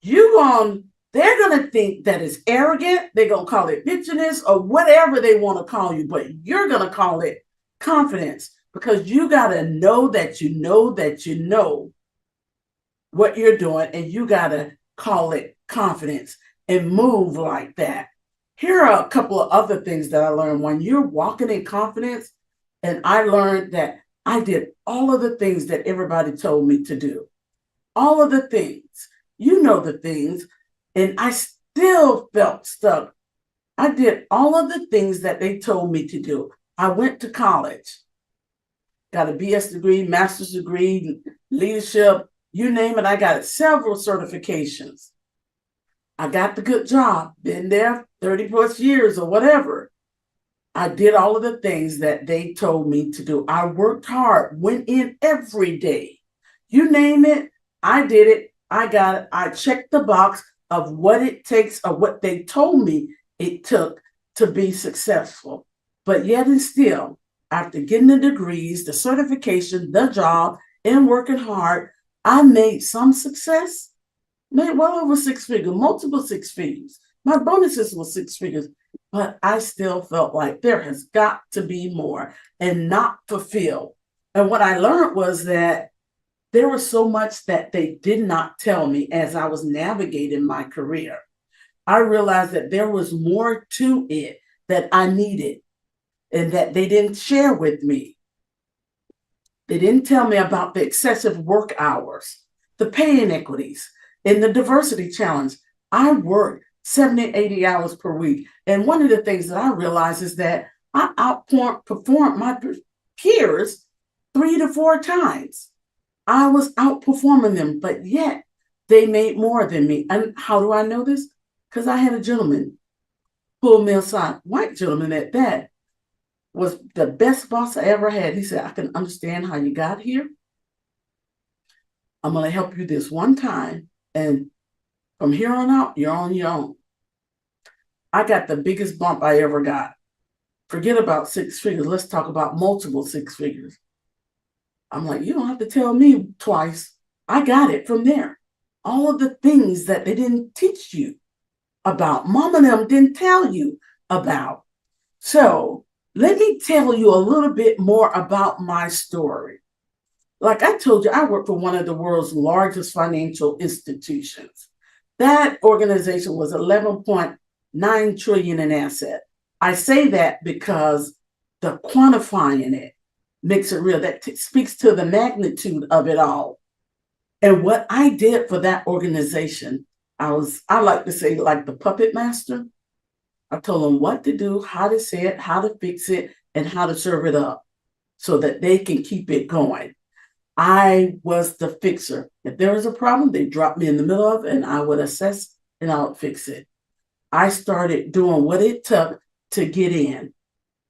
They're going to think that it's arrogant. They're going to call it bitchiness or whatever they want to call you, but you're going to call it confidence because you got to know that you know that you know what you're doing, and you got to call it confidence and move like that. Here are a couple of other things that I learned. When you're walking in confidence, and I learned that I did all of the things that everybody told me to do. All of the things. You know the things. And I still felt stuck. I did all of the things that they told me to do. I went to college. Got a BS degree, master's degree, leadership, you name it. I got several certifications. I got the good job. Been there 30 plus years or whatever. I did all of the things that they told me to do. I worked hard, went in every day. You name it, I did it. I got it. I checked the box of what it takes or what they told me it took to be successful. But yet and still, after getting the degrees, the certification, the job, and working hard, I made some success, made well over 6 figures, multiple 6 figures. My bonuses were 6 figures, but I still felt like there has got to be more and not fulfilled. And what I learned was that there was so much that they did not tell me as I was navigating my career. I realized that there was more to it that I needed and that they didn't share with me. They didn't tell me about the excessive work hours, the pay inequities, and the diversity challenge. I worked 70, 80 hours per week. And one of the things that I realized is that I outperformed my peers 3 to 4 times. I was outperforming them, but yet they made more than me. And how do I know this? Because I had a gentleman pull me aside, white gentleman at that, was the best boss I ever had. He said, I can understand how you got here. I'm going to help you this one time. And from here on out, you're on your own. I got the biggest bump I ever got. Forget about 6 figures. Let's talk about multiple 6 figures. I'm like, you don't have to tell me twice. I got it from there. All of the things that they didn't teach you about, mom and them didn't tell you about. So let me tell you a little bit more about my story. Like I told you, I work for one of the world's largest financial institutions. That organization was 11.9 trillion in asset. I say that because the quantifying it makes it real. That speaks to the magnitude of it all. And what I did for that organization, I like to say, like the puppet master. I told them what to do, how to say it, how to fix it, and how to serve it up so that they can keep it going. I was the fixer. If there was a problem, they dropped me in the middle of it and I would assess and I would fix it. I started doing what it took to get in,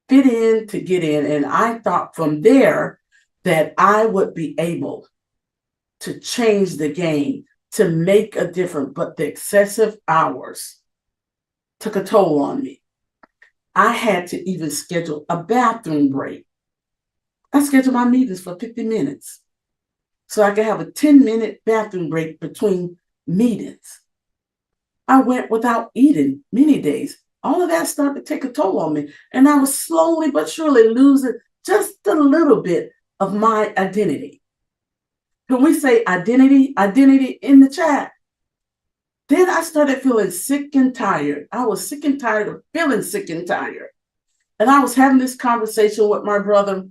fit in to get in. And I thought from there that I would be able to change the game, to make a difference. But the excessive hours took a toll on me. I had to even schedule a bathroom break. I scheduled my meetings for 50 minutes so I could have a 10-minute bathroom break between meetings. I went without eating many days. All of that started to take a toll on me. And I was slowly but surely losing just a little bit of my identity. Can we say identity in the chat? Then I started feeling sick and tired. I was sick and tired of feeling sick and tired. And I was having this conversation with my brother.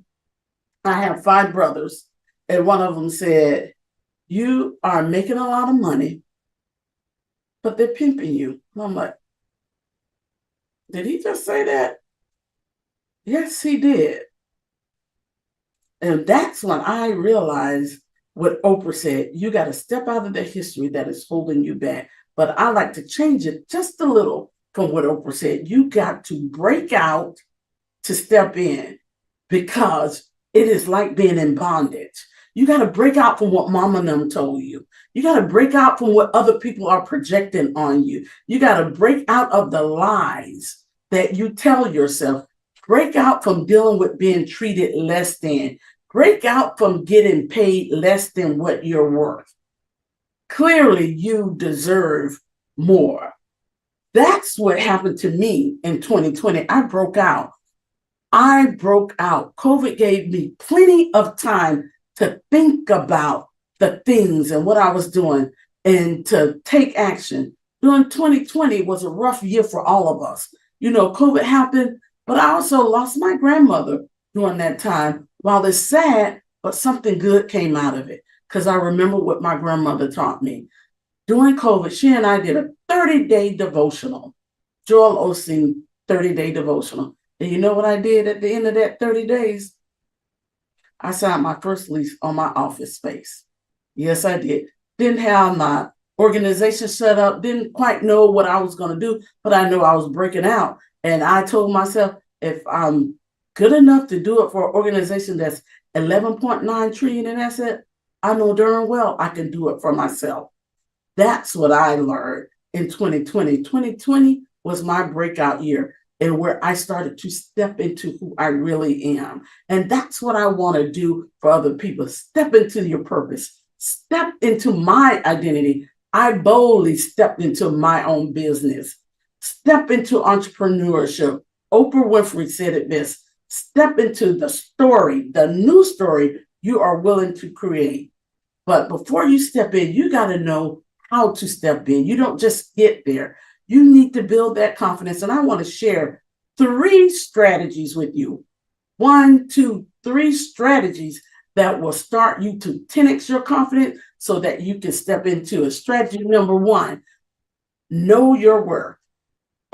I have 5 brothers. And one of them said, you are making a lot of money, but they're pimping you. And I'm like, did he just say that? Yes, he did. And that's when I realized what Oprah said. You got to step out of the history that is holding you back. But I like to change it just a little from what Oprah said. You got to break out to step in because it is like being in bondage. You got to break out from what mama and them told you. You got to break out from what other people are projecting on you. You got to break out of the lies that you tell yourself. Break out from dealing with being treated less than. Break out from getting paid less than what you're worth. Clearly, you deserve more. That's what happened to me in 2020. I broke out. COVID gave me plenty of time to think about the things and what I was doing and to take action. During 2020 was a rough year for all of us. You know, COVID happened, but I also lost my grandmother during that time. While it's sad, but something good came out of it because I remember what my grandmother taught me. During COVID, she and I did a 30-day devotional, Joel Osteen 30-day devotional. And you know what I did at the end of that 30 days? I signed my first lease on my office space. Yes, I did. Didn't have my organization set up, didn't quite know what I was going to do, but I knew I was breaking out. And I told myself, if I'm good enough to do it for an organization that's 11.9 trillion in asset, I know darn well I can do it for myself. That's what I learned in 2020. 2020 was my breakout year and where I started to step into who I really am. And that's what I want to do for other people. Step into your purpose. Step into my identity. I boldly stepped into my own business. Step into entrepreneurship. Oprah Winfrey said it best. Step into the story, the new story you are willing to create. But before you step in, you got to know how to step in. You don't just get there. You need to build that confidence. And I want to share 3 strategies with you. 1, 2, 3 strategies that will start you to 10x your confidence so that you can step into it. Strategy number 1, know your worth.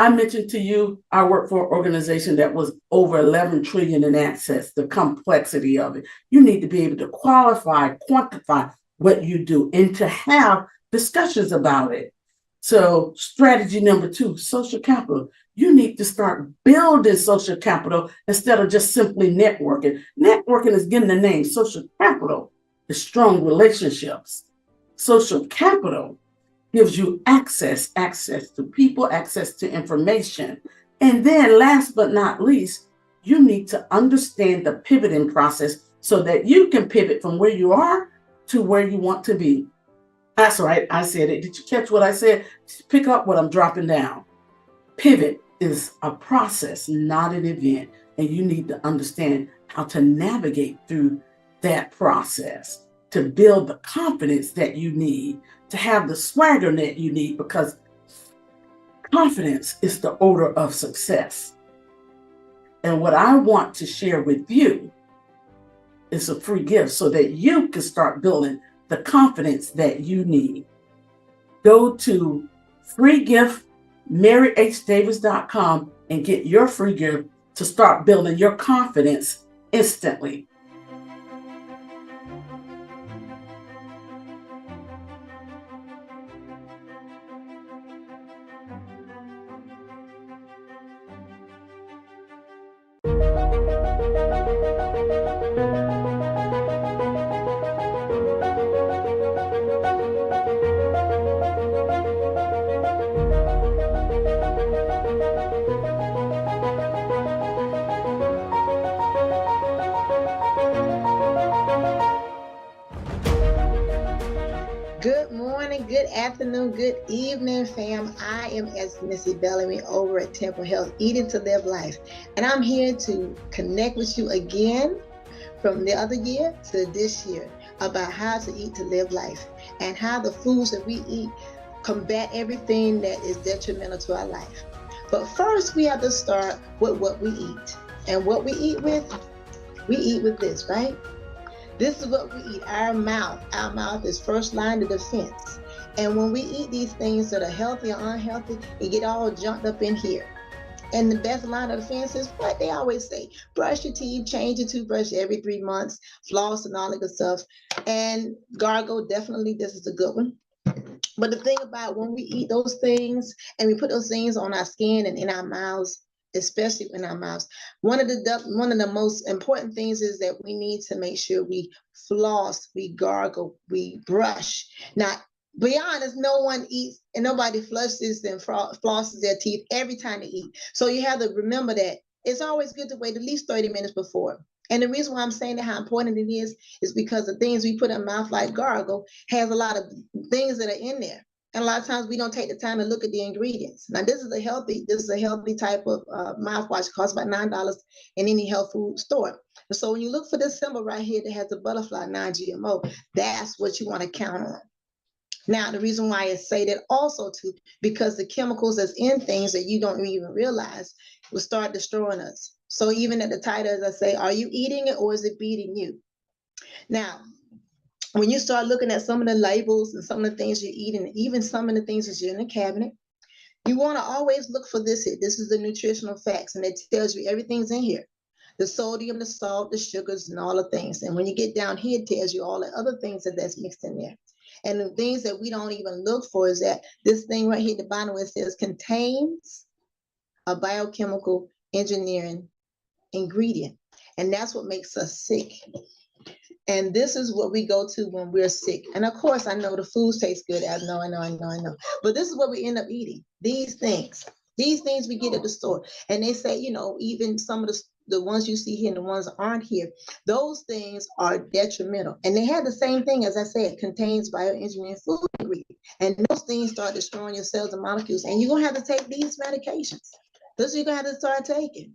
I mentioned to you, I work for an organization that was over 11 trillion in assets, the complexity of it. You need to be able to qualify, quantify what you do and to have discussions about it. So strategy number 2, social capital. You need to start building social capital instead of just simply networking. Networking is getting the name. Social capital is strong relationships. Social capital gives you access to people, access to information. And then last but not least, you need to understand the pivoting process so that you can pivot from where you are to where you want to be. That's right, I said it. Did you catch what I said? Just pick up what I'm dropping down. Pivot is a process, not an event. And you need to understand how to navigate through that process to build the confidence that you need, to have the swagger that you need, because confidence is the odor of success. And what I want to share with you is a free gift so that you can start building the confidence that you need. Go to freegiftmaryhdavis.com and get your free gift to start building your confidence instantly. Good morning, good afternoon, good evening, fam. I am as Missy Bellamy over at Temple Health, Eating to Live Life. And I'm here to connect with you again from the other year to this year about how to eat to live life and how the foods that we eat combat everything that is detrimental to our life. But first, we have to start with what we eat. And what we eat with this, right? This is what we eat, our mouth. Our mouth is first line of defense. And when we eat these things that are healthy or unhealthy, it get all jumped up in here. And the best line of defense is what they always say. Brush your teeth, change your toothbrush every 3 months, floss and all that good stuff. And gargle, definitely, this is a good one. But the thing about when we eat those things and we put those things on our skin and in our mouths, especially in our mouths, one of the most important things is that we need to make sure we floss, we gargle, we brush. Now, be honest, no one eats and nobody flushes and flosses their teeth every time they eat. So you have to remember that it's always good to wait at least 30 minutes before. And the reason why I'm saying that how important it is because the things we put in our mouth like gargle has a lot of things that are in there. And a lot of times we don't take the time to look at the ingredients. Now, this is a healthy type of mouthwash. It costs about $9 in any health food store. And so when you look for this symbol right here that has the butterfly non-GMO, that's what you want to count on. Now, the reason why I say that also too, because the chemicals that's in things that you don't even realize will start destroying us. So even at the title, as I say, are you eating it or is it beating you? Now, when you start looking at some of the labels and some of the things you're eating, even some of the things that you're in the cabinet, you want to always look for this here. This is the nutritional facts, and it tells you everything's in here. The sodium, the salt, the sugars, and all the things. And when you get down here, it tells you all the other things that's mixed in there. And the things that we don't even look for is that this thing right here at the bottom where it says contains a biochemical engineering ingredient. And that's what makes us sick. And this is what we go to when we're sick. And of course, I know the food tastes good. I know. But this is what we end up eating. These things we get at the store. And they say, even some of the ones you see here and the ones that aren't here, those things are detrimental. And they have the same thing, as I said, contains bioengineered food ingredients. And those things start destroying your cells and molecules. And you're going to have to take these medications. This you're going to have to start taking.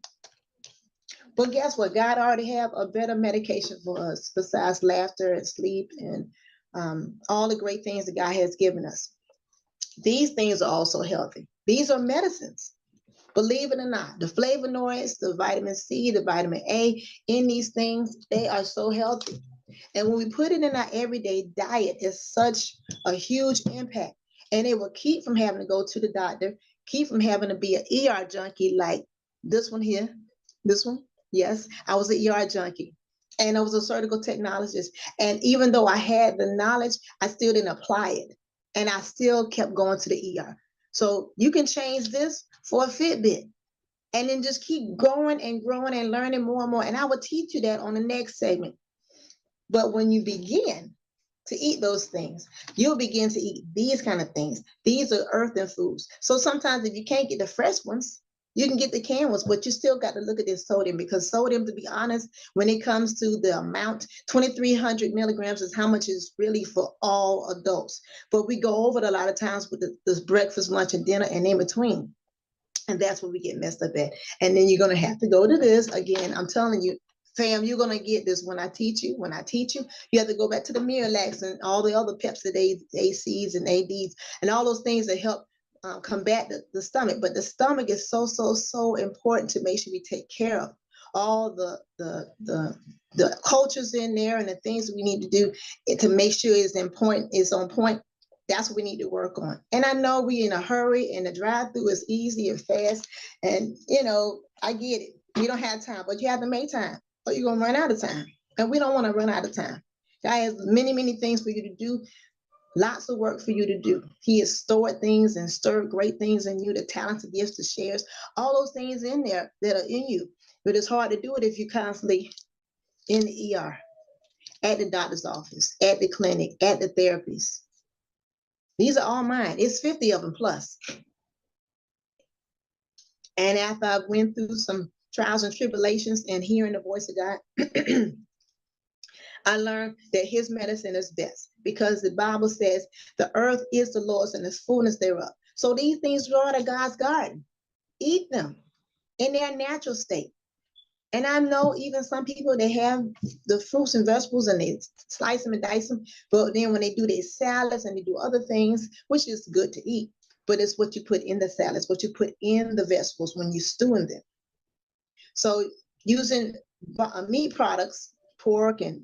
But guess what? God already have a better medication for us besides laughter and sleep and all the great things that God has given us. These things are also healthy. These are medicines. Believe it or not, the flavonoids, the vitamin C, the vitamin A in these things, they are so healthy. And when we put it in our everyday diet, it's such a huge impact. And it will keep from having to go to the doctor, keep from having to be an ER junkie like this one here, this one. Yes, I was an ER junkie and I was a surgical technologist. And even though I had the knowledge, I still didn't apply it. And I still kept going to the ER. So you can change this for a Fitbit and then just keep growing and growing and learning more and more. And I will teach you that on the next segment. But when you begin to eat those things, you'll begin to eat these kind of things. These are earthen foods. So sometimes if you can't get the fresh ones, you can get the canned ones, but you still got to look at this sodium, because sodium, to be honest, when it comes to the amount, 2,300 milligrams is how much is really for all adults. But we go over it a lot of times with this breakfast, lunch, and dinner and in between. And that's where we get messed up at. And then you're going to have to go to this again. I'm telling you, fam, you're going to get this when I teach you. When I teach you, you have to go back to the Miralax and all the other Pepsid ACs and ADs and all those things that help combat the stomach. But the stomach is so important to make sure we take care of. All the cultures in there and the things that we need to do to make sure it's on point. That's what we need to work on. And I know we in a hurry and the drive-through is easy and fast. And, I get it. You don't have time, but you have to make time or you're going to run out of time. And we don't want to run out of time. God has many, many things for you to do. Lots of work for you to do. He has stored things and stirred great things in you, the talents, the gifts, the shares, all those things in there that are in you. But it's hard to do it if you're constantly in the ER, at the doctor's office, at the clinic, at the therapist. These are all mine. It's 50 of them plus. And after I went through some trials and tribulations and hearing the voice of God, I learned that his medicine is best, because the Bible says the earth is the Lord's and the fullness thereof. So these things grow out of God's garden. Eat them in their natural state. And I know even some people, they have the fruits and vegetables and they slice them and dice them. But then when they do their salads and they do other things, which is good to eat, but it's what you put in the salads, what you put in the vegetables when you stew in them. So using meat products, pork and,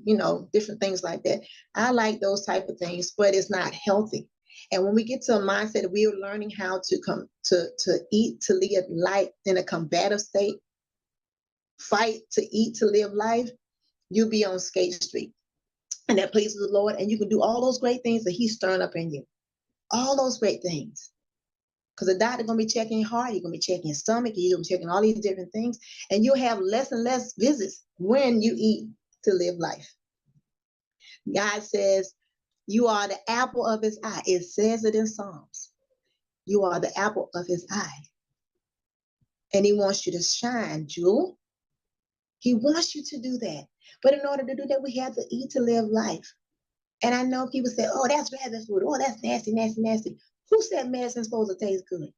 different things like that, I like those type of things, but it's not healthy. And when we get to a mindset that we are learning how to come to eat, to live life in a combative state, fight to eat, to live life, you'll be on Skate Street. And that pleases the Lord. And you can do all those great things that he's stirring up in you. All those great things. Because the doctor's going to be checking your heart. You're going to be checking your stomach. You're going to be checking all these different things. And you'll have less and less visits when you eat to live life. God says, you are the apple of his eye. It says it in Psalms. You are the apple of his eye. And he wants you to shine, Jewel. He wants you to do that. But in order to do that, we have to eat to live life. And I know people say, oh, that's rabbit food. Oh, that's nasty, nasty, nasty. Who said medicine's supposed to taste good?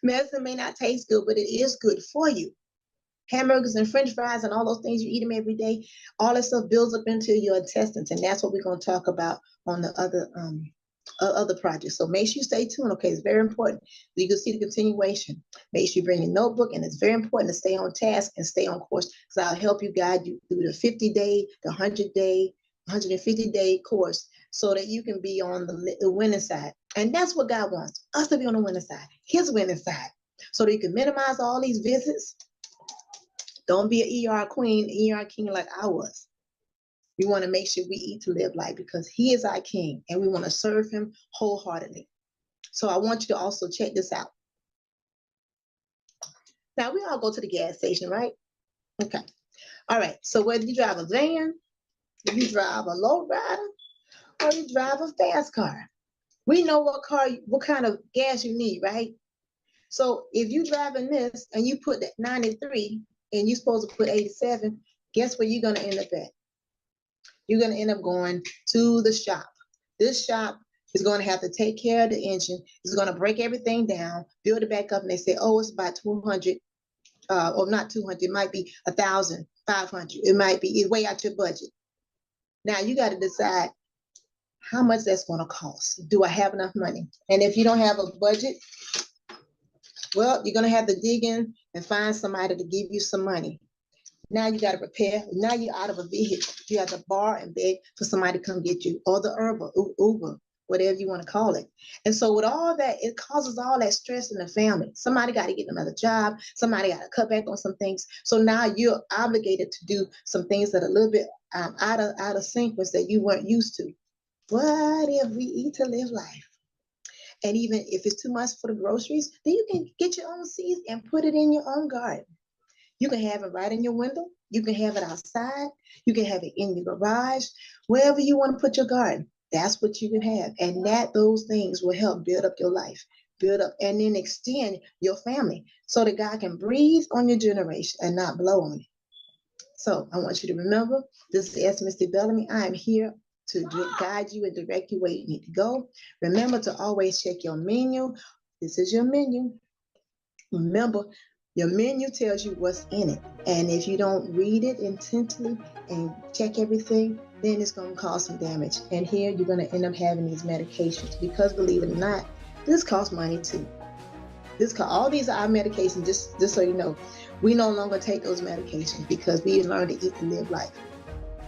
Medicine may not taste good, but it is good for you. Hamburgers and French fries and all those things, you eat them every day. All that stuff builds up into your intestines. And that's what we're going to talk about on the other projects. So make sure you stay tuned. Okay, it's very important. You can see the continuation. Make sure you bring your notebook, and it's very important to stay on task and stay on course, because I'll help you guide you through the 50-day, the 100-day, 150-day course, so that you can be on the winning side. And that's what God wants, us to be on the winning side, his winning side, so that you can minimize all these visits. Don't be an ER queen, ER king like I was. We want to make sure we eat to live life, because he is our king and we want to serve him wholeheartedly. So I want you to also check this out. Now, we all go to the gas station, right? Okay. All right. So whether you drive a van, if you drive a low rider, or you drive a fast car, we know what kind of gas you need, right? So if you driving this and you put that 93 and you're supposed to put 87, guess where you're gonna end up at? You're gonna end up going to the shop. This shop is gonna have to take care of the engine. It's gonna break everything down, build it back up, and they say, oh, it's about 200, or not 200, it might be 1,500. It might be, it's way out your budget. Now you got to decide how much that's going to cost. Do I have enough money? And if you don't have a budget, well, you're going to have to dig in and find somebody to give you some money. Now you got to prepare. Now you're out of a vehicle. You have to borrow and beg for somebody to come get you, or the Uber, whatever you want to call it. And so with all that, it causes all that stress in the family. Somebody got to get another job. Somebody got to cut back on some things. So now you're obligated to do some things that are a little bit out of sequence that you weren't used to. What if we eat to live life? And even if it's too much for the groceries, then you can get your own seeds and put it in your own garden. You can have it right in your window. You can have it outside. You can have it in your garage, wherever you want to put your garden. That's what you can have. And those things will help build up your life, build up, and then extend your family so that God can breathe on your generation and not blow on it. So I want you to remember, this is Mr. Bellamy. I am here to guide you and direct you where you need to go. Remember to always check your menu. This is your menu. Remember, your menu tells you what's in it. And if you don't read it intently and check everything, then it's going to cause some damage. And here you're going to end up having these medications because, believe it or not, this costs money too. All these are our medications, just so you know. We no longer take those medications because we learn to eat to live life.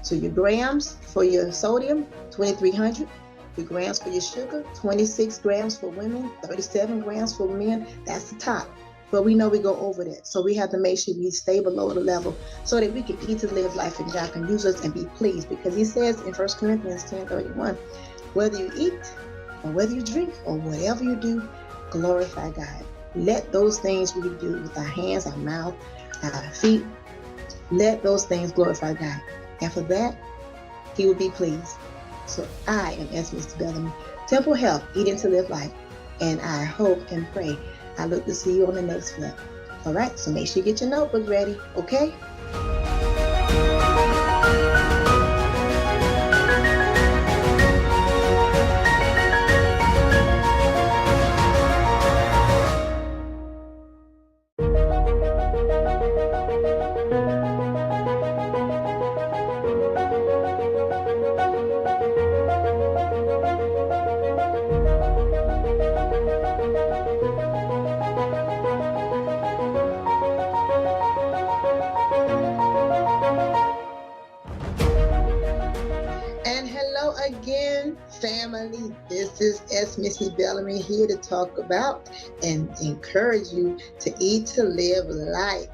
So your grams for your sodium, 2,300. Your grams for your sugar, 26 grams for women, 37 grams for men. That's the top. But we know we go over that. So we have to make sure we stay below the level so that we can eat to live life and God can use us and be pleased. Because he says in 1 Corinthians 10:31, whether you eat or whether you drink or whatever you do, glorify God. Let those things we do with our hands, our mouth, our feet, let those things glorify God. And for that, he will be pleased. So I am Mr. Bellamy, Temple Health, Eating to Live Life. And I hope and pray I look to see you on the next flip. All right, so make sure you get your notebook ready, okay? Again, family, this is Mrs. Bellamy here to talk about and encourage you to eat to live life.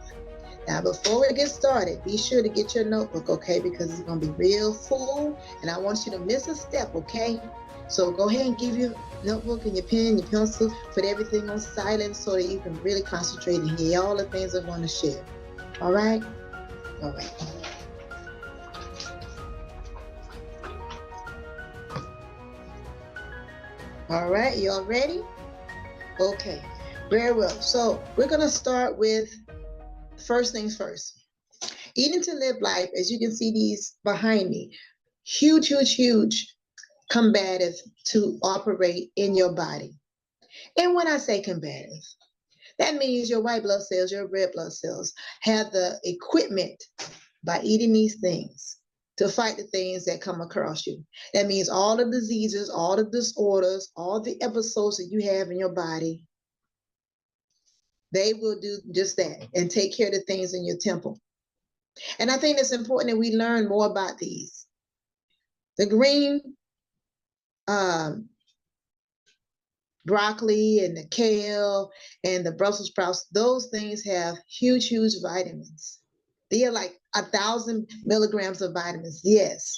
Now, before we get started, be sure to get your notebook, okay? Because it's going to be real full, and I want you to miss a step, okay? So go ahead and give your notebook and your pen, your pencil, put everything on silent so that you can really concentrate and hear all the things I want to share. All right? All right. All right, y'all ready? Okay, very well. So we're gonna start with first things first. Eating to live life, as you can see these behind me, huge combative to operate in your body. And when I say combative, that means your white blood cells, your red blood cells have the equipment by eating these things to fight the things that come across you. That means all the diseases, all the disorders, all the episodes that you have in your body, they will do just that and take care of the things in your temple. And I think it's important that we learn more about these. The green broccoli and the kale and the Brussels sprouts, those things have huge vitamins. They are like 1,000 milligrams of vitamins, yes.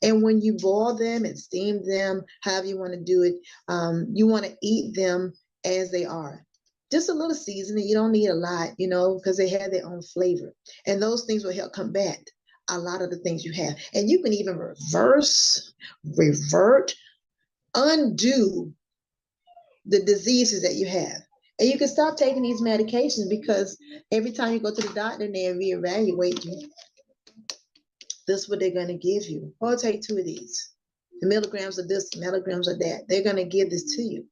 And when you boil them and steam them, however you want to do it, you want to eat them as they are. Just a little seasoning. You don't need a lot, because they have their own flavor. And those things will help combat a lot of the things you have. And you can even revert, undo the diseases that you have. And you can stop taking these medications, because every time you go to the doctor and they reevaluate you, this is what they're going to give you. Or take 2 of these. The milligrams of this, milligrams of that. They're going to give this to you.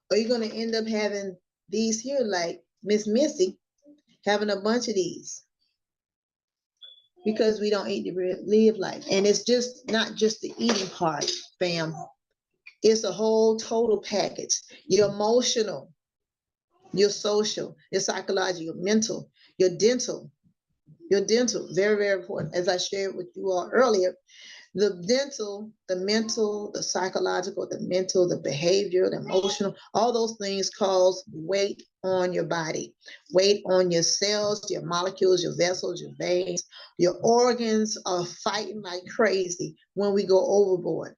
Or you're going to end up having these here, like Miss Missy, having a bunch of these. Because we don't eat to live life. And it's just not just the eating part, fam. It's a whole total package. Your emotional, your social, your psychological, your mental, your dental. Your dental, very, very important. As I shared with you all earlier, the dental, the mental, the psychological, the mental, the behavior, the emotional, all those things cause weight on your body, weight on your cells, your molecules, your vessels, your veins. Your organs are fighting like crazy when we go overboard.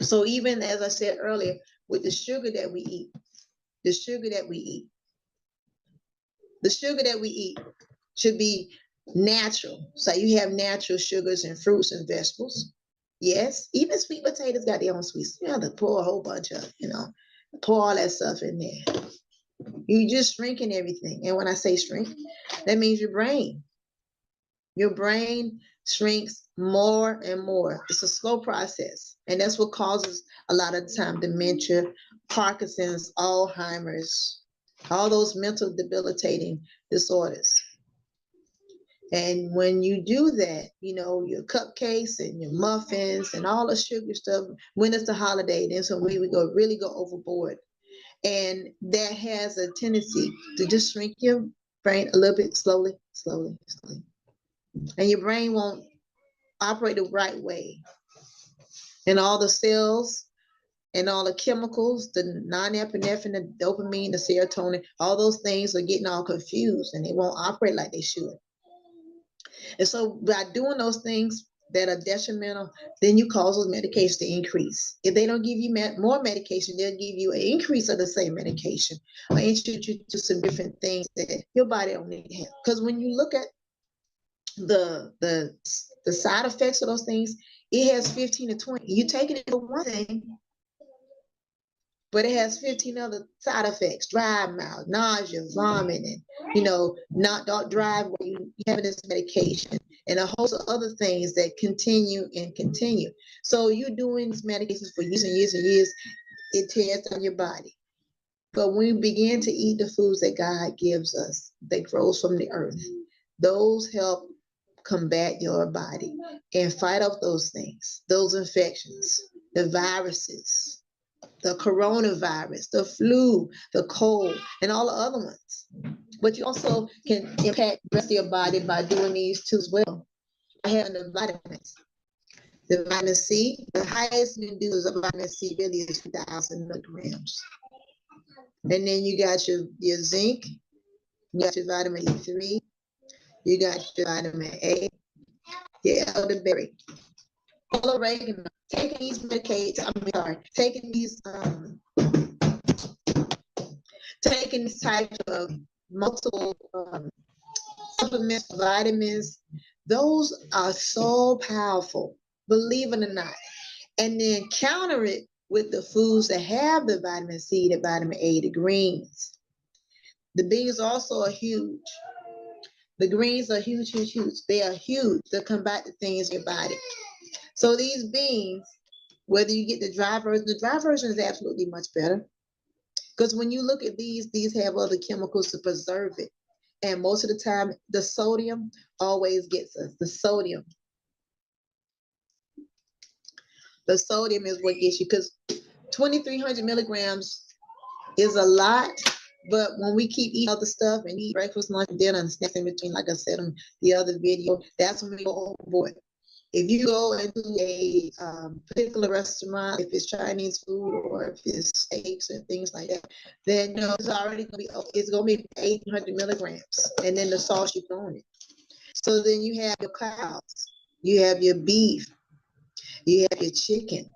So even as I said earlier, with the sugar that we eat, the sugar that we eat should be natural. So you have natural sugars in fruits and vegetables. Yes, even sweet potatoes got their own sweets. You have to pour a whole bunch of, pour all that stuff in there. You just shrinking everything. And when I say shrink, that means your brain. Your brain shrinks more and more. It's a slow process. And that's what causes a lot of the time dementia, Parkinson's, Alzheimer's, all those mental debilitating disorders. And when you do that, your cupcakes and your muffins and all the sugar stuff, when it's the holiday, then so we really go overboard. And that has a tendency to just shrink your brain a little bit slowly. And your brain won't operate the right way. And all the cells and all the chemicals, the norepinephrine, the dopamine, the serotonin, all those things are getting all confused and they won't operate like they should. And so by doing those things that are detrimental, then you cause those medications to increase. If they don't give you more medication, they'll give you an increase of the same medication or introduce you to some different things that your body don't need to have. Because when you look at the side effects of those things, it has 15 to 20. You take it for one thing, but it has 15 other side effects: dry mouth, nausea, vomiting, not drive when you having this medication, and a host of other things that continue. So you're doing these medications for years and years and years, it tears down your body. But when you begin to eat the foods that God gives us, that grows from the earth, those help combat your body and fight off those things, those infections, the viruses, the coronavirus, the flu, the cold, and all the other ones. But you also can impact the rest of your body by doing these too as well. I have the vitamins. The vitamin C, the highest you can do is a vitamin C really is 2,000 milligrams. And then you got your zinc, you got your vitamin E3, you got your vitamin A, your elderberry, all oregano. Taking these taking these types of multiple supplements, vitamins, those are so powerful, believe it or not. And then counter it with the foods that have the vitamin C, the vitamin A, the greens. The beans also are huge. The greens are huge. They are huge to combat the things in your body. So these beans, whether you get the dry version is absolutely much better. Because when you look at these have other chemicals to preserve it. And most of the time, the sodium always gets us. The sodium is what gets you, because 2,300 milligrams is a lot. But when we keep eating other stuff and eat breakfast, lunch, dinner, and snacks in between, like I said on the other video, that's when we go overboard. If you go into a particular restaurant, if it's Chinese food or if it's steaks and things like that, then it's already going to be 800 milligrams, and then the sauce you put on it. So then you have your cows, you have your beef, you have your chicken,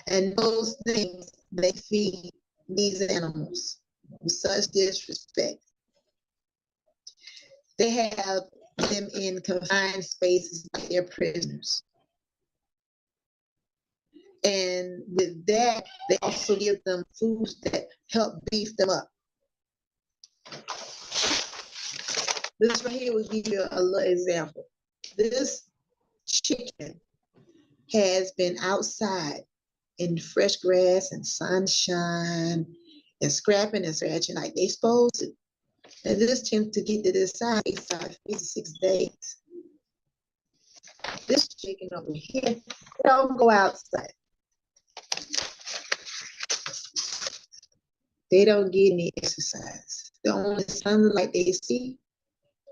and those things, they feed these animals. with such disrespect. They have them in confined spaces like they're prisoners. And with that, they also give them foods that help beef them up. This right here will give you a little example. This chicken has been outside in fresh grass and sunshine and scrapping and scratching like they supposed to. And this tends to get to this side, 5 to 6 days. This chicken over here, they don't go outside. They don't get any exercise. The only sunlight they see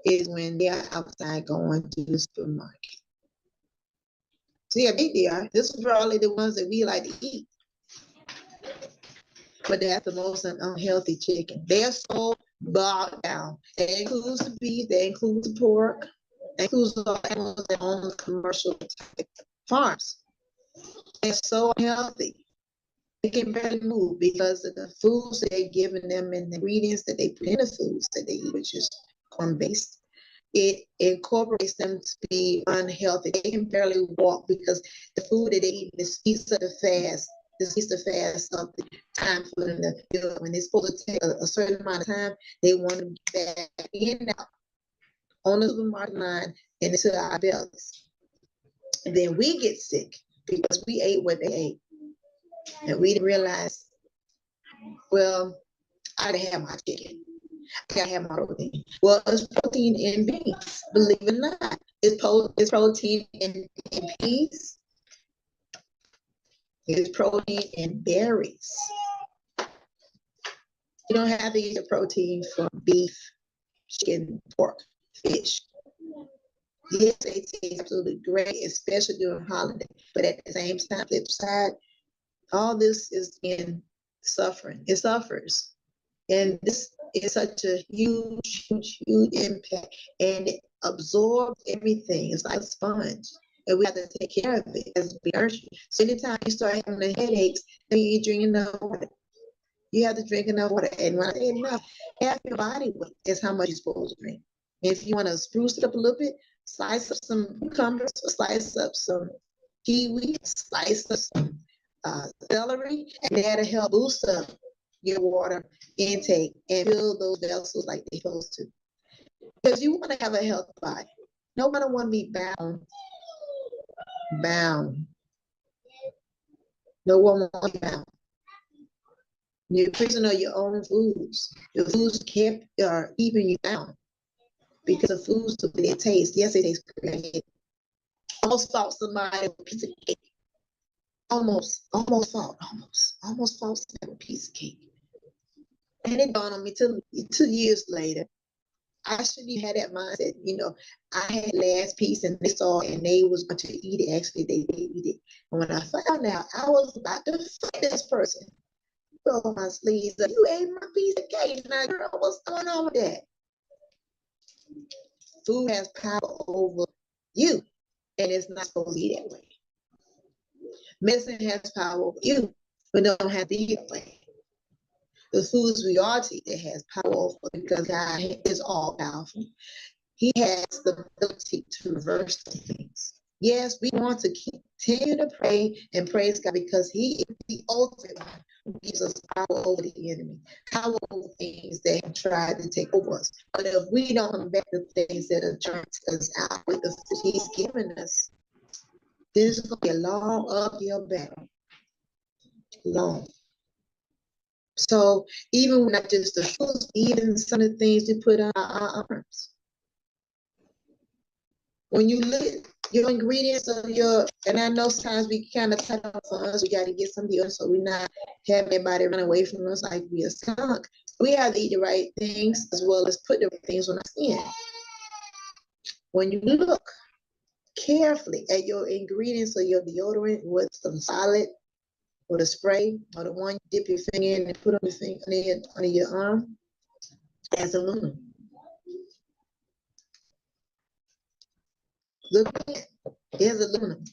is when they're outside going to the supermarket. See how big they are. This is probably the ones that we like to eat. But that's the most unhealthy chicken. They're so bogged down. That includes the beef, that includes the pork, that includes all animals that own commercial farms. They're so unhealthy. They can barely move because of the foods that they're giving them and the ingredients that they put in the foods that they eat, which is corn-based. It incorporates them to be unhealthy. They can barely walk because the food that they eat is feast of the fast. This feast of fast of the time for them to build. When they're supposed to take a certain amount of time, they want to get back in and out on the supermarket line and into our bellies. And then we get sick because we ate what they ate. And we didn't realize, well, I gotta have my chicken. I gotta have my protein. Well, it's protein in beans, believe it or not. It's protein in peas. It's protein in berries. You don't have to eat the protein from beef, chicken, pork, fish. Yes, they taste absolutely great, especially during holiday. But at the same time, flip side, all this is in suffering. It suffers. And this is such a huge, huge, huge impact. And it absorbs everything. It's like a sponge. And we have to take care of it as we nurture. So anytime you start having the headaches, then you drink enough water. You have to drink enough water. And when I say enough, half your body weight is how much you're supposed to drink. If you want to spruce it up a little bit, slice up some cucumbers, or slice up some kiwi, slice up some celery, and that'll help boost up your water intake and fill those vessels like they're supposed to. Because you want to have a healthy body. Nobody want to be bound. No one wants to be bound. You're a prisoner of your own foods. The foods kept keeping you bound because the foods the way they taste. Yes, they taste great. Almost fought somebody with a piece of cake. Almost fought somebody with a piece of cake. And it dawned on me 2 years later. I shouldn't have had that mindset. You know, I had last piece and they saw it and they was going to eat it. Actually, they did eat it. And when I found out, I was about to fight this person. Roll my sleeves up. You ate my piece of cake. Now, girl, what's going on with that? Food has power over you, and it's not supposed to be that way. Medicine has power over you, but don't have to eat that way. The foods we are to eat that has power over because God is all powerful. He has the ability to reverse things. Yes, we want to continue to pray and praise God because He is the ultimate one who gives us power over the enemy, power over things that have tried to take over us. But if we don't come back to things that are trying to take us out with the food He's given us, this is going to be a long uphill battle. Long. So even not just the foods, even some of the things we put on our arms. When you look at your ingredients of and I know sometimes we kind of cut off funds, we got to get some deals so we're not having everybody run away from us like we a skunk. We have to eat the right things as well as put the right things on our skin. When you look carefully at your ingredients of your deodorant, whether it's the solid or the spray or the one you dip your finger in and put on your finger under your arm, has aluminum. Look at it. There's aluminum.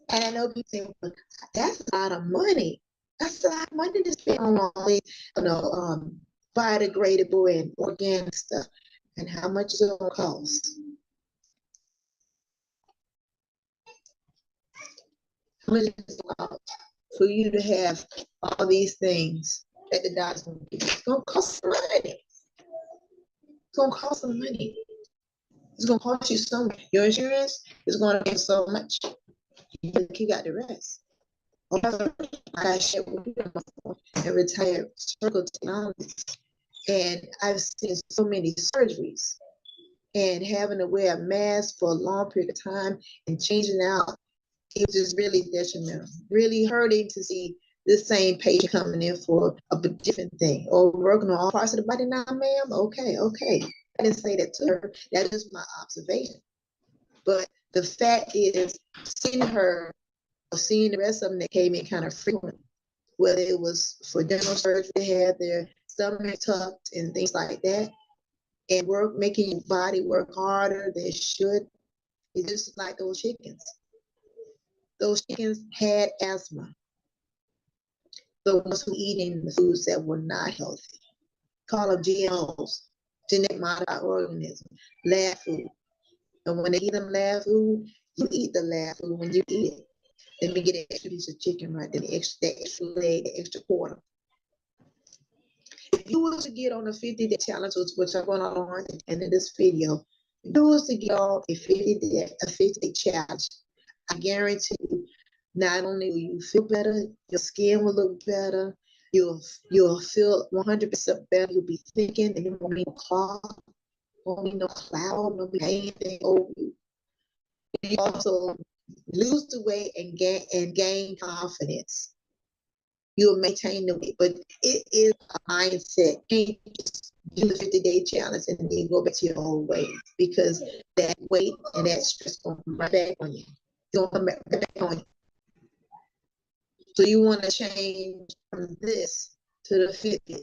And I know people say, well, that's a lot of money. That's a lot of money to spend on all these, biodegradable and organic stuff. And how much is it gonna cost? How much is it gonna cost for you to have all these things that the doctor's gonna give you? It's gonna cost some money. It's gonna cost some money. It's gonna cost you so much. Your insurance is gonna be so much. You got the rest. I shared with you before, and retired surgical technologist. And I've seen so many surgeries, and having to wear a mask for a long period of time and changing out, it was just really detrimental, really hurting to see this same patient coming in for a different thing or working on all parts of the body. Now, ma'am, okay. I didn't say that to her. That is my observation. But the fact is, seeing her or seeing the rest of them that came in kind of frequent, whether it was for dental surgery, they had their stomach tucked and things like that, and making your body work harder than it should. It's just like those chickens. Those chickens had asthma. The ones who eating the foods that were not healthy. Call them GMOs, genetic modified organisms, lab food. And when they eat them lab food, you eat the lab food when you eat it. Let me get an extra piece of chicken right there, the extra leg, the extra quarter. If you was to get on a 50-day challenge, which I'm going on at the end of this video, if you was to get on a 50-day challenge, I guarantee you, not only will you feel better, your skin will look better, you'll feel 100% better, you'll be thinking, and you won't be no clog, won't be no cloud, no be anything over you. You also lose the weight and gain confidence. You'll maintain the weight, but it is a mindset. You can't just do the 50-day challenge and then go back to your old weight, because that weight and that stress going to come right back on you. It's going to come back on you. So you want to change from this to the 50.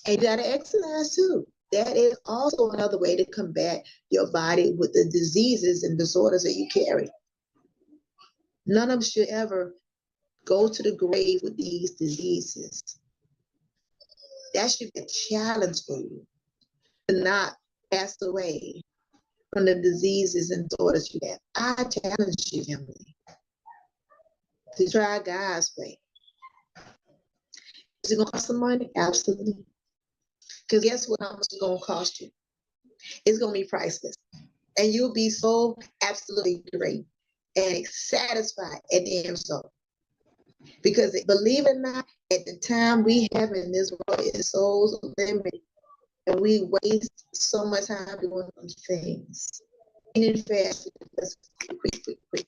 And you got to exercise too. That is also another way to combat your body with the diseases and disorders that you carry. None of us should ever go to the grave with these diseases. That should be a challenge for you to not pass away from the diseases and disorders you have. I challenge you, Emily, to try God's way. Is it going to cost some money? Absolutely. Because guess what? How much it's going to cost you? It's going to be priceless. And you'll be so absolutely great and satisfied at the end result. Because believe it or not, at the time we have in this world is so limited, and we waste so much time doing those things. Eating fast, quick.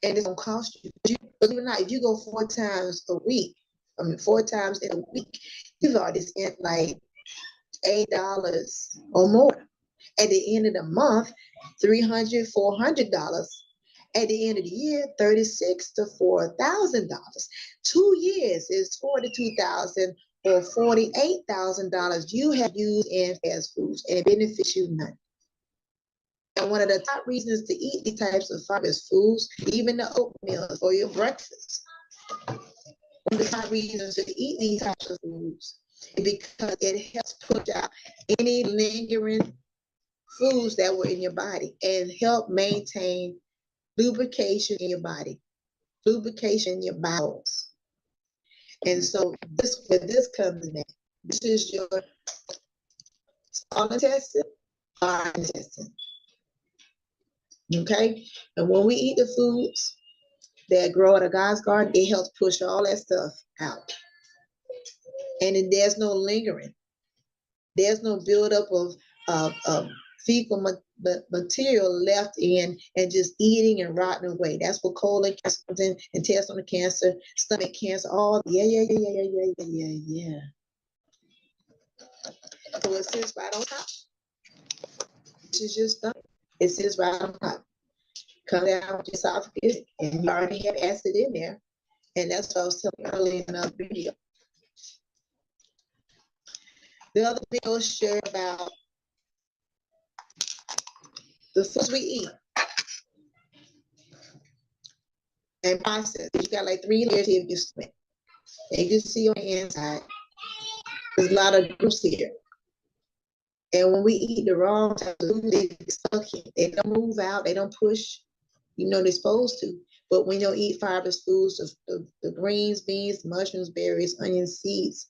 And it's gonna cost you. Believe it or not, if you go 4 times a week, 4 times in a week, you've already spent like $8 or more. At the end of the month, $300, $400. At the end of the year, $36,000 to $4,000. 2 years is $42,000 or $48,000 you have used in fast foods, and it benefits you none. And one of the top reasons to eat these types of fast foods, even the oatmeal for your breakfast, one of the top reasons to eat these types of foods is because it helps push out any lingering foods that were in your body and help maintain lubrication in your body, lubrication in your bowels. And so this, where this comes in, this is your small intestine, large intestine. Okay? And when we eat the foods that grow in a God's garden, it helps push all that stuff out. And then there's no lingering. There's no buildup of fecal material left in and just eating and rotting away. That's what colon cancer comes in, intestinal cancer, stomach cancer, all yeah. So it sits right on top. This is your stomach. It sits right on top. Come down with your esophagus, and you already have acid in there. And that's what I was telling you earlier in another video. The other video share about the foods we eat. and processed. You got like 3 layers here of your stomach. And you can see on the inside, there's a lot of juice here. And when we eat the wrong type of food, they get stuck here. They don't move out, they don't push, they're supposed to. But when you eat fibrous foods, the greens, beans, mushrooms, berries, onions, seeds,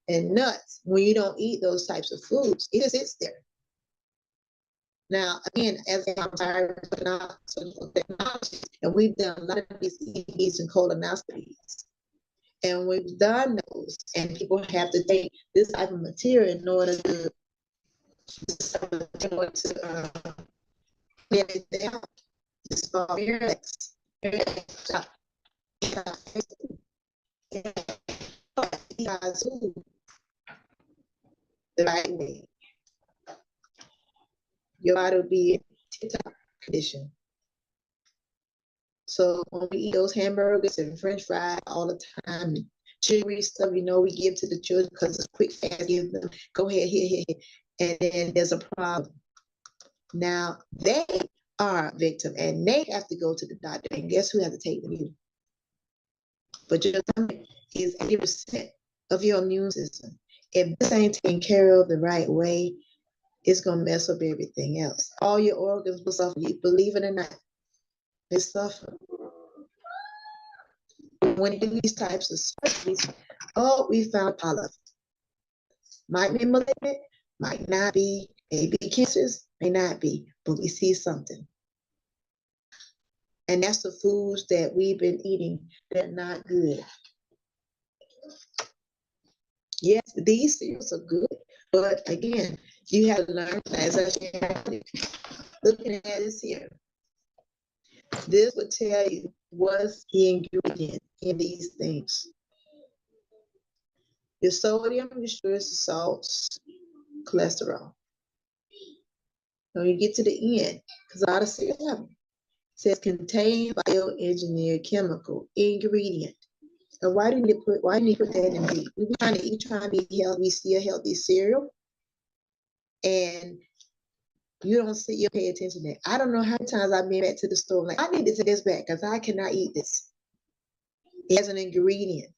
and nuts, when you don't eat those types of foods, it just sits there. Now, again, as I'm tired of technology, and we've done a lot of these EVs and colonoscopies, and we've done those, and people have to take this type of material in order to get it down. It's called Mirrex. The right way. Your body will be in tip-top condition. So when we eat those hamburgers and French fries all the time, and sugary stuff, we give to the children because it's quick, fast, give them, go ahead, here, and then there's a problem. Now they are a victim, and they have to go to the doctor, and guess who has to take them? You. But your stomach is 80% of your immune system. If this ain't taken care of the right way, it's gonna mess up everything else. All your organs will suffer. You believe it or not, they suffer. When you do these types of surgeries, we found polyps. Might be malignant, might not be, maybe cancers, may not be, but we see something. And that's the foods that we've been eating that are not good. Yes, these cereals are good, but again, you have to learn, as I said, looking at this here. This would tell you what's the ingredient in these things. Your sodium, your sugars, salts, cholesterol. When you get to the end, because all the cereals have them, it says contain bioengineered chemical ingredient. And why didn't you put that in B? We trying to be healthy, we see a healthy cereal, and you pay attention to that. I don't know how many times I've been back to the store, like, I need to take this back because I cannot eat this. It has an ingredient.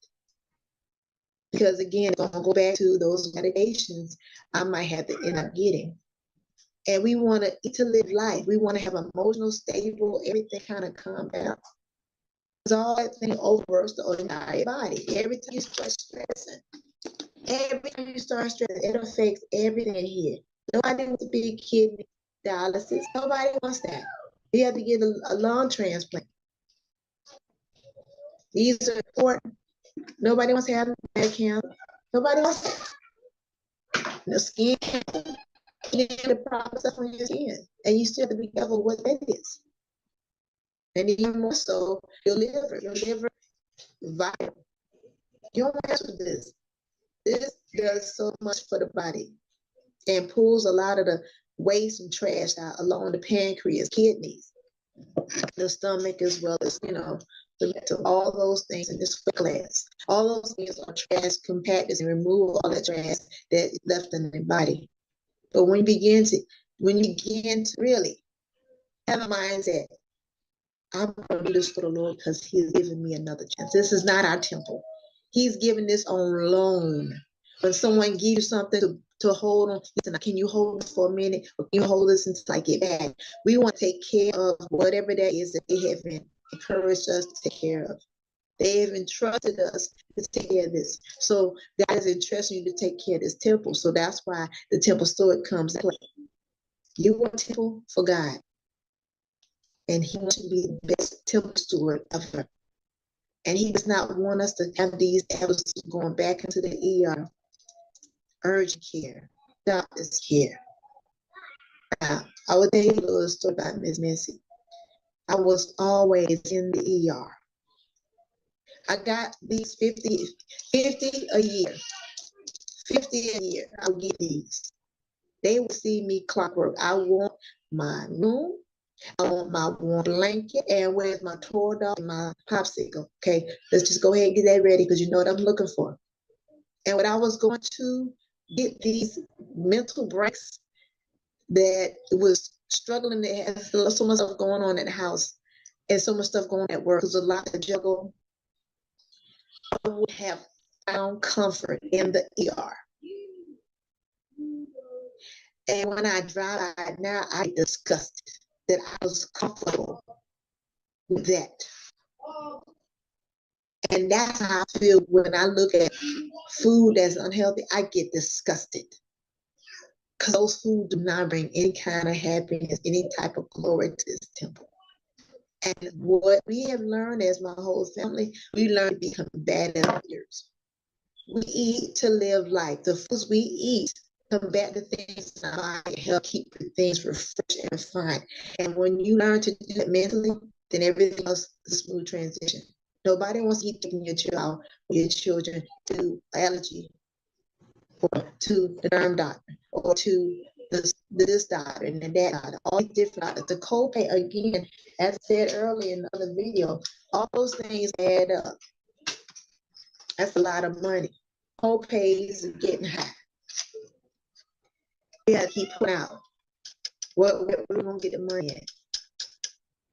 Because again, if I'm gonna go back to those medications, I might have to end up getting. And we want to eat to live life. We want to have emotional, stable, everything kind of calm down. Because all that thing overworks the entire body. Every time you start stressing, it affects everything here. Nobody wants to be kidney dialysis. Nobody wants that. You have to get a lung transplant. These are important. Nobody wants to have bad cancer. Nobody wants that. The skin, you get the problem stuff on your skin, and you still have to be careful what that is. And even more so, your liver vital. You don't mess with this. This does so much for the body and pulls a lot of the waste and trash out along the pancreas, kidneys, the stomach, as well as, all those things in this class. All those things are trash compactors and remove all that trash that is left in the body. But when you begin to really have a mindset, I'm going to do this for the Lord because He's given me another chance. This is not our temple. He's given this on loan. When someone gives you something to hold on, listen, can you hold this for a minute? Or can you hold this until I get back? We want to take care of whatever that is that they have been encouraged us to take care of. They have entrusted us to take care of this. So God is entrusting you to take care of this temple. So that's why the temple steward comes in play. You want a temple for God. And He wants you to be the best temple steward ever. And He does not want us to have these episodes going back into the ER, urgent care, doctor's care. Now, I will tell you a little story about Miss Missy. I was always in the ER. I got these 50 a year. 50 a year, I would get these. They would see me clockwork. I want my room. I want my warm blanket, and where's my toy dog and my popsicle? Okay, let's just go ahead and get that ready because you know what I'm looking for. And when I was going to get these mental breaks that was struggling to have so much stuff going on in the house, and so much stuff going on at work. There's a lot to juggle. I would have found comfort in the ER. And when I drive out now, I disgusted that I was comfortable with that. And that's how I feel when I look at food that's unhealthy. I get disgusted because those foods do not bring any kind of happiness, any type of glory to this temple. And what we have learned as my whole family, we learn to be combative eaters. We eat to live life. The foods we eat combat the things in our body, help keep the things refreshed and fine. And when you learn to do it mentally, then everything else is a smooth transition. Nobody wants to keep taking your child or your children to allergy or to the derm doctor or to this doctor and that doctor, all these different doctors. The copay, again, as I said earlier in the other video, all those things add up. That's a lot of money. Copays are getting high. We gotta keep putting out. Where we gonna get the money at?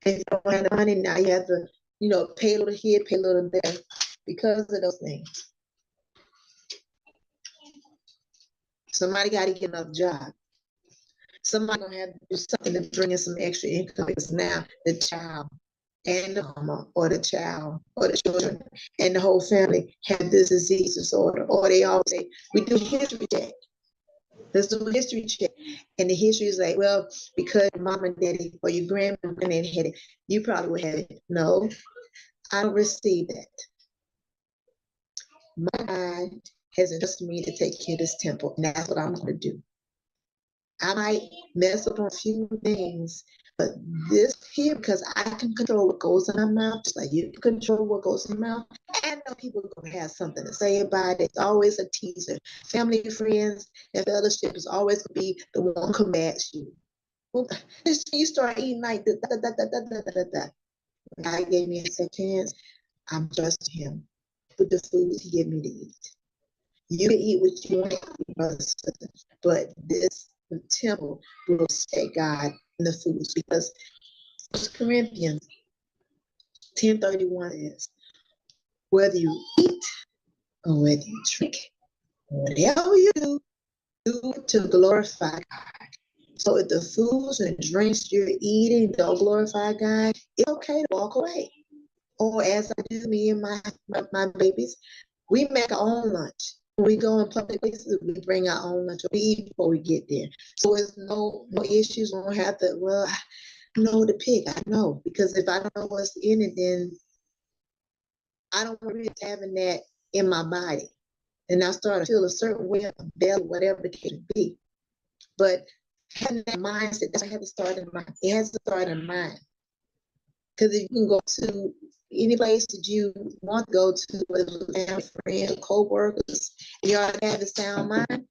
If you don't have the money now, you have to, pay a little here, pay a little there, because of those things. Somebody got to get another job. Somebody gonna have to do something to bring in some extra income, because now the child and the mama or the child or the children and the whole family have this disease disorder, or they always say, we do history check. Let's do a history check. And the history is like, well, because your mom and daddy or your grandma and granddaddy had it, you probably would have it. No, I don't receive that. My God has entrusted me to take care of this temple, and that's what I'm going to do. I might mess up on a few things, but this here, because I can control what goes in my mouth, just like you can control what goes in your mouth. I know people are going to have something to say about it. It's always a teaser. Family, friends, and fellowship is always going to be the one who combats you. Well, you start eating like da, da, da, da, da, da, da, da. God gave me a second chance. I'm trusting Him with the foods He gave me to eat. You can eat what you want, but this temple will set God in the foods, because 1 Corinthians 10:31 is, whether you eat or whether you drink, whatever you do it to glorify God. So if the foods and drinks you're eating don't glorify God, it's okay to walk away. Or as I do, me and my babies, we make our own lunch. When we go in public places, we bring our own lunch. We eat before we get there. So there's no issues. We don't have to, well, I know what to pick. I know. Because if I don't know what's in it, then I don't want to be having that in my body. And I start to feel a certain way of belly, whatever the case may be. But having that mindset, that's why I have to start in mind. It has to start in mind. Because if you can go to any place that you want to go to, whether it's family, friends, co-workers, and you already have a sound mind,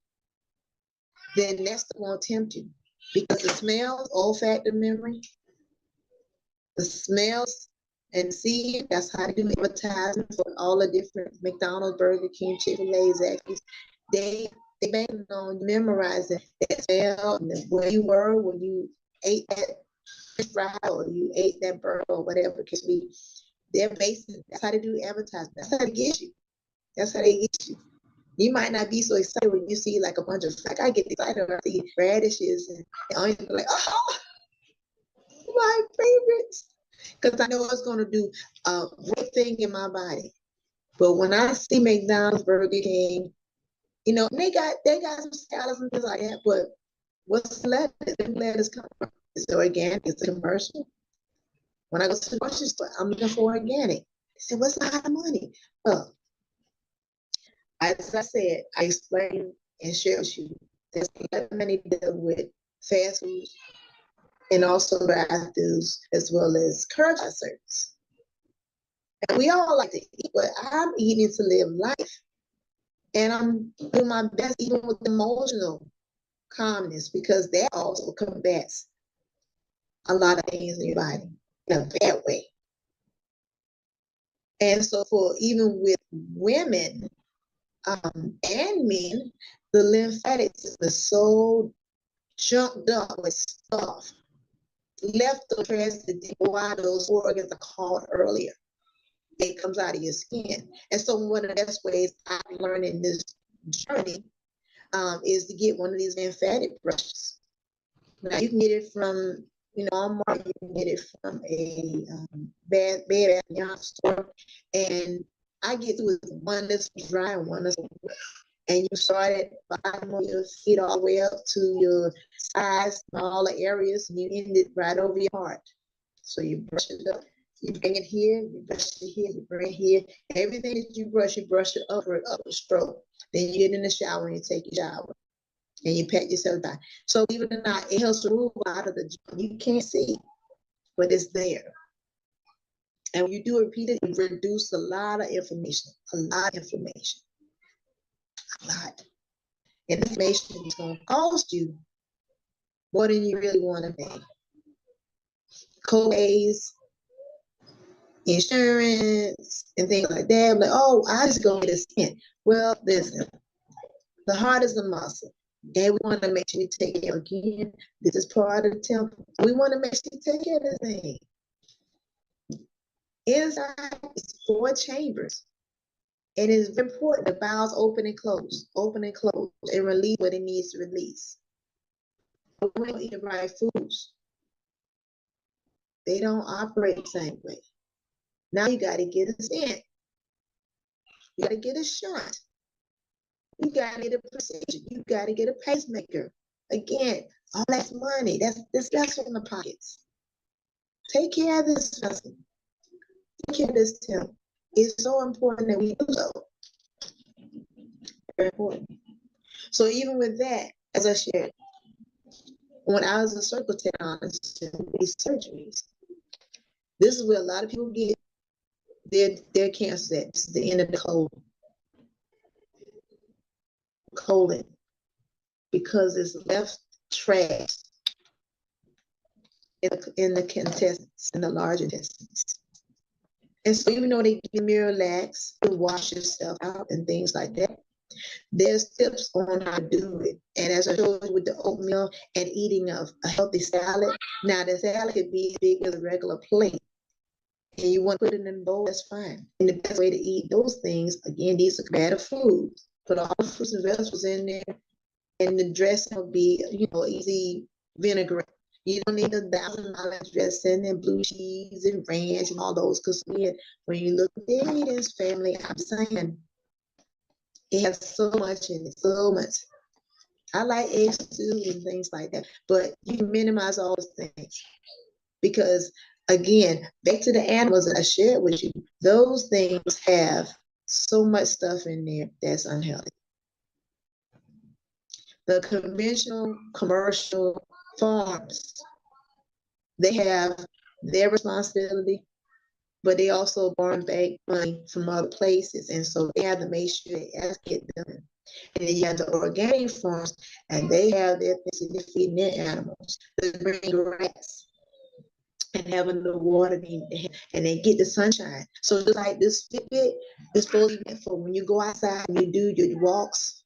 then that's going to tempt you. Because the smells, olfactory memory, the smells and seeing, that's how they do advertising for all the different McDonald's, Burger King, Chick-fil-A, Zaxby's. They bank on memorizing that smell and where you were when you ate that fry or you ate that burger or whatever it could be. They're basing, that's how they do advertising. That's how they get you. That's how they get you. You might not be so excited when you see like a bunch of, like I get excited when I see radishes and onions, like, oh, my favorites. Because I know it's going to do a great thing in my body. But when I see McDonald's, Burger King, they got some salads and things like that, but what's the lettuce? The lettuce come from? Is it organic? Is it commercial? When I go to the grocery store, I'm looking for organic. They said, what's the high money? Well, as I said, I explained and shared with you, there's a lot of money deal with fast food and also drive-thrus as well as curbside service. And we all like to eat, but I'm eating to live life. And I'm doing my best even with emotional calmness, because that also combats a lot of things in your body in a bad way. And so for even with women and men, the lymphatic system is so jumped up with stuff leftovers why those organs are called earlier. It comes out of your skin. And so one of the best ways I've learned in this journey is to get one of these lymphatic brushes. Now you can get it from, Walmart, you can get it from a Bed Bath & Beyond store. And I get through with one that's dry and one that's wet. And you start at the bottom of your feet all the way up to your sides and all the areas, and you end it right over your heart. So you brush it up. You bring it here, you brush it here, you bring it here. Everything that you brush it upward stroke. Then you get in the shower and you take your shower. And you pat yourself down. So believe it or not, it helps to move out of the joint. You can't see, but it's there. And when you do it repeatedly, you reduce a lot of inflammation. A lot of inflammation. A lot. And inflammation is going to cost you more than you really want to pay. Co-pays, insurance, and things like that. I'm like, oh, I just go get a stent. Well, listen, the heart is a muscle. And we want to make sure you take care again. This is part of the temple. We want to make sure you take care of this thing. Inside is 4 chambers. And it's important the bowels open and close, and release what it needs to release. But we don't eat the right foods. They don't operate the same way. Now you got to get a stent. You got to get a shot. You got to get a procedure. You got to get a pacemaker. Again, all that's money. That's in the pockets. Take care of this vessel. Take care of this temple. It's so important that we do so. Very important. So even with that, as I shared, when I was a surgical technologist in these surgeries, this is where a lot of people get their cancer at. This is the end of the colon, because it's left trash in the intestines, in the large intestines. And so even though they give you Miralax to wash yourself out and things like that, there's tips on how to do it. And as I showed you with the oatmeal and eating a healthy salad, now the salad could be as big as a regular plate. And you want to put it in a bowl, that's fine. And the best way to eat those things, again, these are better foods. Put all the fruits and vegetables in there, and the dressing will be, easy vinaigrette. You don't need $1,000 dressing and blue cheese and ranch and all those. Because when you look at the ingredients, family, I'm saying it has so much in it, so much. I like eggs too and things like that, but you can minimize all those things because, again, back to the animals that I shared with you, those things have so much stuff in there that's unhealthy. The conventional commercial farms, they have their responsibility, but they also borrow back money from other places. And so they have to make sure they educate them. And then you have the organic farms, and they have their things they're feeding their animals. They bring grass and having the water and they get the sunshine. So just like this Fitbit is supposed to be for when you go outside and you do your walks.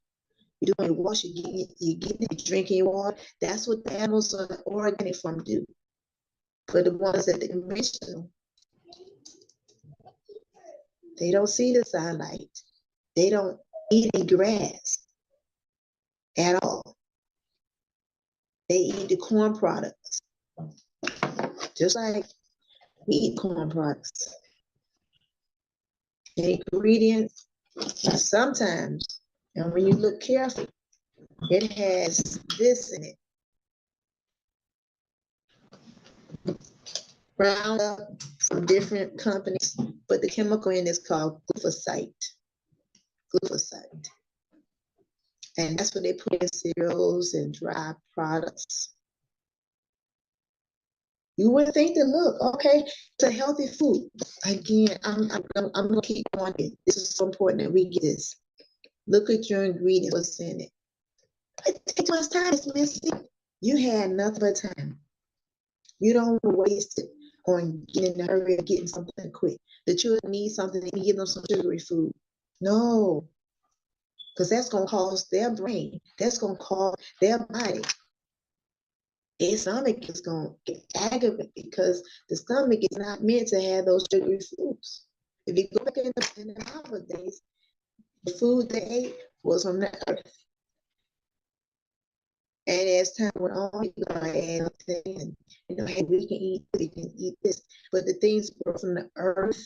You're doing your walks, you're drinking your water. That's what the animals on the organic farm do. But the ones that the conventional, they don't see the sunlight. They don't eat any grass at all. They eat the corn products. Just like we eat corn products. The ingredients, sometimes, and when you look carefully, it has this in it. Ground up from different companies, but the chemical in is called glyphosate. Glyphosate. And that's what they put in cereals and dry products. You wouldn't think that, look, okay, it's a healthy food. Again, I'm gonna keep on it. This is so important that we get this. Look at your ingredients, what's in it. It takes much time, it's messy. You had nothing but time. You don't waste it on getting in a hurry of getting something quick. The children need something, they give them some sugary food. No, because that's gonna cause their brain, that's gonna cause their body Its stomach is going to get aggravated because the stomach is not meant to have those sugary foods. If you go back in the Bible days, the food they ate was from the earth. And as time went on, you're going to add things, and hey, we can eat this. But the things were from the earth.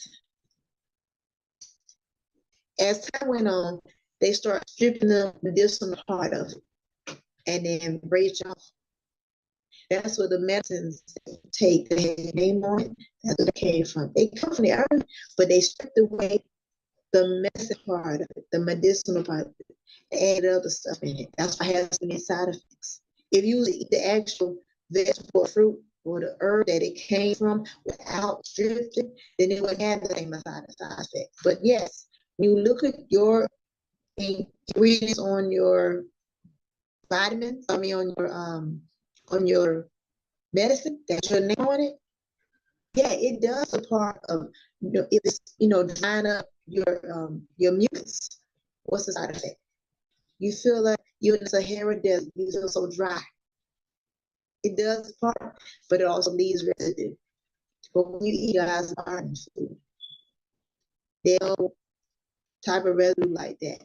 As time went on, they start stripping the medicinal part of it and then break it off. That's where the medicines take the name on it. That's where they came from. They come from the earth, but they stripped away the medicine part of it, the medicinal part of it, and added other stuff in it. That's why it has so many side effects. If you eat the actual vegetable or fruit or the herb that it came from without stripping, then it would have the same side effect. But yes, you look at your ingredients on your vitamins, on your medicine, that's your name on it. Yeah, it does a part of, if it's, drying up your mucus. What's the side effect? You feel like you're in a Sahara desert, you feel so dry. It does part, but it also leaves residue. But when you eat God's garden food, there's no type of residue like that.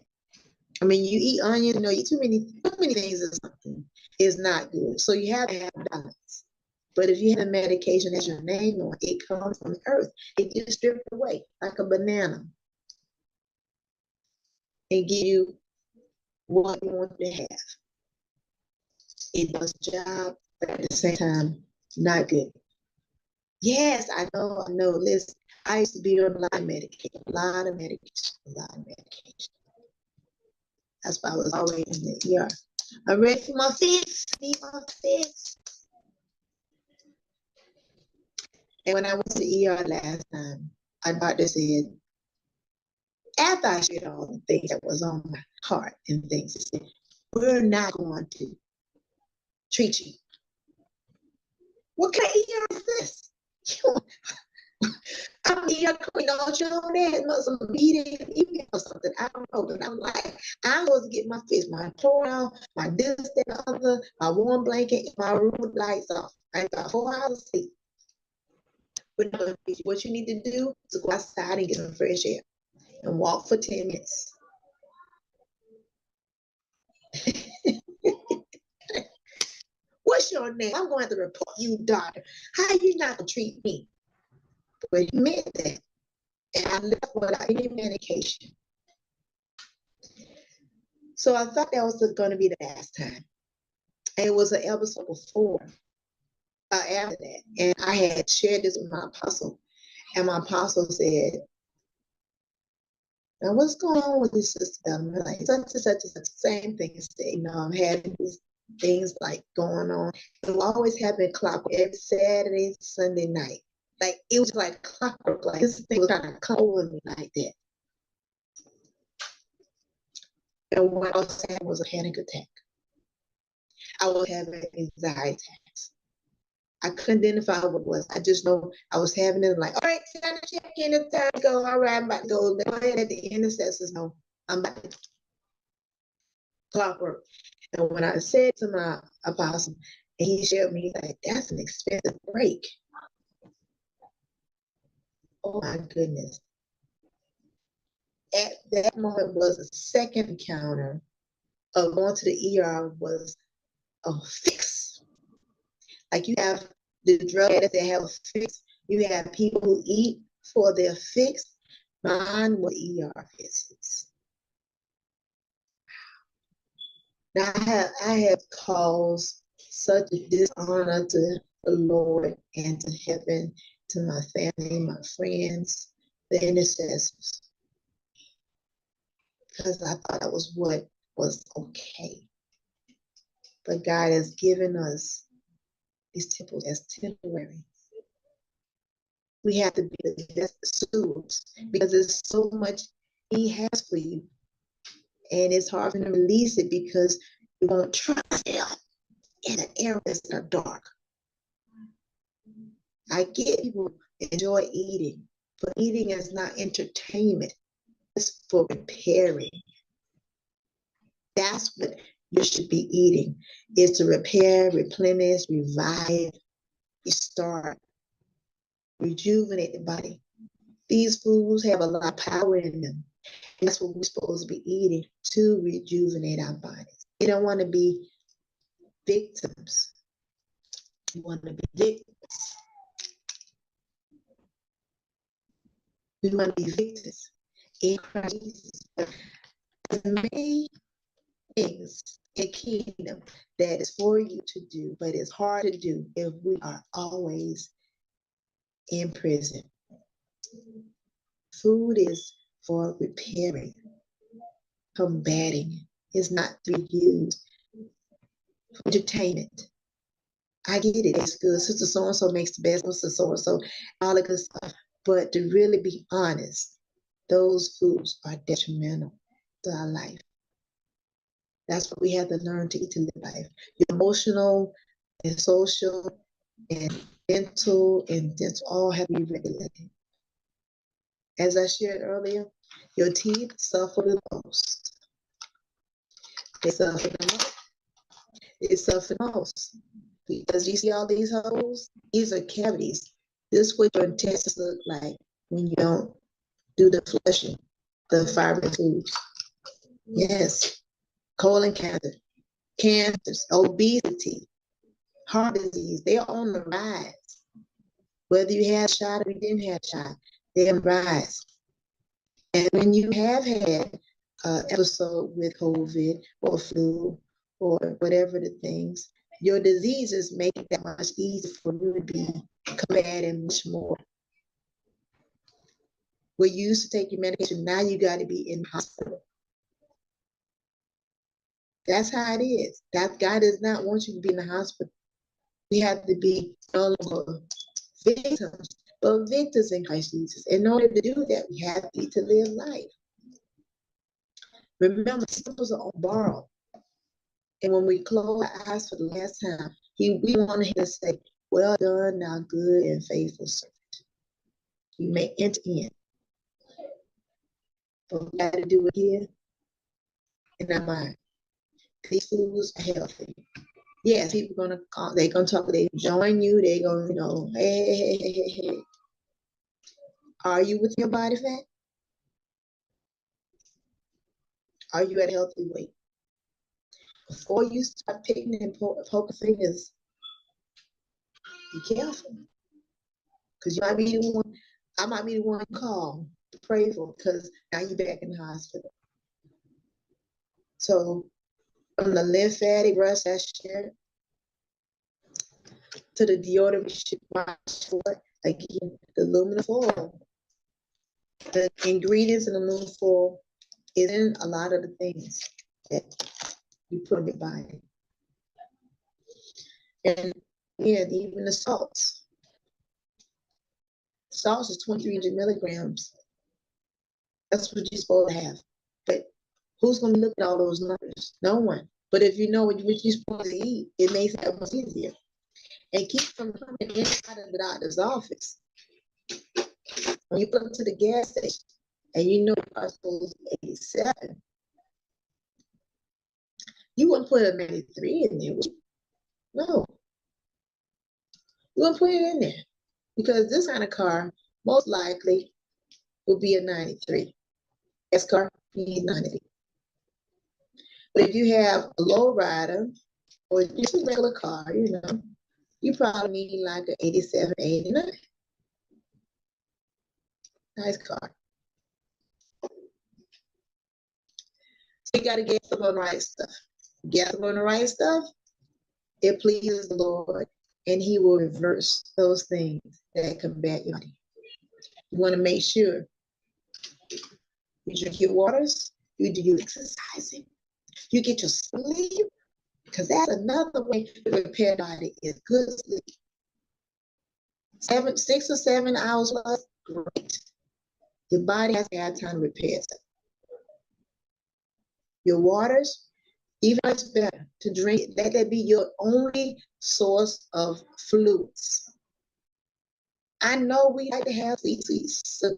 I mean, you eat onion, eat too many things or something is not good. So you have to have balance. But if you have a medication as your name on it, comes from the earth. It gets stripped away like a banana and give you what you want to have. It does the job, but at the same time, not good. Yes, I know. Listen, I used to be on a lot of medication. That's why I was always in the ER. I'm ready for my fix. Need my fix. And when I went to the ER last time, our doctor said, after I shared all the things that was on my heart and things, he said, we're not going to treat you. What kind of ER is this? I'm ER queen, don't you know that? It must have meeting email or something. I don't know. But I'm like, I'm supposed to get my fix, my program, my this, that, other, my warm blanket, my room with lights off. I got 4 hours of sleep. But what you need to do is go outside and get some fresh air and walk for 10 minutes. What's your name? I'm going to report you, doctor. How you not going to treat me? But he meant that. And I left without any medication. So I thought that was going to be the last time. And it was an episode before, after that. And I had shared this with my apostle. And my apostle said, now what's going on with this system? Like such and such and such, same thing. Say, I'm having these things like going on. It will always happen clockwork every Saturday, Sunday night. Like it was like clockwork. Like this thing was kind of come over me like that. And what I was having was a panic attack. I was having anxiety attacks. I couldn't identify what it was. I just know I was having it like, all right, time to check in, it's time to go. All right, I'm about to go. Go ahead at the intercessors know I'm about to clockwork. And when I said to my apostle, and he shared me, like, that's an expensive break. Oh my goodness. At that moment was a second encounter of going to the ER was a fix. Like you have the drug addicts that have a fix. You have people who eat for their fix. Mine were ER visits. Now I have caused such a dishonor to the Lord and to heaven, to my family, my friends, the intercessors, because I thought that was what was okay. But God has given us these temples as temporary. We have to be the best stewards because there's so much He has for you. And it's hard for them to release it because you won't trust Him in the areas that are dark. I get people enjoy eating, but eating is not entertainment. It's for repairing. That's what you should be eating is to repair, replenish, revive, restart, rejuvenate the body. These foods have a lot of power in them. And that's what we're supposed to be eating to rejuvenate our bodies. You don't want to be victims. You want to be victims. We want to be victims in Christ Jesus. There's many things in kingdom that is for you to do, but it's hard to do if we are always in prison. Food is for repairing, combating. It's not to be used for entertainment. I get it, it's good. Sister so-and-so makes the best, sister so-and-so, all the good stuff. But to really be honest, those foods are detrimental to our life. That's what we have to learn to eat to live life. Emotional and social and mental and dental all have to be regulated. As I shared earlier, your teeth suffer the most. They suffer the most. They suffer the most. Because you see all these holes? These are cavities. This is what your intestines look like when you don't do the flushing, the fiber foods. Yes. Colon cancer, cancers, obesity, heart disease, they're on the rise. Whether you had a shot or you didn't have a shot, they're on the rise. And when you have had an episode with COVID or flu or whatever the things, your diseases make it that much easier for you to be combating much more. Where you used to take your medication, now you got to be in the hospital. That's how it is. That God does not want you to be in the hospital. We have to be no longer victims, but victors in Christ Jesus. In order to do that, we have to eat to live life. Remember, symbols are on borrow. And when we closed our eyes for the last time, we wanted him to say, well done, thou good and faithful servant. You may enter in. But we got to do it here in our mind. These foods are healthy. Yes, people gonna call, they're gonna talk, they join you, they're gonna, hey. Are you with your body fat? Are you at a healthy weight? Before you start picking and poking fingers, be careful. Because you might be the one, I might be the one call to pray for, because now you're back in the hospital. So from the lymphatic breast I shared to the deodorant we should watch for, again, the aluminum foil. The ingredients in aluminum foil is in a lot of the things that you put in your body. And yeah, even the salts. Salts is 2,300 milligrams. That's what you're supposed to have. But who's going to look at all those numbers? No one. But if you know what you're supposed to eat, it makes it much easier. And keep from coming inside of the doctor's office. When you go to the gas station and you know you're supposed to be 87, you wouldn't put a 93 in there, would you? No. You wouldn't put it in there. Because this kind of car, most likely, will be a 93. This car needs 93. But if you have a low rider or just a regular car, you probably need like an 87, 89. Nice car. So you got to get up on the right stuff. Get up on the right stuff, it pleases the Lord, and He will reverse those things that combat your body. You want to make sure you drink your waters, you do your exercising, you get your sleep, because that's another way to repair the body is good sleep. 6 or 7 hours plus, great. Your body has to have time to repair itself. Your waters, even if it's better to drink, let that be your only source of fluids. I know we like to have sweet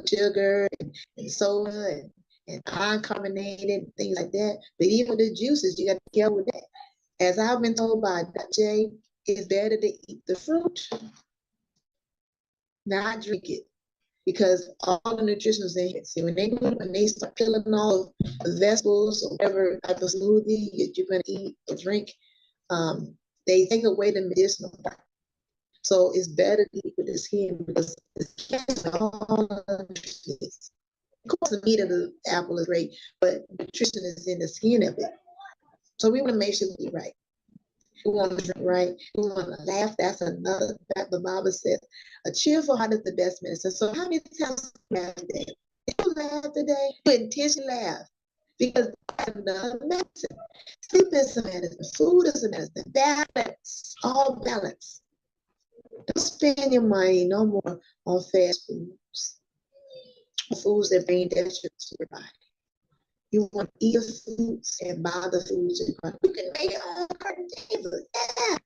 sugar and soda and iron carbonated, things like that. But even the juices, you got to be careful with that. As I've been told by Dr. J, it's better to eat the fruit, not drink it. Because all the nutrition is in it. See, when they start killing all the vegetables or whatever type of smoothie that you're going to eat or drink, they take away the medicinal part. So it's better to eat with the skin because the skin is all the nutrition. Of course, the meat of the apple is great, but nutrition is in the skin of it. So we want to make sure we eat right. We want to drink right. We want to laugh. That's another fact the Bible says. A cheerful heart is the best medicine. So how many times you laugh today? Did you laugh today? You intentionally laugh. Because that's another medicine. Sleep is a medicine. Food is a medicine. Balance. All balance. Don't spend your money no more on fast foods. Foods that bring detriment to your body. You want to eat the foods and buy the foods you're going to. You can make your own garden table. Yeah.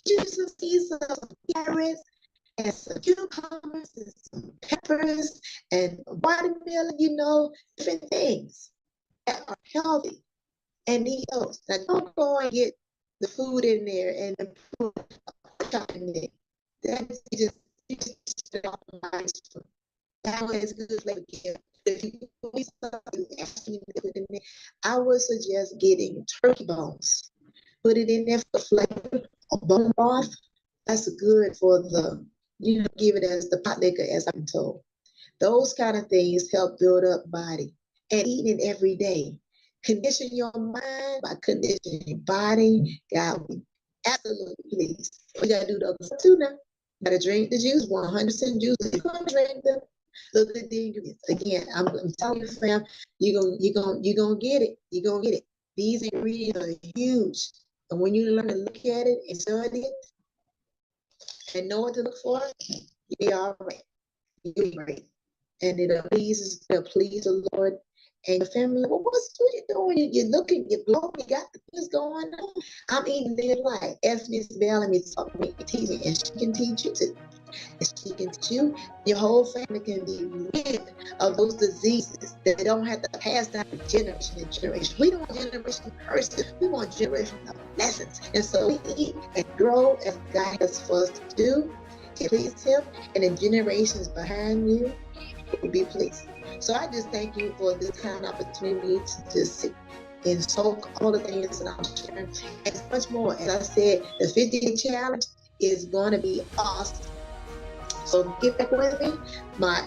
Juice some seasons, some carrots, and some cucumbers, and some peppers, and watermelon, different things that are healthy and eat those. Now, don't go and get the food in there and the food in there. That is just that way it's good flavor. If you I would suggest getting turkey bones. Put it in there for flavor. Or bone broth. That's good for give it as the pot liquor, as I'm told. Those kind of things help build up body. And eating every day. Condition your mind by conditioning your body. God, absolutely please. We gotta do the other too now. Gotta drink the juice, 100% juice. You're gonna drink them. Look at the ingredients. Again, I'm telling you, fam, you're gonna get it. You're gonna get it. These ingredients are huge. And when you learn to look at it and study it and know what to look for, you'll be all right. You'll be great. And it'll please the Lord and your family. Well, what's you doing? You're looking, you're glowing, you got the things going on. I'm eating their life. Ask Miss Bellamy taught me, teach me, and she can teach you too. And she can teach you, your whole family can be rid of those diseases that they don't have to pass down from generation to generation. We don't want generation curses. We want generation of blessings. And so we eat and grow as God has for us to do, to please Him, and the generations behind you will be pleased. So I just thank you for this kind of opportunity to just sit and soak all the things that I'm sharing and much more. As I said, the 50-day challenge is going to be awesome. So get back with me. My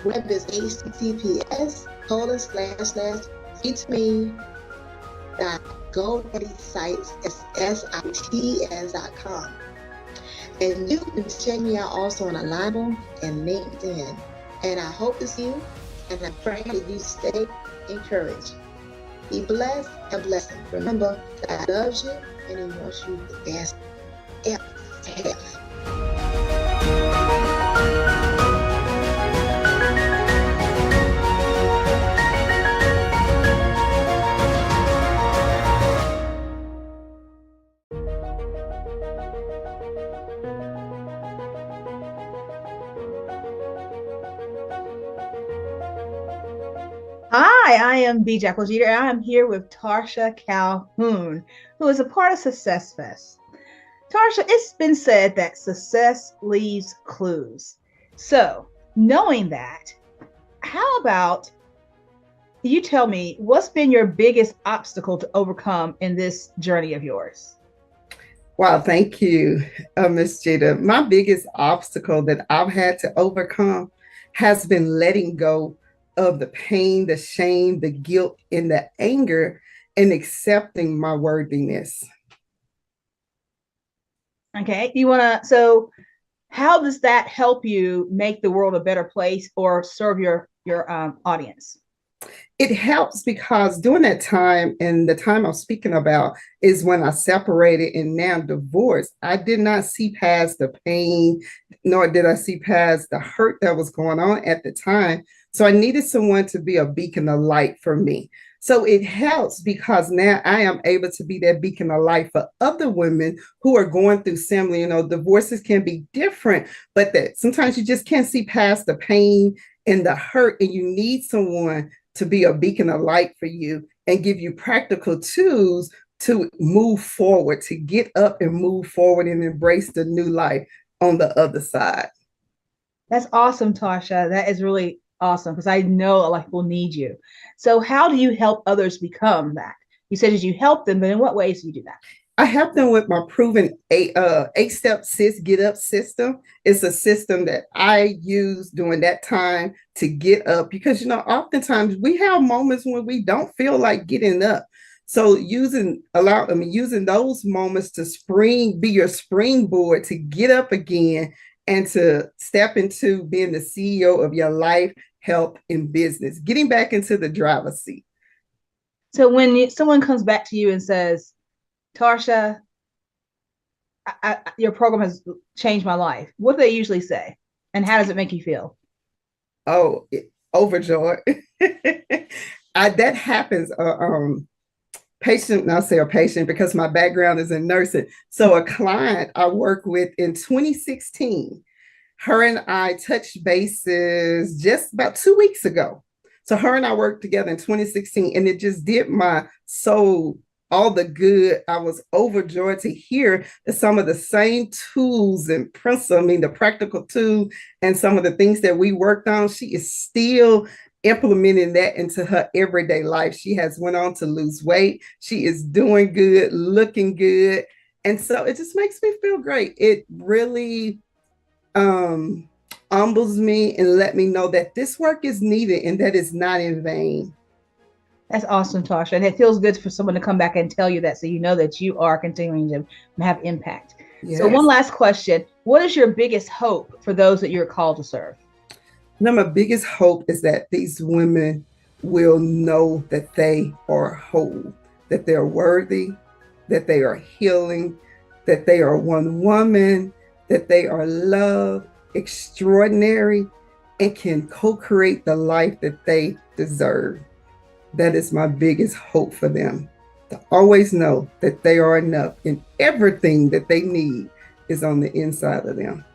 web is https://feedme.godaddysites.com. And you can check me out also on Alignable and LinkedIn. And I hope to see you, and I pray that you stay encouraged. Be blessed and blessed. Remember, God loves you and He wants you the best ever to have. Hi, I am B. Jackal Jeter, and I am here with Tarsha Calhoun, who is a part of SuccessFest. Tarsha, it's been said that success leaves clues. So, knowing that, how about you tell me what's been your biggest obstacle to overcome in this journey of yours? Wow, thank you, Ms. Jada. My biggest obstacle that I've had to overcome has been letting go of the pain, the shame, the guilt, and the anger, and accepting my worthiness. Okay, so how does that help you make the world a better place or serve your audience? It helps because during that time, and the time I'm speaking about is when I separated and now divorced, I did not see past the pain, nor did I see past the hurt that was going on at the time. So I needed someone to be a beacon of light for me. So it helps because now I am able to be that beacon of light for other women who are going through similar, divorces can be different, but that sometimes you just can't see past the pain and the hurt, and you need someone to be a beacon of light for you and give you practical tools to move forward, to get up and move forward and embrace the new life on the other side. That's awesome, Tasha. That is really awesome because I know a lot of people need you. So how do you help others become that? You said that you help them, but in what ways do you do that? I help them with my proven eight-step sis get up system. It's a system that I use during that time to get up because, oftentimes we have moments when we don't feel like getting up. So using those moments to be your springboard to get up again and to step into being the CEO of your life, health, and business, getting back into the driver's seat. So when someone comes back to you and says, Tasha, your program has changed my life, what do they usually say? And how does it make you feel? Oh, overjoyed. That happens. I'll say a patient because my background is in nursing. So a client I worked with in 2016, her and I touched bases just about 2 weeks ago. So her and I worked together in 2016, and it just did my soul all the good. I was overjoyed to hear that some of the same tools and principles, the practical tools and some of the things that we worked on, she is still implementing that into her everyday life. She has went on to lose weight. She is doing good, looking good. And so it just makes me feel great. It really humbles me and let me know that this work is needed and that it's not in vain. That's awesome, Tasha. And it feels good for someone to come back and tell you that so you know that you are continuing to have impact. Yes. So one last question. What is your biggest hope for those that you're called to serve? Now, my biggest hope is that these women will know that they are whole, that they're worthy, that they are healing, that they are one woman, that they are loved, extraordinary, and can co-create the life that they deserve. That is my biggest hope for them, to always know that they are enough and everything that they need is on the inside of them.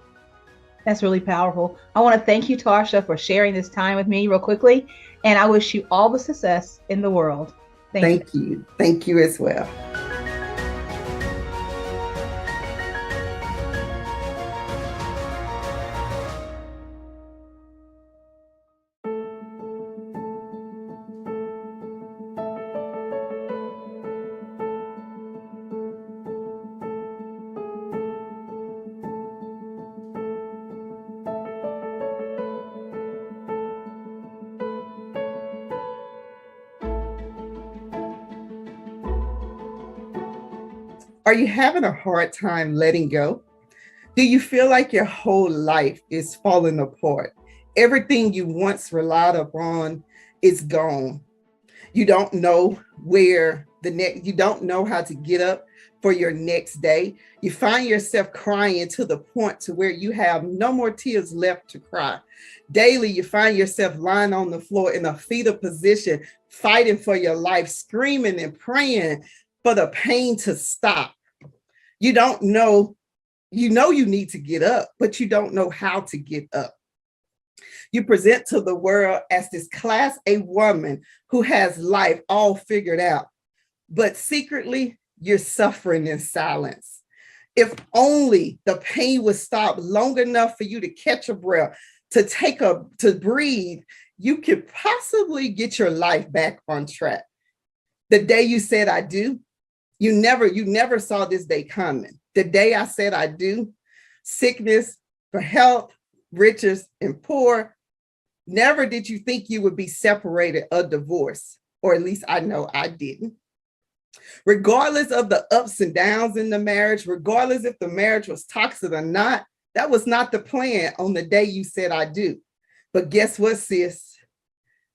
That's really powerful. I want to thank you, Tasha, for sharing this time with me real quickly. And I wish you all the success in the world. Thank you. Thank you as well. Are you having a hard time letting go? Do you feel like your whole life is falling apart? Everything you once relied upon is gone. You don't know you don't know how to get up for your next day. You find yourself crying to the point to where you have no more tears left to cry. Daily, you find yourself lying on the floor in a fetal position, fighting for your life, screaming and praying for the pain to stop. You don't know, you need to get up, but you don't know how to get up. You present to the world as this class A woman who has life all figured out, but secretly you're suffering in silence. If only the pain would stop long enough for you to catch a breath, to breathe, you could possibly get your life back on track. The day you said I do, you never saw this day coming. The day I said I do, sickness for health, riches and poor, never did you think you would be separated or divorced, or at least I know I didn't. Regardless of the ups and downs in the marriage, regardless if the marriage was toxic or not, that was not the plan on the day you said I do. But guess what, sis?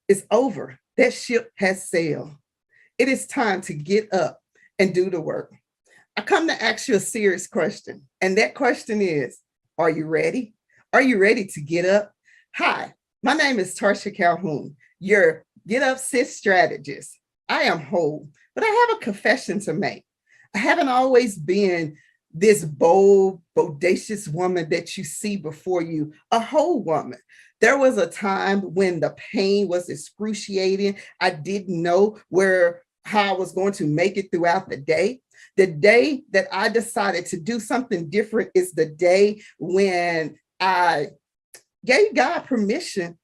It's over. That ship has sailed. It is time to get up and do the work. I come to ask you a serious question. And that question is, are you ready? Are you ready to get up? Hi, my name is Tasha Calhoun, your Get Up Sis strategist. I am whole, but I have a confession to make. I haven't always been this bold, bodacious woman that you see before you, a whole woman. There was a time when the pain was excruciating. I didn't know how I was going to make it throughout the day. The day that I decided to do something different is the day when I gave God permission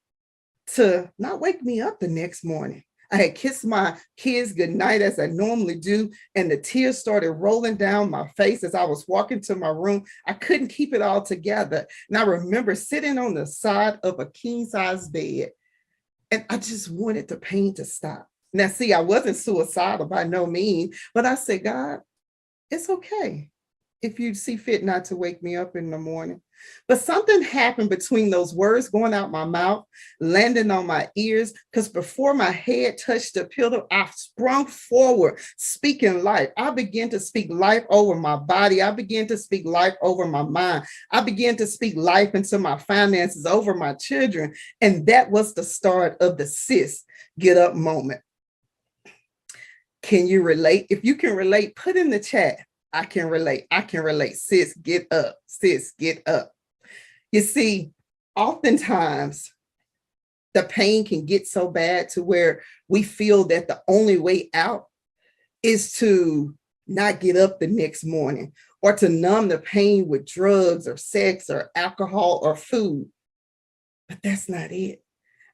to not wake me up the next morning. I had kissed my kids goodnight as I normally do, and the tears started rolling down my face as I was walking to my room. I couldn't keep it all together. And I remember sitting on the side of a king-size bed, and I just wanted the pain to stop. Now, see, I wasn't suicidal by no means, but I said, God, it's okay if you see fit not to wake me up in the morning. But something happened between those words going out my mouth, landing on my ears, because before my head touched the pillow, I sprung forward, speaking life. I began to speak life over my body. I began to speak life over my mind. I began to speak life into my finances, over my children. And that was the start of the sis get up moment. Can you relate? If you can relate, put in the chat. I can relate. I can relate. Sis, get up. Sis, get up. You see, oftentimes the pain can get so bad to where we feel that the only way out is to not get up the next morning or to numb the pain with drugs or sex or alcohol or food. But that's not it.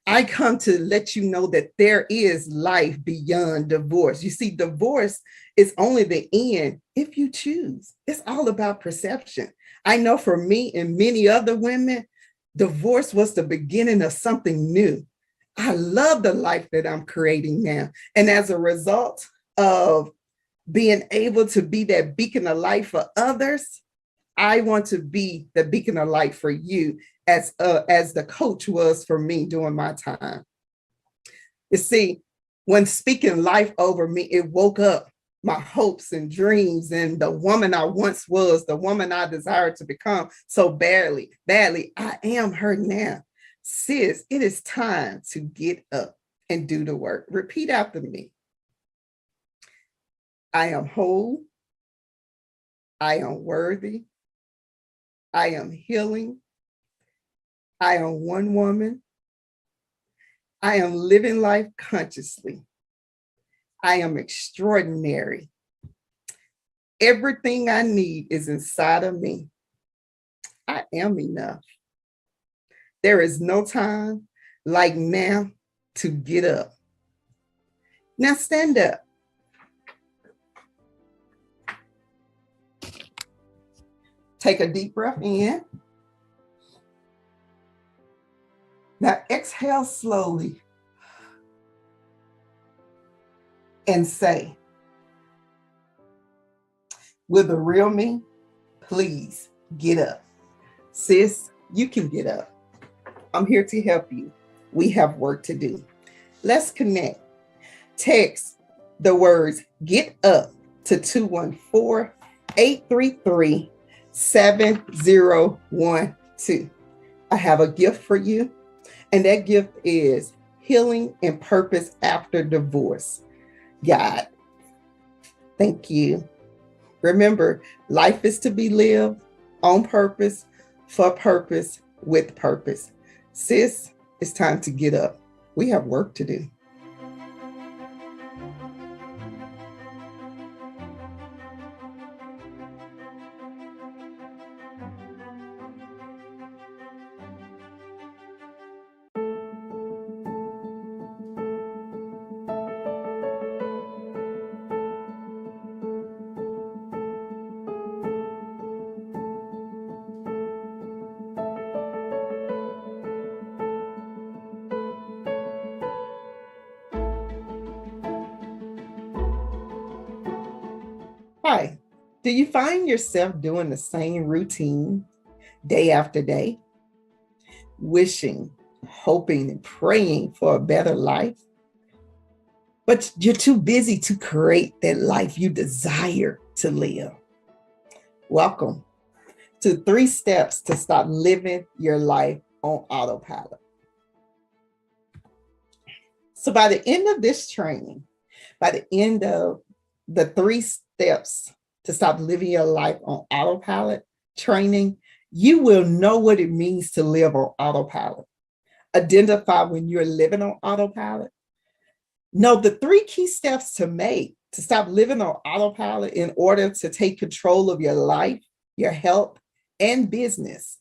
I come to let you know that there is life beyond divorce. You see, divorce is only the end if you choose. It's all about perception. I know for me and many other women, divorce was the beginning of something new. I love the life that I'm creating now. And as a result of being able to be that beacon of light for others, I want to be the beacon of light for you as the coach was for me during my time. You see, when speaking life over me, it woke up my hopes and dreams and the woman I once was, the woman I desired to become so badly. I am her now. Sis, it is time to get up and do the work. Repeat after me. I am whole. I am worthy. I am healing. I am one woman. I am living life consciously. I am extraordinary. Everything I need is inside of me. I am enough. There is no time like now to get up. Now stand up. Take a deep breath in. Now exhale slowly and say, will the real me please get up? Sis, you can get up. I'm here to help you. We have work to do. Let's connect. Text the words get up to 214-833-7012. I have a gift for you. And that gift is healing and purpose after divorce. God, thank you. Remember, life is to be lived on purpose, for purpose, with purpose. Sis, it's time to get up. We have work to do. Hi, do you find yourself doing the same routine day after day? Wishing, hoping, and praying for a better life? But you're too busy to create that life you desire to live. Welcome to 3 steps to stop living your life on autopilot. So by the end of this training, by the end of the 3 steps to stop living your life on autopilot training, you will know what it means to live on autopilot. Identify when you're living on autopilot. Know the 3 key steps to stop living on autopilot in order to take control of your life, your health, and business.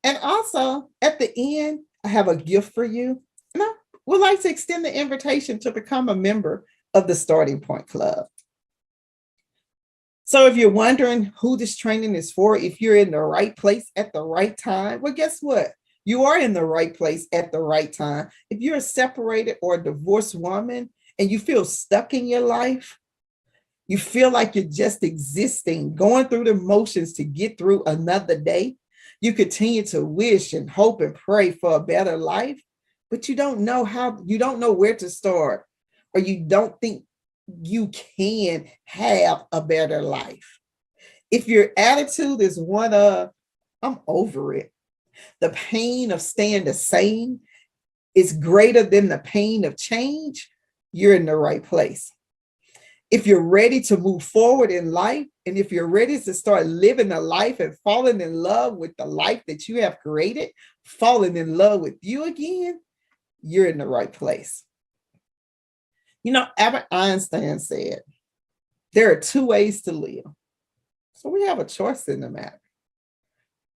And also, at the end, I have a gift for you. And I would like to extend the invitation to become a member of the Starting Point Club. So if you're wondering who this training is for, if you're in the right place at the right time, well, guess what? You are in the right place at the right time. If you're a separated or a divorced woman and you feel stuck in your life, you feel like you're just existing, going through the motions to get through another day, you continue to wish and hope and pray for a better life, but you don't know where to start, or you don't think you can have a better life. If your attitude is one of, I'm over it, the pain of staying the same is greater than the pain of change, you're in the right place. If you're ready to move forward in life, and if you're ready to start living a life and falling in love with the life that you have created, falling in love with you again, you're in the right place. You know, Albert Einstein said, there are 2 ways to live. So we have a choice in the matter.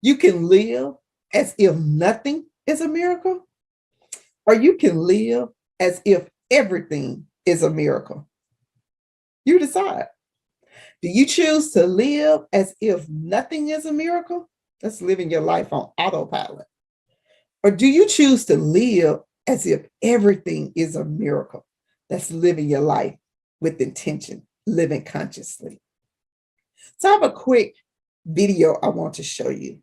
You can live as if nothing is a miracle, or you can live as if everything is a miracle. You decide. Do you choose to live as if nothing is a miracle? That's living your life on autopilot. Or do you choose to live as if everything is a miracle? That's living your life with intention, living consciously. So I have a quick video I want to show you.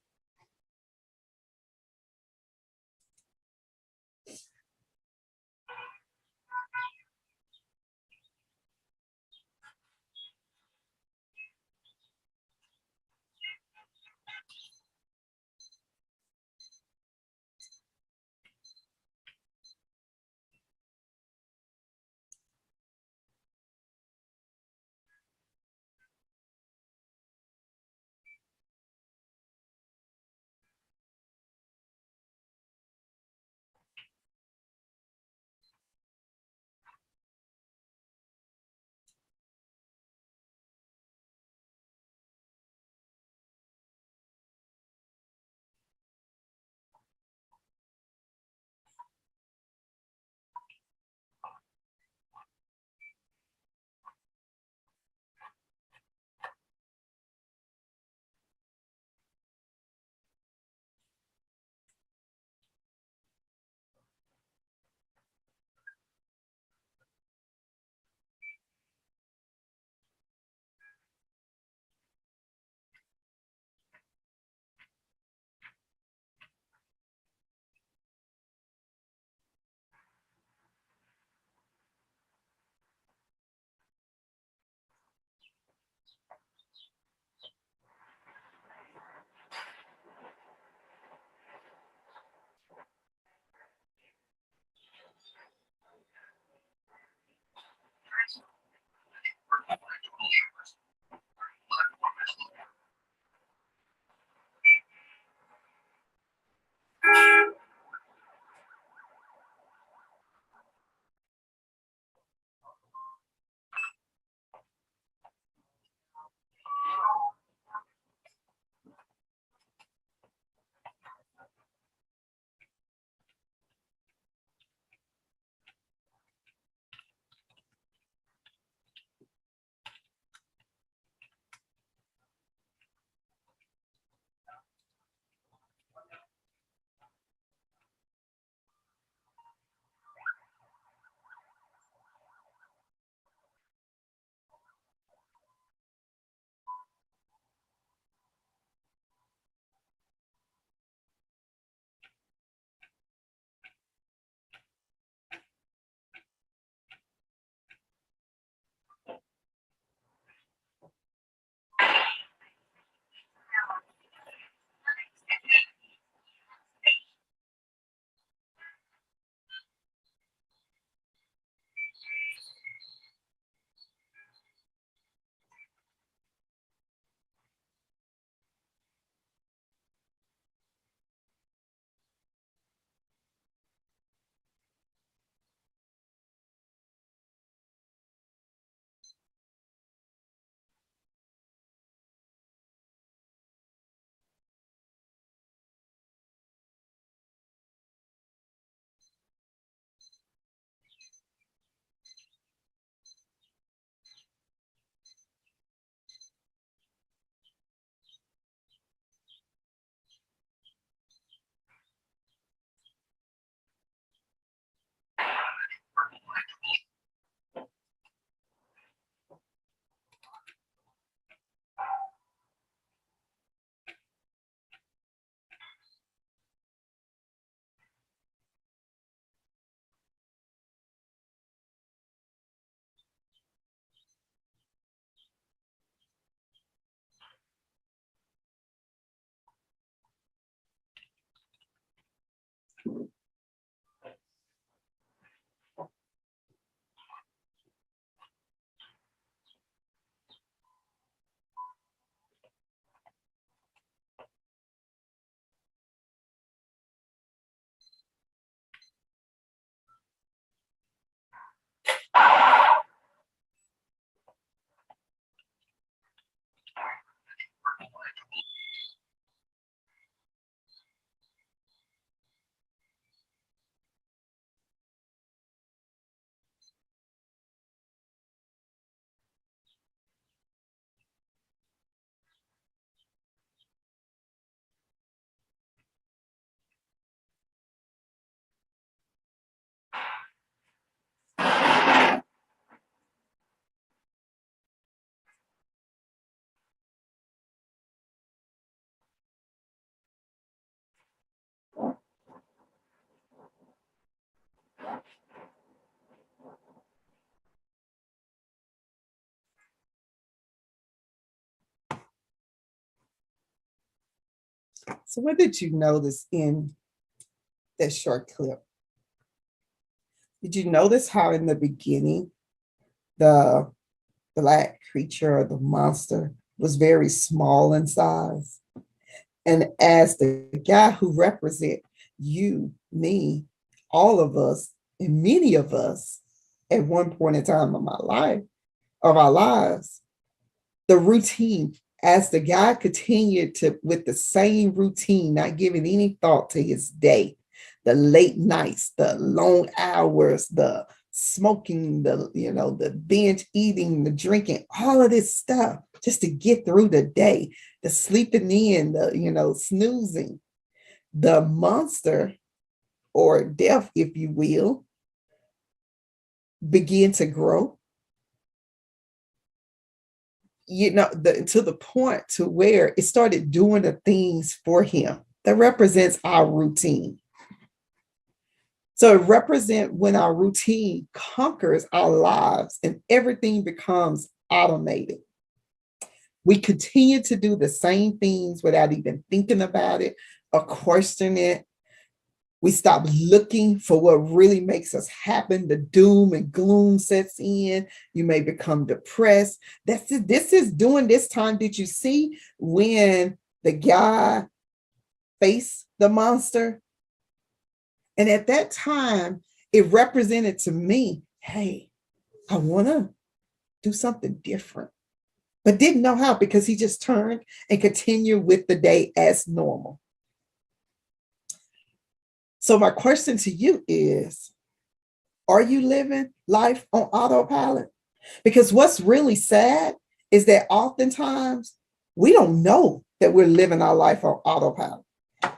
So what did you notice in that short clip? Did you notice how in the beginning, the black creature or the monster was very small in size? And as the guy who represent you, me, all of us, and many of us at one point in time of our lives, the routine, as the guy continued to with the same routine, not giving any thought to his day, the late nights, the long hours, the smoking, the binge eating, the drinking, all of this stuff just to get through the day, the sleeping in, the snoozing, the monster or death, if you will, begin to grow. To the point to where it started doing the things for him that represents our routine. So it represents when our routine conquers our lives and everything becomes automated. We continue to do the same things without even thinking about it or questioning it. We stop looking for what really makes us happen. The doom and gloom sets in. You may become depressed. This is during this time. Did you see when the guy faced the monster? And at that time, it represented to me, hey, I want to do something different, but didn't know how because he just turned and continued with the day as normal. So my question to you is, are you living life on autopilot? Because what's really sad is that oftentimes we don't know that we're living our life on autopilot,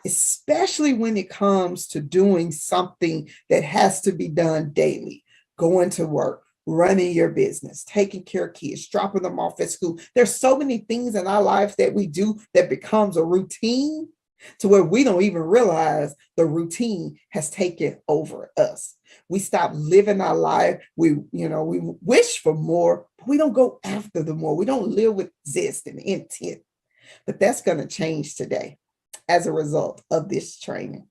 especially when it comes to doing something that has to be done daily, going to work, running your business, taking care of kids, dropping them off at school. There's so many things in our lives that we do that becomes a routine to where we don't even realize the routine has taken over us. We stop living our life. We wish for more, but we don't go after the more. We don't live with zest and intent. But that's going to change today as a result of this training.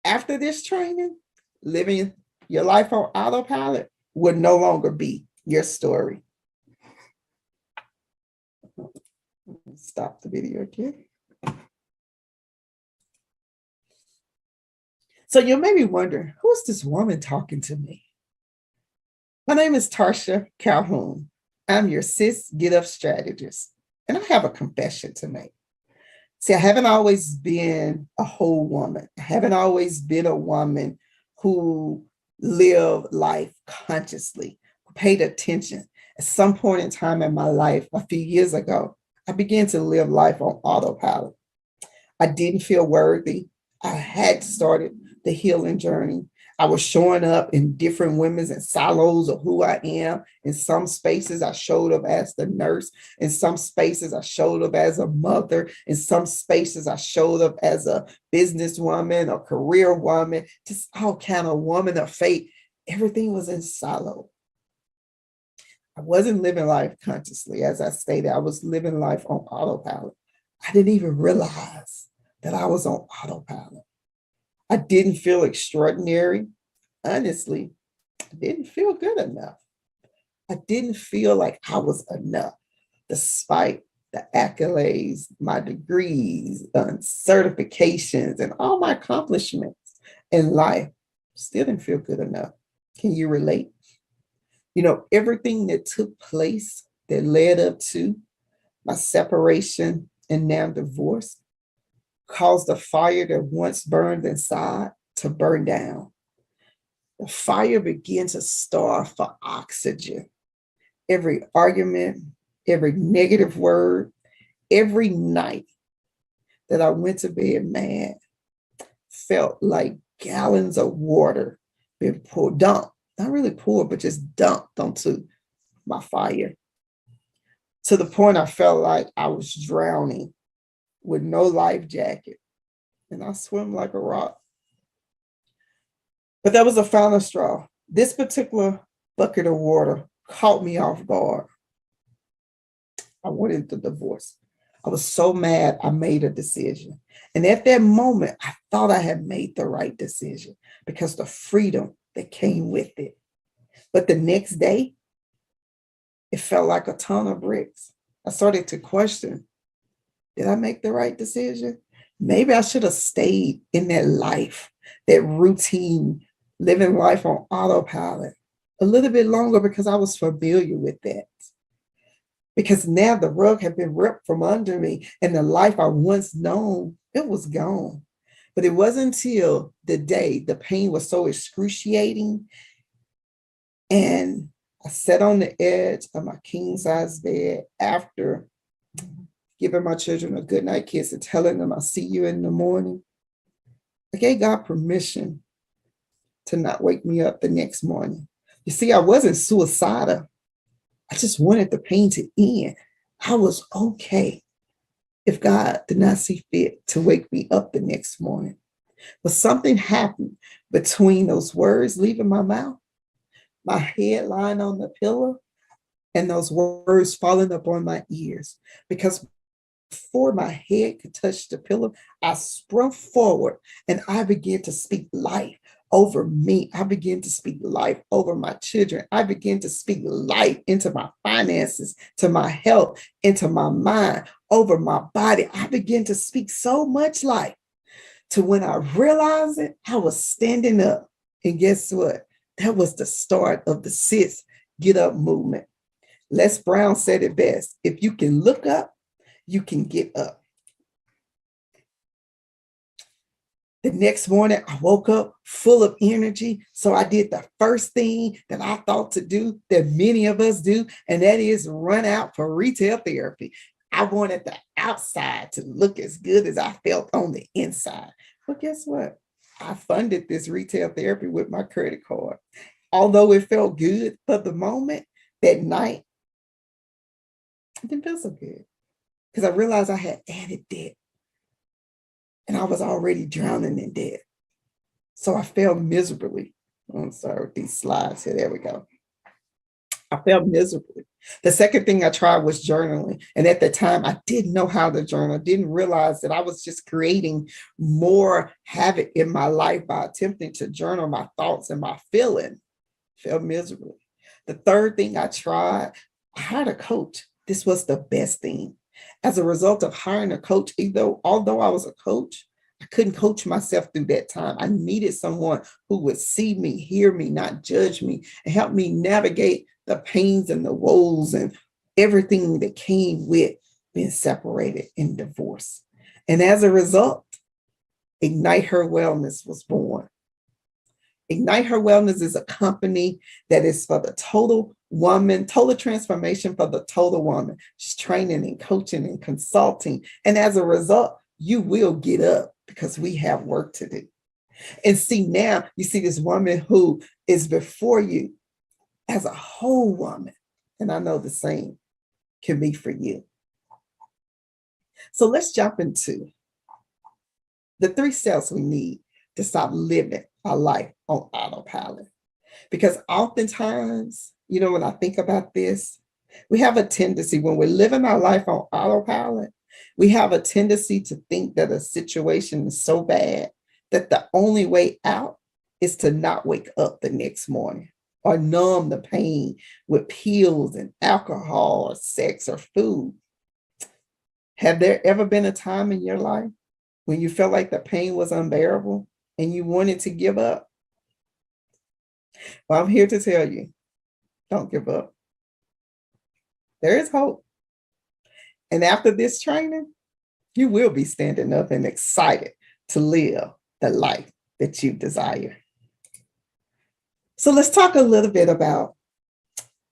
After this training, living your life on autopilot would no longer be your story. Stop the video again. So you may be wondering, who's this woman talking to me? My name is Tarsha Calhoun. I'm your Sis Get Up strategist, and I have a confession to make. See, I haven't always been a whole woman. I haven't always been a woman who lived life consciously, who paid attention. At some point in time in my life, a few years ago, I began to live life on autopilot. I didn't feel worthy. I had started the healing journey. I was showing up in different women's and silos of who I am. In some spaces, I showed up as the nurse. In some spaces, I showed up as a mother. In some spaces, I showed up as a businesswoman, a career woman, just all kind of woman of faith. Everything was in silo. I wasn't living life consciously. As I stated, I was living life on autopilot. I didn't even realize that I was on autopilot. I didn't feel extraordinary. Honestly, I didn't feel good enough. I didn't feel like I was enough, despite the accolades, my degrees, certifications, and all my accomplishments in life. Still didn't feel good enough. Can you relate? Everything that took place that led up to my separation and now divorce caused the fire that once burned inside to burn down. The fire began to starve for oxygen. Every argument, every negative word, every night that I went to bed mad felt like gallons of water being dumped, not really poured, but just dumped onto my fire. To the point I felt like I was drowning with no life jacket, and I swim like a rock. But that was the final straw. This particular bucket of water caught me off guard. I wanted the divorce. I was so mad I made a decision. And at that moment, I thought I had made the right decision because the freedom that came with it. But the next day, it felt like a ton of bricks. I started to question, did I make the right decision? Maybe I should have stayed in that life, that routine, living life on autopilot a little bit longer because I was familiar with that. Because now the rug had been ripped from under me and the life I once known, it was gone. But it wasn't until the day the pain was so excruciating and I sat on the edge of my king size bed after giving my children a good night kiss and telling them I'll see you in the morning. I gave God permission to not wake me up the next morning. You see, I wasn't suicidal. I just wanted the pain to end. I was okay if God did not see fit to wake me up the next morning. But something happened between those words leaving my mouth, my head lying on the pillow, and those words falling upon my ears. Because before my head could touch the pillow, I sprung forward and I began to speak life over me. I began to speak life over my children. I began to speak life into my finances, to my health, into my mind, over my body. I began to speak so much life to when I realized it, I was standing up. And guess what? That was the start of the Sis Get Up movement. Les Brown said it best. If you can look up, you can get up. The next morning, I woke up full of energy. So I did the first thing that I thought to do, that many of us do, and that is run out for retail therapy. I wanted the outside to look as good as I felt on the inside. But guess what? I funded this retail therapy with my credit card. Although it felt good for the moment, that night, it didn't feel so good because I realized I had added debt. And I was already drowning in debt. So I fell miserably. I'm sorry with these slides here. There we go. I felt miserably. The second thing I tried was journaling. And at the time, I didn't know how to journal. Didn't realize that I was just creating more havoc in my life by attempting to journal my thoughts and my feelings. Felt miserably. The third thing I tried, I hired a coach. This was the best thing. As a result of hiring a coach, although I was a coach, I couldn't coach myself through that time. I needed someone who would see me, hear me, not judge me, and help me navigate the pains and the woes and everything that came with being separated and divorced. And as a result, Ignite Her Wellness was born. Ignite Her Wellness is a company that is for the total woman, total transformation for the total woman. She's training and coaching and consulting. And as a result, you will get up because we have work to do. And see, now you see this woman who is before you as a whole woman. And I know the same can be for you. So let's jump into the 3 steps we need to stop living our life on autopilot. Because oftentimes, when I think about this, we have a tendency when we're living our life on autopilot, we have a tendency to think that a situation is so bad that the only way out is to not wake up the next morning or numb the pain with pills and alcohol or sex or food. Have there ever been a time in your life when you felt like the pain was unbearable and you wanted to give up? Well, I'm here to tell you, don't give up. There is hope. And after this training, you will be standing up and excited to live the life that you desire. So let's talk a little bit about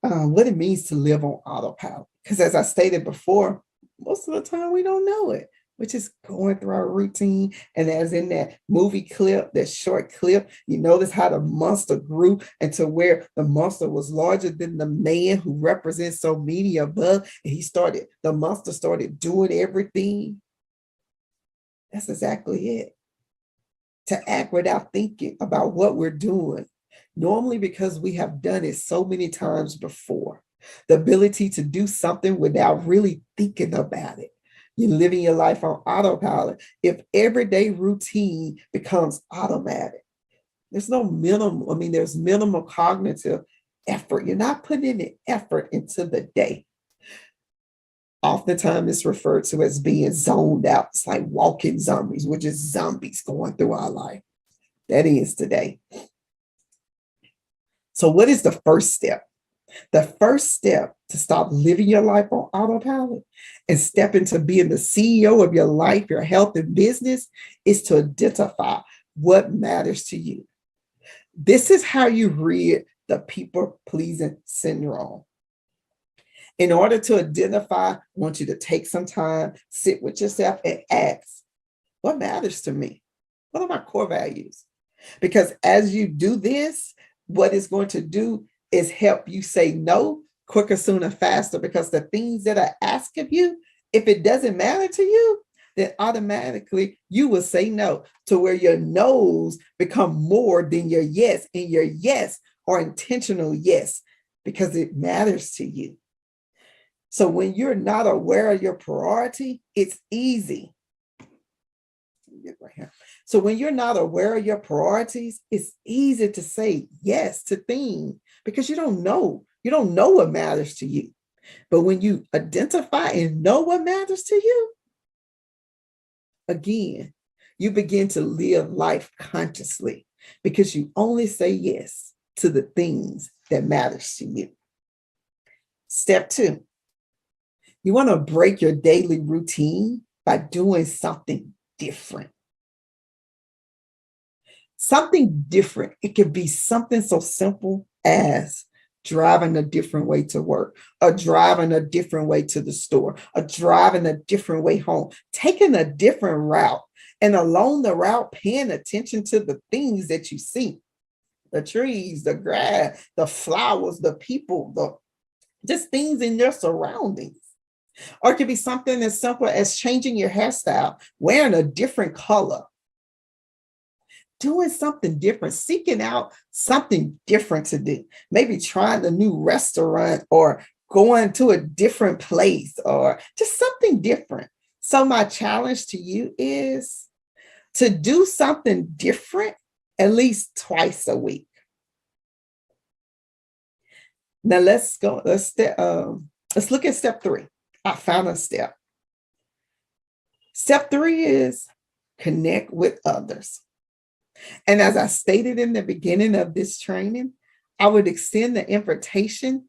what it means to live on autopilot. Because as I stated before, most of the time we don't know it. We're just going through our routine. And as in that movie clip, that short clip, you notice how the monster grew into where the monster was larger than the man who represents so many above. And the monster started doing everything. That's exactly it. To act without thinking about what we're doing. Normally because we have done it so many times before. The ability to do something without really thinking about it. You're living your life on autopilot. If everyday routine becomes automatic, there's no minimal, there's minimal cognitive effort. You're not putting any effort into the day. Oftentimes it's referred to as being zoned out. It's like walking zombies. We're just zombies going through our life. That is today. So what is the first step? The first step to stop living your life on autopilot and step into being the CEO of your life, your health, and business is to identify what matters to you. This is how you rid the people-pleasing syndrome. In order to identify, I want you to take some time, sit with yourself and ask, what matters to me? What are my core values? Because as you do this, what it's going to do is help you say no quicker, sooner, faster, because the things that are asked of you, if it doesn't matter to you, then automatically you will say no, to where your no's become more than your yes, and your yes are intentional yes, because it matters to you. So when you're not aware of your priority, it's easy. Right here. So when you're not aware of your priorities, it's easy to say yes to things because you don't know. You don't know what matters to you. But when you identify and know what matters to you, again, you begin to live life consciously because you only say yes to the things that matters to you. Step 2, you want to break your daily routine by doing something different. Something different. It could be something so simple as driving a different way to work, or driving a different way to the store, or driving a different way home, taking a different route, and along the route, paying attention to the things that you see, the trees, the grass, the flowers, the people, just things in your surroundings. Or it could be something as simple as changing your hairstyle, wearing a different color, doing something different, seeking out something different to do. Maybe trying a new restaurant or going to a different place or just something different. So my challenge to you is to do something different at least twice a week. Now let's go. Let's look at step 3. I found a step. Step 3 is connect with others. And as I stated in the beginning of this training, I would extend the invitation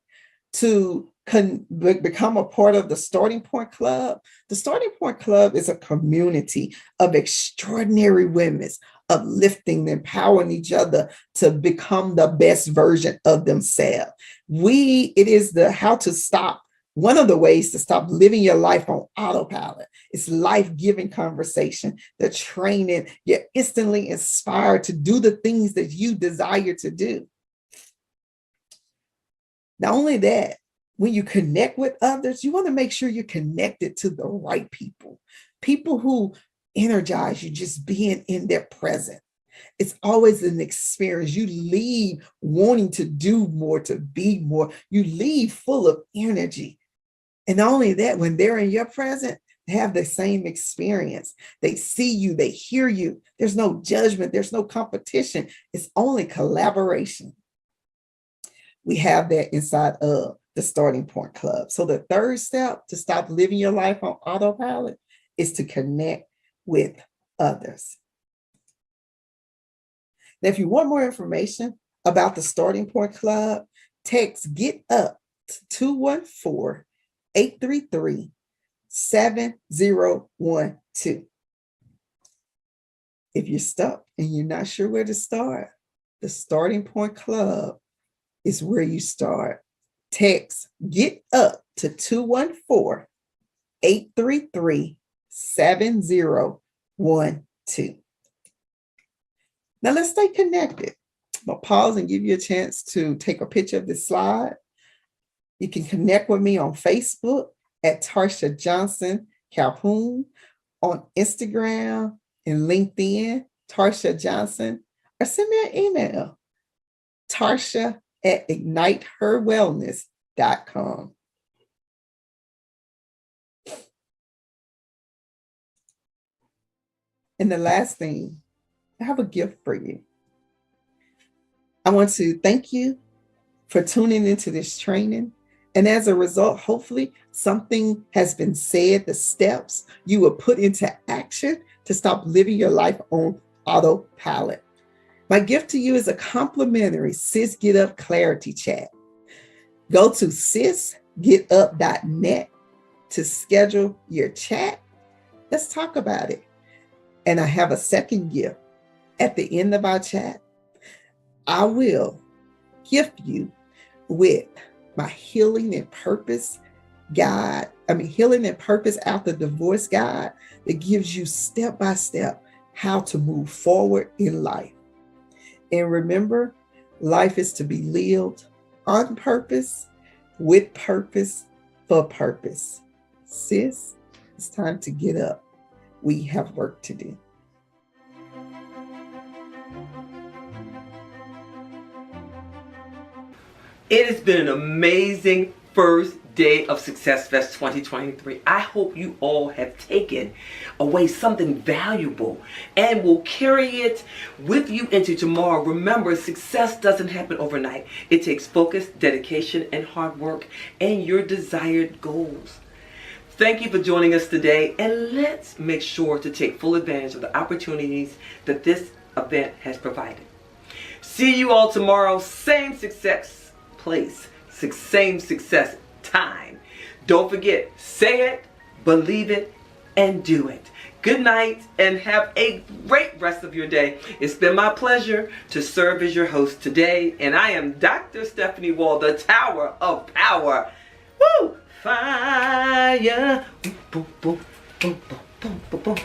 to become a part of the Starting Point Club. The Starting Point Club is a community of extraordinary women, uplifting, empowering each other to become the best version of themselves. It is the how to stop. One of the ways to stop living your life on autopilot is life-giving conversation, the training. You're instantly inspired to do the things that you desire to do. Not only that, when you connect with others, you want to make sure you're connected to the right people, people who energize you just being in their presence. It's always an experience. You leave wanting to do more, to be more. You leave full of energy. And not only that, when they're in your presence, they have the same experience. They see you, they hear you. There's no judgment, there's no competition. It's only collaboration. We have that inside of the Starting Point Club. So the third step to stop living your life on autopilot is to connect with others. Now, if you want more information about the Starting Point Club, text GET UP to 214-833-7012. If you're stuck and you're not sure where to start, the Starting Point Club is where you start. Text GET UP to 214-833-7012. Now let's stay connected. I'll pause and give you a chance to take a picture of this slide. You can connect with me on Facebook at Tarsha Johnson Calhoun, on Instagram and LinkedIn, Tarsha Johnson, or send me an email, tarsha@igniteherwellness.com. And the last thing, I have a gift for you. I want to thank you for tuning into this training. And as a result, hopefully something has been said, the steps you will put into action to stop living your life on autopilot. My gift to you is a complimentary Sis Get Up Clarity Chat. Go to sisgetup.net to schedule your chat. Let's talk about it. And I have a second gift. At the end of our chat, I will gift you with my Healing and Purpose guide. Healing and Purpose After Divorce guide that gives you step-by-step how to move forward in life. And remember, life is to be lived on purpose, with purpose, for purpose. Sis, it's time to get up. We have work to do. It has been an amazing first day of SuccessFest 2023. I hope you all have taken away something valuable and will carry it with you into tomorrow. Remember, success doesn't happen overnight. It takes focus, dedication, and hard work and your desired goals. Thank you for joining us today, and let's make sure to take full advantage of the opportunities that this event has provided. See you all tomorrow, same success place, same success time. Don't forget, say it, believe it, and do it. Good night, and have a great rest of your day. It's been my pleasure to serve as your host today, and I am Dr. Stephanie Wall, the Tower of Power. Woo! Fire! Boom, boom, boom, boom, boom, boom, boom.